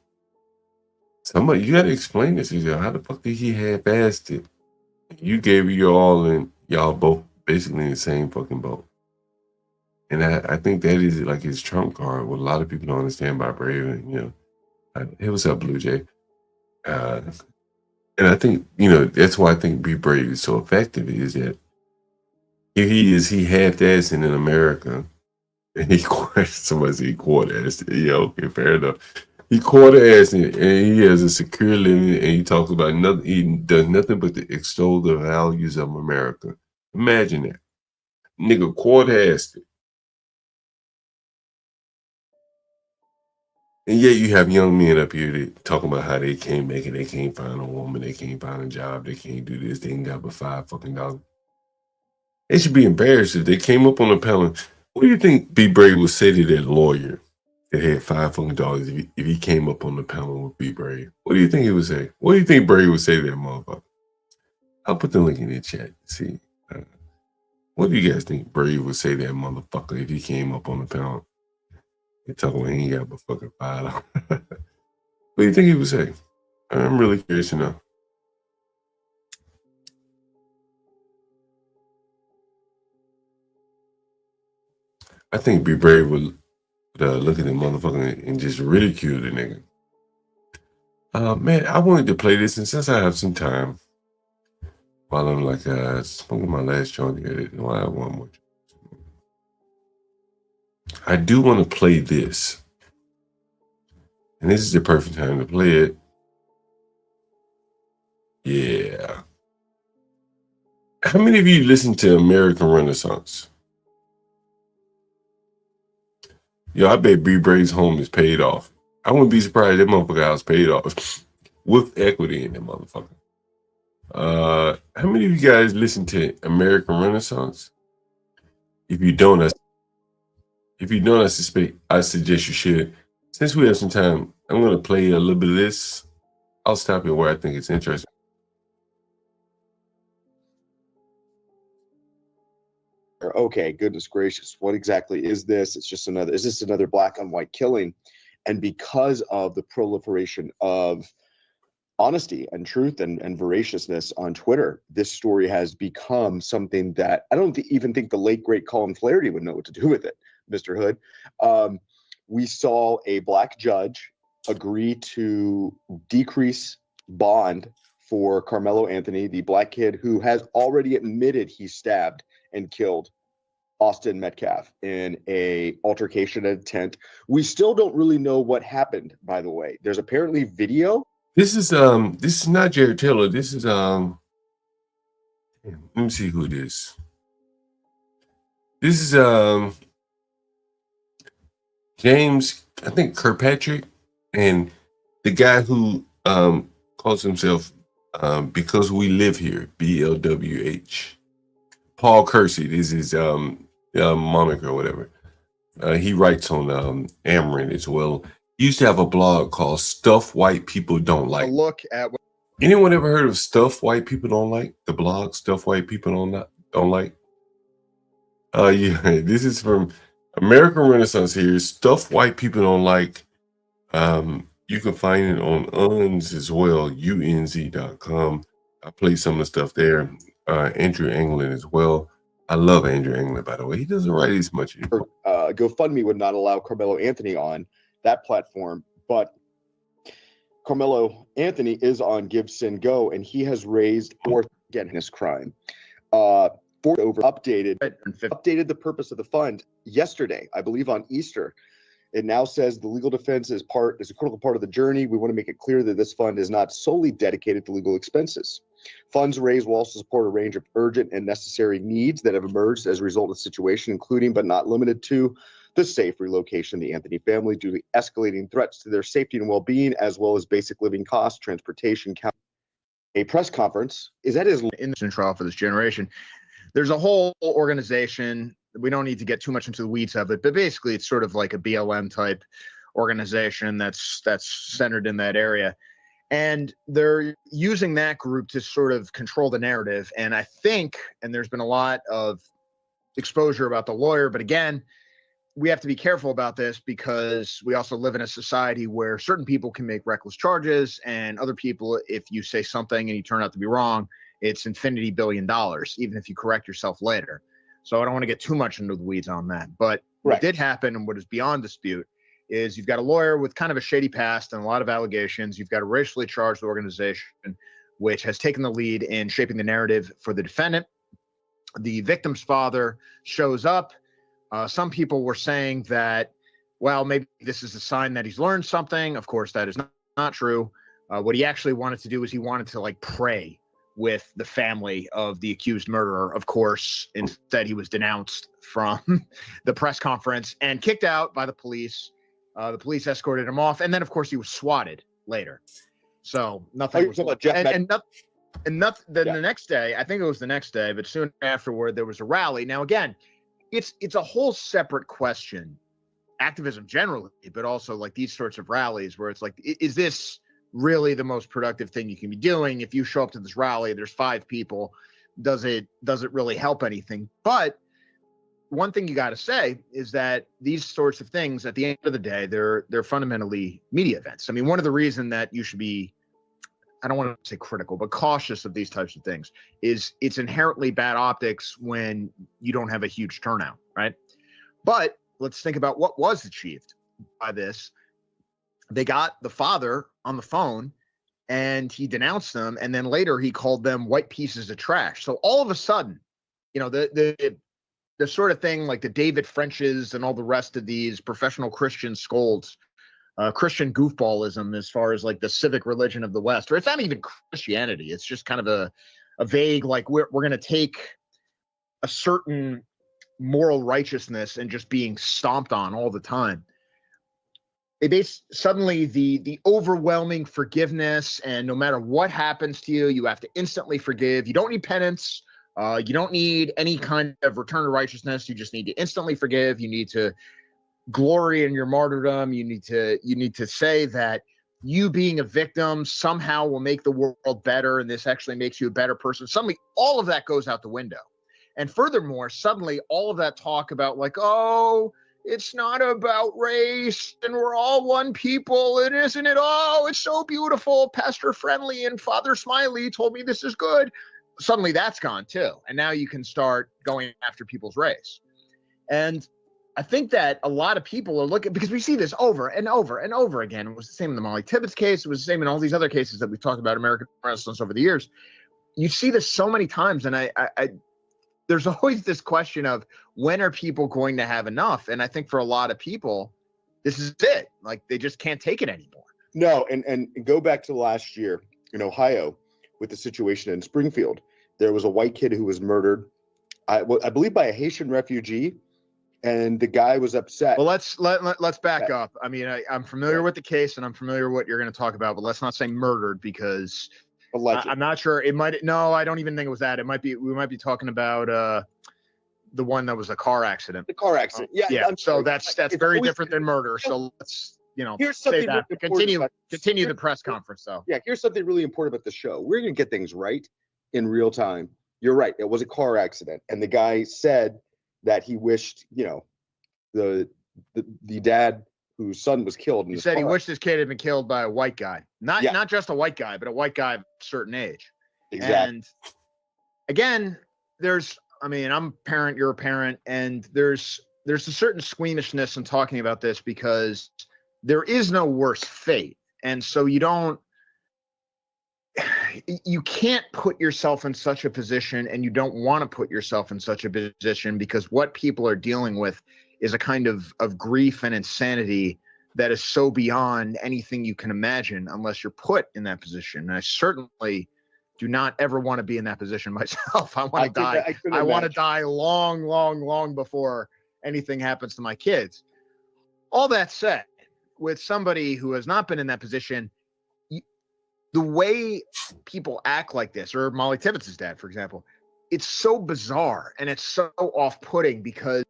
Somebody, you got to explain this. How the fuck did he half-assed it? You gave it your all, and y'all both basically in the same fucking boat. And I think that is like his trump card. What a lot of people don't understand about Brave. And, hey, what's up, Blue Jay? And And I think, that's why I think Be Brave is so effective, is that he half-assed in America, and he somebody said he quarter-assed it. Yeah, okay, fair enough. He quarter-assed it, and he has a secure living, and he talks about nothing. He does nothing but to extol the values of America. Imagine that. Nigga quarter-assed it. And yet you have young men up here that talking about how they can't make it, they can't find a woman, they can't find a job, they can't do this, they ain't got but $5 They should be embarrassed if they came up on the panel. What do you think Be Brave would say to that lawyer that had $5 if he came up on the panel with Be Brave? What do you think he would say? What do you think Brave would say to that motherfucker? I'll put the link in the chat. See, what do you guys think Brave would say to that motherfucker if he came up on the panel? He talking about he ain't got but fucking $5. What do you think he would say? I'm really curious to know. I think Be Brave would look at the motherfucker and just ridicule the nigga. Man, I wanted to play this, and since I have some time, while I'm like smoking my last joint here, I have one more. I do want to play this, and this is the perfect time to play it. Yeah. How many of you listen to American Renaissance? Yo, I bet Be Brave's home is paid off. I wouldn't be surprised if that motherfucker house paid off with equity in that motherfucker. How many of you guys listen to American Renaissance? If you don't, I suggest you should. Since we have some time, I'm going to play a little bit of this. I'll stop it where I think it's interesting. Okay, goodness gracious, what exactly is this? Is this another black on white killing? And because of the proliferation of honesty and truth and veraciousness on Twitter, this story has become something that I don't even think the late great Colin Flaherty would know what to do with it, Mr. Hood. We saw a black judge agree to decrease bond for Carmelo Anthony, the black kid who has already admitted he stabbed and killed Austin Metcalf in a altercation at a tent. We still don't really know what happened, by the way. There's apparently video. This is not Jared Taylor. This is let me see who it is. This is James, I think Kirkpatrick, and the guy who calls himself Because We Live Here, BLWH. Paul Kersey, this is moniker or whatever. He writes on Amarin as well. He used to have a blog called Stuff White People Don't Like. Look at what Anyone ever heard of Stuff White People Don't Like? The blog Stuff White People Don't Like. Yeah, this is from American Renaissance here. Stuff White People Don't Like. You can find it on UNZ as well, unz.com. I play some of the stuff there. Andrew Anglin as well. I love Andrew Anglin, by the way. He doesn't write as much anymore. GoFundMe would not allow Carmelo Anthony on that platform, but Carmelo Anthony is on Gibson Go, and he has raised again his crime. Updated the purpose of the fund yesterday, I believe on Easter. It now says the legal defense is a critical part of the journey. We want to make it clear that this fund is not solely dedicated to legal expenses. Funds raised will also support a range of urgent and necessary needs that have emerged as a result of the situation, including but not limited to the safe relocation of the Anthony family due to escalating threats to their safety and well-being, as well as basic living costs, transportation. A press conference is at his in the trial for this generation. There's a whole organization. We don't need to get too much into the weeds of it, but basically it's sort of like a BLM type organization that's centered in that area. And they're using that group to sort of control the narrative. And I think, and there's been a lot of exposure about the lawyer, but again, we have to be careful about this because we also live in a society where certain people can make reckless charges, and other people, if you say something and you turn out to be wrong, it's infinity $billion, even if you correct yourself later. So I don't want to get too much into the weeds on that. But what did happen, and what is beyond dispute, is you've got a lawyer with kind of a shady past and a lot of allegations. You've got a racially charged organization which has taken the lead in shaping the narrative for the defendant. The victim's father shows up. Some people were saying that, well, maybe this is a sign that he's learned something. Of course, that is not true. What he actually wanted to do is he wanted to like pray with the family of the accused murderer. Of course, instead he was denounced from the press conference and kicked out by the police. The police escorted him off, and then of course he was swatted later. So nothing was the next day, I think it was the next day, but soon afterward there was a rally. Now again, it's a whole separate question, activism generally, but also like these sorts of rallies where it's like, is this really the most productive thing you can be doing? If you show up to this rally, there's 5 people, does it really help anything? But one thing you got to say is that these sorts of things, at the end of the day, they're fundamentally media events. I mean, one of the reasons that you should be, I don't want to say critical, but cautious of these types of things is it's inherently bad optics when you don't have a huge turnout, right? But let's think about what was achieved by this. They got the father on the phone and he denounced them, and then later he called them white pieces of trash. So all of a sudden, you know, the sort of thing like the David Frenches and all the rest of these professional Christian scolds, Christian goofballism as far as like the civic religion of the West, or it's not even Christianity. It's just kind of a vague, like we're going to take a certain moral righteousness and just being stomped on all the time. Suddenly the overwhelming forgiveness, and no matter what happens to you, you have to instantly forgive. You don't need penance. You don't need any kind of return to righteousness. You just need to instantly forgive. You need to glory in your martyrdom. You need to say that you being a victim somehow will make the world better, and this actually makes you a better person. Suddenly, all of that goes out the window. And furthermore, suddenly all of that talk about like, oh, it's not about race and we're all one people, and isn't it? Oh, it's so beautiful. Pastor Friendly and Father Smiley told me this is good. Suddenly that's gone too. And now you can start going after people's race. And I think that a lot of people are looking, because we see this over and over and over again. It was the same in the Molly Tibbetts case. It was the same in all these other cases that we've talked about American wrestlers over the years. You see this so many times. And I there's always this question of when are people going to have enough? And I think for a lot of people, this is it. Like they just can't take it anymore. No, and go back to last year in Ohio with the situation in Springfield. There was a white kid who was murdered, I believe by a Haitian refugee, and the guy was upset. Well, let's back up. I mean, I'm familiar with the case, and I'm familiar with what you're going to talk about, but let's not say murdered, because I'm not sure. It might. No, I don't even think it was that. It might be. We might be talking about the one that was a car accident. The car accident. Yeah. So that's very different than murder. So let's here's something say that. Continue the press conference though. Yeah. Here's something really important about the show. We're going to get things right in real time. You're right. It was a car accident, and the guy said that he wished, the dad whose son was killed. He said he wished his kid had been killed by a white guy, not just a white guy, but a white guy of a certain age. Exactly. And again, I'm a parent, you're a parent, and there's a certain squeamishness in talking about this because there is no worse fate, and so you can't put yourself in such a position, and you don't want to put yourself in such a position, because what people are dealing with is a kind of grief and insanity that is so beyond anything you can imagine unless you're put in that position. And I certainly do not ever want to be in that position myself. I want to die. I want to die long, long, long before anything happens to my kids. All that said, with somebody who has not been in that position, the way people act like this, or Molly Tibbetts' dad, for example, it's so bizarre and it's so off-putting because.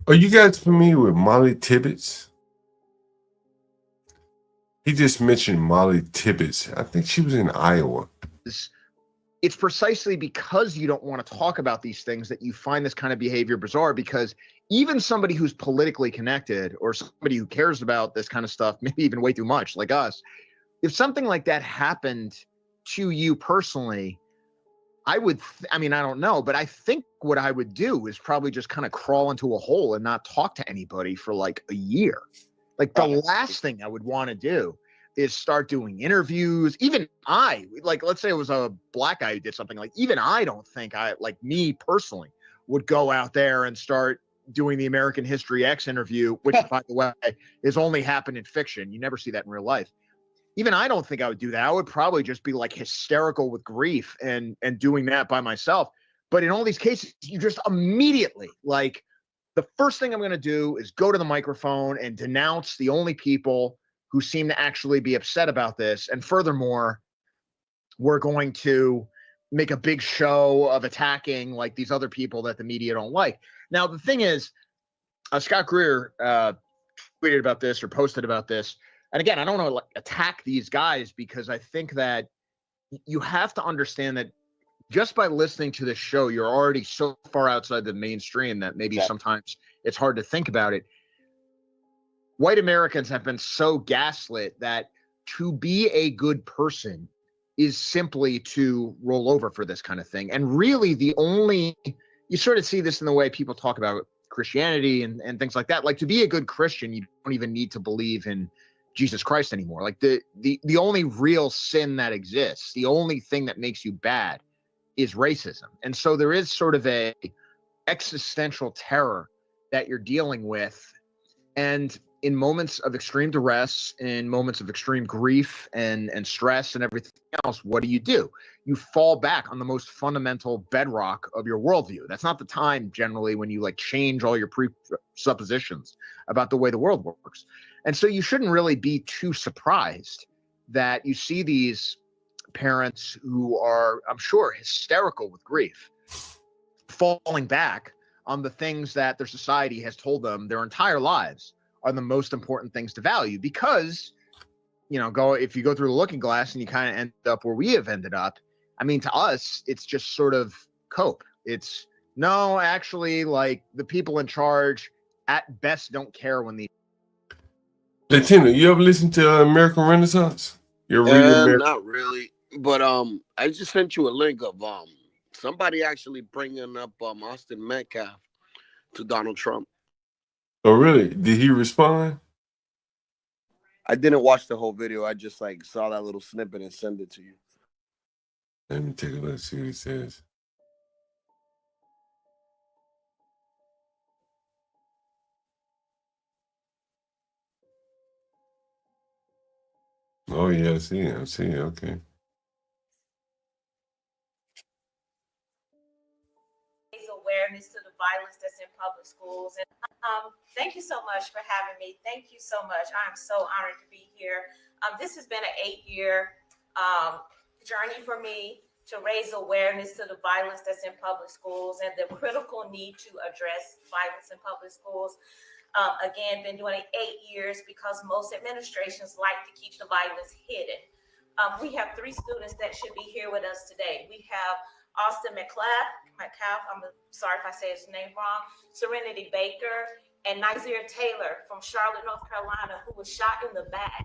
Are you guys familiar with Molly Tibbetts? He just mentioned Molly Tibbetts. I think she was in Iowa. It's precisely because you don't want to talk about these things that you find this kind of behavior bizarre, because even somebody who's politically connected or somebody who cares about this kind of stuff, maybe even way too much, like us, if something like that happened to you personally, I don't know, but I think what I would do is probably just kind of crawl into a hole and not talk to anybody for like a year. Like the last thing I would want to do. is start doing interviews. Even I, like, let's say it was a black guy who did something, like, even I don't think me personally would go out there and start doing the American History X interview, which, by the way, is only happened in fiction. You never see that in real life. Even I don't think I would do that. I would probably just be like hysterical with grief and doing that by myself. But in all these cases, you just immediately, like, the first thing I'm going to do is go to the microphone and denounce the only people who seem to actually be upset about this. And furthermore, we're going to make a big show of attacking like these other people that the media don't like. Now, the thing is, Scott Greer tweeted about this or posted about this. And again, I don't want to like attack these guys, because I think that you have to understand that just by listening to this show, you're already so far outside the mainstream that maybe sometimes it's hard to think about it. White Americans have been so gaslit that to be a good person is simply to roll over for this kind of thing. And really you sort of see this in the way people talk about Christianity and things like that. Like, to be a good Christian, you don't even need to believe in Jesus Christ anymore. Like, the only real sin that exists, the only thing that makes you bad, is racism. And so there is sort of a existential terror that you're dealing with. And in moments of extreme duress, in moments of extreme grief and stress and everything else, what do? You fall back on the most fundamental bedrock of your worldview. That's not the time generally when you like change all your presuppositions about the way the world works. And so you shouldn't really be too surprised that you see these parents who are, I'm sure, hysterical with grief, falling back on the things that their society has told them their entire lives are the most important things to value. Because, if you go through the looking glass and you kind of end up where we have ended up, I mean, to us, it's just sort of cope. It's no, actually, like, the people in charge at best don't care when the Latino, you ever listen to American Renaissance? You're reading American. Not really, but I just sent you a link of somebody actually bringing up Austin Metcalf to Donald Trump. Oh, really? Did he respond? I didn't watch the whole video. I just like saw that little snippet and sent it to you. Let me take a look, see what he says. Oh, yeah, I see it. Okay. Awareness to the violence that's in public schools. And thank you so much for having me. Thank you so much. I'm so honored to be here. This has been an 8-year journey for me to raise awareness to the violence that's in public schools and the critical need to address violence in public schools. Again, been doing it 8 years because most administrations like to keep the violence hidden. We have 3 students that should be here with us today. We have Austin Metcalf, I'm sorry if I say his name wrong, Serenity Baker, and Nazir Taylor from Charlotte, North Carolina, who was shot in the back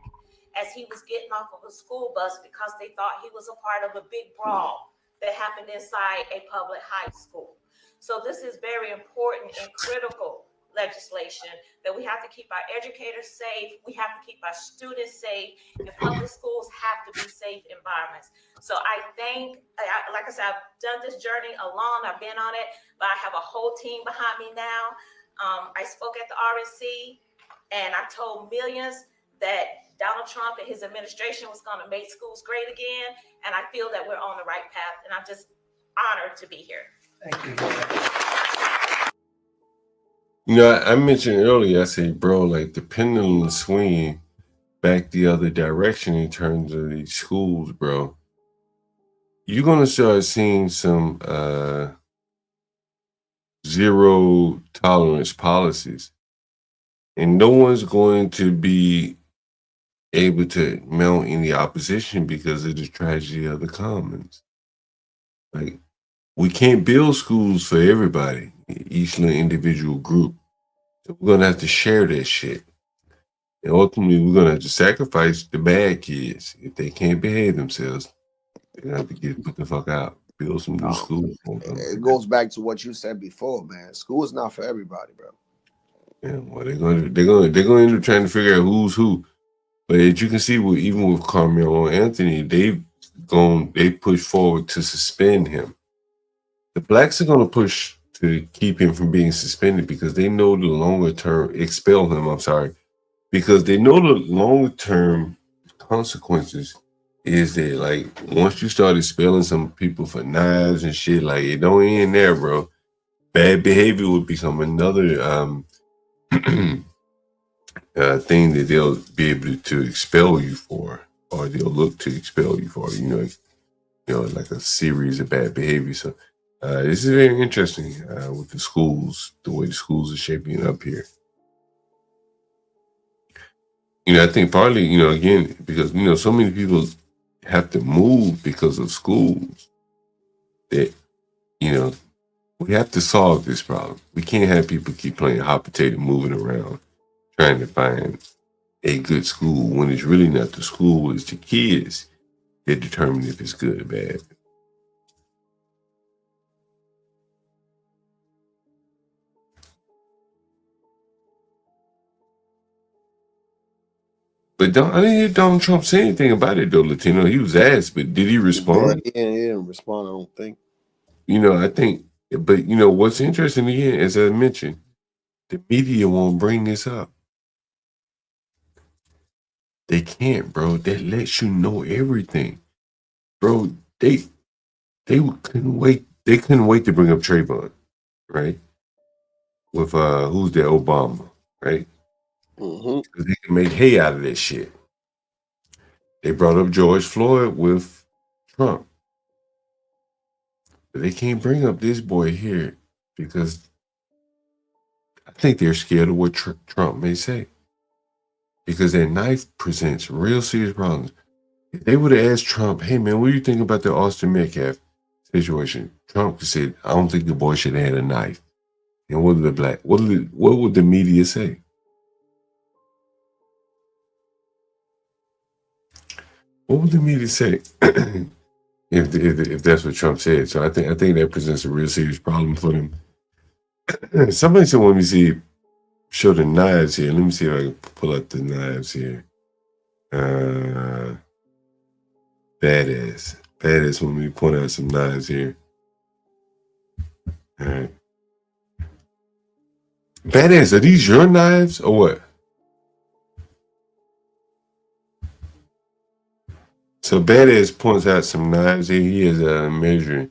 as he was getting off of a school bus because they thought he was a part of a big brawl that happened inside a public high school. So this is very important and critical legislation that we have to keep our educators safe. We have to keep our students safe, and public schools have to be safe environments. So I think, like I said, I've done this journey alone. I've been on it, but I have a whole team behind me now. I spoke at the RNC, and I told millions that Donald Trump and his administration was going to make schools great again. And I feel that we're on the right path, and I'm just honored to be here. Thank you. I mentioned earlier, I said, bro, like the pendulum swinging back the other direction in terms of these schools, bro. You're going to start seeing some zero tolerance policies. And no one's going to be able to mount any opposition because of the tragedy of the commons. Like, we can't build schools for everybody, each little individual group. So we're going to have to share that shit. And ultimately, we're going to have to sacrifice the bad kids. If they can't behave themselves, they're going to have to get put the fuck out. Build some new schools. It goes back to what you said before, man. School is not for everybody, bro. Yeah, well, they're going to end up trying to figure out who's who. But as you can see, even with Carmelo Anthony, they push forward to suspend him. The blacks are going to push to keep him from being suspended because they know the longer term expel him. I'm sorry, because they know the longer term consequences is that like once you start expelling some people for knives and shit, like it don't end there, bro. Bad behavior would become another thing that they'll be able to expel you for, or they'll look to expel you for. You know, like a series of bad behavior. So this is very interesting with the schools, the way the schools are shaping up here. You know, I think partly, you know, again, because, you know, so many people have to move because of schools that, you know, we have to solve this problem. We can't have people keep playing hot potato, moving around, trying to find a good school when it's really not the school, it's the kids that determine if it's good or bad. But I didn't hear Donald Trump say anything about it, though, Latino. He was asked, but did he respond? He didn't respond, I don't think. You know, I think, but, you know, what's interesting, again, as I mentioned, the media won't bring this up. They can't, bro. That lets you know everything. Bro, they couldn't wait. They couldn't wait to bring up Trayvon, right? With, who's that, Obama, right? Because they can make hay out of that shit. They brought up George Floyd with Trump. But they can't bring up this boy here because I think they're scared of what Trump may say. Because that knife presents real serious problems. If they would have asked Trump, hey man, what do you think about the Austin Metcalf situation? Trump said, I don't think the boy should have had a knife. And what would the media say? What would the media say if that's what Trump said? So I think that presents a real serious problem for them. Somebody said, let me show the knives here. Let me see if I can pull up the knives here. Badass. When we point out some knives here. All right. Badass, are these your knives or what? So Badass points out some knives here. He is measuring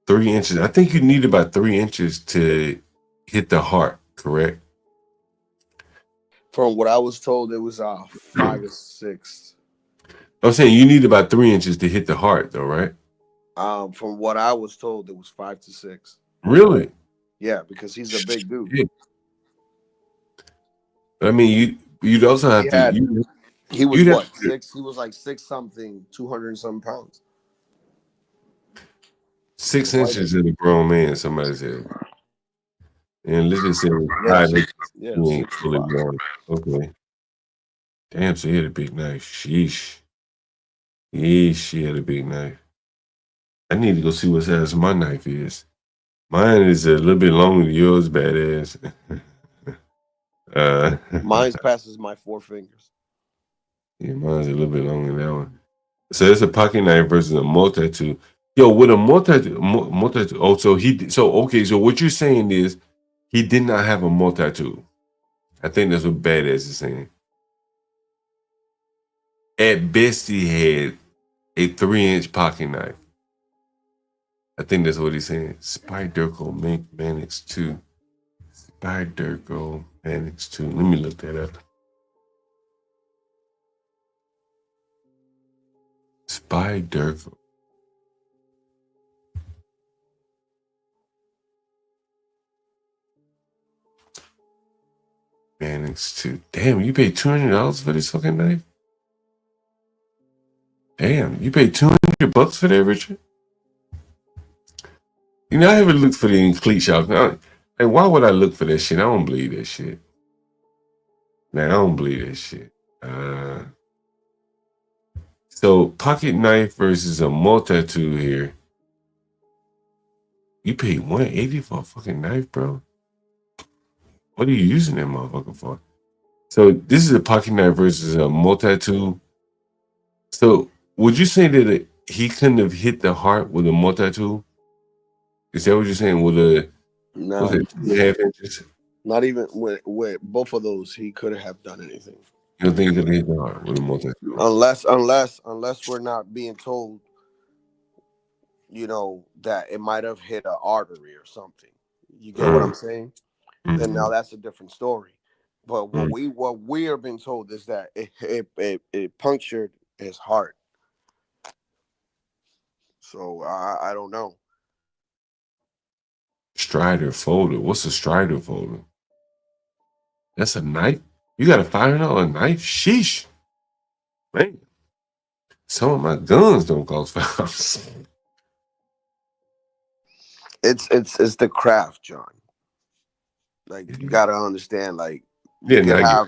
3 inches. I think you need about 3 inches to hit the heart, correct? From what I was told, it was 5 or 6. I'm saying you need about 3 inches to hit the heart, though, right? From what I was told, it was 5 to 6. Really? Yeah, because he's a big dude. Yeah. I mean, you'd also have to. He was what, 6? He was like 6 something, 200 some pounds. 6 inches is a grown man, somebody said. And Livy said, yeah, he ain't fully grown. Okay. Damn, so he had a big knife. Sheesh. She had a big knife. I need to go see what size my knife is. Mine is a little bit longer than yours, Badass. Mine passes my 4 fingers. Yeah, mine's a little bit longer than that one. So it's a pocket knife versus a multi-tool. Yo, with a multi-tool. Oh, so okay. So what you're saying is he did not have a multi-tool. I think that's what Badass is saying. At best, he had a 3-inch pocket knife. I think that's what he's saying. Spyderco Manix 2. Spyderco Manix 2. Let me look that up. Spyderco. Manix 2. Damn, you paid $200 for this fucking knife? Damn, you paid $200 for that, Richard? You know, I haven't looked for the cleat shop. Like, why would I look for that shit? I don't believe that shit. Man, I don't believe that shit. So, pocket knife versus a multi-tool here. You paid $180 for a fucking knife, bro? What are you using that motherfucker for? So this is a pocket knife versus a multi-tool. So would you say that he couldn't have hit the heart with a multi-tool? Is that what you're saying? With a was No, it 2.5 inches? not even with both of those, he could have done anything. You don't think he could have hit the heart with a multi-tool? Unless we're not being told, that it might have hit an artery or something. You get what I'm saying? Then now that's a different story. But what we are being told is that it punctured his heart. So I don't know. Strider folder. What's a Strider folder? That's a knife? You got a $500 knife? Sheesh. Man. Some of my guns don't cost $5. It's the craft, John. Like you gotta understand, like Yeah,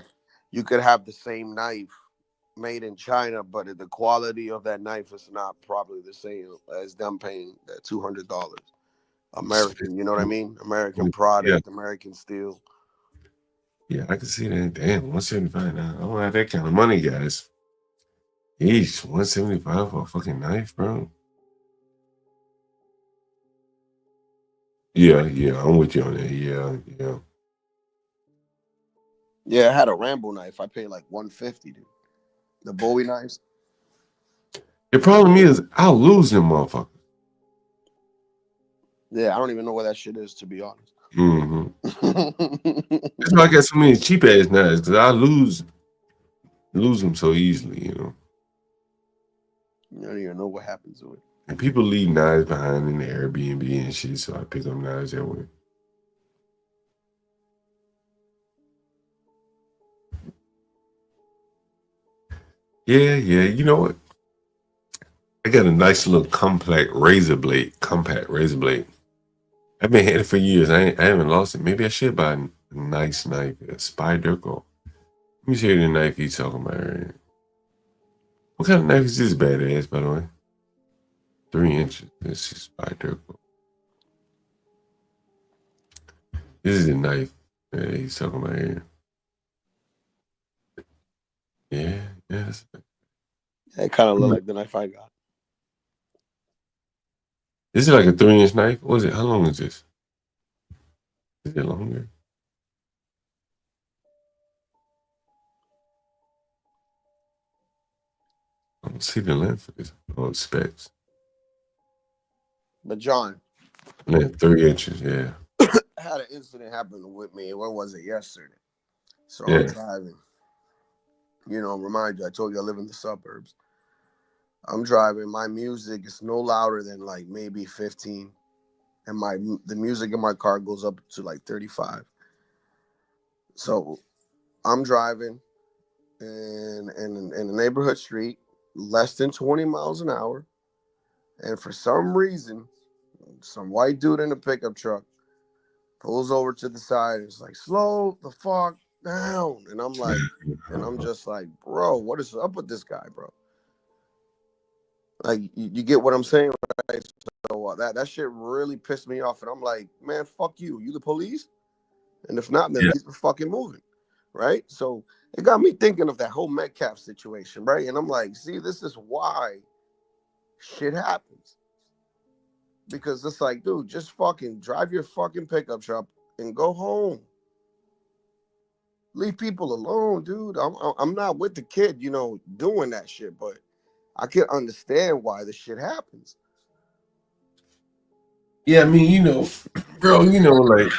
you could have the same knife made in China, but the quality of that knife is not probably the same as them paying that $200. American, you know what I mean? American product, American steel. Yeah, I can see that. Damn, 175 now. I don't have that kind of money, guys. Each 175 for a fucking knife, bro. Yeah, I'm with you on that. Yeah. Yeah, I had a Rambo knife. I paid like $150, dude. The Bowie knives. The problem is, I'll lose them motherfuckers. Yeah, I don't even know where that shit is, to be honest. That's why I got so many cheap ass knives, because I lose them so easily, You don't even know what happens to it. And people leave knives behind in the Airbnb and shit, so I pick up knives that way. Yeah, you know what? I got a nice little compact razor blade. I've been had it for years. I haven't lost it. Maybe I should buy a nice knife, a Spyderco. Let me see the knife he's talking about here. What kind of knife is this badass, by the way? 3 inches. This is Spyderco. This is the knife that he's talking about here. Yeah. It kind of looked like the knife I got. This is like a 3-inch knife. What is it? How long is this? Is it longer? I don't see the length of this. Oh, it's specs. But John, Length 3 inches. Yeah. I had an incident happen with me. When was it? Yesterday. So Yeah. I'm driving. Remind you, I told you I live in the suburbs. I'm driving. My music is no louder than like maybe 15, and the music in my car goes up to like 35. So I'm driving in a neighborhood street, less than 20 miles an hour, and for some reason, some white dude in a pickup truck pulls over to the side and is like, "Slow the fuck down," and I'm just like, bro, what is up with this guy, bro? Like, you get what I'm saying, right? So that shit really pissed me off, and I'm like, man, fuck you. You the police? And if not, then keep fucking moving, right? So it got me thinking of that whole Metcalf situation, right? And I'm like, see, this is why shit happens. Because it's like, dude, just fucking drive your fucking pickup truck and go home. Leave people alone, dude. I'm not with the kid, doing that shit, but I can understand why this shit happens. Yeah, I mean, bro, like,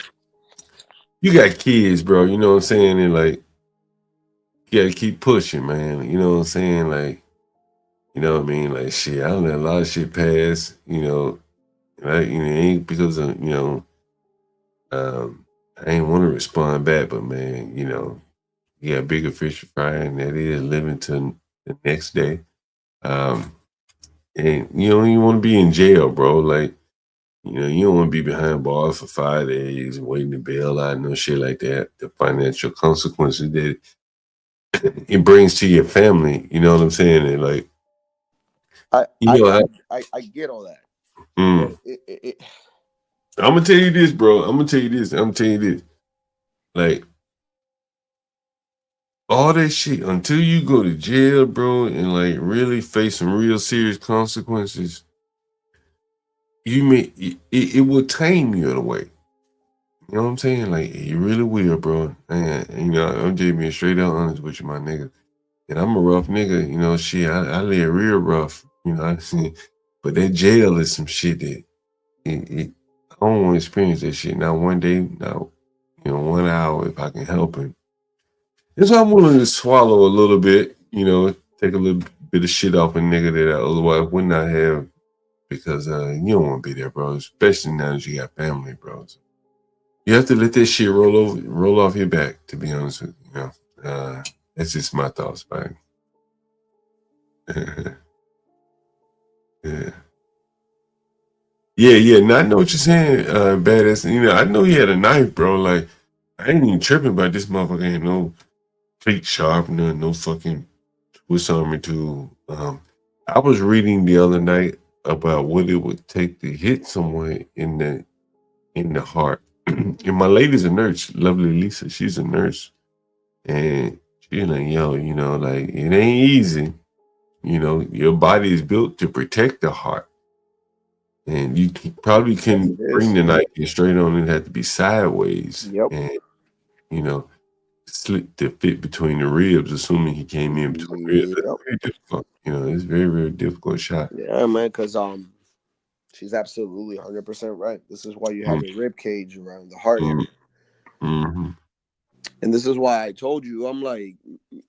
you got kids, bro, you know what I'm saying? And like, you gotta keep pushing, man. You know what I'm saying? Like, you know what I mean? Like, shit, I let a lot of shit pass, right? It ain't because of, I ain't want to respond back, but man, you got bigger fish to fry, and that is living to the next day. And you don't even want to be in jail, bro. Like, you don't want to be behind bars for 5 days and waiting to bail out, no shit like that. The financial consequences that it brings to your family, you know what I'm saying? And like, I get all that. I'm gonna tell you this, bro. I'm gonna tell you this. Like, all that shit until you go to jail, bro, and like really face some real serious consequences. It will tame you in a way. You know what I'm saying? Like it really will, bro. And you know, I'm just being straight up honest with you, my nigga. And I'm a rough nigga, you know. Shit, I live real rough, you know. But that jail is some shit that I don't want to experience that shit. Not one day, not 1 hour if I can help it. And so I'm willing to swallow a little bit, you know, take a little bit of shit off a nigga that I otherwise would not have, because you don't want to be there, bro. Especially now that you got family, bro. So you have to let that shit roll off your back. To be honest with you, that's just my thoughts, man. Yeah. Now I know what you're saying, badass. You know, I know he had a knife, bro. Like I ain't even tripping about this motherfucker. Ain't no cleat sharpener, no fucking Swiss Army tool. I was reading the other night about what it would take to hit someone in the heart. And my lady's a nurse, lovely Lisa. She's a nurse, and she's like, yo, you know, like it ain't easy. You know, your body is built to protect the heart, and you probably can bring the knife in straight on. It had to be sideways, and you know, slit to fit between the ribs, assuming he came in between ribs. It's very difficult. You know, it's very, very difficult shot. Yeah, man, because she's absolutely 100% right. This is why you have a rib cage around the heart area. Mm-hmm. And this is why I told you, I'm like,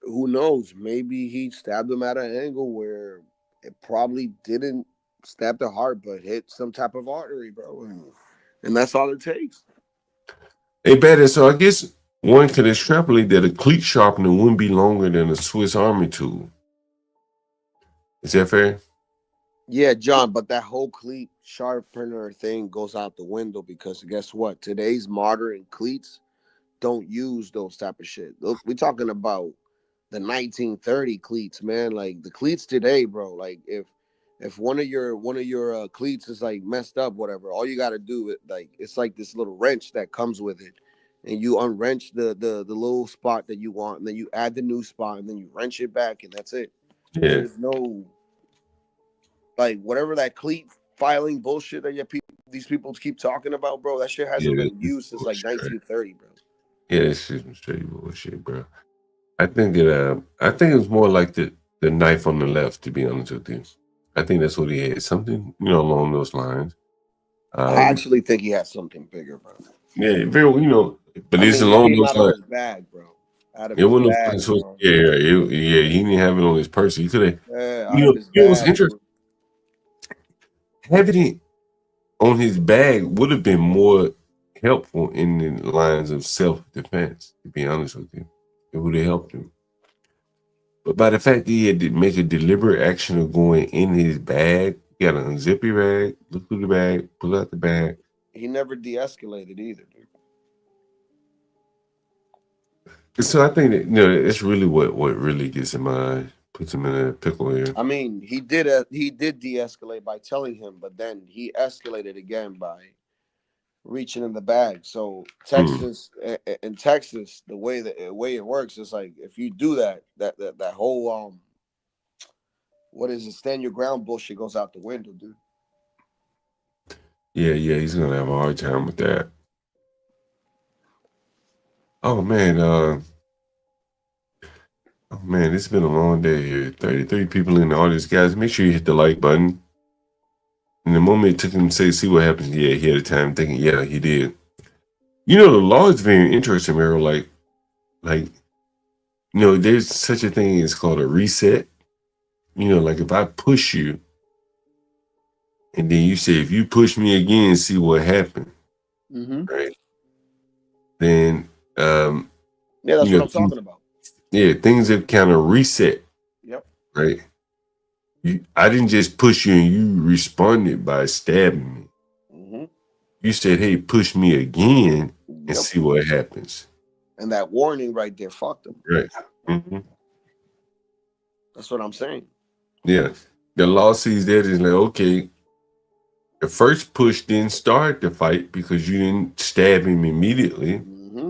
who knows? Maybe he stabbed him at an angle where it probably didn't stab the heart, but hit some type of artery, bro. And that's all it takes. Hey, better. So I guess one could extrapolate that a cleat sharpener wouldn't be longer than a Swiss Army tool. Is that fair? Yeah, John, but that whole cleat sharpener thing goes out the window, because guess what? Today's modern cleats don't use those type of shit. Look, we're talking about the 1930 cleats, man. Like the cleats today, bro. Like if one of your cleats is like messed up, whatever, all you got to do, it's like this little wrench that comes with it, and you unwrench the little spot that you want, and then you add the new spot, and then you wrench it back, and that's it. Yeah. There's no like whatever that cleat filing bullshit that these people keep talking about, bro. That shit hasn't been used since like 1930, bro. Yeah, that's just straight bullshit, bro. I think it was more like the knife on the left, to be honest with you. I think that's what he had, something, along those lines. I actually think he had something bigger, bro. Yeah, very, but it's along those lines. His bag, bro. It wasn't he didn't have it on his person. He could have. It was interesting. Having it on his bag would have been more helpful in the lines of self-defense, to be honest with you. It would have helped him. But by the fact that he had to make a deliberate action of going in his bag, he got to unzip your bag, look through the bag, pull out the bag. He never de-escalated either, dude. So I think that that's really what really gets him, puts him in a pickle here. I mean, he did de-escalate by telling him, but then he escalated again by reaching in the bag. So in Texas, the way it works is like if you do that whole what is it, stand your ground bullshit goes out the window, dude. Yeah, he's gonna have a hard time with that. Oh man, it's been a long day here. 33 people in the audience, guys. Make sure you hit the like button. And the moment it took him to see what happens, he had a time thinking, yeah, he did. The law is very interesting, Meryl. Like, there's such a thing as called a reset. Like if I push you, and then you say, if you push me again, see what happened. Mm-hmm. Right? Then, yeah, that's what I'm talking about. Yeah, things have kind of reset. Yep. Right? I didn't just push you and you responded by stabbing me. Mm-hmm. You said, hey, push me again and see what happens. And that warning right there fucked him. Right. Mm-hmm. That's what I'm saying. Yeah. The law sees that as like, okay, the first push didn't start the fight because you didn't stab him immediately. Mm-hmm.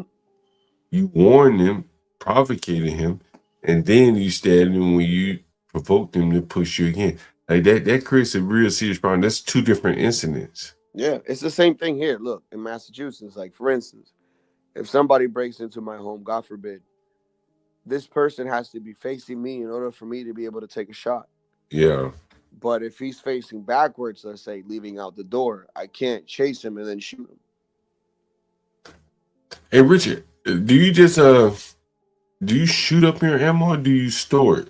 You warned him provocating him, and then you stabbed him when you provoked him to push you again. Like that creates a real serious problem. That's two different incidents. Yeah, it's the same thing here. Look, in Massachusetts, like for instance, if somebody breaks into my home, God forbid, this person has to be facing me in order for me to be able to take a shot. Yeah. But if he's facing backwards, let's say, leaving out the door, I can't chase him and then shoot him. Hey Richard, do you just do you shoot up your ammo or do you store it?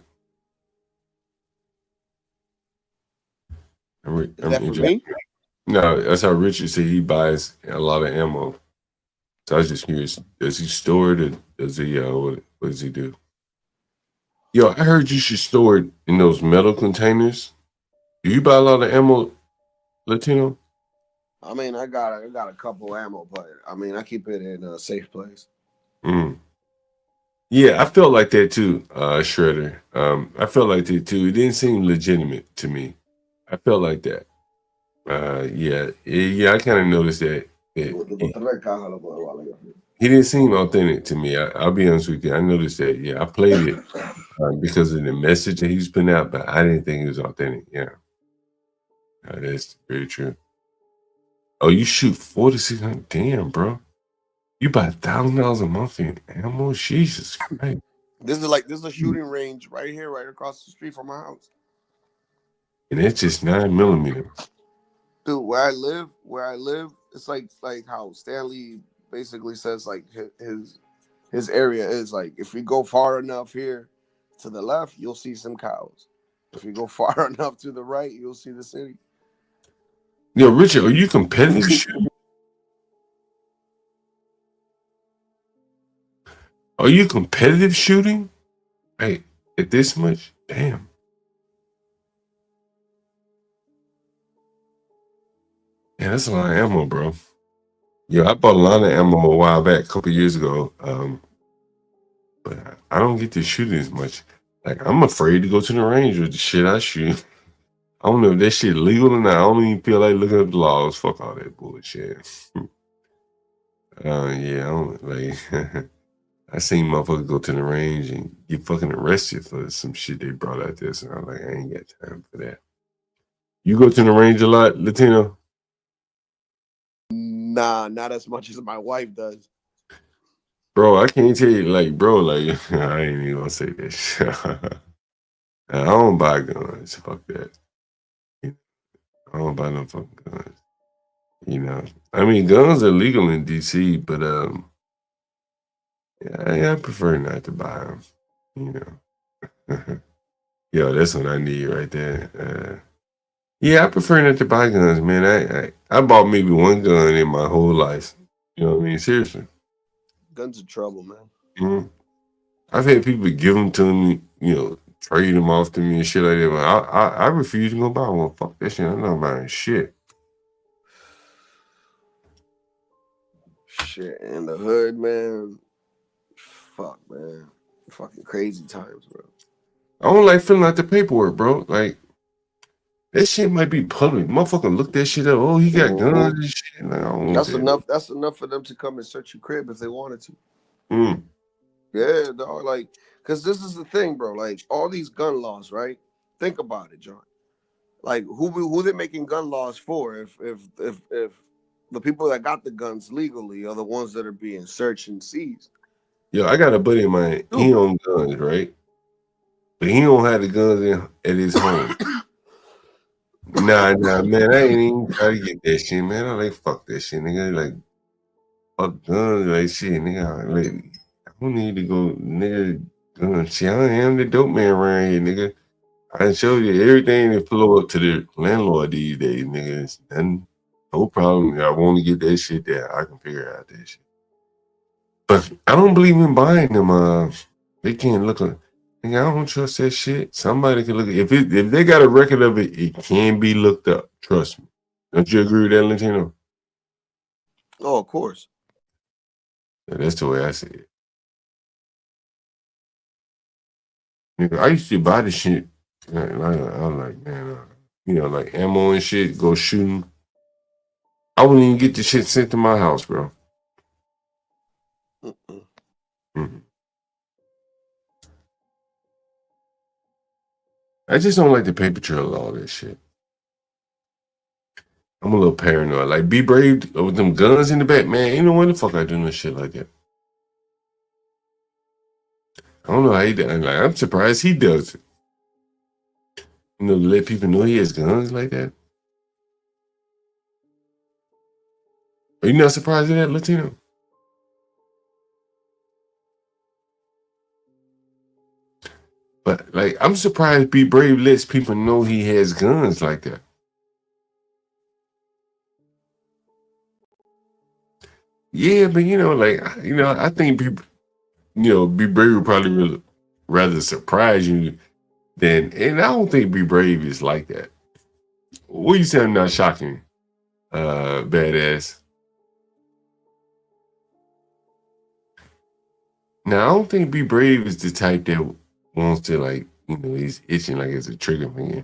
Is that for me? No, that's how Richard said he buys a lot of ammo. So I was just curious, does he store it or does he what does he do? Yo, I heard you should store it in those metal containers. Do you buy a lot of ammo, Latino? I mean, I got a couple ammo, but I mean, I keep it in a safe place. Mm. Yeah, I felt like that too, Shredder. I felt like that too. It didn't seem legitimate to me. I felt like that. Yeah, I kind of noticed that. He didn't seem authentic to me. I'll be honest with you. I noticed that. Yeah, I played it because of the message that he was putting out, but I didn't think it was authentic. Yeah, that's very true. Oh, you shoot 400 to 600? Damn, bro. You buy $1,000 a month in ammo? Jesus Christ. This is a shooting range right here, right across the street from my house. And it's just 9mm. Dude, where I live, it's like how Stanley basically says like his area is like, if we go far enough here to the left, you'll see some cows. If you go far enough to the right, you'll see the city. Yo, Richard, are you competitive shooting? Are you competitive shooting? Hey, at this much? Damn. Yeah, that's a lot of ammo, bro. Yeah, I bought a lot of ammo a while back, a couple years ago. But I don't get to shoot as much. Like, I'm afraid to go to the range with the shit I shoot. I don't know if that shit legal or not. I don't even feel like looking up the laws. Fuck all that bullshit. Yeah, I don't like. I seen motherfuckers go to the range and get fucking arrested for some shit they brought out there. So I'm like, I ain't got time for that. You go to the range a lot, Latino? Nah, not as much as my wife does. Bro, I can't tell you, like, bro, like, I ain't even gonna say that shit. I don't buy guns. Fuck that. I don't buy no fucking guns. You know, I mean, guns are legal in DC, but yeah, I prefer not to buy them. You know, yo, that's what I need right there. Yeah, I prefer not to buy guns, man. I bought maybe one gun in my whole life. You know what I mean? Seriously. Guns are trouble, man. Mm-hmm. I've had people give them to me, you know, trade them off to me and shit like that. But I refuse to go buy one. Fuck that shit. I'm not buying shit. Shit, in the hood, man. Fuck, man. Fucking crazy times, bro. I don't like filling out the paperwork, bro. Like, that shit might be public. Motherfucker look that shit up. Oh, he got guns and shit. Like, I don't want that. That's enough for them to come and search your crib if they wanted to. Mm. Yeah, dog. Like, because this is the thing, bro. Like, all these gun laws, right? Think about it, John. Like, who they making gun laws for? If the people that got the guns legally are the ones that are being searched and seized. Yo, I got a buddy of mine. He own guns, right? But he don't have the guns at his home. Nah, man. I ain't even try to get that shit, man. I'm like, fuck that shit, nigga. Like, fuck guns, like shit, nigga. Like, I don't need to go, nigga. Gun shit. I am the dope man around here, nigga. I show you everything that flow up to the landlord these days, nigga. It's nothing, no problem. I want to get that shit there. I can figure out that shit. But I don't believe in buying them. They can't look at. Nigga, I don't trust that shit. Somebody can look at if they got a record of it, it can be looked up. Trust me. Don't you agree with that, Latino? Oh, of course. Yeah, that's the way I see it. Nigga, I used to buy the shit. I'm like, man, you know, like ammo and shit, go shooting. I wouldn't even get the shit sent to my house, bro. Mm-hmm. I just don't like the paper trail of all this shit. I'm a little paranoid. Like, be brave with them guns in the back, man. Ain't no way the fuck I do no shit like that. I don't know how he does. Like, I'm surprised he does it. You know, to let people know he has guns like that. Are you not surprised at that, Latino? But like, I'm surprised Be Brave lets people know he has guns like that. Yeah, but I think Be Brave would probably rather surprise you than, and I don't think Be Brave is like that. What you say? I'm not shocking, badass. Now I don't think Be Brave is the type that wants to, like, he's itching like it's a trigger finger.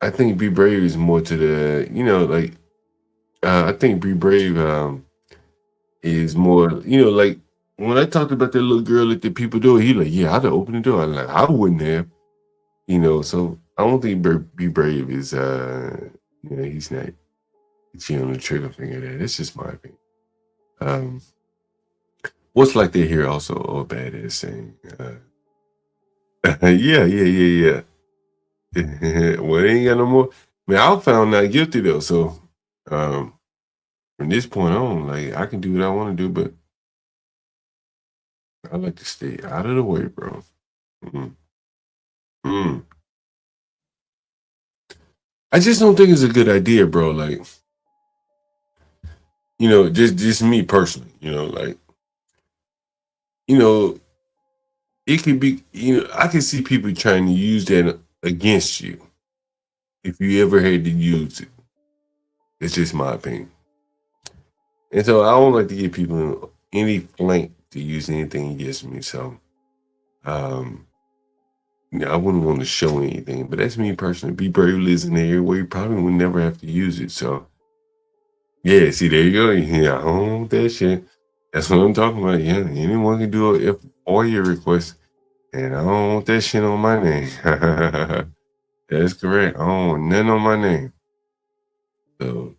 I think Be Brave is more to the, I think Be Brave is more, like when I talked about that little girl at the people door, he like, yeah, I'd have opened the door. I'm like, I wouldn't have, so I don't think Be Brave is, he's not itching on the trigger finger there. That's just my opinion. What's like they hear also, oh, badass saying, yeah. Well, they ain't got no more. Man, I found not guilty though, so from this point on, like, I can do what I want to do, but I like to stay out of the way, bro. I just don't think it's a good idea, bro. Like, just me personally, it could be, I can see people trying to use that against you if you ever had to use it. It's just my opinion. And so I don't like to give people any flank to use anything against me. So I wouldn't want to show anything, but that's me personally. Be Brave lives in the area where you probably would never have to use it. So yeah, see, there you go. Yeah, I don't want that shit. That's what I'm talking about. Yeah, anyone can do it or your request. And I don't want that shit on my name. That's correct. I don't want nothing on my name. So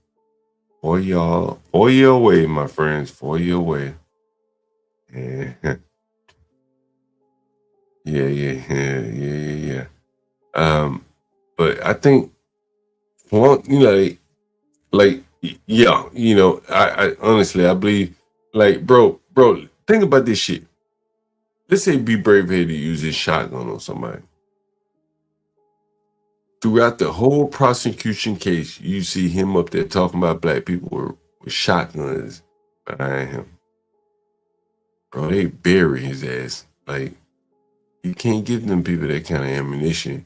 for y'all, for your way, my friends, for your way. Yeah. Yeah. But I think, well, I honestly, I believe, like, bro, think about this shit. Let's say Be Brave had to use his shotgun on somebody. Throughout the whole prosecution case, you see him up there talking about black people with shotguns behind him. Bro, they bury his ass. Like, you can't give them people that kind of ammunition.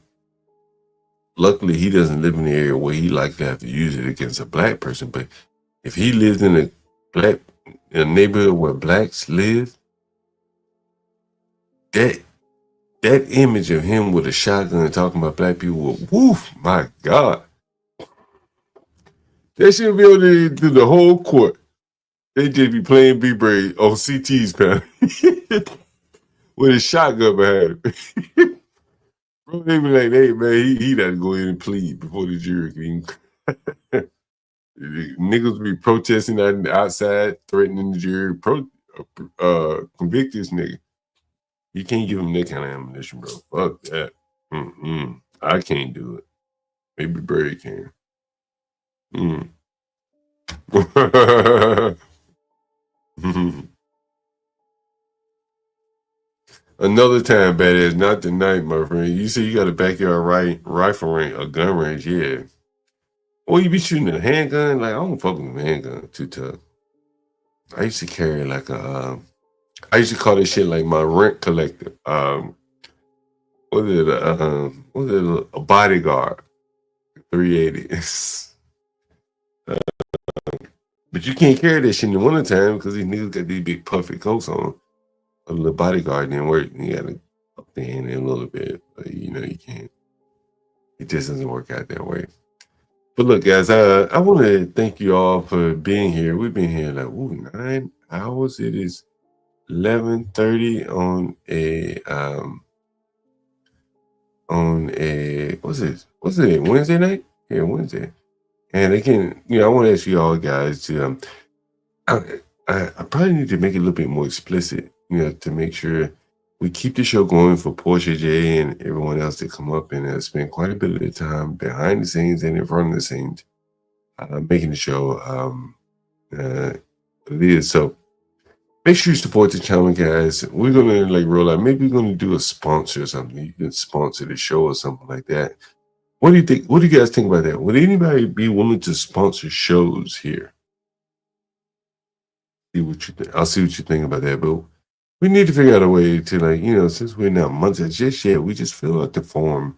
Luckily, he doesn't live in the area where he likely to have to use it against a black person. But if he lived in a neighborhood where blacks live, that image of him with a shotgun talking about black people, woof, my God. They should be able to do the whole court. They just be playing Be Brave on CT's panel with a shotgun behind him. Bro, they be like, hey, man, he got to go in and plead before the jury can niggas be protesting outside, threatening the jury, convict this nigga. You can't give him that kind of ammunition, bro. Fuck that. I can't do it. Maybe Brave can. Another time, badass, not tonight, my friend. You say you got a backyard rifle range, a gun range, yeah. Or you be shooting a handgun? Like, I don't fuck with a handgun, too tough. I used to carry like I used to call this shit like my rent collector. What is it? A bodyguard, 380. But you can't carry that shit in the wintertime because these niggas got these big puffy coats on. A little bodyguard didn't work. You gotta up the hand in a little bit, but you can't. It just doesn't work out that way. But look, guys, I want to thank you all for being here. We've been here like 9 hours. It is 11:30 on a on a what's it Wednesday night? Yeah, Wednesday. And again, I want to ask you all guys to I probably need to make it a little bit more explicit, to make sure we keep the show going for Portia J and everyone else to come up and spend quite a bit of their time behind the scenes and in front of the scenes, making the show what it is. So make sure you support the channel, guys. We're gonna roll out. Maybe we're gonna do a sponsor or something. You can sponsor the show or something like that. What do you think? What do you guys think about that? Would anybody be willing to sponsor shows here? See what you think. I'll see what you think about that, but we need to figure out a way to since we're not months just yet, we just fill out the form.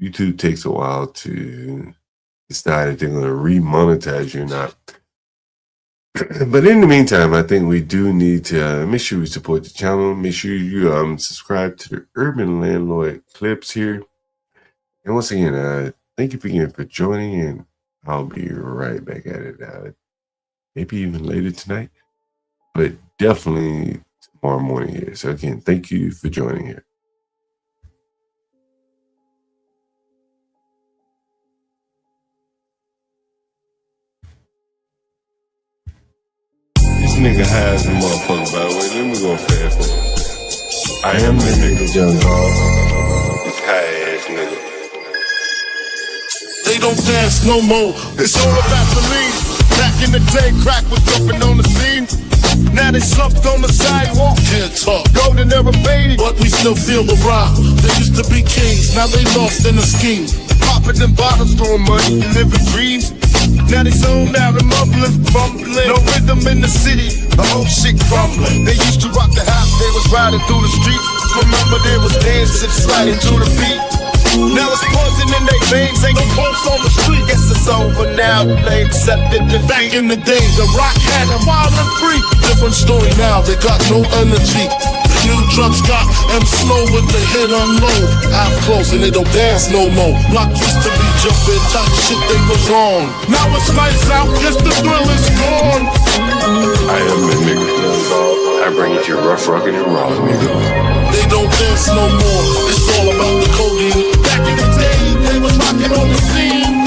YouTube takes a while to decide if they're going to remonetize you or not. But in the meantime, I think we do need to make sure we support the channel. Make sure you subscribe to the Urban Landlord clips here. And once again, thank you again for joining, and I'll be right back at it. Maybe even later tonight, but definitely tomorrow morning here. So again, thank you for joining here. This nigga high as a motherfucker, by the way. Let me go fast forward. I am the nigga Young Hog. This high ass nigga. They don't dance no more. It's all about the lean. Back in the day, crack was jumping on the scene. Now they slumped on the sidewalk. Can't talk. Golden era faded, but we still feel the rock. They used to be kings, now they lost in the scheme. Popping them bottles, throwing money, living dreams. Now they zoned out and mumbling, fumbling. No rhythm in the city, the whole shit crumbling. They used to rock the house, they was riding through the streets. Remember there was dancing, sliding to the beat. Now it's poison in their veins, ain't no pulse on the street. Guess it's over now, they accepted defeat. Back in the day, the rock had them wild and free. Different story now, they got no energy. New drugs got them slow with the hit unload. Eyes closed and they don't dance no more. Block used to be jumping, type shit they was on. Now it's lights out, guess the thrill is gone. I am the nigga Young Hog. I bring it to you rough, rugged, and raw, nigga. They don't dance no more, it's all about the codeine. Back in the day, they was rocking on the scene.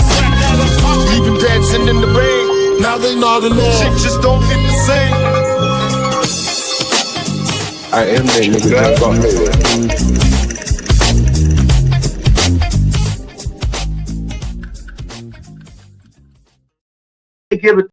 Even dancing in the rain. Now they nodding off. Shit just don't hit the same. I am the nigga Young Hog. Give it